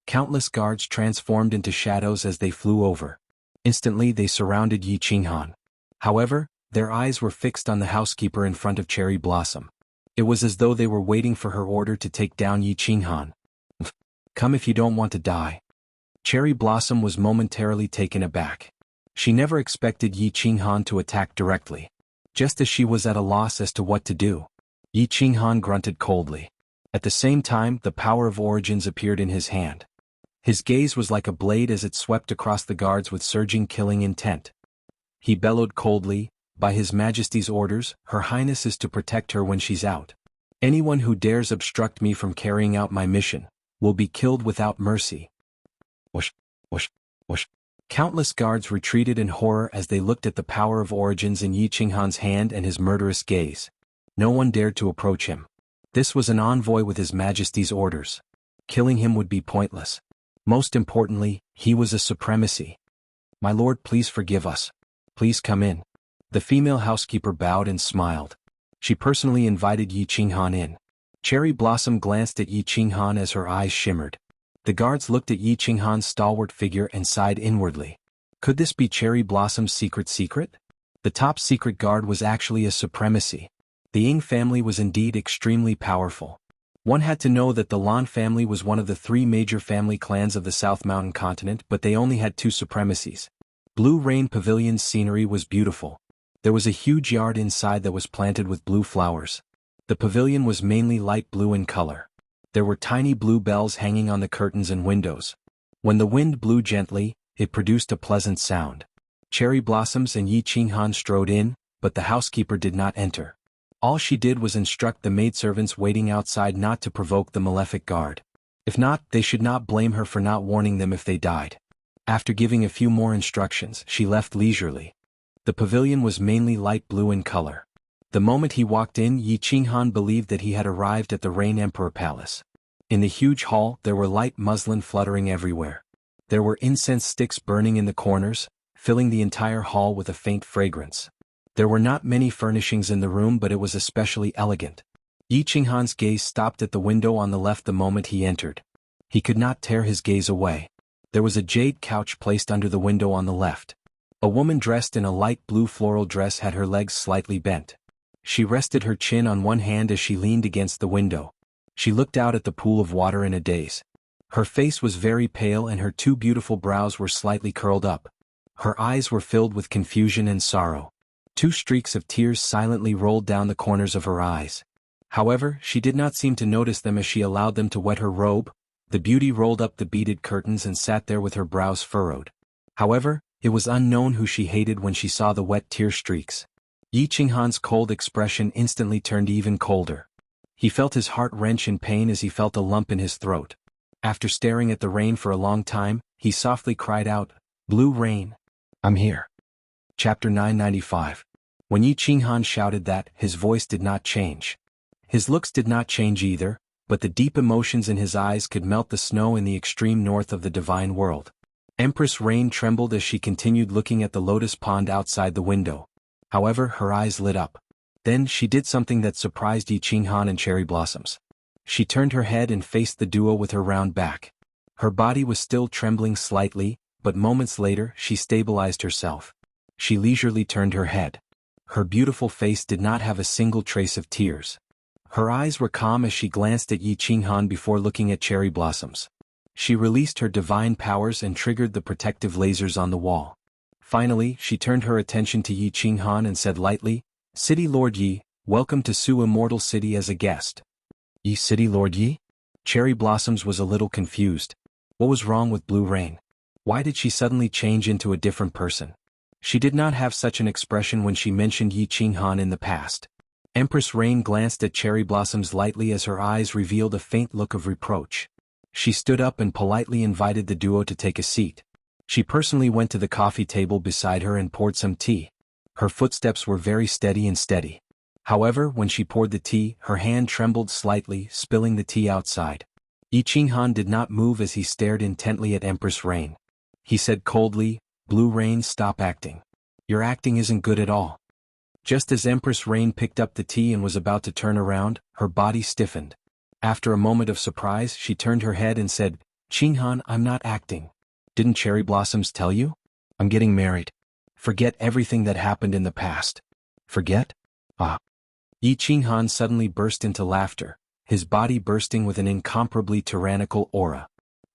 Countless guards transformed into shadows as they flew over. Instantly they surrounded Yi Qinghan. However, their eyes were fixed on the housekeeper in front of Cherry Blossom. It was as though they were waiting for her order to take down Yi Qinghan. Come if you don't want to die. Cherry Blossom was momentarily taken aback. She never expected Yi Qinghan to attack directly. Just as she was at a loss as to what to do, Yi Qinghan grunted coldly. At the same time, the power of origins appeared in his hand. His gaze was like a blade as it swept across the guards with surging killing intent. He bellowed coldly, "By His Majesty's orders, Her Highness is to protect her when she's out. Anyone who dares obstruct me from carrying out my mission will be killed without mercy." Whoosh, whoosh, whoosh. Countless guards retreated in horror as they looked at the power of origins in Yi Qinghan's hand and his murderous gaze. No one dared to approach him. This was an envoy with His Majesty's orders. Killing him would be pointless. Most importantly, he was a supremacy. My lord, please forgive us. Please come in. The female housekeeper bowed and smiled. She personally invited Yi Qinghan in. Cherry Blossom glanced at Yi Qinghan as her eyes shimmered. The guards looked at Yi Qinghan's stalwart figure and sighed inwardly. Could this be Cherry Blossom's secret? The top secret guard was actually a supremacy. The Ying family was indeed extremely powerful. One had to know that the Lan family was one of the 3 major family clans of the South Mountain continent, but they only had 2 supremacies. Blue Rain Pavilion's scenery was beautiful. There was a huge yard inside that was planted with blue flowers. The pavilion was mainly light blue in color. There were tiny blue bells hanging on the curtains and windows. When the wind blew gently, it produced a pleasant sound. Cherry Blossoms and Yi Qinghan strode in, but the housekeeper did not enter. All she did was instruct the maidservants waiting outside not to provoke the malefic guard. If not, they should not blame her for not warning them if they died. After giving a few more instructions, she left leisurely. The pavilion was mainly light blue in color. The moment he walked in, Yi Qinghan believed that he had arrived at the Rain Emperor Palace. In the huge hall, there were light muslin fluttering everywhere. There were incense sticks burning in the corners, filling the entire hall with a faint fragrance. There were not many furnishings in the room, but it was especially elegant. Yi Qinghan's gaze stopped at the window on the left the moment he entered. He could not tear his gaze away. There was a jade couch placed under the window on the left. A woman dressed in a light blue floral dress had her legs slightly bent. She rested her chin on one hand as she leaned against the window. She looked out at the pool of water in a daze. Her face was very pale and her 2 beautiful brows were slightly curled up. Her eyes were filled with confusion and sorrow. 2 streaks of tears silently rolled down the corners of her eyes. However, she did not seem to notice them as she allowed them to wet her robe. The beauty rolled up the beaded curtains and sat there with her brows furrowed. However, it was unknown who she hated when she saw the wet tear streaks. Yi Qinghan's cold expression instantly turned even colder. He felt his heart wrench in pain as he felt a lump in his throat. After staring at the rain for a long time, he softly cried out, "Blue Rain, I'm here." Chapter 995. When Yi Qinghan shouted that, his voice did not change. His looks did not change either, but the deep emotions in his eyes could melt the snow in the extreme north of the divine world. Empress Rain trembled as she continued looking at the lotus pond outside the window. However, her eyes lit up. Then she did something that surprised Yi Qinghan and Cherry Blossoms. She turned her head and faced the duo with her round back. Her body was still trembling slightly, but moments later she stabilized herself. She leisurely turned her head. Her beautiful face did not have a single trace of tears. Her eyes were calm as she glanced at Yi Qinghan before looking at Cherry Blossoms. She released her divine powers and triggered the protective lasers on the wall. Finally, she turned her attention to Yi Qinghan and said lightly, "City Lord Yi, welcome to Su Immortal City as a guest." "Yi City Lord Yi?" Cherry Blossoms was a little confused. What was wrong with Blue Rain? Why did she suddenly change into a different person? She did not have such an expression when she mentioned Yi Qinghan in the past. Empress Rain glanced at Cherry Blossoms lightly as her eyes revealed a faint look of reproach. She stood up and politely invited the duo to take a seat. She personally went to the coffee table beside her and poured some tea. Her footsteps were very steady and steady. However, when she poured the tea, her hand trembled slightly, spilling the tea outside. Yi Qinghan did not move as he stared intently at Empress Rain. He said coldly, "Blue Rain, stop acting. Your acting isn't good at all." Just as Empress Rain picked up the tea and was about to turn around, her body stiffened. After a moment of surprise, she turned her head and said, "Qinghan, I'm not acting. Didn't Cherry Blossoms tell you? I'm getting married. Forget everything that happened in the past." "Forget? Ah." Yi Qinghan suddenly burst into laughter, his body bursting with an incomparably tyrannical aura.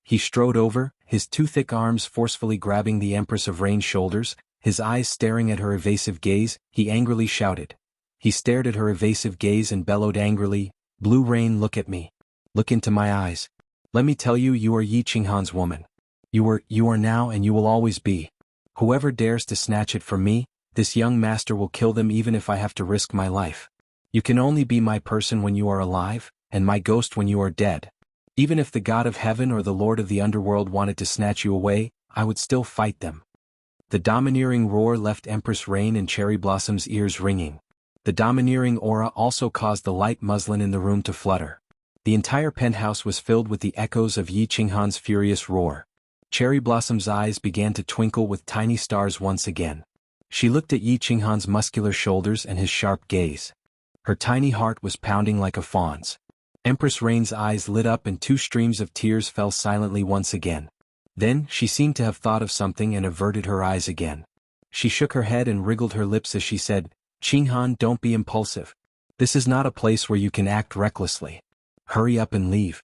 He strode over, his 2 thick arms forcefully grabbing the Empress of Rain's shoulders, his eyes staring at her evasive gaze. He angrily shouted. He stared at her evasive gaze and bellowed angrily, "Blue Rain, look at me. Look into my eyes. Let me tell you, you are Yi Qinghan's woman. You are now and you will always be. Whoever dares to snatch it from me, this young master will kill them even if I have to risk my life. You can only be my person when you are alive, and my ghost when you are dead. Even if the God of Heaven or the Lord of the Underworld wanted to snatch you away, I would still fight them. The domineering roar left Empress Rain and Cherry Blossom's ears ringing. The domineering aura also caused the light muslin in the room to flutter. The entire penthouse was filled with the echoes of Yi Qinghan's furious roar. Cherry Blossom's eyes began to twinkle with tiny stars once again. She looked at Yi Qinghan's muscular shoulders and his sharp gaze. Her tiny heart was pounding like a fawn's. Empress Rain's eyes lit up and 2 streams of tears fell silently once again. Then, she seemed to have thought of something and averted her eyes again. She shook her head and wriggled her lips as she said, "Qinghan, don't be impulsive. This is not a place where you can act recklessly. Hurry up and leave."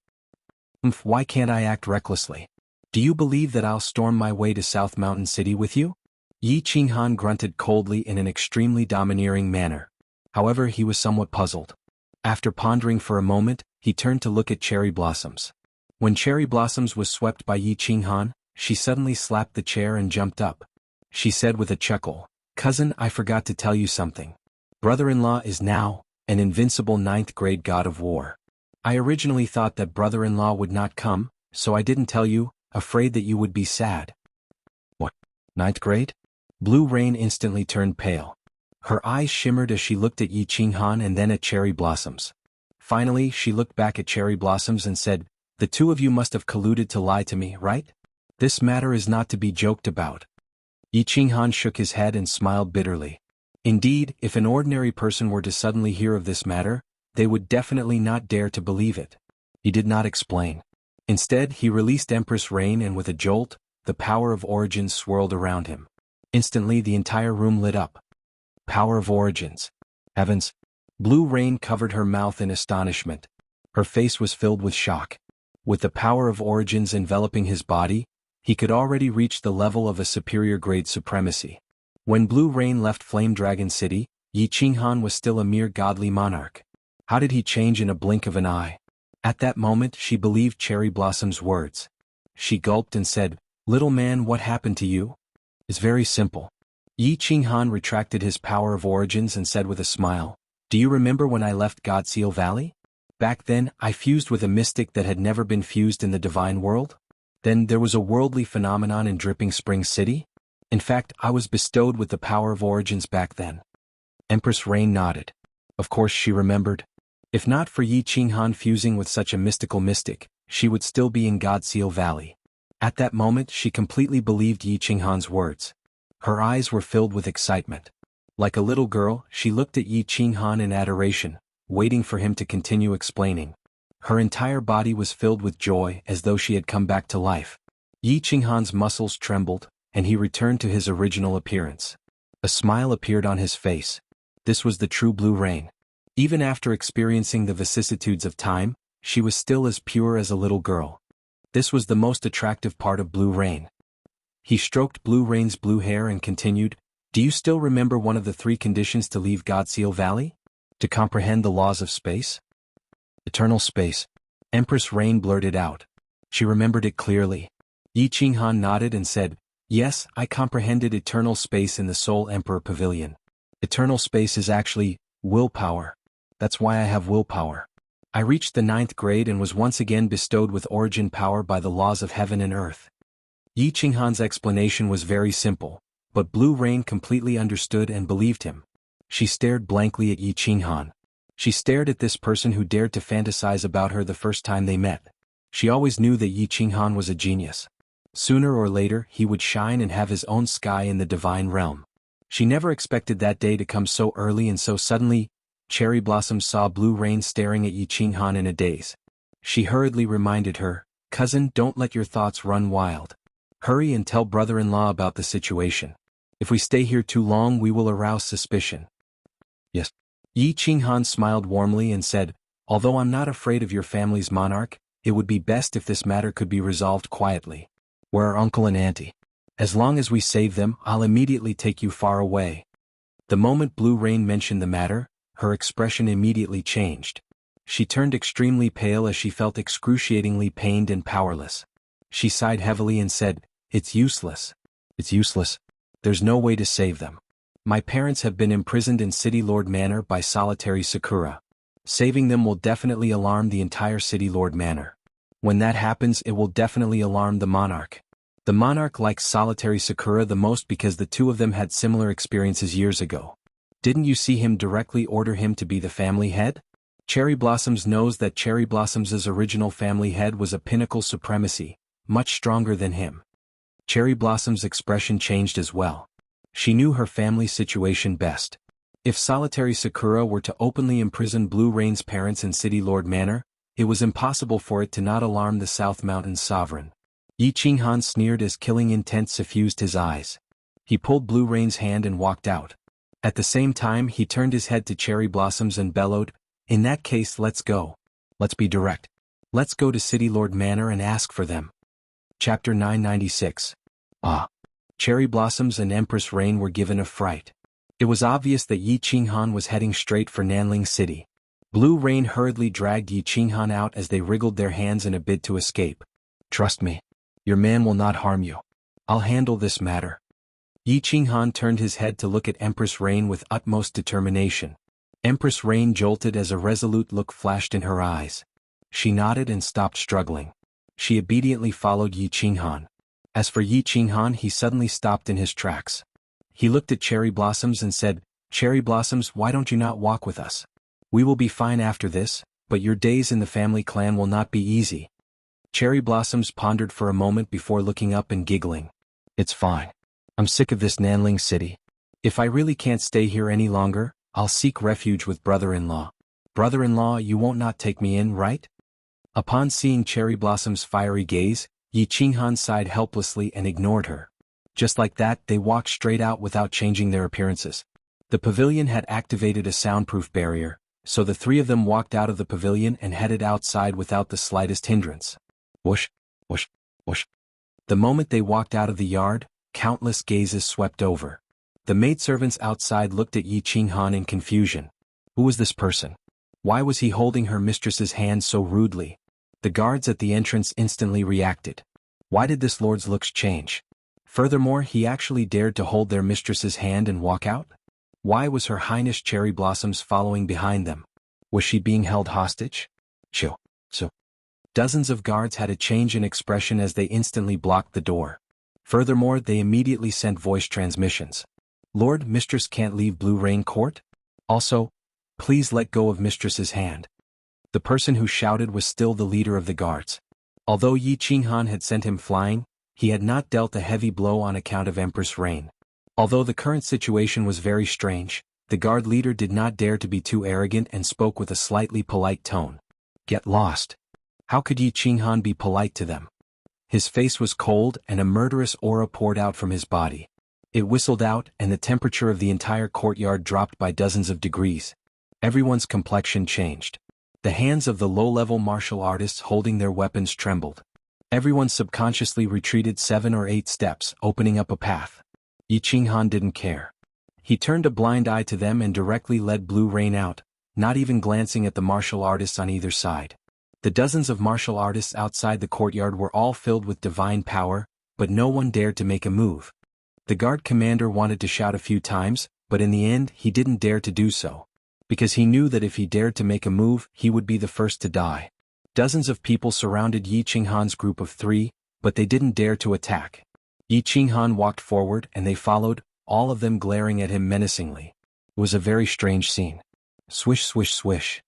Why can't I act recklessly? Do you believe that I'll storm my way to South Mountain City with you? Yi Qinghan grunted coldly in an extremely domineering manner. However, he was somewhat puzzled. After pondering for a moment, he turned to look at Cherry Blossoms. When Cherry Blossoms was swept by Yi Qinghan, she suddenly slapped the chair and jumped up. She said with a chuckle, "Cousin, I forgot to tell you something. Brother-in-law is now an invincible 9th grade god of war. I originally thought that brother-in-law would not come, so I didn't tell you, afraid that you would be sad." "What? 9th grade?" Blue Rain instantly turned pale. Her eyes shimmered as she looked at Yi Qinghan and then at Cherry Blossoms. Finally, she looked back at Cherry Blossoms and said, "The 2 of you must have colluded to lie to me, right? This matter is not to be joked about." Yi Qinghan shook his head and smiled bitterly. Indeed, if an ordinary person were to suddenly hear of this matter, they would definitely not dare to believe it. He did not explain. Instead, he released Empress Rain and with a jolt, the power of origins swirled around him. Instantly the entire room lit up. Power of origins. Heavens! Blue Rain covered her mouth in astonishment. Her face was filled with shock. With the power of origins enveloping his body, he could already reach the level of a superior grade supremacy. When Blue Rain left Flame Dragon City, Yi Qinghan was still a mere godly monarch. How did he change in a blink of an eye? At that moment she believed Cherry Blossom's words. She gulped and said, "Little man, what happened to you?" "It's very simple." Yi Qinghan retracted his power of origins and said with a smile, "Do you remember when I left Godseal Valley? Back then, I fused with a mystic that had never been fused in the divine world. Then there was a worldly phenomenon in Dripping Spring City. In fact, I was bestowed with the power of origins back then." Empress Rain nodded. Of course she remembered. If not for Yi Qinghan fusing with such a mystical mystic, she would still be in Godseal Valley. At that moment she completely believed Yi Qinghan's words. Her eyes were filled with excitement. Like a little girl, she looked at Yi Qinghan in adoration, waiting for him to continue explaining. Her entire body was filled with joy as though she had come back to life. Yi Qinghan's muscles trembled, and he returned to his original appearance. A smile appeared on his face. This was the true Blue Rain. Even after experiencing the vicissitudes of time, she was still as pure as a little girl. This was the most attractive part of Blue Rain. He stroked Blue Rain's blue hair and continued, "Do you still remember one of the 3 conditions to leave Godseal Valley? To comprehend the laws of space?" "Eternal space." Empress Rain blurted out. She remembered it clearly. Yi Qinghan nodded and said, "Yes, I comprehended eternal space in the Soul Emperor Pavilion. Eternal space is actually willpower. That's why I have willpower. I reached the 9th grade and was once again bestowed with origin power by the laws of heaven and earth." Yi Qinghan's explanation was very simple, but Blue Rain completely understood and believed him. She stared blankly at Yi Qinghan. She stared at this person who dared to fantasize about her the first time they met. She always knew that Yi Qinghan was a genius. Sooner or later he would shine and have his own sky in the divine realm. She never expected that day to come so early and so suddenly. Cherry Blossom saw Blue Rain staring at Yi Qinghan in a daze. She hurriedly reminded her, "Cousin, don't let your thoughts run wild. Hurry and tell brother-in-law about the situation. If we stay here too long we will arouse suspicion." "Yes." Yi Qinghan smiled warmly and said, "Although I'm not afraid of your family's monarch, it would be best if this matter could be resolved quietly. Where are uncle and auntie? As long as we save them, I'll immediately take you far away." The moment Blue Rain mentioned the matter, her expression immediately changed. She turned extremely pale as she felt excruciatingly pained and powerless. She sighed heavily and said, "It's useless. It's useless. There's no way to save them. My parents have been imprisoned in City Lord Manor by solitary Sakura. Saving them will definitely alarm the entire City Lord Manor. When that happens it will definitely alarm the monarch. The monarch likes solitary Sakura the most because the two of them had similar experiences years ago. Didn't you see him directly order him to be the family head? Cherry Blossoms knows that Cherry Blossom's original family head was a pinnacle supremacy, much stronger than him. Cherry Blossom's expression changed as well. She knew her family's situation best. If solitary Sakura were to openly imprison Blue Rain's parents in City Lord Manor, it was impossible for it to not alarm the South Mountain's sovereign. Yi Qinghan sneered as killing intent suffused his eyes. He pulled Blue Rain's hand and walked out. At the same time he turned his head to Cherry Blossoms and bellowed, "In that case let's go. Let's be direct. Let's go to City Lord Manor and ask for them." Chapter 996. Cherry Blossoms and Empress Rain were given a fright. It was obvious that Yi Qinghan was heading straight for Nanling City. Blue Rain hurriedly dragged Yi Qinghan out as they wriggled their hands in a bid to escape. "Trust me. Your man will not harm you. I'll handle this matter." Yi Qinghan turned his head to look at Empress Rain with utmost determination. Empress Rain jolted as a resolute look flashed in her eyes. She nodded and stopped struggling. She obediently followed Yi Qinghan. As for Yi Qinghan, he suddenly stopped in his tracks. He looked at Cherry Blossoms and said, "Cherry Blossoms, why don't you not walk with us? We will be fine after this, but your days in the family clan will not be easy." Cherry Blossoms pondered for a moment before looking up and giggling. "It's fine. I'm sick of this Nanling City. If I really can't stay here any longer, I'll seek refuge with brother-in-law." "Brother-in-law, you won't not take me in, right?" Upon seeing Cherry Blossom's fiery gaze, Yi Qinghan sighed helplessly and ignored her. Just like that, they walked straight out without changing their appearances. The pavilion had activated a soundproof barrier, so the three of them walked out of the pavilion and headed outside without the slightest hindrance. Whoosh, whoosh, whoosh. The moment they walked out of the yard, countless gazes swept over. The maidservants outside looked at Yi Qinghan in confusion. Who was this person? Why was he holding her mistress's hand so rudely? The guards at the entrance instantly reacted. Why did this lord's looks change? Furthermore, he actually dared to hold their mistress's hand and walk out? Why was Her Highness Cherry Blossoms following behind them? Was she being held hostage? So. Dozens of guards had a change in expression as they instantly blocked the door. Furthermore, they immediately sent voice transmissions. "Lord, Mistress can't leave Blue Rain Court? Also, please let go of Mistress's hand." The person who shouted was still the leader of the guards. Although Yi Qinghan had sent him flying, he had not dealt a heavy blow on account of Empress Rain. Although the current situation was very strange, the guard leader did not dare to be too arrogant and spoke with a slightly polite tone. "Get lost." How could Yi Qinghan be polite to them? His face was cold and a murderous aura poured out from his body. It whistled out and the temperature of the entire courtyard dropped by dozens of degrees. Everyone's complexion changed. The hands of the low-level martial artists holding their weapons trembled. Everyone subconsciously retreated 7 or 8 steps, opening up a path. Yi Qinghan didn't care. He turned a blind eye to them and directly led Blue Rain out, not even glancing at the martial artists on either side. The dozens of martial artists outside the courtyard were all filled with divine power, but no one dared to make a move. The guard commander wanted to shout a few times, but in the end he didn't dare to do so. Because he knew that if he dared to make a move, he would be the first to die. Dozens of people surrounded Yi Qinghan's group of 3, but they didn't dare to attack. Yi Qinghan walked forward and they followed, all of them glaring at him menacingly. It was a very strange scene. Swish, swish, swish.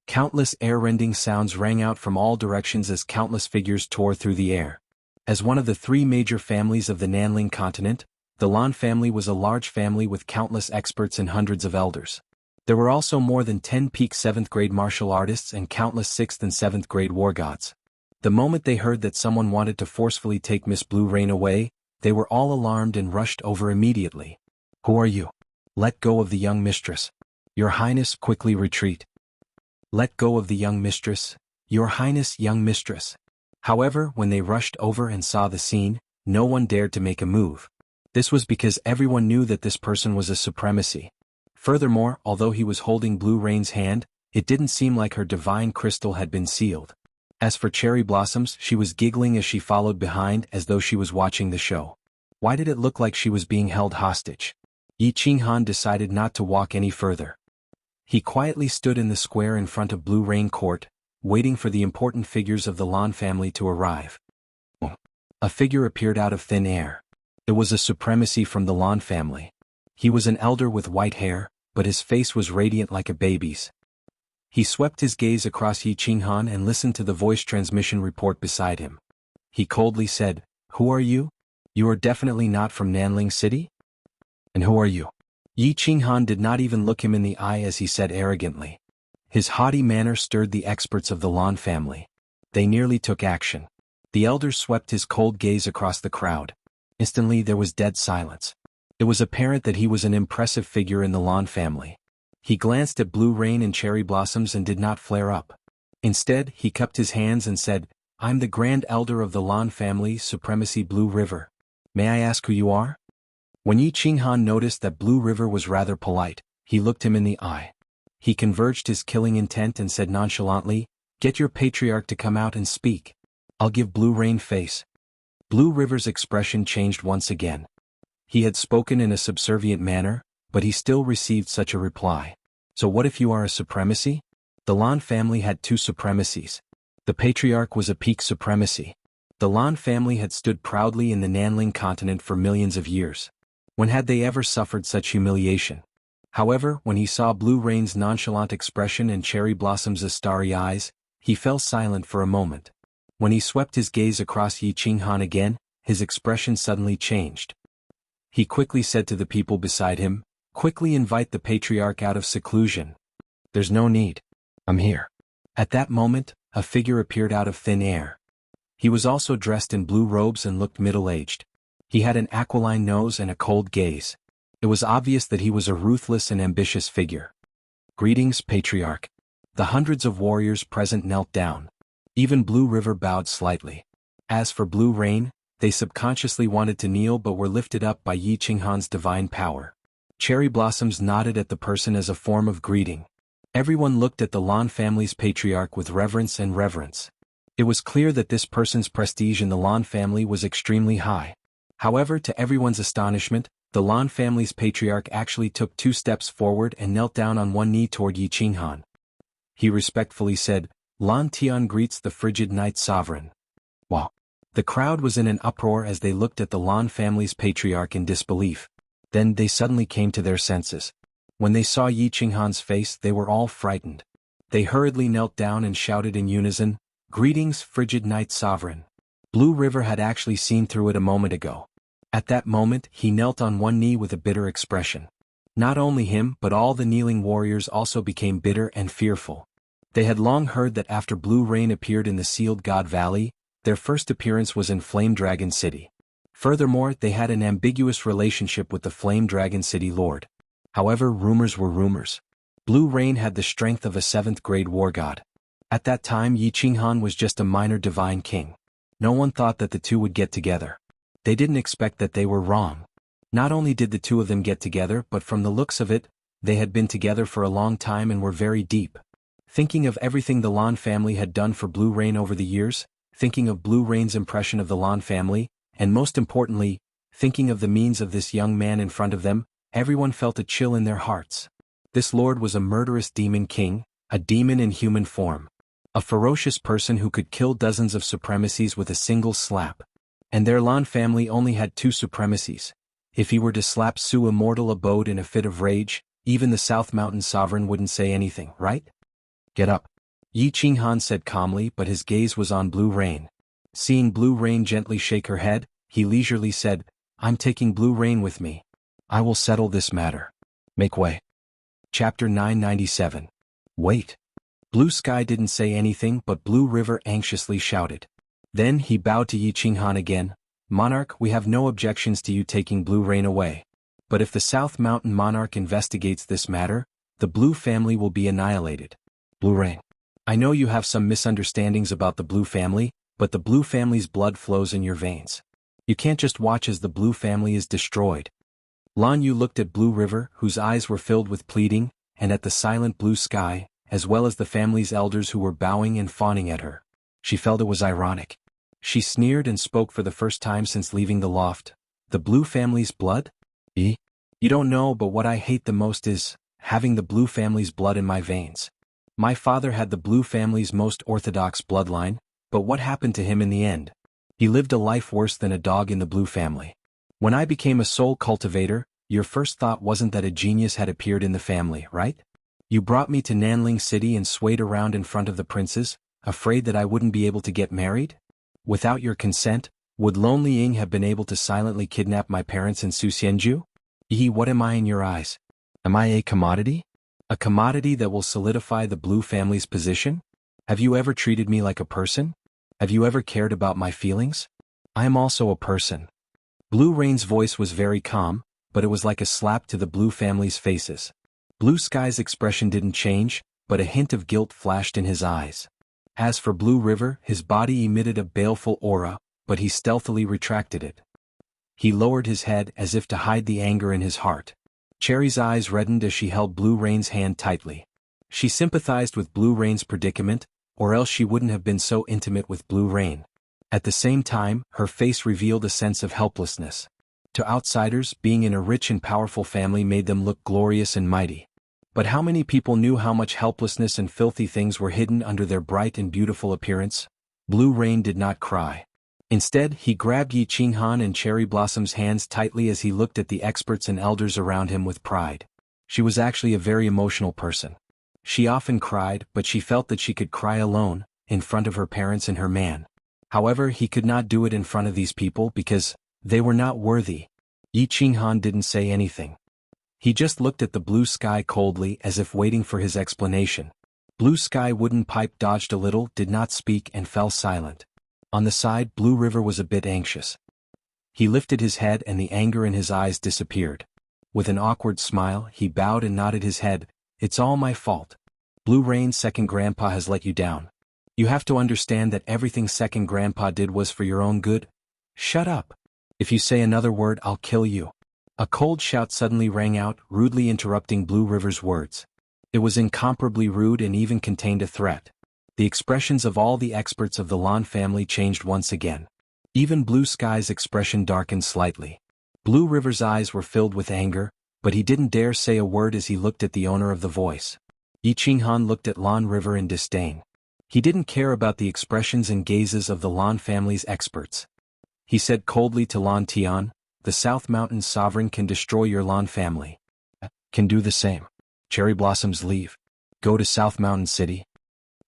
Countless air-rending sounds rang out from all directions as countless figures tore through the air. As one of the 3 major families of the Nanling continent, the Lan family was a large family with countless experts and hundreds of elders. There were also more than 10 peak 7th grade martial artists and countless 6th and 7th grade war gods. The moment they heard that someone wanted to forcefully take Miss Blue Rain away, they were all alarmed and rushed over immediately. "Who are you? Let go of the young mistress. Your Highness, quickly retreat." "Let go of the young mistress, Your Highness, young mistress." However, when they rushed over and saw the scene, no one dared to make a move. This was because everyone knew that this person was a supremacy. Furthermore, although he was holding Blue Rain's hand, it didn't seem like her divine crystal had been sealed. As for Cherry Blossoms, she was giggling as she followed behind as though she was watching the show. Why did it look like she was being held hostage? Yi Qinghan decided not to walk any further. He quietly stood in the square in front of Blue Rain Court, waiting for the important figures of the Lan family to arrive. A figure appeared out of thin air. It was a supremacy from the Lan family. He was an elder with white hair, but his face was radiant like a baby's. He swept his gaze across Yi Qinghan and listened to the voice transmission report beside him. He coldly said, "Who are you? You are definitely not from Nanling City? And who are you?" Yi Qinghan did not even look him in the eye as he said arrogantly. His haughty manner stirred the experts of the Lan family. They nearly took action. The elder swept his cold gaze across the crowd. Instantly there was dead silence. It was apparent that he was an impressive figure in the Lan family. He glanced at Blue Rain and Cherry Blossoms and did not flare up. Instead, he cupped his hands and said, "I'm the Grand Elder of the Lan family, Supremacy Blue River. May I ask who you are?" When Yi Qinghan noticed that Blue River was rather polite, he looked him in the eye. He converged his killing intent and said nonchalantly, "Get your patriarch to come out and speak. I'll give Blue Rain face." Blue River's expression changed once again. He had spoken in a subservient manner, but he still received such a reply. So what if you are a supremacy? The Lan family had two supremacies. The patriarch was a peak supremacy. The Lan family had stood proudly in the Nanling continent for millions of years. When had they ever suffered such humiliation? However, when he saw Blue Rain's nonchalant expression and Cherry Blossom's starry eyes, he fell silent for a moment. When he swept his gaze across Yi Qinghan again, his expression suddenly changed. He quickly said to the people beside him, "Quickly invite the patriarch out of seclusion." "There's no need. I'm here." At that moment, a figure appeared out of thin air. He was also dressed in blue robes and looked middle-aged. He had an aquiline nose and a cold gaze. It was obvious that he was a ruthless and ambitious figure. "Greetings, patriarch." The hundreds of warriors present knelt down. Even Blue River bowed slightly. As for Blue Rain, they subconsciously wanted to kneel but were lifted up by Yi Qinghan's divine power. Cherry Blossoms nodded at the person as a form of greeting. Everyone looked at the Lan family's patriarch with reverence and reverence. It was clear that this person's prestige in the Lan family was extremely high. However, to everyone's astonishment, the Lan family's patriarch actually took 2 steps forward and knelt down on one knee toward Yi Qinghan. He respectfully said, "Lan Tian greets the frigid night sovereign." Wow! The crowd was in an uproar as they looked at the Lan family's patriarch in disbelief. Then they suddenly came to their senses. When they saw Yi Qinghan's face, they were all frightened. They hurriedly knelt down and shouted in unison, "Greetings, frigid night sovereign." Blue River had actually seen through it a moment ago. At that moment, he knelt on one knee with a bitter expression. Not only him but all the kneeling warriors also became bitter and fearful. They had long heard that after Blue Rain appeared in the Sealed God Valley, their first appearance was in Flame Dragon City. Furthermore, they had an ambiguous relationship with the Flame Dragon City Lord. However, rumors were rumors. Blue Rain had the strength of a 7th-grade war god. At that time, Yi Qinghan was just a minor divine king. No one thought that the two would get together. They didn't expect that they were wrong. Not only did the two of them get together, but from the looks of it, they had been together for a long time and were very deep. Thinking of everything the Lan family had done for Blue Rain over the years, thinking of Blue Rain's impression of the Lan family, and most importantly, thinking of the means of this young man in front of them, everyone felt a chill in their hearts. This lord was a murderous demon king, a demon in human form. A ferocious person who could kill dozens of supremacies with a single slap. And their Lan family only had 2 supremacies. If he were to slap Su Immortal abode in a fit of rage, even the South Mountain Sovereign wouldn't say anything, right? "Get up," Yi Qinghan said calmly, but his gaze was on Blue Rain. Seeing Blue Rain gently shake her head, he leisurely said, "I'm taking Blue Rain with me. I will settle this matter. Make way." Chapter 997. Wait. Blue Sky didn't say anything, but Blue River anxiously shouted. Then he bowed to Yi Qinghan again. "Monarch, we have no objections to you taking Blue Rain away. But if the South Mountain Monarch investigates this matter, the Blue family will be annihilated." "Blue Rain, I know you have some misunderstandings about the Blue family, but the Blue family's blood flows in your veins. You can't just watch as the Blue family is destroyed." Lan Yu looked at Blue River, whose eyes were filled with pleading, and at the silent Blue Sky, as well as the family's elders who were bowing and fawning at her. She felt it was ironic. She sneered and spoke for the first time since leaving the loft. "The Blue family's blood? You don't know, but what I hate the most is having the Blue family's blood in my veins. My father had the Blue family's most orthodox bloodline, but what happened to him in the end? He lived a life worse than a dog in the Blue family. When I became a soul cultivator, your first thought wasn't that a genius had appeared in the family, right? You brought me to Nanling City and swayed around in front of the princes, afraid that I wouldn't be able to get married? Without your consent, would Lone Ying have been able to silently kidnap my parents in Xianxia? What am I in your eyes? Am I a commodity? A commodity that will solidify the Blue family's position? Have you ever treated me like a person? Have you ever cared about my feelings? I am also a person. Blue Rain's voice was very calm, but it was like a slap to the Blue family's faces. Blue Sky's expression didn't change, but a hint of guilt flashed in his eyes. As for Blue River, his body emitted a baleful aura, but he stealthily retracted it. He lowered his head as if to hide the anger in his heart. Cherry's eyes reddened as she held Blue Rain's hand tightly. She sympathized with Blue Rain's predicament, or else she wouldn't have been so intimate with Blue Rain. At the same time, her face revealed a sense of helplessness. To outsiders, being in a rich and powerful family made them look glorious and mighty. But how many people knew how much helplessness and filthy things were hidden under their bright and beautiful appearance? Blue Rain did not cry. Instead, he grabbed Yi Qinghan and Cherry Blossom's hands tightly as he looked at the experts and elders around him with pride. She was actually a very emotional person. She often cried, but she felt that she could cry alone, in front of her parents and her man. However, he could not do it in front of these people because they were not worthy. Yi Qinghan didn't say anything. He just looked at the Blue Sky coldly as if waiting for his explanation. Blue Sky Wooden Pipe dodged a little, did not speak and fell silent. On the side, Blue River was a bit anxious. He lifted his head and the anger in his eyes disappeared. With an awkward smile, he bowed and nodded his head. It's all my fault. Blue Rain's second grandpa has let you down. You have to understand that everything second grandpa did was for your own good. Shut up. If you say another word, I'll kill you. A cold shout suddenly rang out, rudely interrupting Blue River's words. It was incomparably rude and even contained a threat. The expressions of all the experts of the Lan family changed once again. Even Blue Sky's expression darkened slightly. Blue River's eyes were filled with anger, but he didn't dare say a word as he looked at the owner of the voice. Yi Qinghan looked at Lan River in disdain. He didn't care about the expressions and gazes of the Lan family's experts. He said coldly to Lan Tian, the South Mountain sovereign can destroy your Lan family. Can do the same. Cherry Blossoms leave. Go to South Mountain City.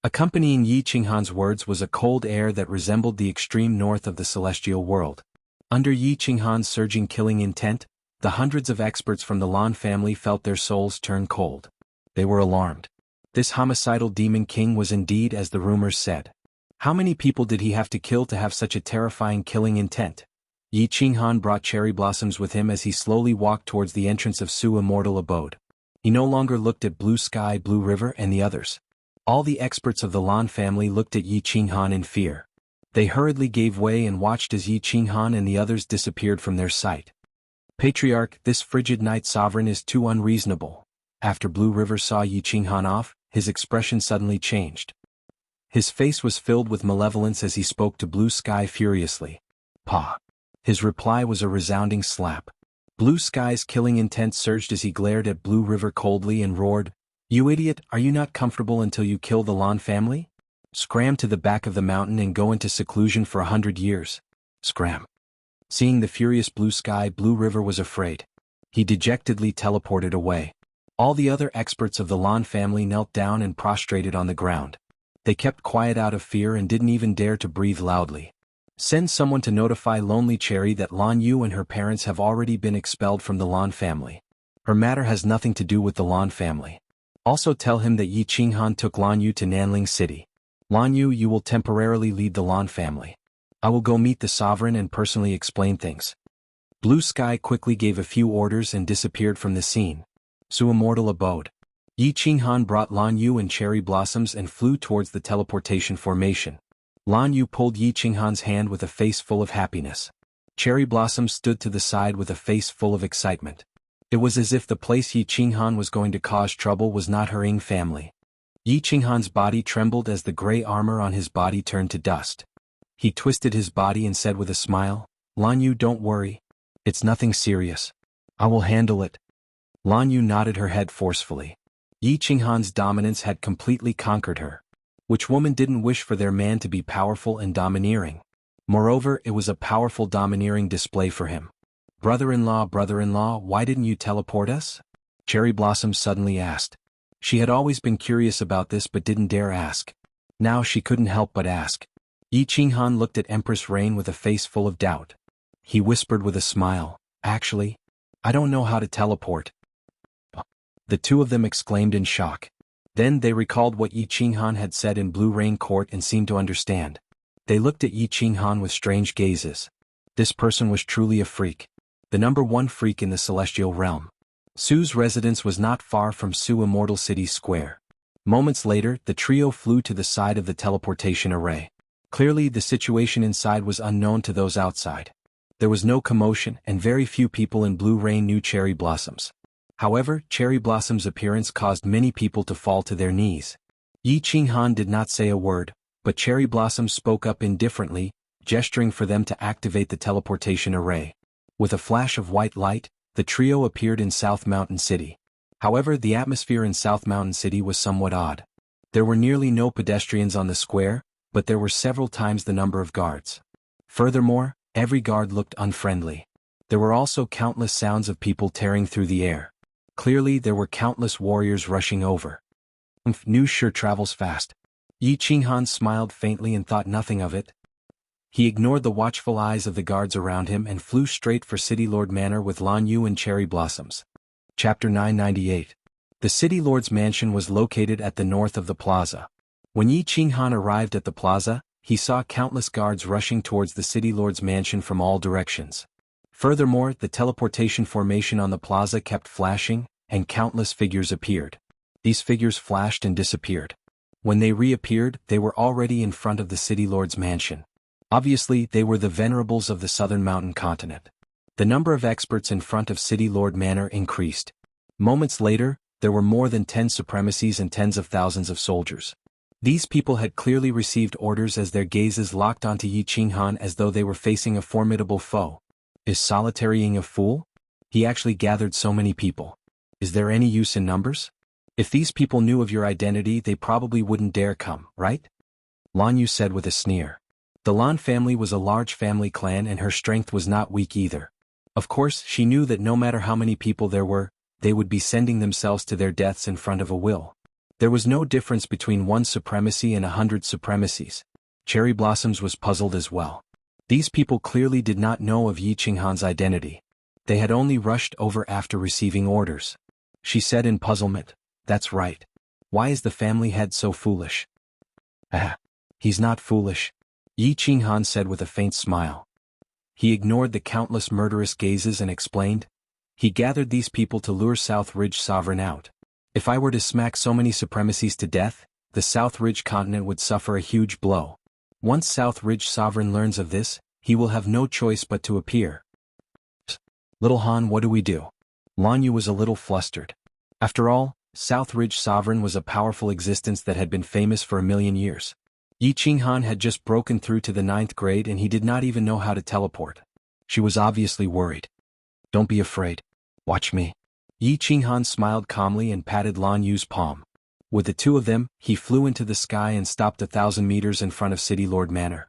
Accompanying Yi Qinghan's words was a cold air that resembled the extreme north of the celestial world. Under Yi Qinghan's surging killing intent, the hundreds of experts from the Lan family felt their souls turn cold. They were alarmed. This homicidal demon king was indeed as the rumors said. How many people did he have to kill to have such a terrifying killing intent? Yi Qinghan brought Cherry Blossoms with him as he slowly walked towards the entrance of Su's immortal abode. He no longer looked at Blue Sky, Blue River, and the others. All the experts of the Lan family looked at Yi Qinghan in fear. They hurriedly gave way and watched as Yi Qinghan and the others disappeared from their sight. Patriarch, this frigid night sovereign is too unreasonable. After Blue River saw Yi Qinghan off, his expression suddenly changed. His face was filled with malevolence as he spoke to Blue Sky furiously. Pah! His reply was a resounding slap. Blue Sky's killing intent surged as he glared at Blue River coldly and roared, "You idiot, are you not comfortable until you kill the Lan family? Scram to the back of the mountain and go into seclusion for 100 years. Scram." Seeing the furious Blue Sky, Blue River was afraid. He dejectedly teleported away. All the other experts of the Lan family knelt down and prostrated on the ground. They kept quiet out of fear and didn't even dare to breathe loudly. Send someone to notify Lonely Cherry that Lan Yu and her parents have already been expelled from the Lan family. Her matter has nothing to do with the Lan family. Also tell him that Yi Qinghan took Lan Yu to Nanling City. Lan Yu, you will temporarily lead the Lan family. I will go meet the sovereign and personally explain things. Blue Sky quickly gave a few orders and disappeared from the scene. Su's immortal abode. Yi Qinghan brought Lan Yu and Cherry Blossoms and flew towards the teleportation formation. Lan Yu pulled Yi Qinghan's hand with a face full of happiness. Cherry Blossoms stood to the side with a face full of excitement. It was as if the place Yi Qinghan was going to cause trouble was not her Ying family. Yi Qinghan's body trembled as the gray armor on his body turned to dust. He twisted his body and said with a smile, Lan Yu, don't worry. It's nothing serious. I will handle it. Lan Yu nodded her head forcefully. Yi Qinghan's dominance had completely conquered her. Which woman didn't wish for their man to be powerful and domineering? Moreover, it was a powerful domineering display for him. Brother-in-law, why didn't you teleport us? Cherry Blossom suddenly asked. She had always been curious about this but didn't dare ask. Now she couldn't help but ask. Yi Qinghan looked at Empress Rain with a face full of doubt. He whispered with a smile, "Actually, I don't know how to teleport." The two of them exclaimed in shock. Then they recalled what Yi Qinghan had said in Blue Rain Court and seemed to understand. They looked at Yi Qinghan with strange gazes. This person was truly a freak. The #1 freak in the celestial realm. Su's residence was not far from Su Immortal City's square. Moments later, the trio flew to the side of the teleportation array. Clearly, the situation inside was unknown to those outside. There was no commotion, and very few people in Blue Rain knew Cherry Blossoms. However, Cherry Blossom's appearance caused many people to fall to their knees. Yi Qinghan did not say a word, but Cherry Blossom spoke up indifferently, gesturing for them to activate the teleportation array. With a flash of white light, the trio appeared in South Mountain City. However, the atmosphere in South Mountain City was somewhat odd. There were nearly no pedestrians on the square, but there were several times the number of guards. Furthermore, every guard looked unfriendly. There were also countless sounds of people tearing through the air. Clearly, there were countless warriors rushing over. News sure travels fast. Yi Qinghan smiled faintly and thought nothing of it. He ignored the watchful eyes of the guards around him and flew straight for City Lord Manor with Lan Yu and Cherry Blossoms. Chapter 998. The City Lord's mansion was located at the north of the plaza. When Yi Qinghan arrived at the plaza, he saw countless guards rushing towards the City Lord's mansion from all directions. Furthermore, the teleportation formation on the plaza kept flashing, and countless figures appeared. These figures flashed and disappeared. When they reappeared, they were already in front of the City Lord's mansion. Obviously, they were the venerables of the southern mountain continent. The number of experts in front of City Lord Manor increased. Moments later, there were more than 10 supremacies and tens of thousands of soldiers. These people had clearly received orders as their gazes locked onto Yi Qinghan as though they were facing a formidable foe. Is solitarying a fool? He actually gathered so many people. Is there any use in numbers? If these people knew of your identity, they probably wouldn't dare come, right? Lan Yu said with a sneer. The Lan family was a large family clan and her strength was not weak either. Of course, she knew that no matter how many people there were, they would be sending themselves to their deaths in front of a will. There was no difference between 1 supremacy and 100 supremacies. Cherry Blossoms was puzzled as well. These people clearly did not know of Yi Qinghan's identity. They had only rushed over after receiving orders. She said in puzzlement, "That's right. Why is the family head so foolish?" He's not foolish," Yi Qinghan said with a faint smile. He ignored the countless murderous gazes and explained, "He gathered these people to lure South Ridge Sovereign out. If I were to smack so many supremacies to death, the South Ridge continent would suffer a huge blow. Once South Ridge Sovereign learns of this, he will have no choice but to appear." "Little Han, what do we do?" Lan Yu was a little flustered. After all, South Ridge Sovereign was a powerful existence that had been famous for 1,000,000 years. Yi Qinghan had just broken through to the 9th grade and he did not even know how to teleport. She was obviously worried. "Don't be afraid. Watch me." Yi Qinghan smiled calmly and patted Lan Yu's palm. With the two of them, he flew into the sky and stopped 1,000 meters in front of City Lord Manor.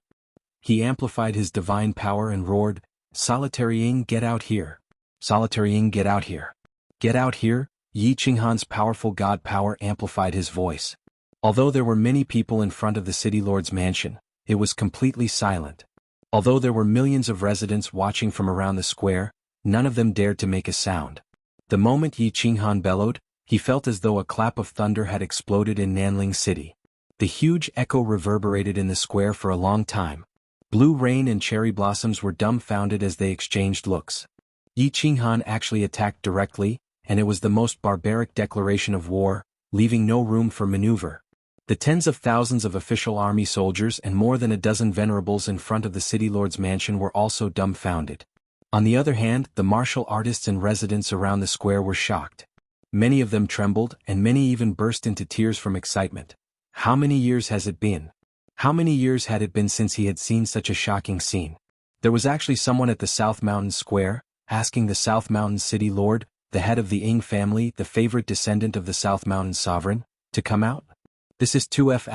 He amplified his divine power and roared, "Solitary Ying, get out here. Solitary Ying, get out here. Get out here." Yi Qinghan's powerful god power amplified his voice. Although there were many people in front of the City Lord's mansion, it was completely silent. Although there were millions of residents watching from around the square, none of them dared to make a sound. The moment Yi Qinghan bellowed, he felt as though a clap of thunder had exploded in Nanling City. The huge echo reverberated in the square for a long time. Blue Rain and Cherry Blossoms were dumbfounded as they exchanged looks. Yi Qinghan actually attacked directly, and it was the most barbaric declaration of war, leaving no room for maneuver. The tens of thousands of official army soldiers and more than a dozen venerables in front of the City Lord's mansion were also dumbfounded. On the other hand, the martial artists and residents around the square were shocked. Many of them trembled, and many even burst into tears from excitement. How many years has it been? How many years had it been since he had seen such a shocking scene? There was actually someone at the South Mountain Square, asking the South Mountain City Lord, the head of the Ying family, the favorite descendant of the South Mountain Sovereign, to come out? This is 2F**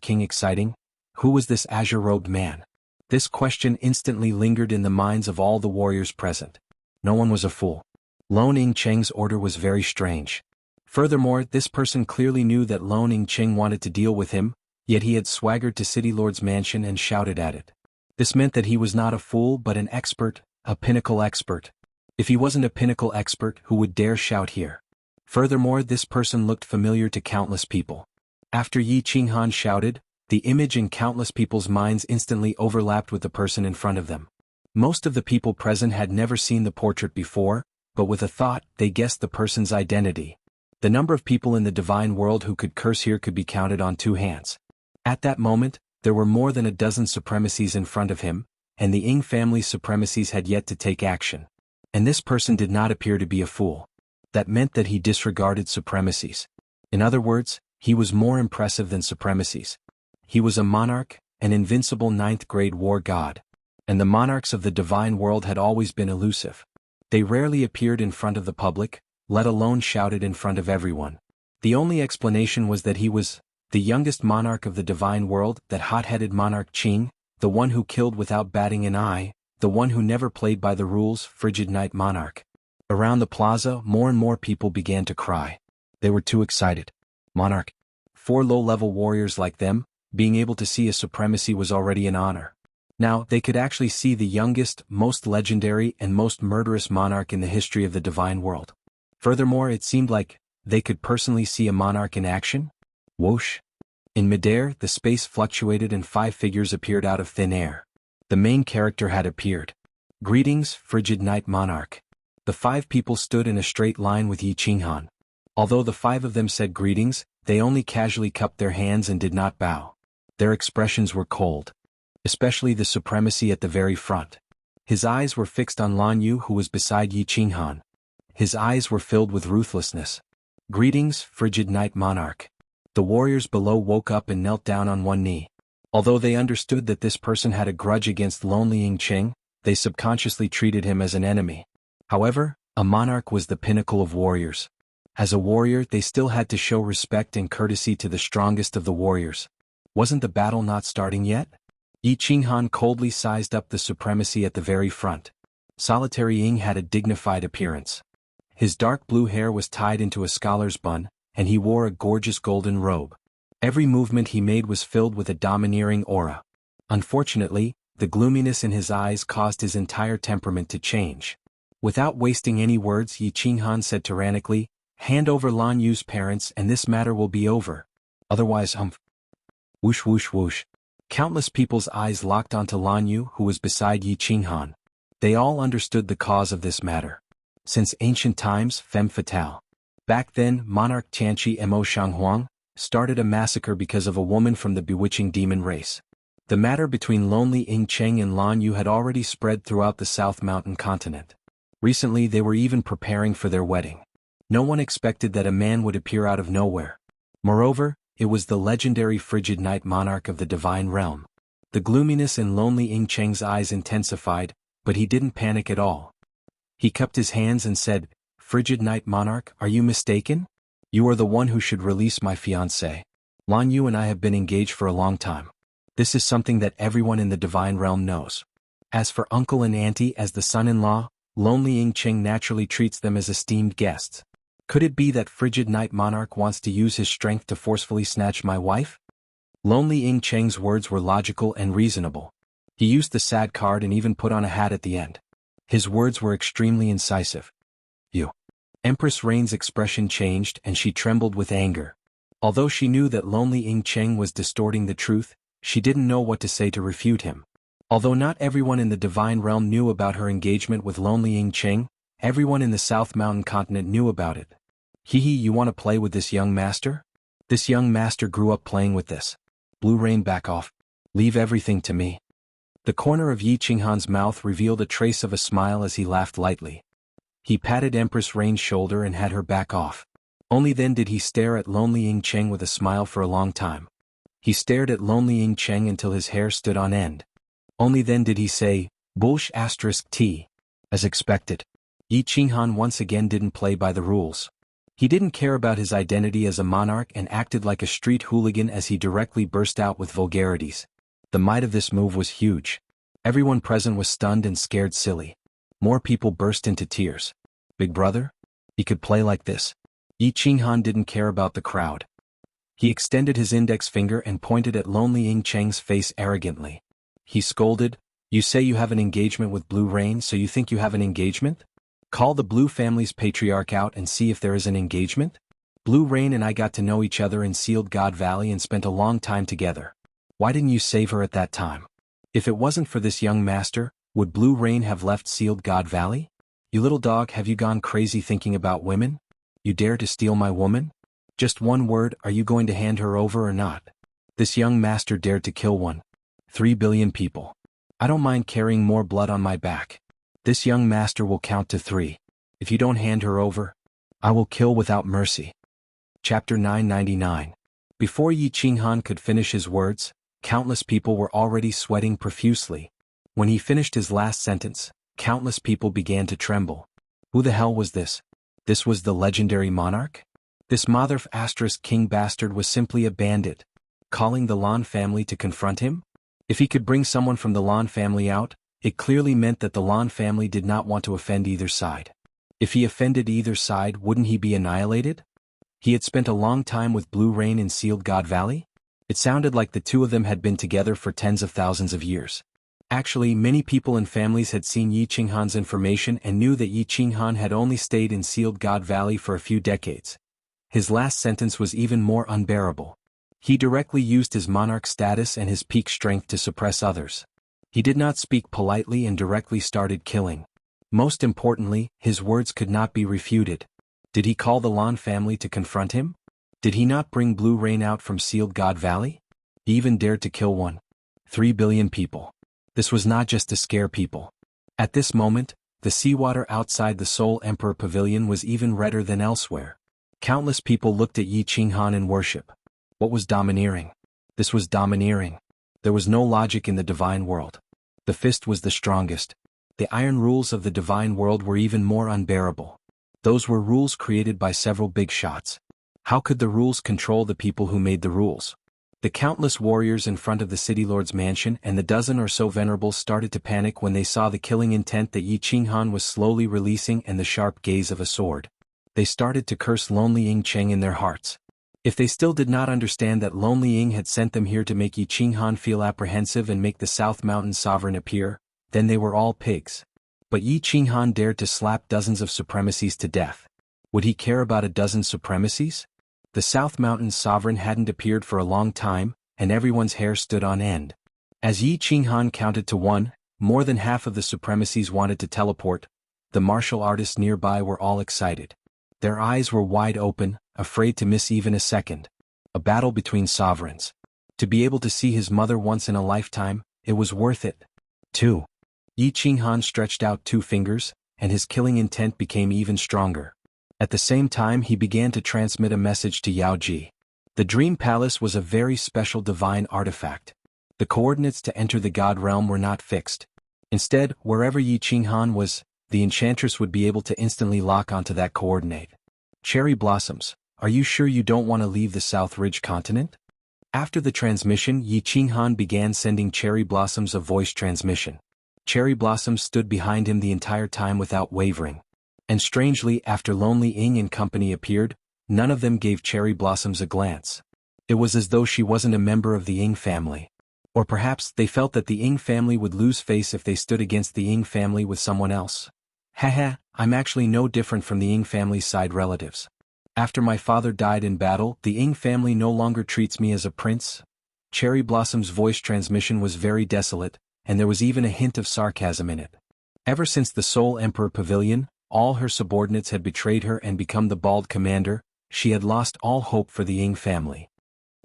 King exciting. Who was this azure-robed man? This question instantly lingered in the minds of all the warriors present. No one was a fool. Lone Ying Cheng's order was very strange. Furthermore, this person clearly knew that Lone Ying Cheng wanted to deal with him, yet he had swaggered to City Lord's mansion and shouted at it. This meant that he was not a fool but an expert, a pinnacle expert. If he wasn't a pinnacle expert, who would dare shout here? Furthermore, this person looked familiar to countless people. After Yi Qinghan shouted, the image in countless people's minds instantly overlapped with the person in front of them. Most of the people present had never seen the portrait before, but with a thought, they guessed the person's identity. The number of people in the divine world who could curse here could be counted on 2 hands. At that moment, there were more than a dozen supremacies in front of him, and the Ying family's supremacies had yet to take action. And this person did not appear to be a fool. That meant that he disregarded supremacies. In other words, he was more impressive than supremacies. He was a monarch, an invincible 9th-grade war god. And the monarchs of the divine world had always been elusive. They rarely appeared in front of the public, let alone shouted in front of everyone. The only explanation was that he was the youngest monarch of the divine world, that hot-headed monarch Qing, the one who killed without batting an eye, the one who never played by the rules, frigid night monarch. Around the plaza, more and more people began to cry. They were too excited. Monarch. 4 low-level warriors like them, being able to see a supremacy was already an honor. Now, they could actually see the youngest, most legendary and most murderous monarch in the history of the divine world. Furthermore, it seemed like they could personally see a monarch in action. Whoosh. In midair, the space fluctuated and 5 figures appeared out of thin air. The main character had appeared. Greetings, frigid night monarch. The 5 people stood in a straight line with Yi Qinghan. Although the 5 of them said greetings, they only casually cupped their hands and did not bow. Their expressions were cold. Especially the supremacy at the very front. His eyes were fixed on Lan Yu, who was beside Yi Qinghan. His eyes were filled with ruthlessness. Greetings, frigid night monarch. The warriors below woke up and knelt down on one knee. Although they understood that this person had a grudge against Lonely Ying Cheng, they subconsciously treated him as an enemy. However, a monarch was the pinnacle of warriors. As a warrior, they still had to show respect and courtesy to the strongest of the warriors. Wasn't the battle not starting yet? Yi Qinghan coldly sized up the supremacy at the very front. Solitary Ying had a dignified appearance. His dark blue hair was tied into a scholar's bun, and he wore a gorgeous golden robe. Every movement he made was filled with a domineering aura. Unfortunately, the gloominess in his eyes caused his entire temperament to change. Without wasting any words, Yi Qinghan said tyrannically, "Hand over Lan Yu's parents and this matter will be over. Otherwise Whoosh whoosh whoosh. Countless people's eyes locked onto Lan Yu, who was beside Yi Qinghan. They all understood the cause of this matter. Since ancient times, femme fatale. Back then, monarch Xianxia Mo Shanghuang started a massacre because of a woman from the bewitching demon race. The matter between Lonely Ying Cheng and Lan Yu had already spread throughout the South Mountain continent. Recently they were even preparing for their wedding. No one expected that a man would appear out of nowhere. Moreover, it was the legendary frigid night monarch of the divine realm. The gloominess in Lonely Ying Cheng's eyes intensified, but he didn't panic at all. He cupped his hands and said, "Frigid night monarch, are you mistaken? You are the one who should release my fiancée. Lan Yu and I have been engaged for a long time. This is something that everyone in the divine realm knows. As for uncle and auntie as the son-in-law, Lonely Ying Cheng naturally treats them as esteemed guests. Could it be that frigid night monarch wants to use his strength to forcefully snatch my wife?" Lonely Ying Cheng's words were logical and reasonable. He used the sad card and even put on a hat at the end. His words were extremely incisive. "You." Empress Rain's expression changed and she trembled with anger. Although she knew that Lonely Ying Cheng was distorting the truth, she didn't know what to say to refute him. Although not everyone in the divine realm knew about her engagement with Lonely Ying Cheng, everyone in the South Mountain continent knew about it. You want to play with this young master? This young master grew up playing with this. Blue Rain, back off. Leave everything to me." The corner of Yi Qinghan's mouth revealed a trace of a smile as he laughed lightly. He patted Empress Rain's shoulder and had her back off. Only then did he stare at Lonely Ying Cheng with a smile for a long time. He stared at Lonely Ying Cheng until his hair stood on end. Only then did he say, "Bullsh *T." As expected. Yi Qinghan once again didn't play by the rules. He didn't care about his identity as a monarch and acted like a street hooligan as he directly burst out with vulgarities. The might of this move was huge. Everyone present was stunned and scared silly. More people burst into tears. Big brother? He could play like this. Yi Qinghan didn't care about the crowd. He extended his index finger and pointed at Lonely Ying Cheng's face arrogantly. He scolded, "You say you have an engagement with Blue Rain, so you think you have an engagement? Call the Blue family's patriarch out and see if there is an engagement? Blue Rain and I got to know each other in Sealed God Valley and spent a long time together. Why didn't you save her at that time? If it wasn't for this young master, would Blue Rain have left Sealed God Valley? You little dog, have you gone crazy thinking about women? You dare to steal my woman? Just one word, are you going to hand her over or not? This young master dared to kill 3 billion people. I don't mind carrying more blood on my back. This young master will count to 3. If you don't hand her over, I will kill without mercy." Chapter 999. Before Yi Qinghan could finish his words, countless people were already sweating profusely. When he finished his last sentence, countless people began to tremble. Who the hell was this? This was the legendary monarch? This king bastard was simply a bandit, calling the Lan family to confront him? If he could bring someone from the Lan family out, it clearly meant that the Lan family did not want to offend either side. If he offended either side, wouldn't he be annihilated? He had spent a long time with Blue Rain in Sealed God Valley? It sounded like the two of them had been together for tens of thousands of years. Actually, many people and families had seen Yi Qinghan's information and knew that Yi Qinghan had only stayed in Sealed God Valley for a few decades. His last sentence was even more unbearable. He directly used his monarch status and his peak strength to suppress others. He did not speak politely and directly started killing. Most importantly, his words could not be refuted. Did he call the Lan family to confront him? Did he not bring Blue Rain out from Sealed God Valley? He even dared to kill 3 billion people. This was not just to scare people. At this moment, the seawater outside the Soul Emperor Pavilion was even redder than elsewhere. Countless people looked at Yi Qinghan in worship. What was domineering? This was domineering. There was no logic in the divine world. The fist was the strongest. The iron rules of the divine world were even more unbearable. Those were rules created by several big shots. How could the rules control the people who made the rules? The countless warriors in front of the city lord's mansion and the dozen or so venerables started to panic when they saw the killing intent that Yi Qinghan was slowly releasing and the sharp gaze of a sword. They started to curse Lonely Ying Cheng in their hearts. If they still did not understand that Lonely Ying had sent them here to make Yi Qinghan feel apprehensive and make the South Mountain sovereign appear, then they were all pigs. But Yi Qinghan dared to slap dozens of supremacies to death. Would he care about a dozen supremacies? The South Mountain sovereign hadn't appeared for a long time, and everyone's hair stood on end. As Yi Qinghan counted to 1, more than half of the supremacies wanted to teleport. The martial artists nearby were all excited. Their eyes were wide open, afraid to miss even a second. A battle between sovereigns. To be able to see his mother once in a lifetime, it was worth it. 2. Yi Qinghan stretched out 2 fingers, and his killing intent became even stronger. At the same time he began to transmit a message to Yao Ji. The Dream Palace was a very special divine artifact. The coordinates to enter the God realm were not fixed. Instead, wherever Yi Qinghan was, the enchantress would be able to instantly lock onto that coordinate. Cherry blossoms, are you sure you don't want to leave the South Ridge continent? After the transmission, Yi Qinghan began sending cherry blossoms a voice transmission. Cherry blossoms stood behind him the entire time without wavering. And strangely, after Lonely Ying and company appeared, none of them gave Cherry Blossoms a glance. It was as though she wasn't a member of the Ying family. Or perhaps they felt that the Ying family would lose face if they stood against the Ying family with someone else. Haha, I'm actually no different from the Ying family's side relatives. After my father died in battle, the Ying family no longer treats me as a prince. Cherry Blossom's voice transmission was very desolate, and there was even a hint of sarcasm in it. Ever since the Soul Emperor Pavilion, all her subordinates had betrayed her and become the bald commander. She had lost all hope for the Ying family.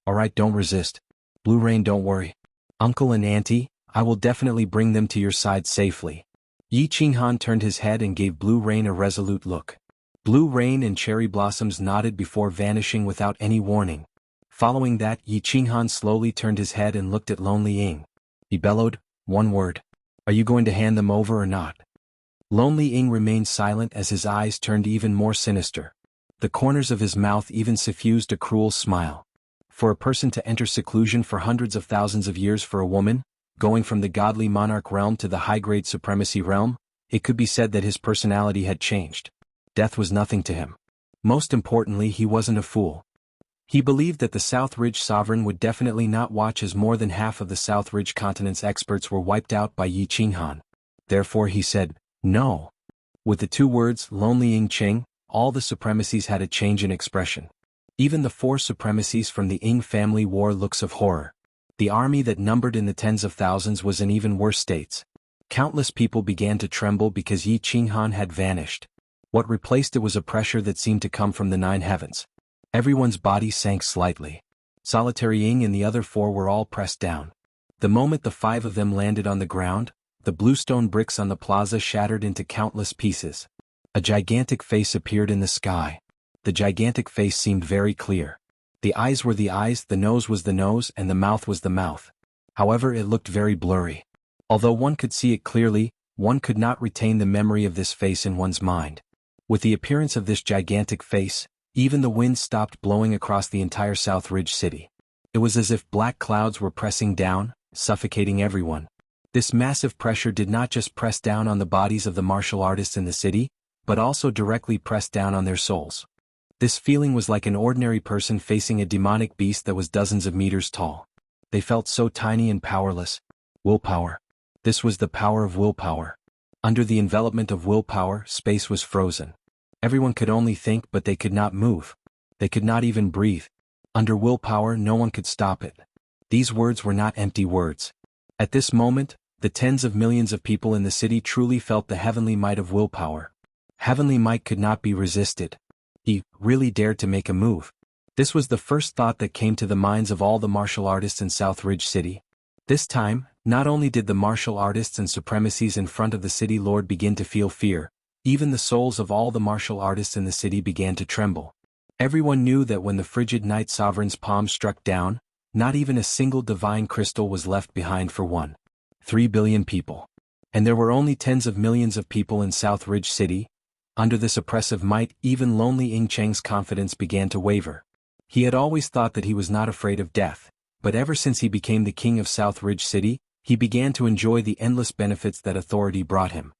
Alright, don't resist. Blue Rain, don't worry. Uncle and Auntie, I will definitely bring them to your side safely. Yi Qinghan turned his head and gave Blue Rain a resolute look. Blue Rain and Cherry Blossoms nodded before vanishing without any warning. Following that, Yi Qinghan slowly turned his head and looked at Lonely Ying. He bellowed, "One word. Are you going to hand them over or not?" Lonely Ying remained silent as his eyes turned even more sinister. The corners of his mouth even suffused a cruel smile. For a person to enter seclusion for hundreds of thousands of years for a woman, Going from the godly monarch realm to the high-grade supremacy realm, it could be said that his personality had changed. Death was nothing to him. Most importantly, he wasn't a fool. He believed that the South Ridge sovereign would definitely not watch as more than half of the South Ridge continent's experts were wiped out by Yi Qinghan. Therefore he said, no. With the two words, Lonely Ying Qing, all the supremacies had a change in expression. Even the four supremacies from the Ying family wore looks of horror. The army that numbered in the tens of thousands was in even worse states. Countless people began to tremble because Yi Qinghan had vanished. What replaced it was a pressure that seemed to come from the nine heavens. Everyone's body sank slightly. Solitary Ying and the other four were all pressed down. The moment the five of them landed on the ground, the bluestone bricks on the plaza shattered into countless pieces. A gigantic face appeared in the sky. The gigantic face seemed very clear. The eyes were the eyes, the nose was the nose, and the mouth was the mouth. However, it looked very blurry. Although one could see it clearly, one could not retain the memory of this face in one's mind. With the appearance of this gigantic face, even the wind stopped blowing across the entire South Ridge city. It was as if black clouds were pressing down, suffocating everyone. This massive pressure did not just press down on the bodies of the martial artists in the city, but also directly pressed down on their souls. This feeling was like an ordinary person facing a demonic beast that was dozens of meters tall. They felt so tiny and powerless. Willpower. This was the power of willpower. Under the envelopment of willpower, space was frozen. Everyone could only think, but they could not move. They could not even breathe. Under willpower, no one could stop it. These words were not empty words. At this moment, the tens of millions of people in the city truly felt the heavenly might of willpower. Heavenly might could not be resisted. He really dared to make a move. This was the first thought that came to the minds of all the martial artists in South Ridge City. This time, not only did the martial artists and supremacies in front of the city lord begin to feel fear, even the souls of all the martial artists in the city began to tremble. Everyone knew that when the frigid night sovereign's palm struck down, not even a single divine crystal was left behind for 1.3 billion people. And there were only tens of millions of people in South Ridge City. Under this oppressive might, even lonely Ying Cheng's confidence began to waver. He had always thought that he was not afraid of death, but ever since he became the king of South Ridge City, he began to enjoy the endless benefits that authority brought him.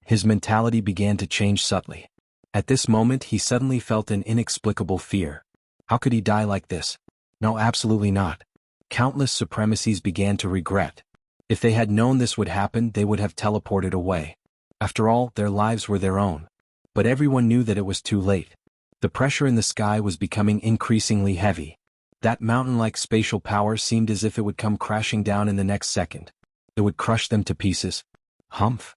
His mentality began to change subtly. At this moment he suddenly felt an inexplicable fear. How could he die like this? No, absolutely not. Countless supremacies began to regret. If they had known this would happen, they would have teleported away. After all, their lives were their own. But everyone knew that it was too late. The pressure in the sky was becoming increasingly heavy. That mountain-like spatial power seemed as if it would come crashing down in the next second. It would crush them to pieces. Humph!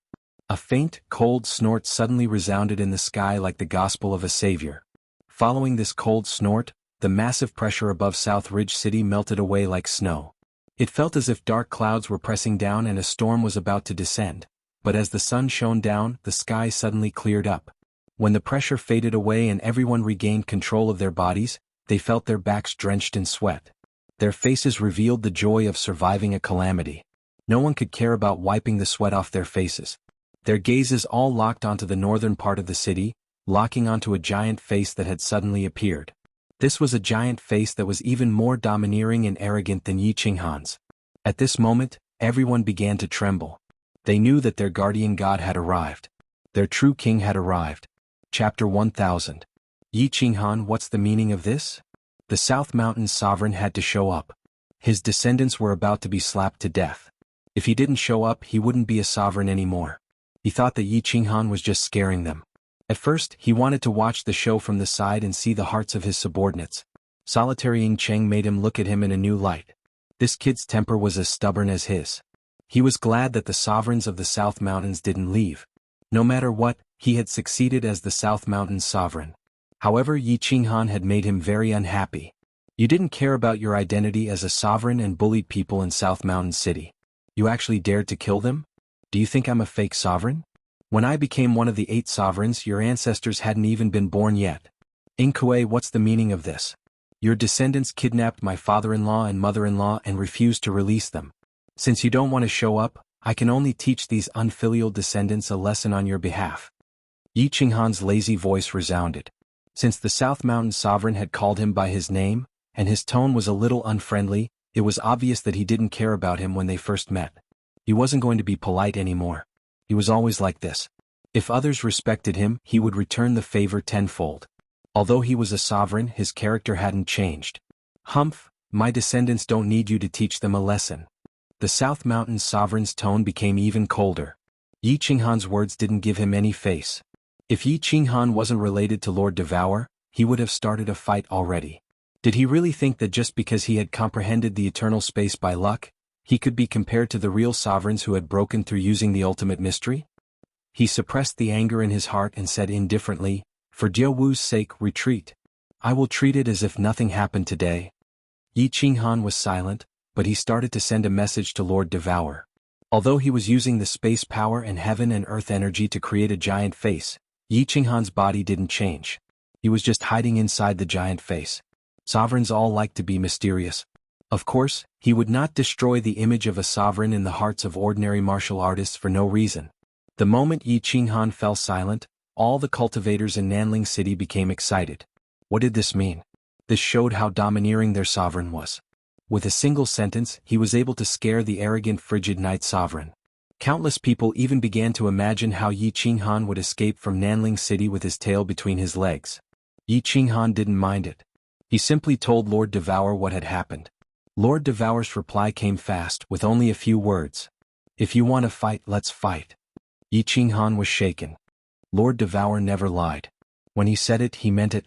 A faint, cold snort suddenly resounded in the sky like the gospel of a savior. Following this cold snort, the massive pressure above South Ridge City melted away like snow. It felt as if dark clouds were pressing down and a storm was about to descend, but as the sun shone down, the sky suddenly cleared up. When the pressure faded away and everyone regained control of their bodies, they felt their backs drenched in sweat. Their faces revealed the joy of surviving a calamity. No one could care about wiping the sweat off their faces. Their gazes all locked onto the northern part of the city, locking onto a giant face that had suddenly appeared. This was a giant face that was even more domineering and arrogant than Yi Qinghan's. At this moment, everyone began to tremble. They knew that their guardian god had arrived. Their true king had arrived. Chapter 1000. Yi Qinghan, what's the meaning of this? The South Mountain's sovereign had to show up. His descendants were about to be slapped to death. If he didn't show up, he wouldn't be a sovereign anymore. He thought that Yi Qinghan was just scaring them. At first, he wanted to watch the show from the side and see the hearts of his subordinates. Solitary Ying Cheng made him look at him in a new light. This kid's temper was as stubborn as his. He was glad that the sovereigns of the South Mountains didn't leave. No matter what, he had succeeded as the South Mountains sovereign. However, Yi Qinghan had made him very unhappy. You didn't care about your identity as a sovereign and bullied people in South Mountain City. You actually dared to kill them? Do you think I'm a fake sovereign? When I became one of the 8 sovereigns, your ancestors hadn't even been born yet. Ing Kuei, what's the meaning of this? Your descendants kidnapped my father-in-law and mother-in-law and refused to release them. Since you don't want to show up, I can only teach these unfilial descendants a lesson on your behalf. Yi Qinghan's lazy voice resounded. Since the South Mountain sovereign had called him by his name, and his tone was a little unfriendly, it was obvious that he didn't care about him when they first met. He wasn't going to be polite anymore. He was always like this. If others respected him, he would return the favor tenfold. Although he was a sovereign, his character hadn't changed. Humph, my descendants don't need you to teach them a lesson. The South Mountain sovereign's tone became even colder. Yi Qinghan's words didn't give him any face. If Yi Qinghan wasn't related to Lord Devour, he would have started a fight already. Did he really think that just because he had comprehended the eternal space by luck, he could be compared to the real sovereigns who had broken through using the ultimate mystery? He suppressed the anger in his heart and said indifferently, "For Jianghu's sake, retreat. I will treat it as if nothing happened today." Yi Qinghan was silent, but he started to send a message to Lord Devour. Although he was using the space power and heaven and earth energy to create a giant face, Yi Qinghan's body didn't change. He was just hiding inside the giant face. Sovereigns all like to be mysterious. Of course, he would not destroy the image of a sovereign in the hearts of ordinary martial artists for no reason. The moment Yi Qinghan fell silent, all the cultivators in Nanling City became excited. What did this mean? This showed how domineering their sovereign was. With a single sentence, he was able to scare the arrogant frigid knight sovereign. Countless people even began to imagine how Yi Qinghan would escape from Nanling City with his tail between his legs. Yi Qinghan didn't mind it. He simply told Lord Devour what had happened. Lord Devour's reply came fast, with only a few words. "If you want to fight, let's fight." Yi Qinghan was shaken. Lord Devour never lied. When he said it, he meant it.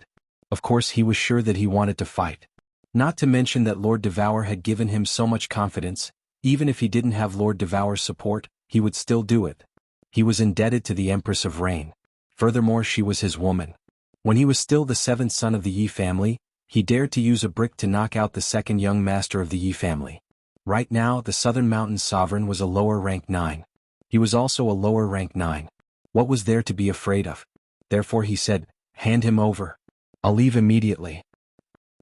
Of course, he was sure that he wanted to fight. Not to mention that Lord Devour had given him so much confidence. Even if he didn't have Lord Devour's support, he would still do it. He was indebted to the Empress of Rain. Furthermore, she was his woman. When he was still the seventh son of the Yi family, he dared to use a brick to knock out the second young master of the Yi family. Right now, the Southern Mountain Sovereign was a lower rank 9. He was also a lower rank 9. What was there to be afraid of? Therefore he said, "Hand him over. I'll leave immediately."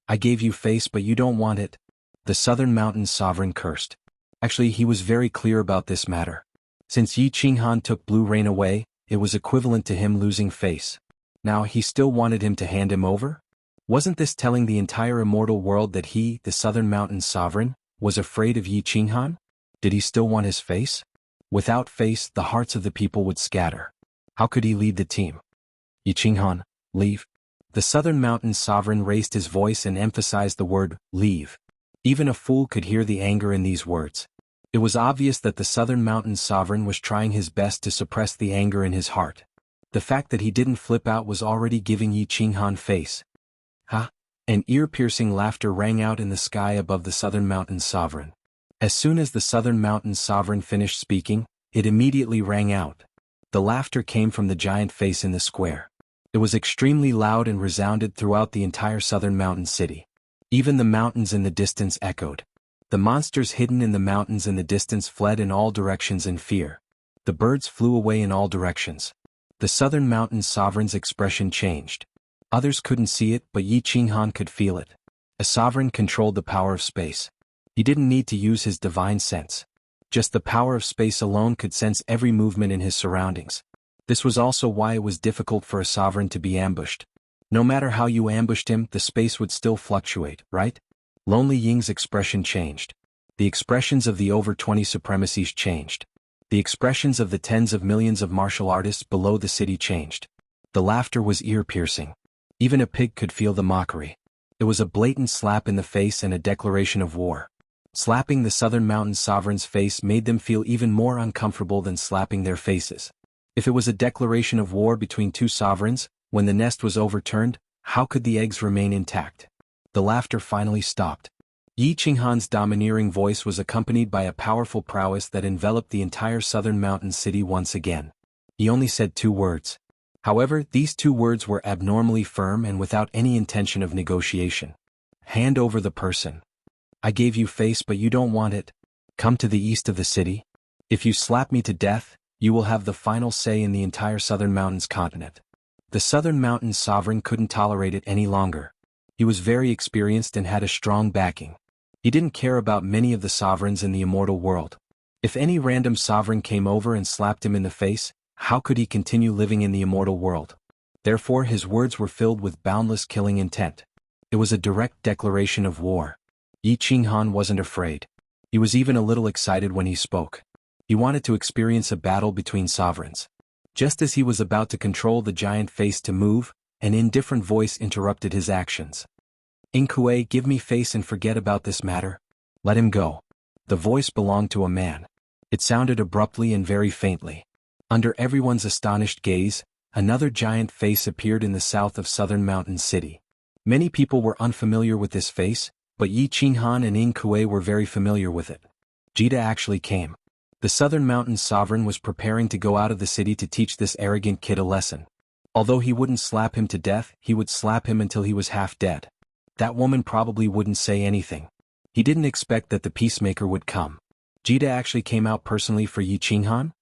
"I gave you face but you don't want it." The Southern Mountain Sovereign cursed. Actually, he was very clear about this matter. Since Yi Qinghan took Blue Rain away, it was equivalent to him losing face. Now he still wanted him to hand him over? Wasn't this telling the entire immortal world that he, the Southern Mountain Sovereign, was afraid of Yi Qinghan? Did he still want his face? Without face, the hearts of the people would scatter. How could he lead the team? "Yi Qinghan, leave." The Southern Mountain Sovereign raised his voice and emphasized the word, leave. Even a fool could hear the anger in these words. It was obvious that the Southern Mountain Sovereign was trying his best to suppress the anger in his heart. The fact that he didn't flip out was already giving Yi Qinghan face. "Ha!" An ear-piercing laughter rang out in the sky above the Southern Mountain Sovereign. As soon as the Southern Mountain Sovereign finished speaking, it immediately rang out. The laughter came from the giant face in the square. It was extremely loud and resounded throughout the entire Southern Mountain City. Even the mountains in the distance echoed. The monsters hidden in the mountains in the distance fled in all directions in fear. The birds flew away in all directions. The Southern Mountain Sovereign's expression changed. Others couldn't see it, but Yi Qinghan could feel it. A sovereign controlled the power of space. He didn't need to use his divine sense. Just the power of space alone could sense every movement in his surroundings. This was also why it was difficult for a sovereign to be ambushed. No matter how you ambushed him, the space would still fluctuate, right? Lonely Ying's expression changed. The expressions of the over 20 supremacies changed. The expressions of the tens of millions of martial artists below the city changed. The laughter was ear-piercing. Even a pig could feel the mockery. It was a blatant slap in the face and a declaration of war. Slapping the Southern Mountain Sovereign's face made them feel even more uncomfortable than slapping their faces. If it was a declaration of war between two sovereigns, when the nest was overturned, how could the eggs remain intact? The laughter finally stopped. Yi Qinghan's domineering voice was accompanied by a powerful prowess that enveloped the entire Southern Mountain City once again. He only said 2 words. However, these 2 words were abnormally firm and without any intention of negotiation. "Hand over the person. I gave you face but you don't want it. Come to the east of the city. If you slap me to death, you will have the final say in the entire Southern Mountains continent." The Southern Mountain Sovereign couldn't tolerate it any longer. He was very experienced and had a strong backing. He didn't care about many of the sovereigns in the immortal world. If any random sovereign came over and slapped him in the face, how could he continue living in the immortal world? Therefore his words were filled with boundless killing intent. It was a direct declaration of war. Yi Qinghan wasn't afraid. He was even a little excited when he spoke. He wanted to experience a battle between sovereigns. Just as he was about to control the giant face to move, an indifferent voice interrupted his actions. "Inkue, give me face and forget about this matter. Let him go." The voice belonged to a man. It sounded abruptly and very faintly. Under everyone's astonished gaze, another giant face appeared in the south of southern mountain city. Many people were unfamiliar with this face, but Yi Qinghan and Inkue were very familiar with it. Jita actually came. The southern mountain sovereign was preparing to go out of the city to teach this arrogant kid a lesson. Although he wouldn't slap him to death, he would slap him until he was half dead. That woman probably wouldn't say anything. He didn't expect that the peacemaker would come. Jita actually came out personally for Yi Qinghan?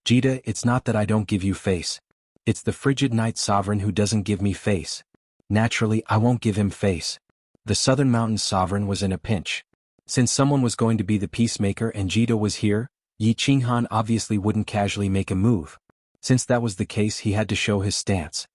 "Jita, it's not that I don't give you face. It's the frigid night sovereign who doesn't give me face. Naturally, I won't give him face." The southern mountain sovereign was in a pinch. Since someone was going to be the peacemaker and Jita was here, Yi Qinghan obviously wouldn't casually make a move. Since that was the case, he had to show his stance.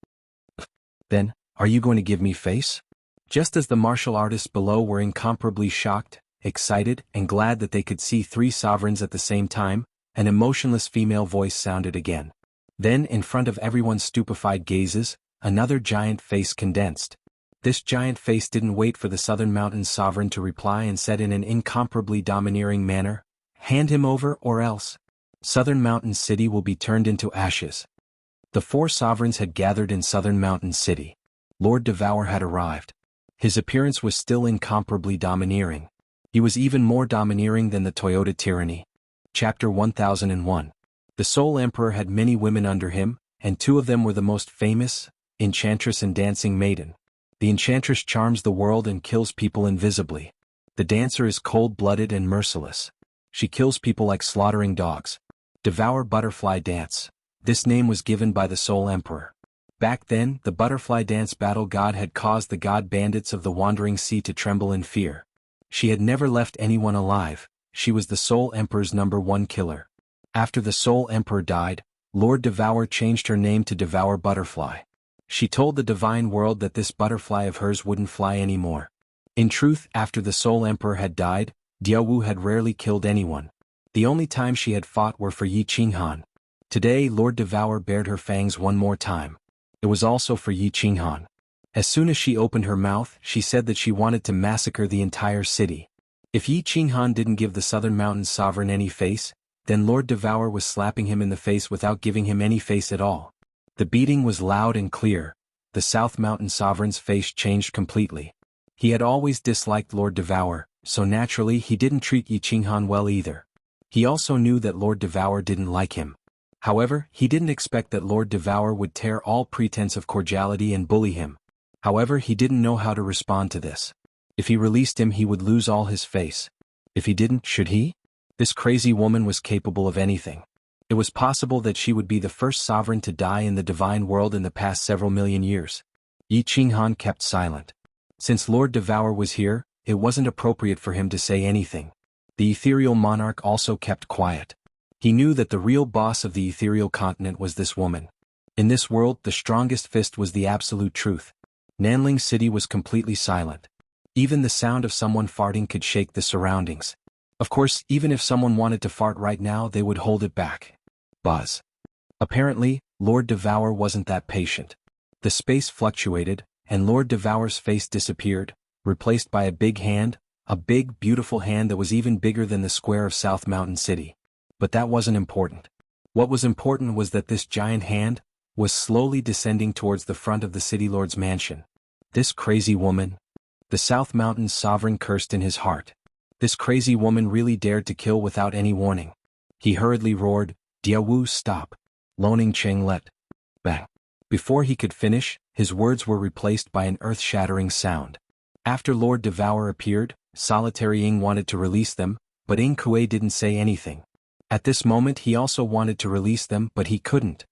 "Then, are you going to give me face?" Just as the martial artists below were incomparably shocked, excited, and glad that they could see three sovereigns at the same time, an emotionless female voice sounded again. Then, in front of everyone's stupefied gazes, another giant face condensed. This giant face didn't wait for the southern mountain sovereign to reply and said in an incomparably domineering manner, "Hand him over or else. Southern Mountain City will be turned into ashes." The four sovereigns had gathered in Southern Mountain City. Lord Devour had arrived. His appearance was still incomparably domineering. He was even more domineering than the Toyota tyranny. Chapter 1001. The Soul Emperor had many women under him, and two of them were the most famous, Enchantress and Dancing Maiden. The Enchantress charms the world and kills people invisibly. The dancer is cold-blooded and merciless. She kills people like slaughtering dogs. Devour Butterfly Dance. This name was given by the Soul Emperor. Back then, the Butterfly Dance battle god had caused the god bandits of the Wandering Sea to tremble in fear. She had never left anyone alive. She was the Soul Emperor's #1 killer. After the Soul Emperor died, Lord Devour changed her name to Devour Butterfly. She told the divine world that this butterfly of hers wouldn't fly anymore. In truth, after the Soul Emperor had died, Jianghu had rarely killed anyone. The only time she had fought were for Yi Qinghan. Today, Lord Devour bared her fangs one more time. It was also for Yi Qinghan. As soon as she opened her mouth, she said that she wanted to massacre the entire city. If Yi Qinghan didn't give the Southern Mountain Sovereign any face, then Lord Devour was slapping him in the face without giving him any face at all. The beating was loud and clear. The South Mountain Sovereign's face changed completely. He had always disliked Lord Devour, so naturally he didn't treat Yi Qinghan well either. He also knew that Lord Devour didn't like him. However, he didn't expect that Lord Devour would tear all pretense of cordiality and bully him. However, he didn't know how to respond to this. If he released him, he would lose all his face. If he didn't, should he? This crazy woman was capable of anything. It was possible that she would be the first sovereign to die in the divine world in the past several million years. Yi Qinghan kept silent. Since Lord Devour was here, it wasn't appropriate for him to say anything. The ethereal monarch also kept quiet. He knew that the real boss of the ethereal continent was this woman. In this world, the strongest fist was the absolute truth. Nanling City was completely silent. Even the sound of someone farting could shake the surroundings. Of course, even if someone wanted to fart right now, they would hold it back. Buzz. Apparently, Lord Devour wasn't that patient. The space fluctuated, and Lord Devour's face disappeared, replaced by a big hand, a big, beautiful hand that was even bigger than the square of South Mountain City. But that wasn't important. What was important was that this giant hand was slowly descending towards the front of the City Lord's mansion. This crazy woman. The South Mountain Sovereign cursed in his heart. This crazy woman really dared to kill without any warning. He hurriedly roared, "Diawu, stop. Loaning Cheng let." Bang. Before he could finish, his words were replaced by an earth-shattering sound. After Lord Devour appeared, Solitary Ying wanted to release them, but Ing Kuei didn't say anything. At this moment he also wanted to release them, but he couldn't.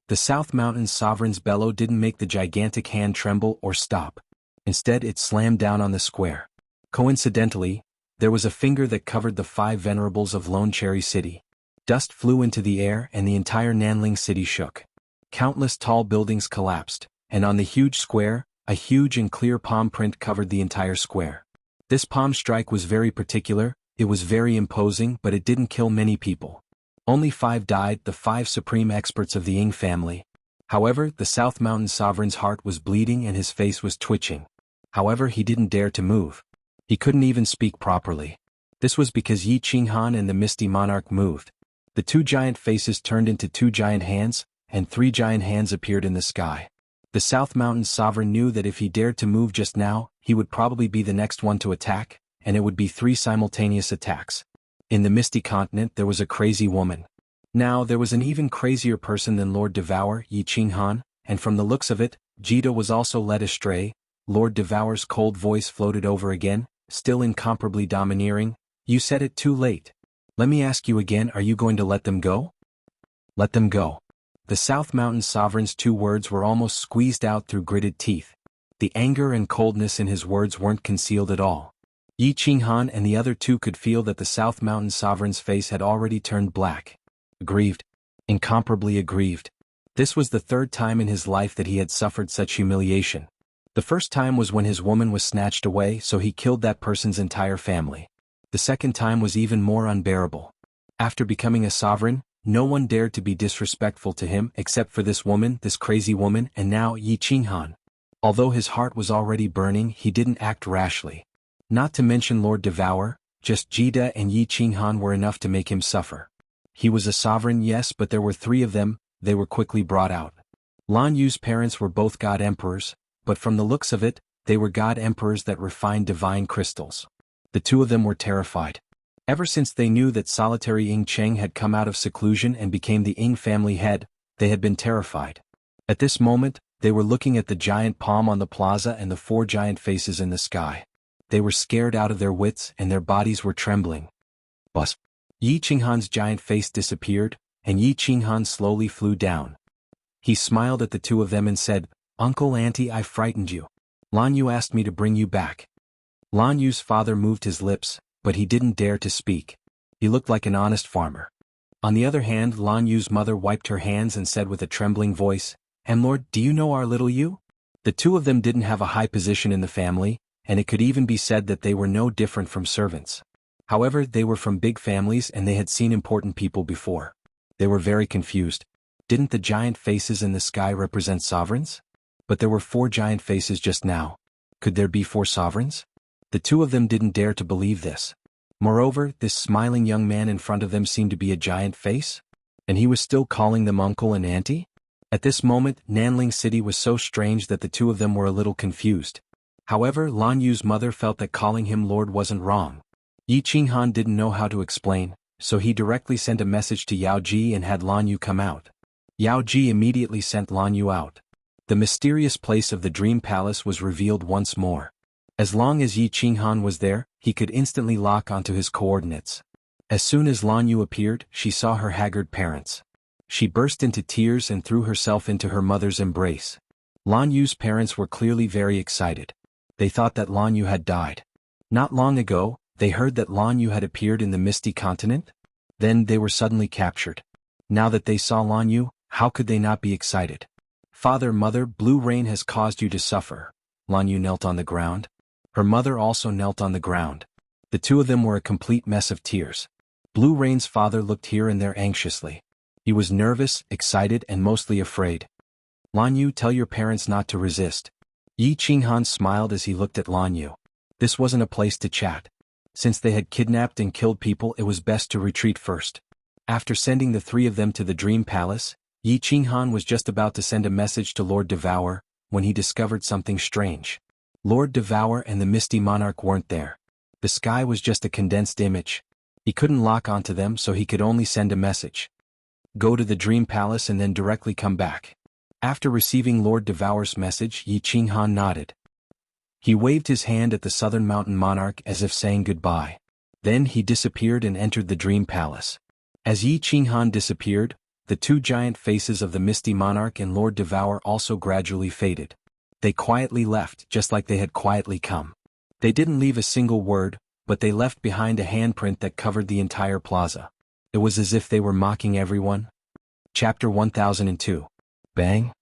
The South Mountain Sovereign's bellow didn't make the gigantic hand tremble or stop. Instead it slammed down on the square. Coincidentally, there was a finger that covered the 5 venerables of Lone Cherry City. Dust flew into the air and the entire Nanling City shook. Countless tall buildings collapsed, and on the huge square, a huge and clear palm print covered the entire square. This palm strike was very particular, it was very imposing, but it didn't kill many people. Only 5 died, the 5 supreme experts of the Ying family. However, the South Mountain Sovereign's heart was bleeding and his face was twitching. However, he didn't dare to move. He couldn't even speak properly. This was because Yi Qinghan and the Misty Monarch moved. The 2 giant faces turned into 2 giant hands, and 3 giant hands appeared in the sky. The South Mountain Sovereign knew that if he dared to move just now, he would probably be the next one to attack, and it would be 3 simultaneous attacks. In the Misty Continent there was a crazy woman. Now there was an even crazier person than Lord Devour, Yi Qinghan, and from the looks of it, Jita was also led astray. Lord Devour's cold voice floated over again, still incomparably domineering. You said it too late. Let me ask you again, are you going to let them go? Let them go. The South Mountain Sovereign's 2 words were almost squeezed out through gritted teeth. The anger and coldness in his words weren't concealed at all. Yi Qinghan and the other 2 could feel that the South Mountain Sovereign's face had already turned black. Aggrieved. Incomparably aggrieved. This was the 3rd time in his life that he had suffered such humiliation. The first time was when his woman was snatched away, so he killed that person's entire family. The second time was even more unbearable. After becoming a sovereign, no one dared to be disrespectful to him except for this woman, this crazy woman, and now Yi Qinghan. Although his heart was already burning, he didn't act rashly. Not to mention Lord Devour, just Jita and Yi Qinghan were enough to make him suffer. He was a sovereign, yes, but there were 3 of them. They were quickly brought out. Lan Yu's parents were both god emperors, but from the looks of it, they were god emperors that refined divine crystals. The 2 of them were terrified. Ever since they knew that solitary Ying Cheng had come out of seclusion and became the Ying family head, they had been terrified. At this moment, they were looking at the giant palm on the plaza and the 4 giant faces in the sky. They were scared out of their wits and their bodies were trembling. Bus. Yi Qinghan's giant face disappeared, and Yi Qinghan slowly flew down. He smiled at the 2 of them and said, "Uncle, Auntie, I frightened you. Lan Yu asked me to bring you back." Lan Yu's father moved his lips, but he didn't dare to speak. He looked like an honest farmer. On the other hand, Lan Yu's mother wiped her hands and said with a trembling voice, "Lord, do you know our little Yu?" The 2 of them didn't have a high position in the family, and it could even be said that they were no different from servants. However, they were from big families and they had seen important people before. They were very confused. Didn't the giant faces in the sky represent sovereigns? But there were 4 giant faces just now. Could there be 4 sovereigns? The 2 of them didn't dare to believe this. Moreover, this smiling young man in front of them seemed to be a giant face? And he was still calling them uncle and auntie? At this moment, Nanling City was so strange that the 2 of them were a little confused. However, Lan Yu's mother felt that calling him Lord wasn't wrong. Yi Qinghan didn't know how to explain, so he directly sent a message to Yao Ji and had Lan Yu come out. Yao Ji immediately sent Lan Yu out. The mysterious place of the Dream Palace was revealed once more. As long as Yi Qinghan was there, he could instantly lock onto his coordinates. As soon as Lan Yu appeared, she saw her haggard parents. She burst into tears and threw herself into her mother's embrace. Lan Yu's parents were clearly very excited. They thought that Lan Yu had died. Not long ago, they heard that Lan Yu had appeared in the Misty Continent. Then they were suddenly captured. Now that they saw Lan Yu, how could they not be excited? "Father, Mother, Blue Rain has caused you to suffer." Lan Yu knelt on the ground. Her mother also knelt on the ground. The 2 of them were a complete mess of tears. Blue Rain's father looked here and there anxiously. He was nervous, excited, and mostly afraid. "Lan Yu, tell your parents not to resist." Yi Qinghan smiled as he looked at Lan Yu. This wasn't a place to chat. Since they had kidnapped and killed people, it was best to retreat first. After sending the 3 of them to the Dream Palace, Yi Qinghan was just about to send a message to Lord Devour, when he discovered something strange. Lord Devour and the Misty Monarch weren't there. The sky was just a condensed image. He couldn't lock onto them, so he could only send a message. Go to the Dream Palace and then directly come back. After receiving Lord Devour's message, Yi Qinghan nodded. He waved his hand at the Southern Mountain Monarch as if saying goodbye. Then he disappeared and entered the Dream Palace. As Yi Qinghan disappeared, the 2 giant faces of the Misty Monarch and Lord Devour also gradually faded. They quietly left, just like they had quietly come. They didn't leave a single word, but they left behind a handprint that covered the entire plaza. It was as if they were mocking everyone. Chapter 1002. Bang!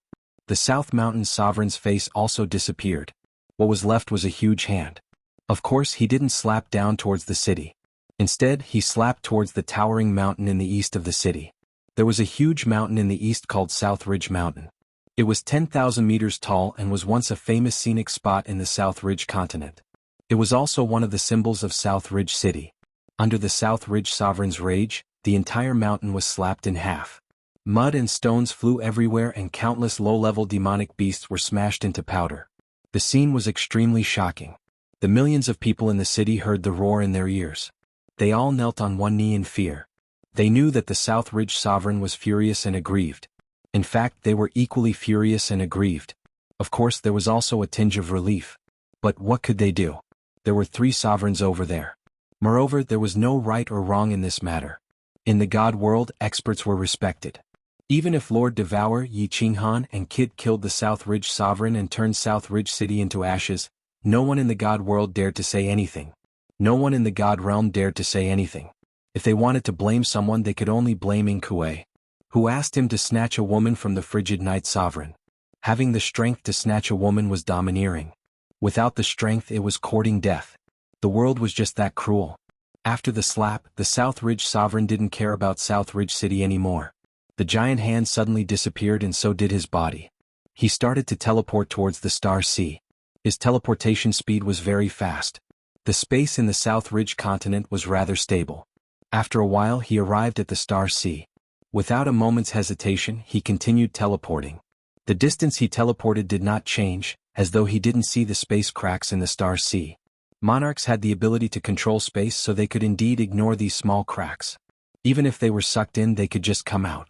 The South Mountain Sovereign's face also disappeared. What was left was a huge hand. Of course, he didn't slap down towards the city. Instead, he slapped towards the towering mountain in the east of the city. There was a huge mountain in the east called South Ridge Mountain. It was 10,000 meters tall and was once a famous scenic spot in the South Ridge continent. It was also one of the symbols of South Ridge City. Under the South Ridge sovereign's rage, the entire mountain was slapped in half. Mud and stones flew everywhere and countless low-level demonic beasts were smashed into powder. The scene was extremely shocking. The millions of people in the city heard the roar in their ears. They all knelt on one knee in fear. They knew that the South Ridge sovereign was furious and aggrieved. In fact, they were equally furious and aggrieved. Of course, there was also a tinge of relief. But what could they do? There were 3 sovereigns over there. Moreover, there was no right or wrong in this matter. In the God world, experts were respected. Even if Lord Devour, Yi Qinghan and Kid killed the South Ridge sovereign and turned South Ridge City into ashes, no one in the God world dared to say anything. No one in the God realm dared to say anything. If they wanted to blame someone, they could only blame Inkue, who asked him to snatch a woman from the frigid night sovereign. Having the strength to snatch a woman was domineering. Without the strength, it was courting death. The world was just that cruel. After the slap, the South Ridge sovereign didn't care about South Ridge City anymore. The giant hand suddenly disappeared and so did his body. He started to teleport towards the Star Sea. His teleportation speed was very fast. The space in the South Ridge continent was rather stable. After a while, he arrived at the Star Sea. Without a moment's hesitation, he continued teleporting. The distance he teleported did not change, as though he didn't see the space cracks in the Star Sea. Monarchs had the ability to control space, so they could indeed ignore these small cracks. Even if they were sucked in, they could just come out.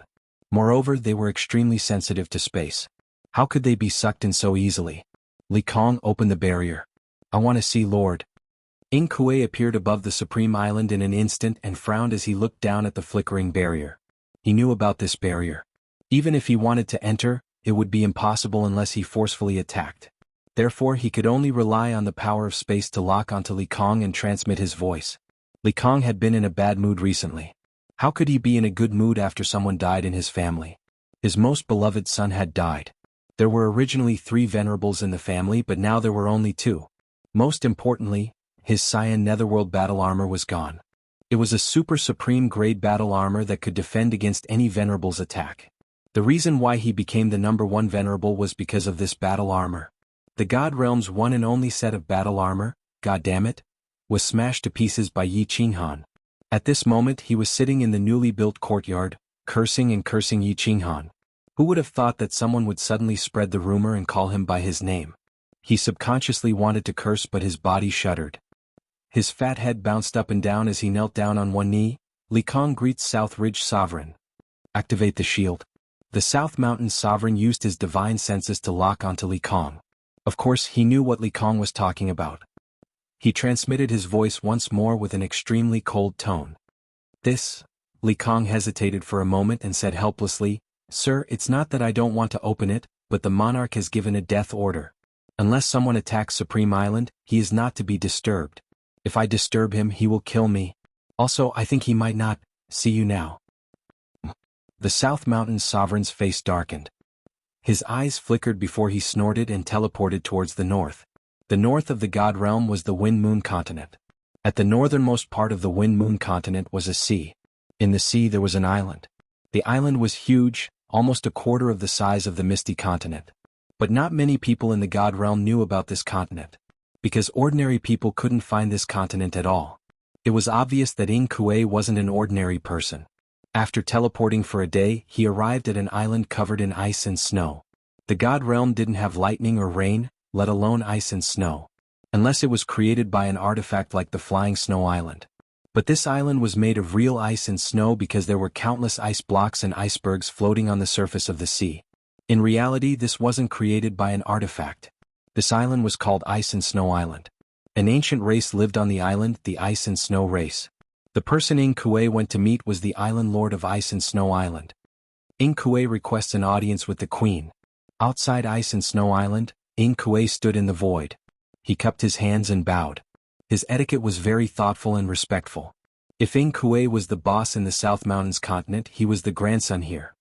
Moreover, they were extremely sensitive to space. How could they be sucked in so easily? Li Kong opened the barrier. I want to see Lord. Inkue appeared above the Supreme Island in an instant and frowned as he looked down at the flickering barrier. He knew about this barrier. Even if he wanted to enter, it would be impossible unless he forcefully attacked. Therefore, he could only rely on the power of space to lock onto Li Kong and transmit his voice. Li Kong had been in a bad mood recently. How could he be in a good mood after someone died in his family? His most beloved son had died. There were originally 3 venerables in the family, but now there were only 2. Most importantly, his Cyan Netherworld battle armor was gone. It was a super supreme grade battle armor that could defend against any venerable's attack. The reason why he became the #1 venerable was because of this battle armor. The God Realm's one and only set of battle armor, goddammit, was smashed to pieces by Yi Qinghan. At this moment he was sitting in the newly built courtyard, cursing and cursing Yi Qinghan. Who would have thought that someone would suddenly spread the rumor and call him by his name? He subconsciously wanted to curse, but his body shuddered. His fat head bounced up and down as he knelt down on one knee. Li Kong greets South Ridge Sovereign. Activate the shield. The South Mountain Sovereign used his divine senses to lock onto Li Kong. Of course, he knew what Li Kong was talking about. He transmitted his voice once more with an extremely cold tone. This? Li Kong hesitated for a moment and said helplessly, Sir, it's not that I don't want to open it, but the monarch has given a death order. Unless someone attacks Supreme Island, he is not to be disturbed. If I disturb him, he will kill me. Also, I think he might not. See you now. The South Mountain Sovereign's face darkened. His eyes flickered before he snorted and teleported towards the north. The north of the God Realm was the Wind Moon continent. At the northernmost part of the Wind Moon continent was a sea. In the sea there was an island. The island was huge, almost a quarter of the size of the Misty continent. But not many people in the God Realm knew about this continent. Because ordinary people couldn't find this continent at all. It was obvious that Inkue wasn't an ordinary person. After teleporting for a day, he arrived at an island covered in ice and snow. The God Realm didn't have lightning or rain, let alone ice and snow. Unless it was created by an artifact like the Flying Snow Island. But this island was made of real ice and snow because there were countless ice blocks and icebergs floating on the surface of the sea. In reality, this wasn't created by an artifact. This island was called Ice and Snow Island. An ancient race lived on the island, the Ice and Snow race. The person Inkue went to meet was the Island Lord of Ice and Snow Island. Inkue requests an audience with the Queen. Outside Ice and Snow Island, Inkue stood in the void. He cupped his hands and bowed. His etiquette was very thoughtful and respectful. If Inkue was the boss in the South Mountains continent, he was the grandson here.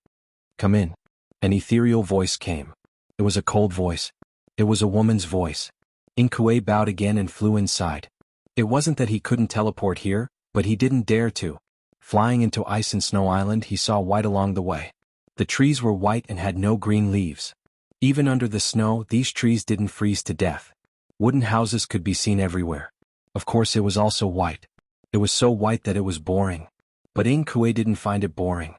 Come in. An ethereal voice came. It was a cold voice. It was a woman's voice. Inkue bowed again and flew inside. It wasn't that he couldn't teleport here, but he didn't dare to. Flying into Ice and Snow Island, he saw white along the way. The trees were white and had no green leaves. Even under the snow, these trees didn't freeze to death. Wooden houses could be seen everywhere. Of course, it was also white. It was so white that it was boring. But Kue didn't find it boring.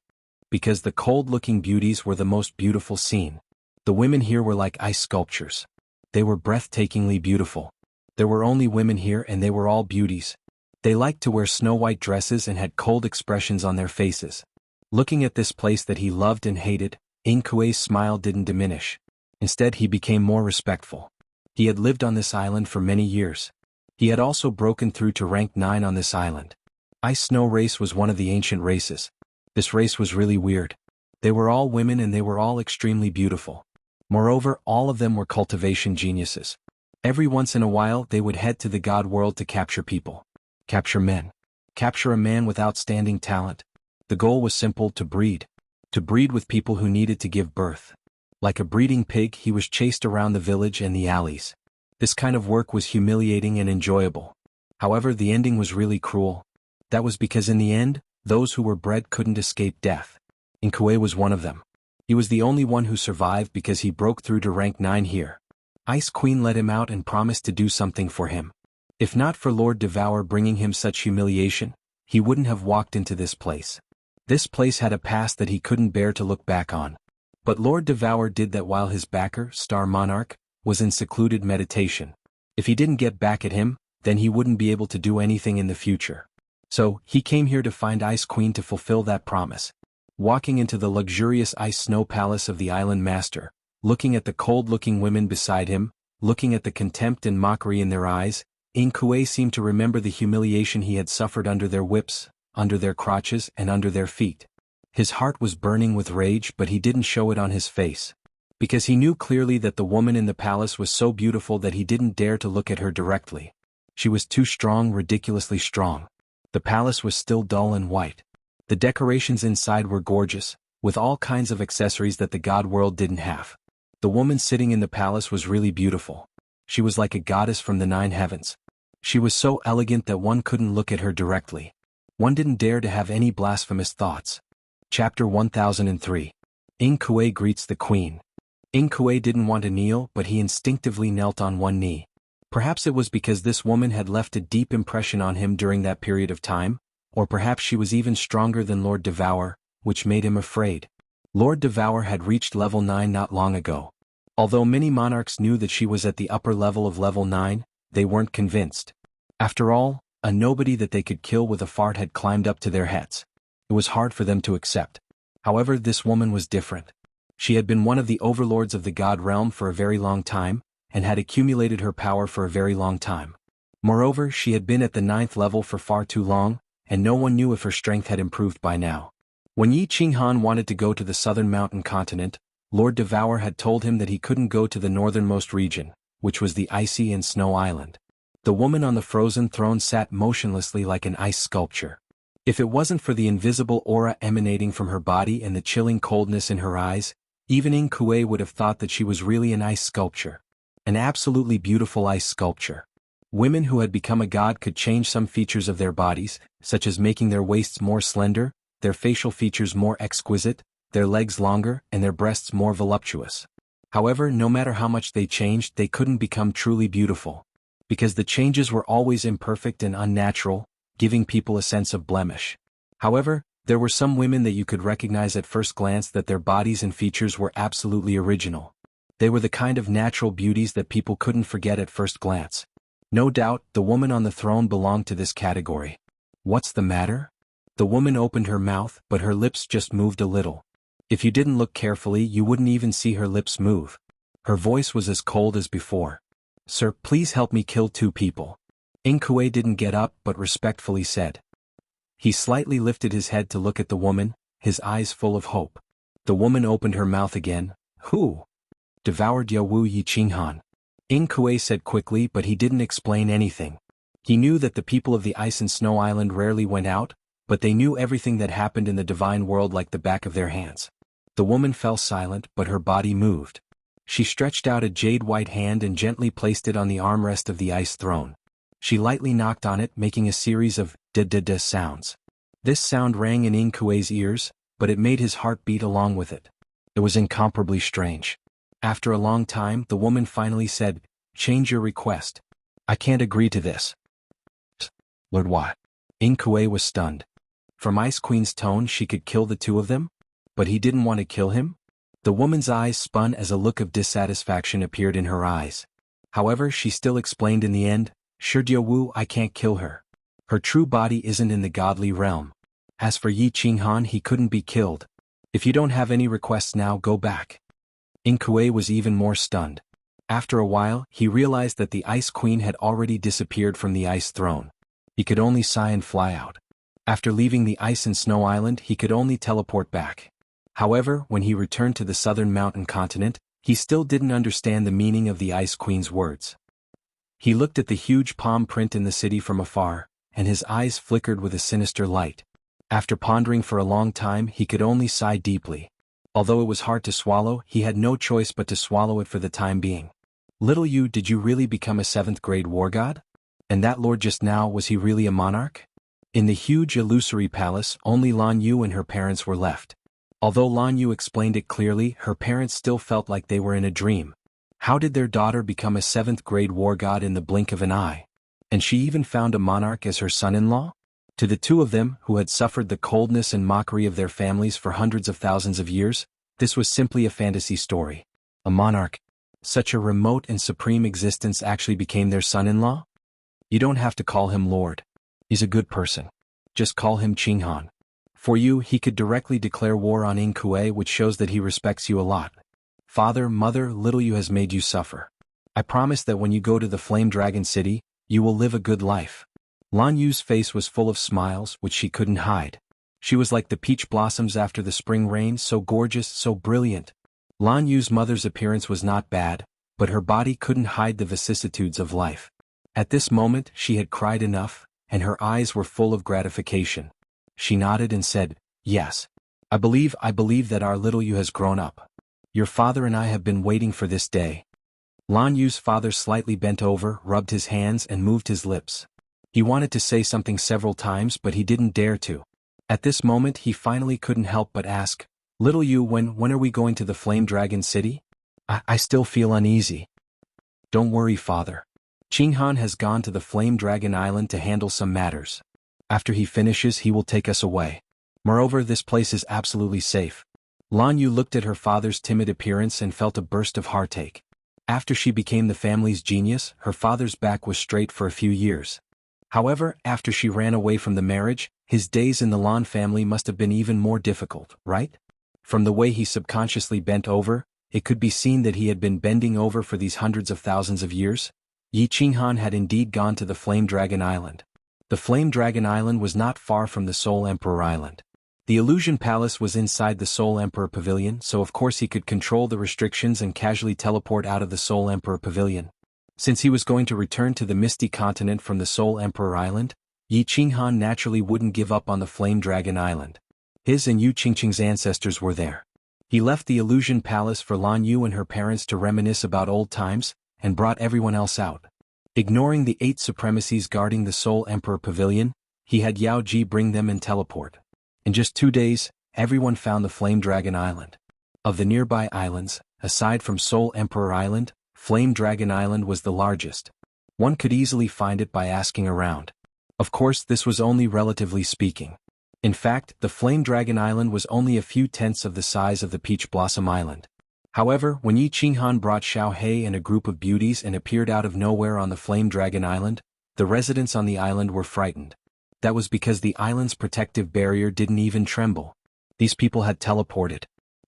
Because the cold-looking beauties were the most beautiful scene. The women here were like ice sculptures. They were breathtakingly beautiful. There were only women here and they were all beauties. They liked to wear snow-white dresses and had cold expressions on their faces. Looking at this place that he loved and hated, Kue's smile didn't diminish. Instead, he became more respectful. He had lived on this island for many years. He had also broken through to rank 9 on this island. Ice Snow race was one of the ancient races. This race was really weird. They were all women and they were all extremely beautiful. Moreover, all of them were cultivation geniuses. Every once in a while they would head to the god world to capture people. Capture men. Capture a man with outstanding talent. The goal was simple: to breed. To breed with people who needed to give birth. Like a breeding pig, he was chased around the village and the alleys. This kind of work was humiliating and enjoyable. However, the ending was really cruel. That was because in the end, those who were bred couldn't escape death. Kue was one of them. He was the only one who survived because he broke through to rank 9 here. Ice Queen let him out and promised to do something for him. If not for Lord Devour bringing him such humiliation, he wouldn't have walked into this place. This place had a past that he couldn't bear to look back on. But Lord Devour did that while his backer, Star Monarch, was in secluded meditation. If he didn't get back at him, then he wouldn't be able to do anything in the future. So, he came here to find Ice Queen to fulfill that promise. Walking into the luxurious ice snow palace of the island master, looking at the cold-looking women beside him, looking at the contempt and mockery in their eyes, Kue seemed to remember the humiliation he had suffered under their whips, under their crotches and under their feet. His heart was burning with rage, but he didn't show it on his face. Because he knew clearly that the woman in the palace was so beautiful that he didn't dare to look at her directly. She was too strong, ridiculously strong. The palace was still dull and white. The decorations inside were gorgeous, with all kinds of accessories that the god world didn't have. The woman sitting in the palace was really beautiful. She was like a goddess from the 9 heavens. She was so elegant that one couldn't look at her directly. One didn't dare to have any blasphemous thoughts. Chapter 1003. Kue greets the queen. Kue didn't want to kneel, but he instinctively knelt on one knee. Perhaps it was because this woman had left a deep impression on him during that period of time, or perhaps she was even stronger than Lord Devour, which made him afraid. Lord Devour had reached level 9 not long ago. Although many monarchs knew that she was at the upper level of level 9, they weren't convinced. After all, a nobody that they could kill with a fart had climbed up to their heads. It was hard for them to accept. However, this woman was different. She had been one of the overlords of the god realm for a very long time, and had accumulated her power for a very long time. Moreover, she had been at the 9th level for far too long, and no one knew if her strength had improved by now. When Yi Qinghan wanted to go to the southern mountain continent, Lord Devour had told him that he couldn't go to the northernmost region, which was the icy and snow island. The woman on the frozen throne sat motionlessly like an ice sculpture. If it wasn't for the invisible aura emanating from her body and the chilling coldness in her eyes, even Kue would have thought that she was really an ice sculpture. An absolutely beautiful ice sculpture. Women who had become a god could change some features of their bodies, such as making their waists more slender, their facial features more exquisite, their legs longer, and their breasts more voluptuous. However, no matter how much they changed, they couldn't become truly beautiful. Because the changes were always imperfect and unnatural, giving people a sense of blemish. However, there were some women that you could recognize at first glance that their bodies and features were absolutely original. They were the kind of natural beauties that people couldn't forget at first glance. No doubt, the woman on the throne belonged to this category. What's the matter? The woman opened her mouth, but her lips just moved a little. If you didn't look carefully, you wouldn't even see her lips move. Her voice was as cold as before. "Sir, please help me kill 2 people. Kue didn't get up but respectfully said. He slightly lifted his head to look at the woman, his eyes full of hope. The woman opened her mouth again. "Who?" "Devoured Yawu Yi Qinghan." Kue said quickly, but he didn't explain anything. He knew that the people of the Ice and Snow Island rarely went out, but they knew everything that happened in the divine world like the back of their hands. The woman fell silent, but her body moved. She stretched out a jade-white hand and gently placed it on the armrest of the ice throne. She lightly knocked on it, making a series of da-da-da sounds. This sound rang in Kuei's ears, but it made his heart beat along with it. It was incomparably strange. After a long time, the woman finally said, "Change your request. I can't agree to this." Lord what? Kuei was stunned. From Ice Queen's tone she could kill the two of them? But he didn't want to kill him? The woman's eyes spun as a look of dissatisfaction appeared in her eyes. However, she still explained in the end, "Wu, I can't kill her. Her true body isn't in the godly realm. As for Yi Qinghan, he couldn't be killed. If you don't have any requests now, go back." Kuei was even more stunned. After a while, he realized that the Ice Queen had already disappeared from the ice throne. He could only sigh and fly out. After leaving the ice and snow island, he could only teleport back. However, when he returned to the southern mountain continent, he still didn't understand the meaning of the Ice Queen's words. He looked at the huge palm print in the city from afar, and his eyes flickered with a sinister light. After pondering for a long time, he could only sigh deeply. Although it was hard to swallow, he had no choice but to swallow it for the time being. "Little you, did you really become a 7th grade war god? And that lord just now, was he really a monarch?" In the huge illusory palace, only Lan Yu and her parents were left. Although Lan Yu explained it clearly, her parents still felt like they were in a dream. How did their daughter become a 7th grade war god in the blink of an eye? And she even found a monarch as her son-in-law? To the two of them, who had suffered the coldness and mockery of their families for hundreds of thousands of years, this was simply a fantasy story. A monarch, such a remote and supreme existence, actually became their son-in-law? You don't have to call him Lord. He's a good person. Just call him Qinghan. For you, he could directly declare war on Kuei, which shows that he respects you a lot. Father, mother, little you has made you suffer. I promise that when you go to the Flame Dragon City, you will live a good life. Lan Yu's face was full of smiles, which she couldn't hide. She was like the peach blossoms after the spring rain, so gorgeous, so brilliant. Lan Yu's mother's appearance was not bad, but her body couldn't hide the vicissitudes of life. At this moment, she had cried enough, and her eyes were full of gratification. She nodded and said, "Yes. I believe that our little you has grown up. Your father and I have been waiting for this day." Lan Yu's father slightly bent over, rubbed his hands and moved his lips. He wanted to say something several times, but he didn't dare to. At this moment he finally couldn't help but ask, "Little you, when are we going to the Flame Dragon City? I still feel uneasy." "Don't worry, father. Qinghan has gone to the Flame Dragon Island to handle some matters. After he finishes, he will take us away. Moreover, this place is absolutely safe." Lan Yu looked at her father's timid appearance and felt a burst of heartache. After she became the family's genius, her father's back was straight for a few years. However, after she ran away from the marriage, his days in the Lan family must have been even more difficult, right? From the way he subconsciously bent over, it could be seen that he had been bending over for these hundreds of thousands of years. Yi Qinghan had indeed gone to the Flame Dragon Island. The Flame Dragon Island was not far from the Soul Emperor Island. The Illusion Palace was inside the Soul Emperor Pavilion, so of course he could control the restrictions and casually teleport out of the Soul Emperor Pavilion. Since he was going to return to the Misty Continent from the Soul Emperor Island, Yi Qinghan naturally wouldn't give up on the Flame Dragon Island. His and Yu Qingqing's ancestors were there. He left the Illusion Palace for Lan Yu and her parents to reminisce about old times, and brought everyone else out. Ignoring the 8 supremacies guarding the Soul Emperor Pavilion, he had Yao Ji bring them and teleport. In just 2 days, everyone found the Flame Dragon Island. Of the nearby islands, aside from Soul Emperor Island, Flame Dragon Island was the largest. One could easily find it by asking around. Of course, this was only relatively speaking. In fact, the Flame Dragon Island was only a few tenths of the size of the Peach Blossom Island. However, when Yi Qinghan brought Xiao Hei and a group of beauties and appeared out of nowhere on the Flame Dragon Island, the residents on the island were frightened. That was because the island's protective barrier didn't even tremble. These people had teleported.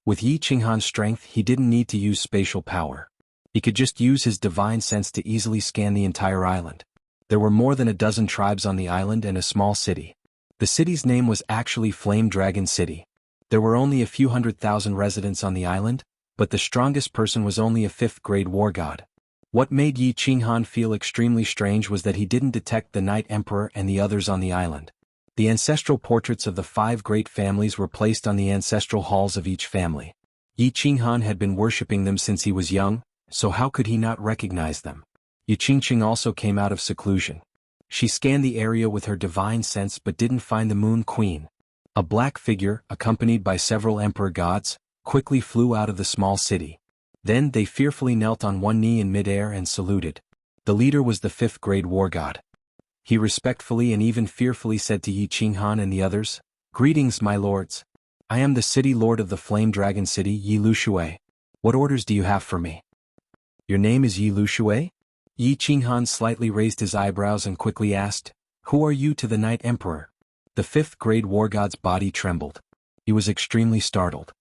With Yi Qinghan's strength, he didn't need to use spatial power. He could just use his divine sense to easily scan the entire island. There were more than a dozen tribes on the island and a small city. The city's name was actually Flame Dragon City. There were only a few 100,000 residents on the island, but the strongest person was only a 5th grade war god. What made Yi Qinghan feel extremely strange was that he didn't detect the Night Emperor and the others on the island. The ancestral portraits of the 5 great families were placed on the ancestral halls of each family. Yi Qinghan had been worshipping them since he was young, so how could he not recognize them? Yu Qingqing also came out of seclusion. She scanned the area with her divine sense but didn't find the Moon Queen. A black figure, accompanied by several emperor gods, quickly flew out of the small city. Then they fearfully knelt on one knee in midair and saluted. The leader was the 5th-grade war god. He respectfully and even fearfully said to Yi Qinghan and the others, "Greetings, my lords. I am the city lord of the Flame Dragon City, Yi Lushui. What orders do you have for me?" "Your name is Yi Lushui?" Yi Qinghan slightly raised his eyebrows and quickly asked, "Who are you to the Night Emperor?" The 5th-grade war god's body trembled. He was extremely startled.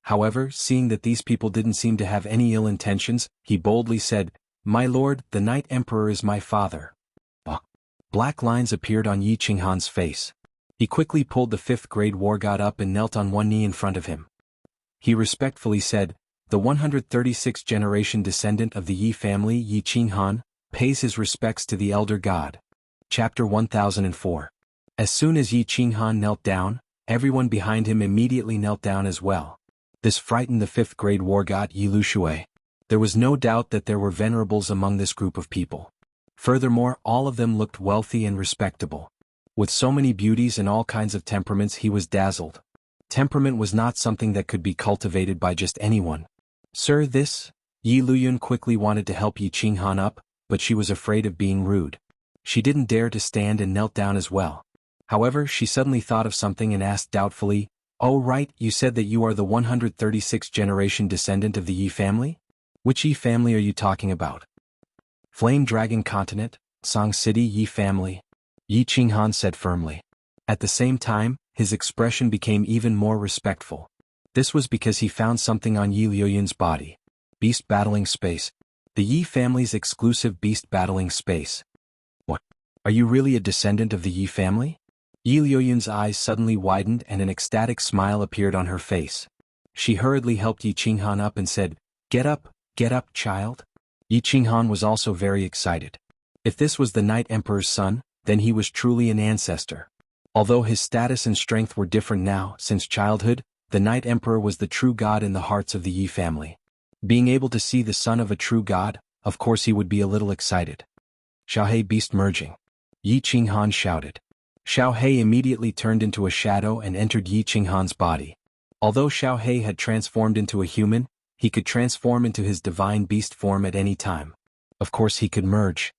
However, seeing that these people didn't seem to have any ill intentions, he boldly said, "My lord, the Night Emperor is my father." Black lines appeared on Yi Qinghan's face. He quickly pulled the 5th-grade war god up and knelt on one knee in front of him. He respectfully said, "The 136th generation descendant of the Yi family, Yi Qinghan, pays his respects to the elder god." Chapter 1004. As soon as Yi Qinghan knelt down, everyone behind him immediately knelt down as well. This frightened the 5th-grade war god Yi Lushui. There was no doubt that there were venerables among this group of people. Furthermore, all of them looked wealthy and respectable. With so many beauties and all kinds of temperaments, he was dazzled. Temperament was not something that could be cultivated by just anyone. "Sir, this?" Yi Luyun quickly wanted to help Yi Qinghan up, but she was afraid of being rude. She didn't dare to stand and knelt down as well. However, she suddenly thought of something and asked doubtfully, "Oh right, you said that you are the 136th generation descendant of the Yi family? Which Yi family are you talking about?" "Flame Dragon Continent, Song City Yi family," Yi Qinghan said firmly. At the same time, his expression became even more respectful. This was because he found something on Yi Luyun's body. Beast battling space. The Yi family's exclusive beast battling space. "What? Are you really a descendant of the Yi family?" Yi Luyun's eyes suddenly widened and an ecstatic smile appeared on her face. She hurriedly helped Yi Qinghan up and said, get up, child." Yi Qinghan was also very excited. If this was the Night Emperor's son, then he was truly an ancestor. Although his status and strength were different now, since childhood, the Night Emperor was the true god in the hearts of the Yi family. Being able to see the son of a true god, of course he would be a little excited. "Xiaohe beast merging," Yi Qinghan shouted. Xiaohe immediately turned into a shadow and entered Yi Qinghan's body. Although Xiaohe had transformed into a human, he could transform into his divine beast form at any time. Of course he could merge.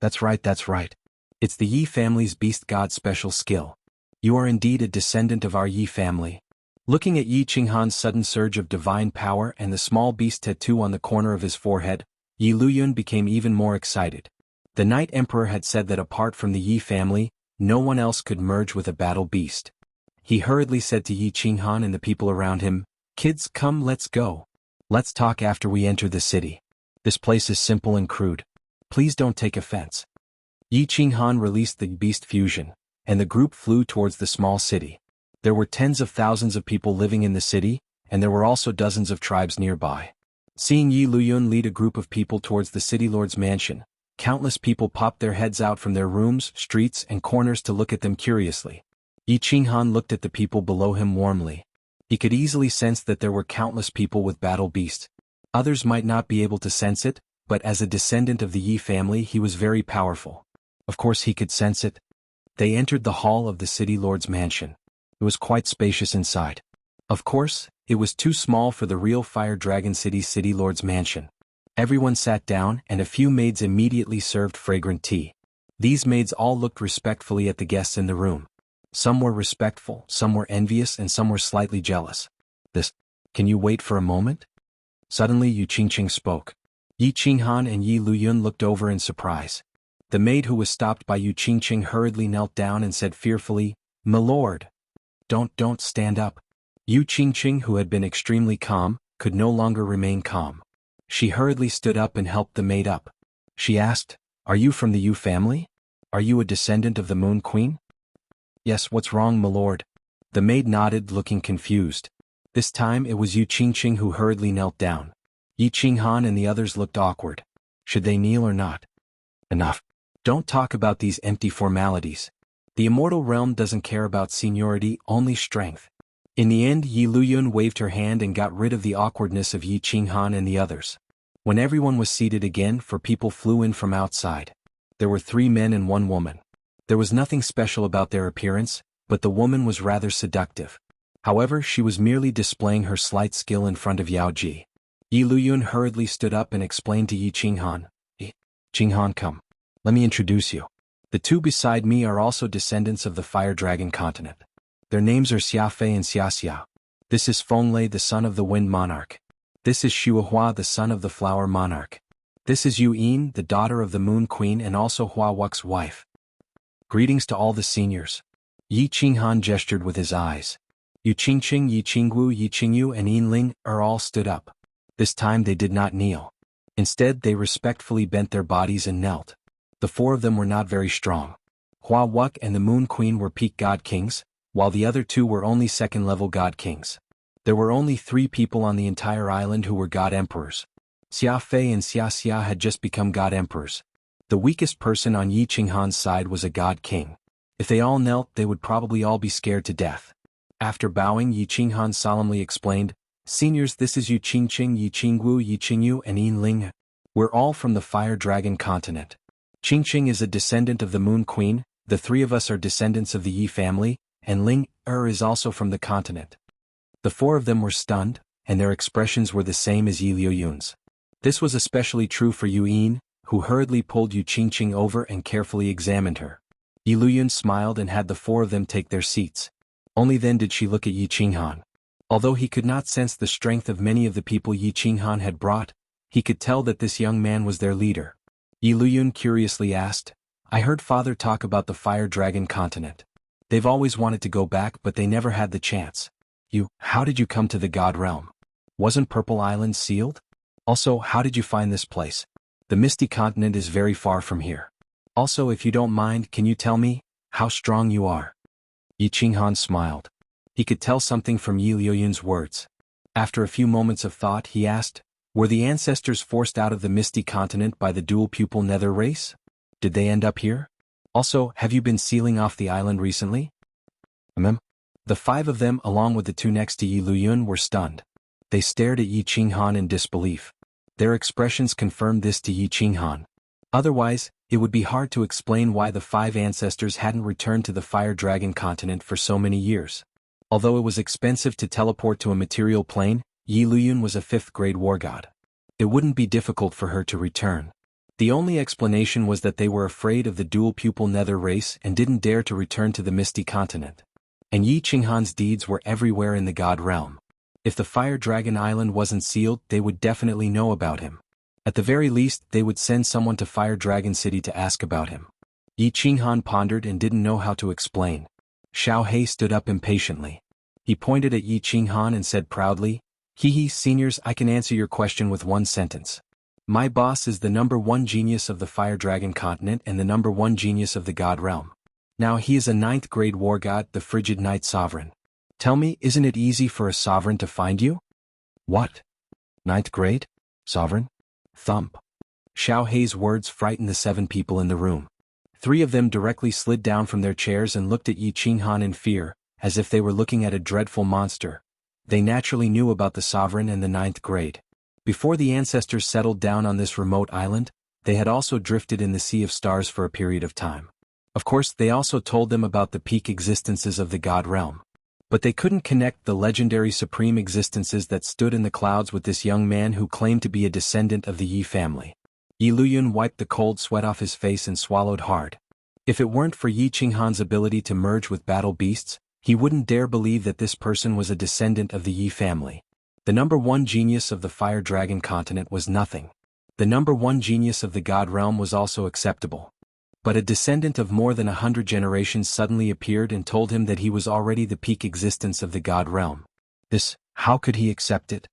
That's right. It's the Yi family's beast god special skill. You are indeed a descendant of our Yi family. Looking at Yi Qinghan's sudden surge of divine power and the small beast tattoo on the corner of his forehead, Yi Luyun became even more excited. The Night Emperor had said that apart from the Yi family, no one else could merge with a battle beast. He hurriedly said to Yi Qinghan and the people around him, "Kids, come, let's go. Let's talk after we enter the city. This place is simple and crude. Please don't take offense." Yi Qinghan released the beast fusion, and the group flew towards the small city. There were tens of thousands of people living in the city, and there were also dozens of tribes nearby. Seeing Yi Luyun lead a group of people towards the city lord's mansion, countless people popped their heads out from their rooms, streets, and corners to look at them curiously. Yi Qinghan looked at the people below him warmly. He could easily sense that there were countless people with battle beasts. Others might not be able to sense it, but as a descendant of the Yi family he was very powerful. Of course he could sense it. They entered the hall of the city lord's mansion. It was quite spacious inside. Of course, it was too small for the real Fire Dragon City's city lord's mansion. Everyone sat down and a few maids immediately served fragrant tea. These maids all looked respectfully at the guests in the room. Some were respectful, some were envious, and some were slightly jealous. Can you wait for a moment?" Suddenly Yu Qingqing spoke. Yi Qinghan and Yi Luyun looked over in surprise. The maid who was stopped by Yu Qingqing hurriedly knelt down and said fearfully, "My lord." Don't stand up." Yu Qingqing, who had been extremely calm, could no longer remain calm. She hurriedly stood up and helped the maid up. She asked, "Are you from the Yu family? Are you a descendant of the Moon Queen?" "Yes, what's wrong, my lord?" The maid nodded, looking confused. This time it was Yu Qingqing who hurriedly knelt down. Yi Qinghan and the others looked awkward. Should they kneel or not? "Enough. Don't talk about these empty formalities. The immortal realm doesn't care about seniority, only strength." In the end, Yi Luyun waved her hand and got rid of the awkwardness of Yi Qinghan and the others. When everyone was seated again, people flew in from outside. There were 3 men and 1 woman. There was nothing special about their appearance, but the woman was rather seductive. However, she was merely displaying her slight skill in front of Yao Ji. Yi Luyun hurriedly stood up and explained to Yi Qinghan, Qinghan, come. Let me introduce you. The two beside me are also descendants of the Fire Dragon continent. Their names are Xiafei and Xiaxia. This is Fenglei, the son of the Wind Monarch. This is Shuahua, the son of the Flower Monarch. This is Yu Yin, the daughter of the Moon Queen and also Hua Wux's wife. Greetings to all the seniors. Yi Qinghan gestured with his eyes. Yu Qingqing, Yi Qingwu, Yi Qingyu and Yin Ling are all stood up. This time they did not kneel. Instead, they respectfully bent their bodies and knelt. The four of them were not very strong. Hua Wuq and the Moon Queen were peak god kings, while the other two were only second-level god kings. There were only 3 people on the entire island who were god emperors. Xia Fei and Xia Xia had just become god emperors. The weakest person on Yi Qinghan's side was a god king. If they all knelt, they would probably all be scared to death. After bowing, Yi Qinghan solemnly explained, Seniors, this is Yu Qingqing, Yi Qingwu, Yi Qingyu and Yin Ling. We're all from the Fire Dragon continent. Qingqing is a descendant of the Moon Queen, the 3 of us are descendants of the Yi family, and Ling is also from the continent. The 4 of them were stunned, and their expressions were the same as Yi Luyun's. This was especially true for Yu Yin, who hurriedly pulled Yu Qingqing over and carefully examined her. Yi Luyun smiled and had the 4 of them take their seats. Only then did she look at Yi Qinghan. Although he could not sense the strength of many of the people Yi Qinghan had brought, he could tell that this young man was their leader. Yi Luyun curiously asked, I heard Father talk about the Fire Dragon continent. They've always wanted to go back but they never had the chance. How did you come to the God Realm? Wasn't Purple Island sealed? Also, how did you find this place? The Misty Continent is very far from here. Also, if you don't mind, can you tell me how strong you are? Yi Qinghan smiled. He could tell something from Yi Luyun's words. After a few moments of thought, he asked, Were the ancestors forced out of the Misty Continent by the dual-pupil nether race? Did they end up here? Also, have you been sealing off the island recently? The 5 of them, along with the 2 next to Yi Luyun, were stunned. They stared at Yi Qinghan in disbelief. Their expressions confirmed this to Yi Qinghan. Otherwise, it would be hard to explain why the 5 ancestors hadn't returned to the Fire Dragon continent for so many years. Although it was expensive to teleport to a material plane, Yi Luyun was a 5th-grade war god. It wouldn't be difficult for her to return. The only explanation was that they were afraid of the dual-pupil nether race and didn't dare to return to the Misty Continent. And Yi Qinghan's deeds were everywhere in the God Realm. If the Fire Dragon Island wasn't sealed, they would definitely know about him. At the very least, they would send someone to Fire Dragon City to ask about him. Yi Qinghan pondered and didn't know how to explain. Xiao He stood up impatiently. He pointed at Yi Qinghan and said proudly, Seniors, I can answer your question with one sentence. My boss is the #1 genius of the Fire Dragon continent and the #1 genius of the God Realm. Now he is a 9th-grade war god, the Frigid Knight Sovereign. Tell me, isn't it easy for a sovereign to find you? What? 9th grade? Sovereign? Thump. Xiao He's words frightened the 7 people in the room. 3 of them directly slid down from their chairs and looked at Yi Qinghan in fear, as if they were looking at a dreadful monster. They naturally knew about the sovereign and the 9th grade. Before the ancestors settled down on this remote island, they had also drifted in the Sea of Stars for a period of time. Of course, they also told them about the peak existences of the God Realm. But they couldn't connect the legendary supreme existences that stood in the clouds with this young man who claimed to be a descendant of the Yi family. Yi Luyun wiped the cold sweat off his face and swallowed hard. If it weren't for Yi Qinghan's ability to merge with battle beasts, he wouldn't dare believe that this person was a descendant of the Yi family. The #1 genius of the Fire Dragon continent was nothing. The #1 genius of the God Realm was also acceptable. But a descendant of more than 100 generations suddenly appeared and told him that he was already the peak existence of the God Realm. How could he accept it?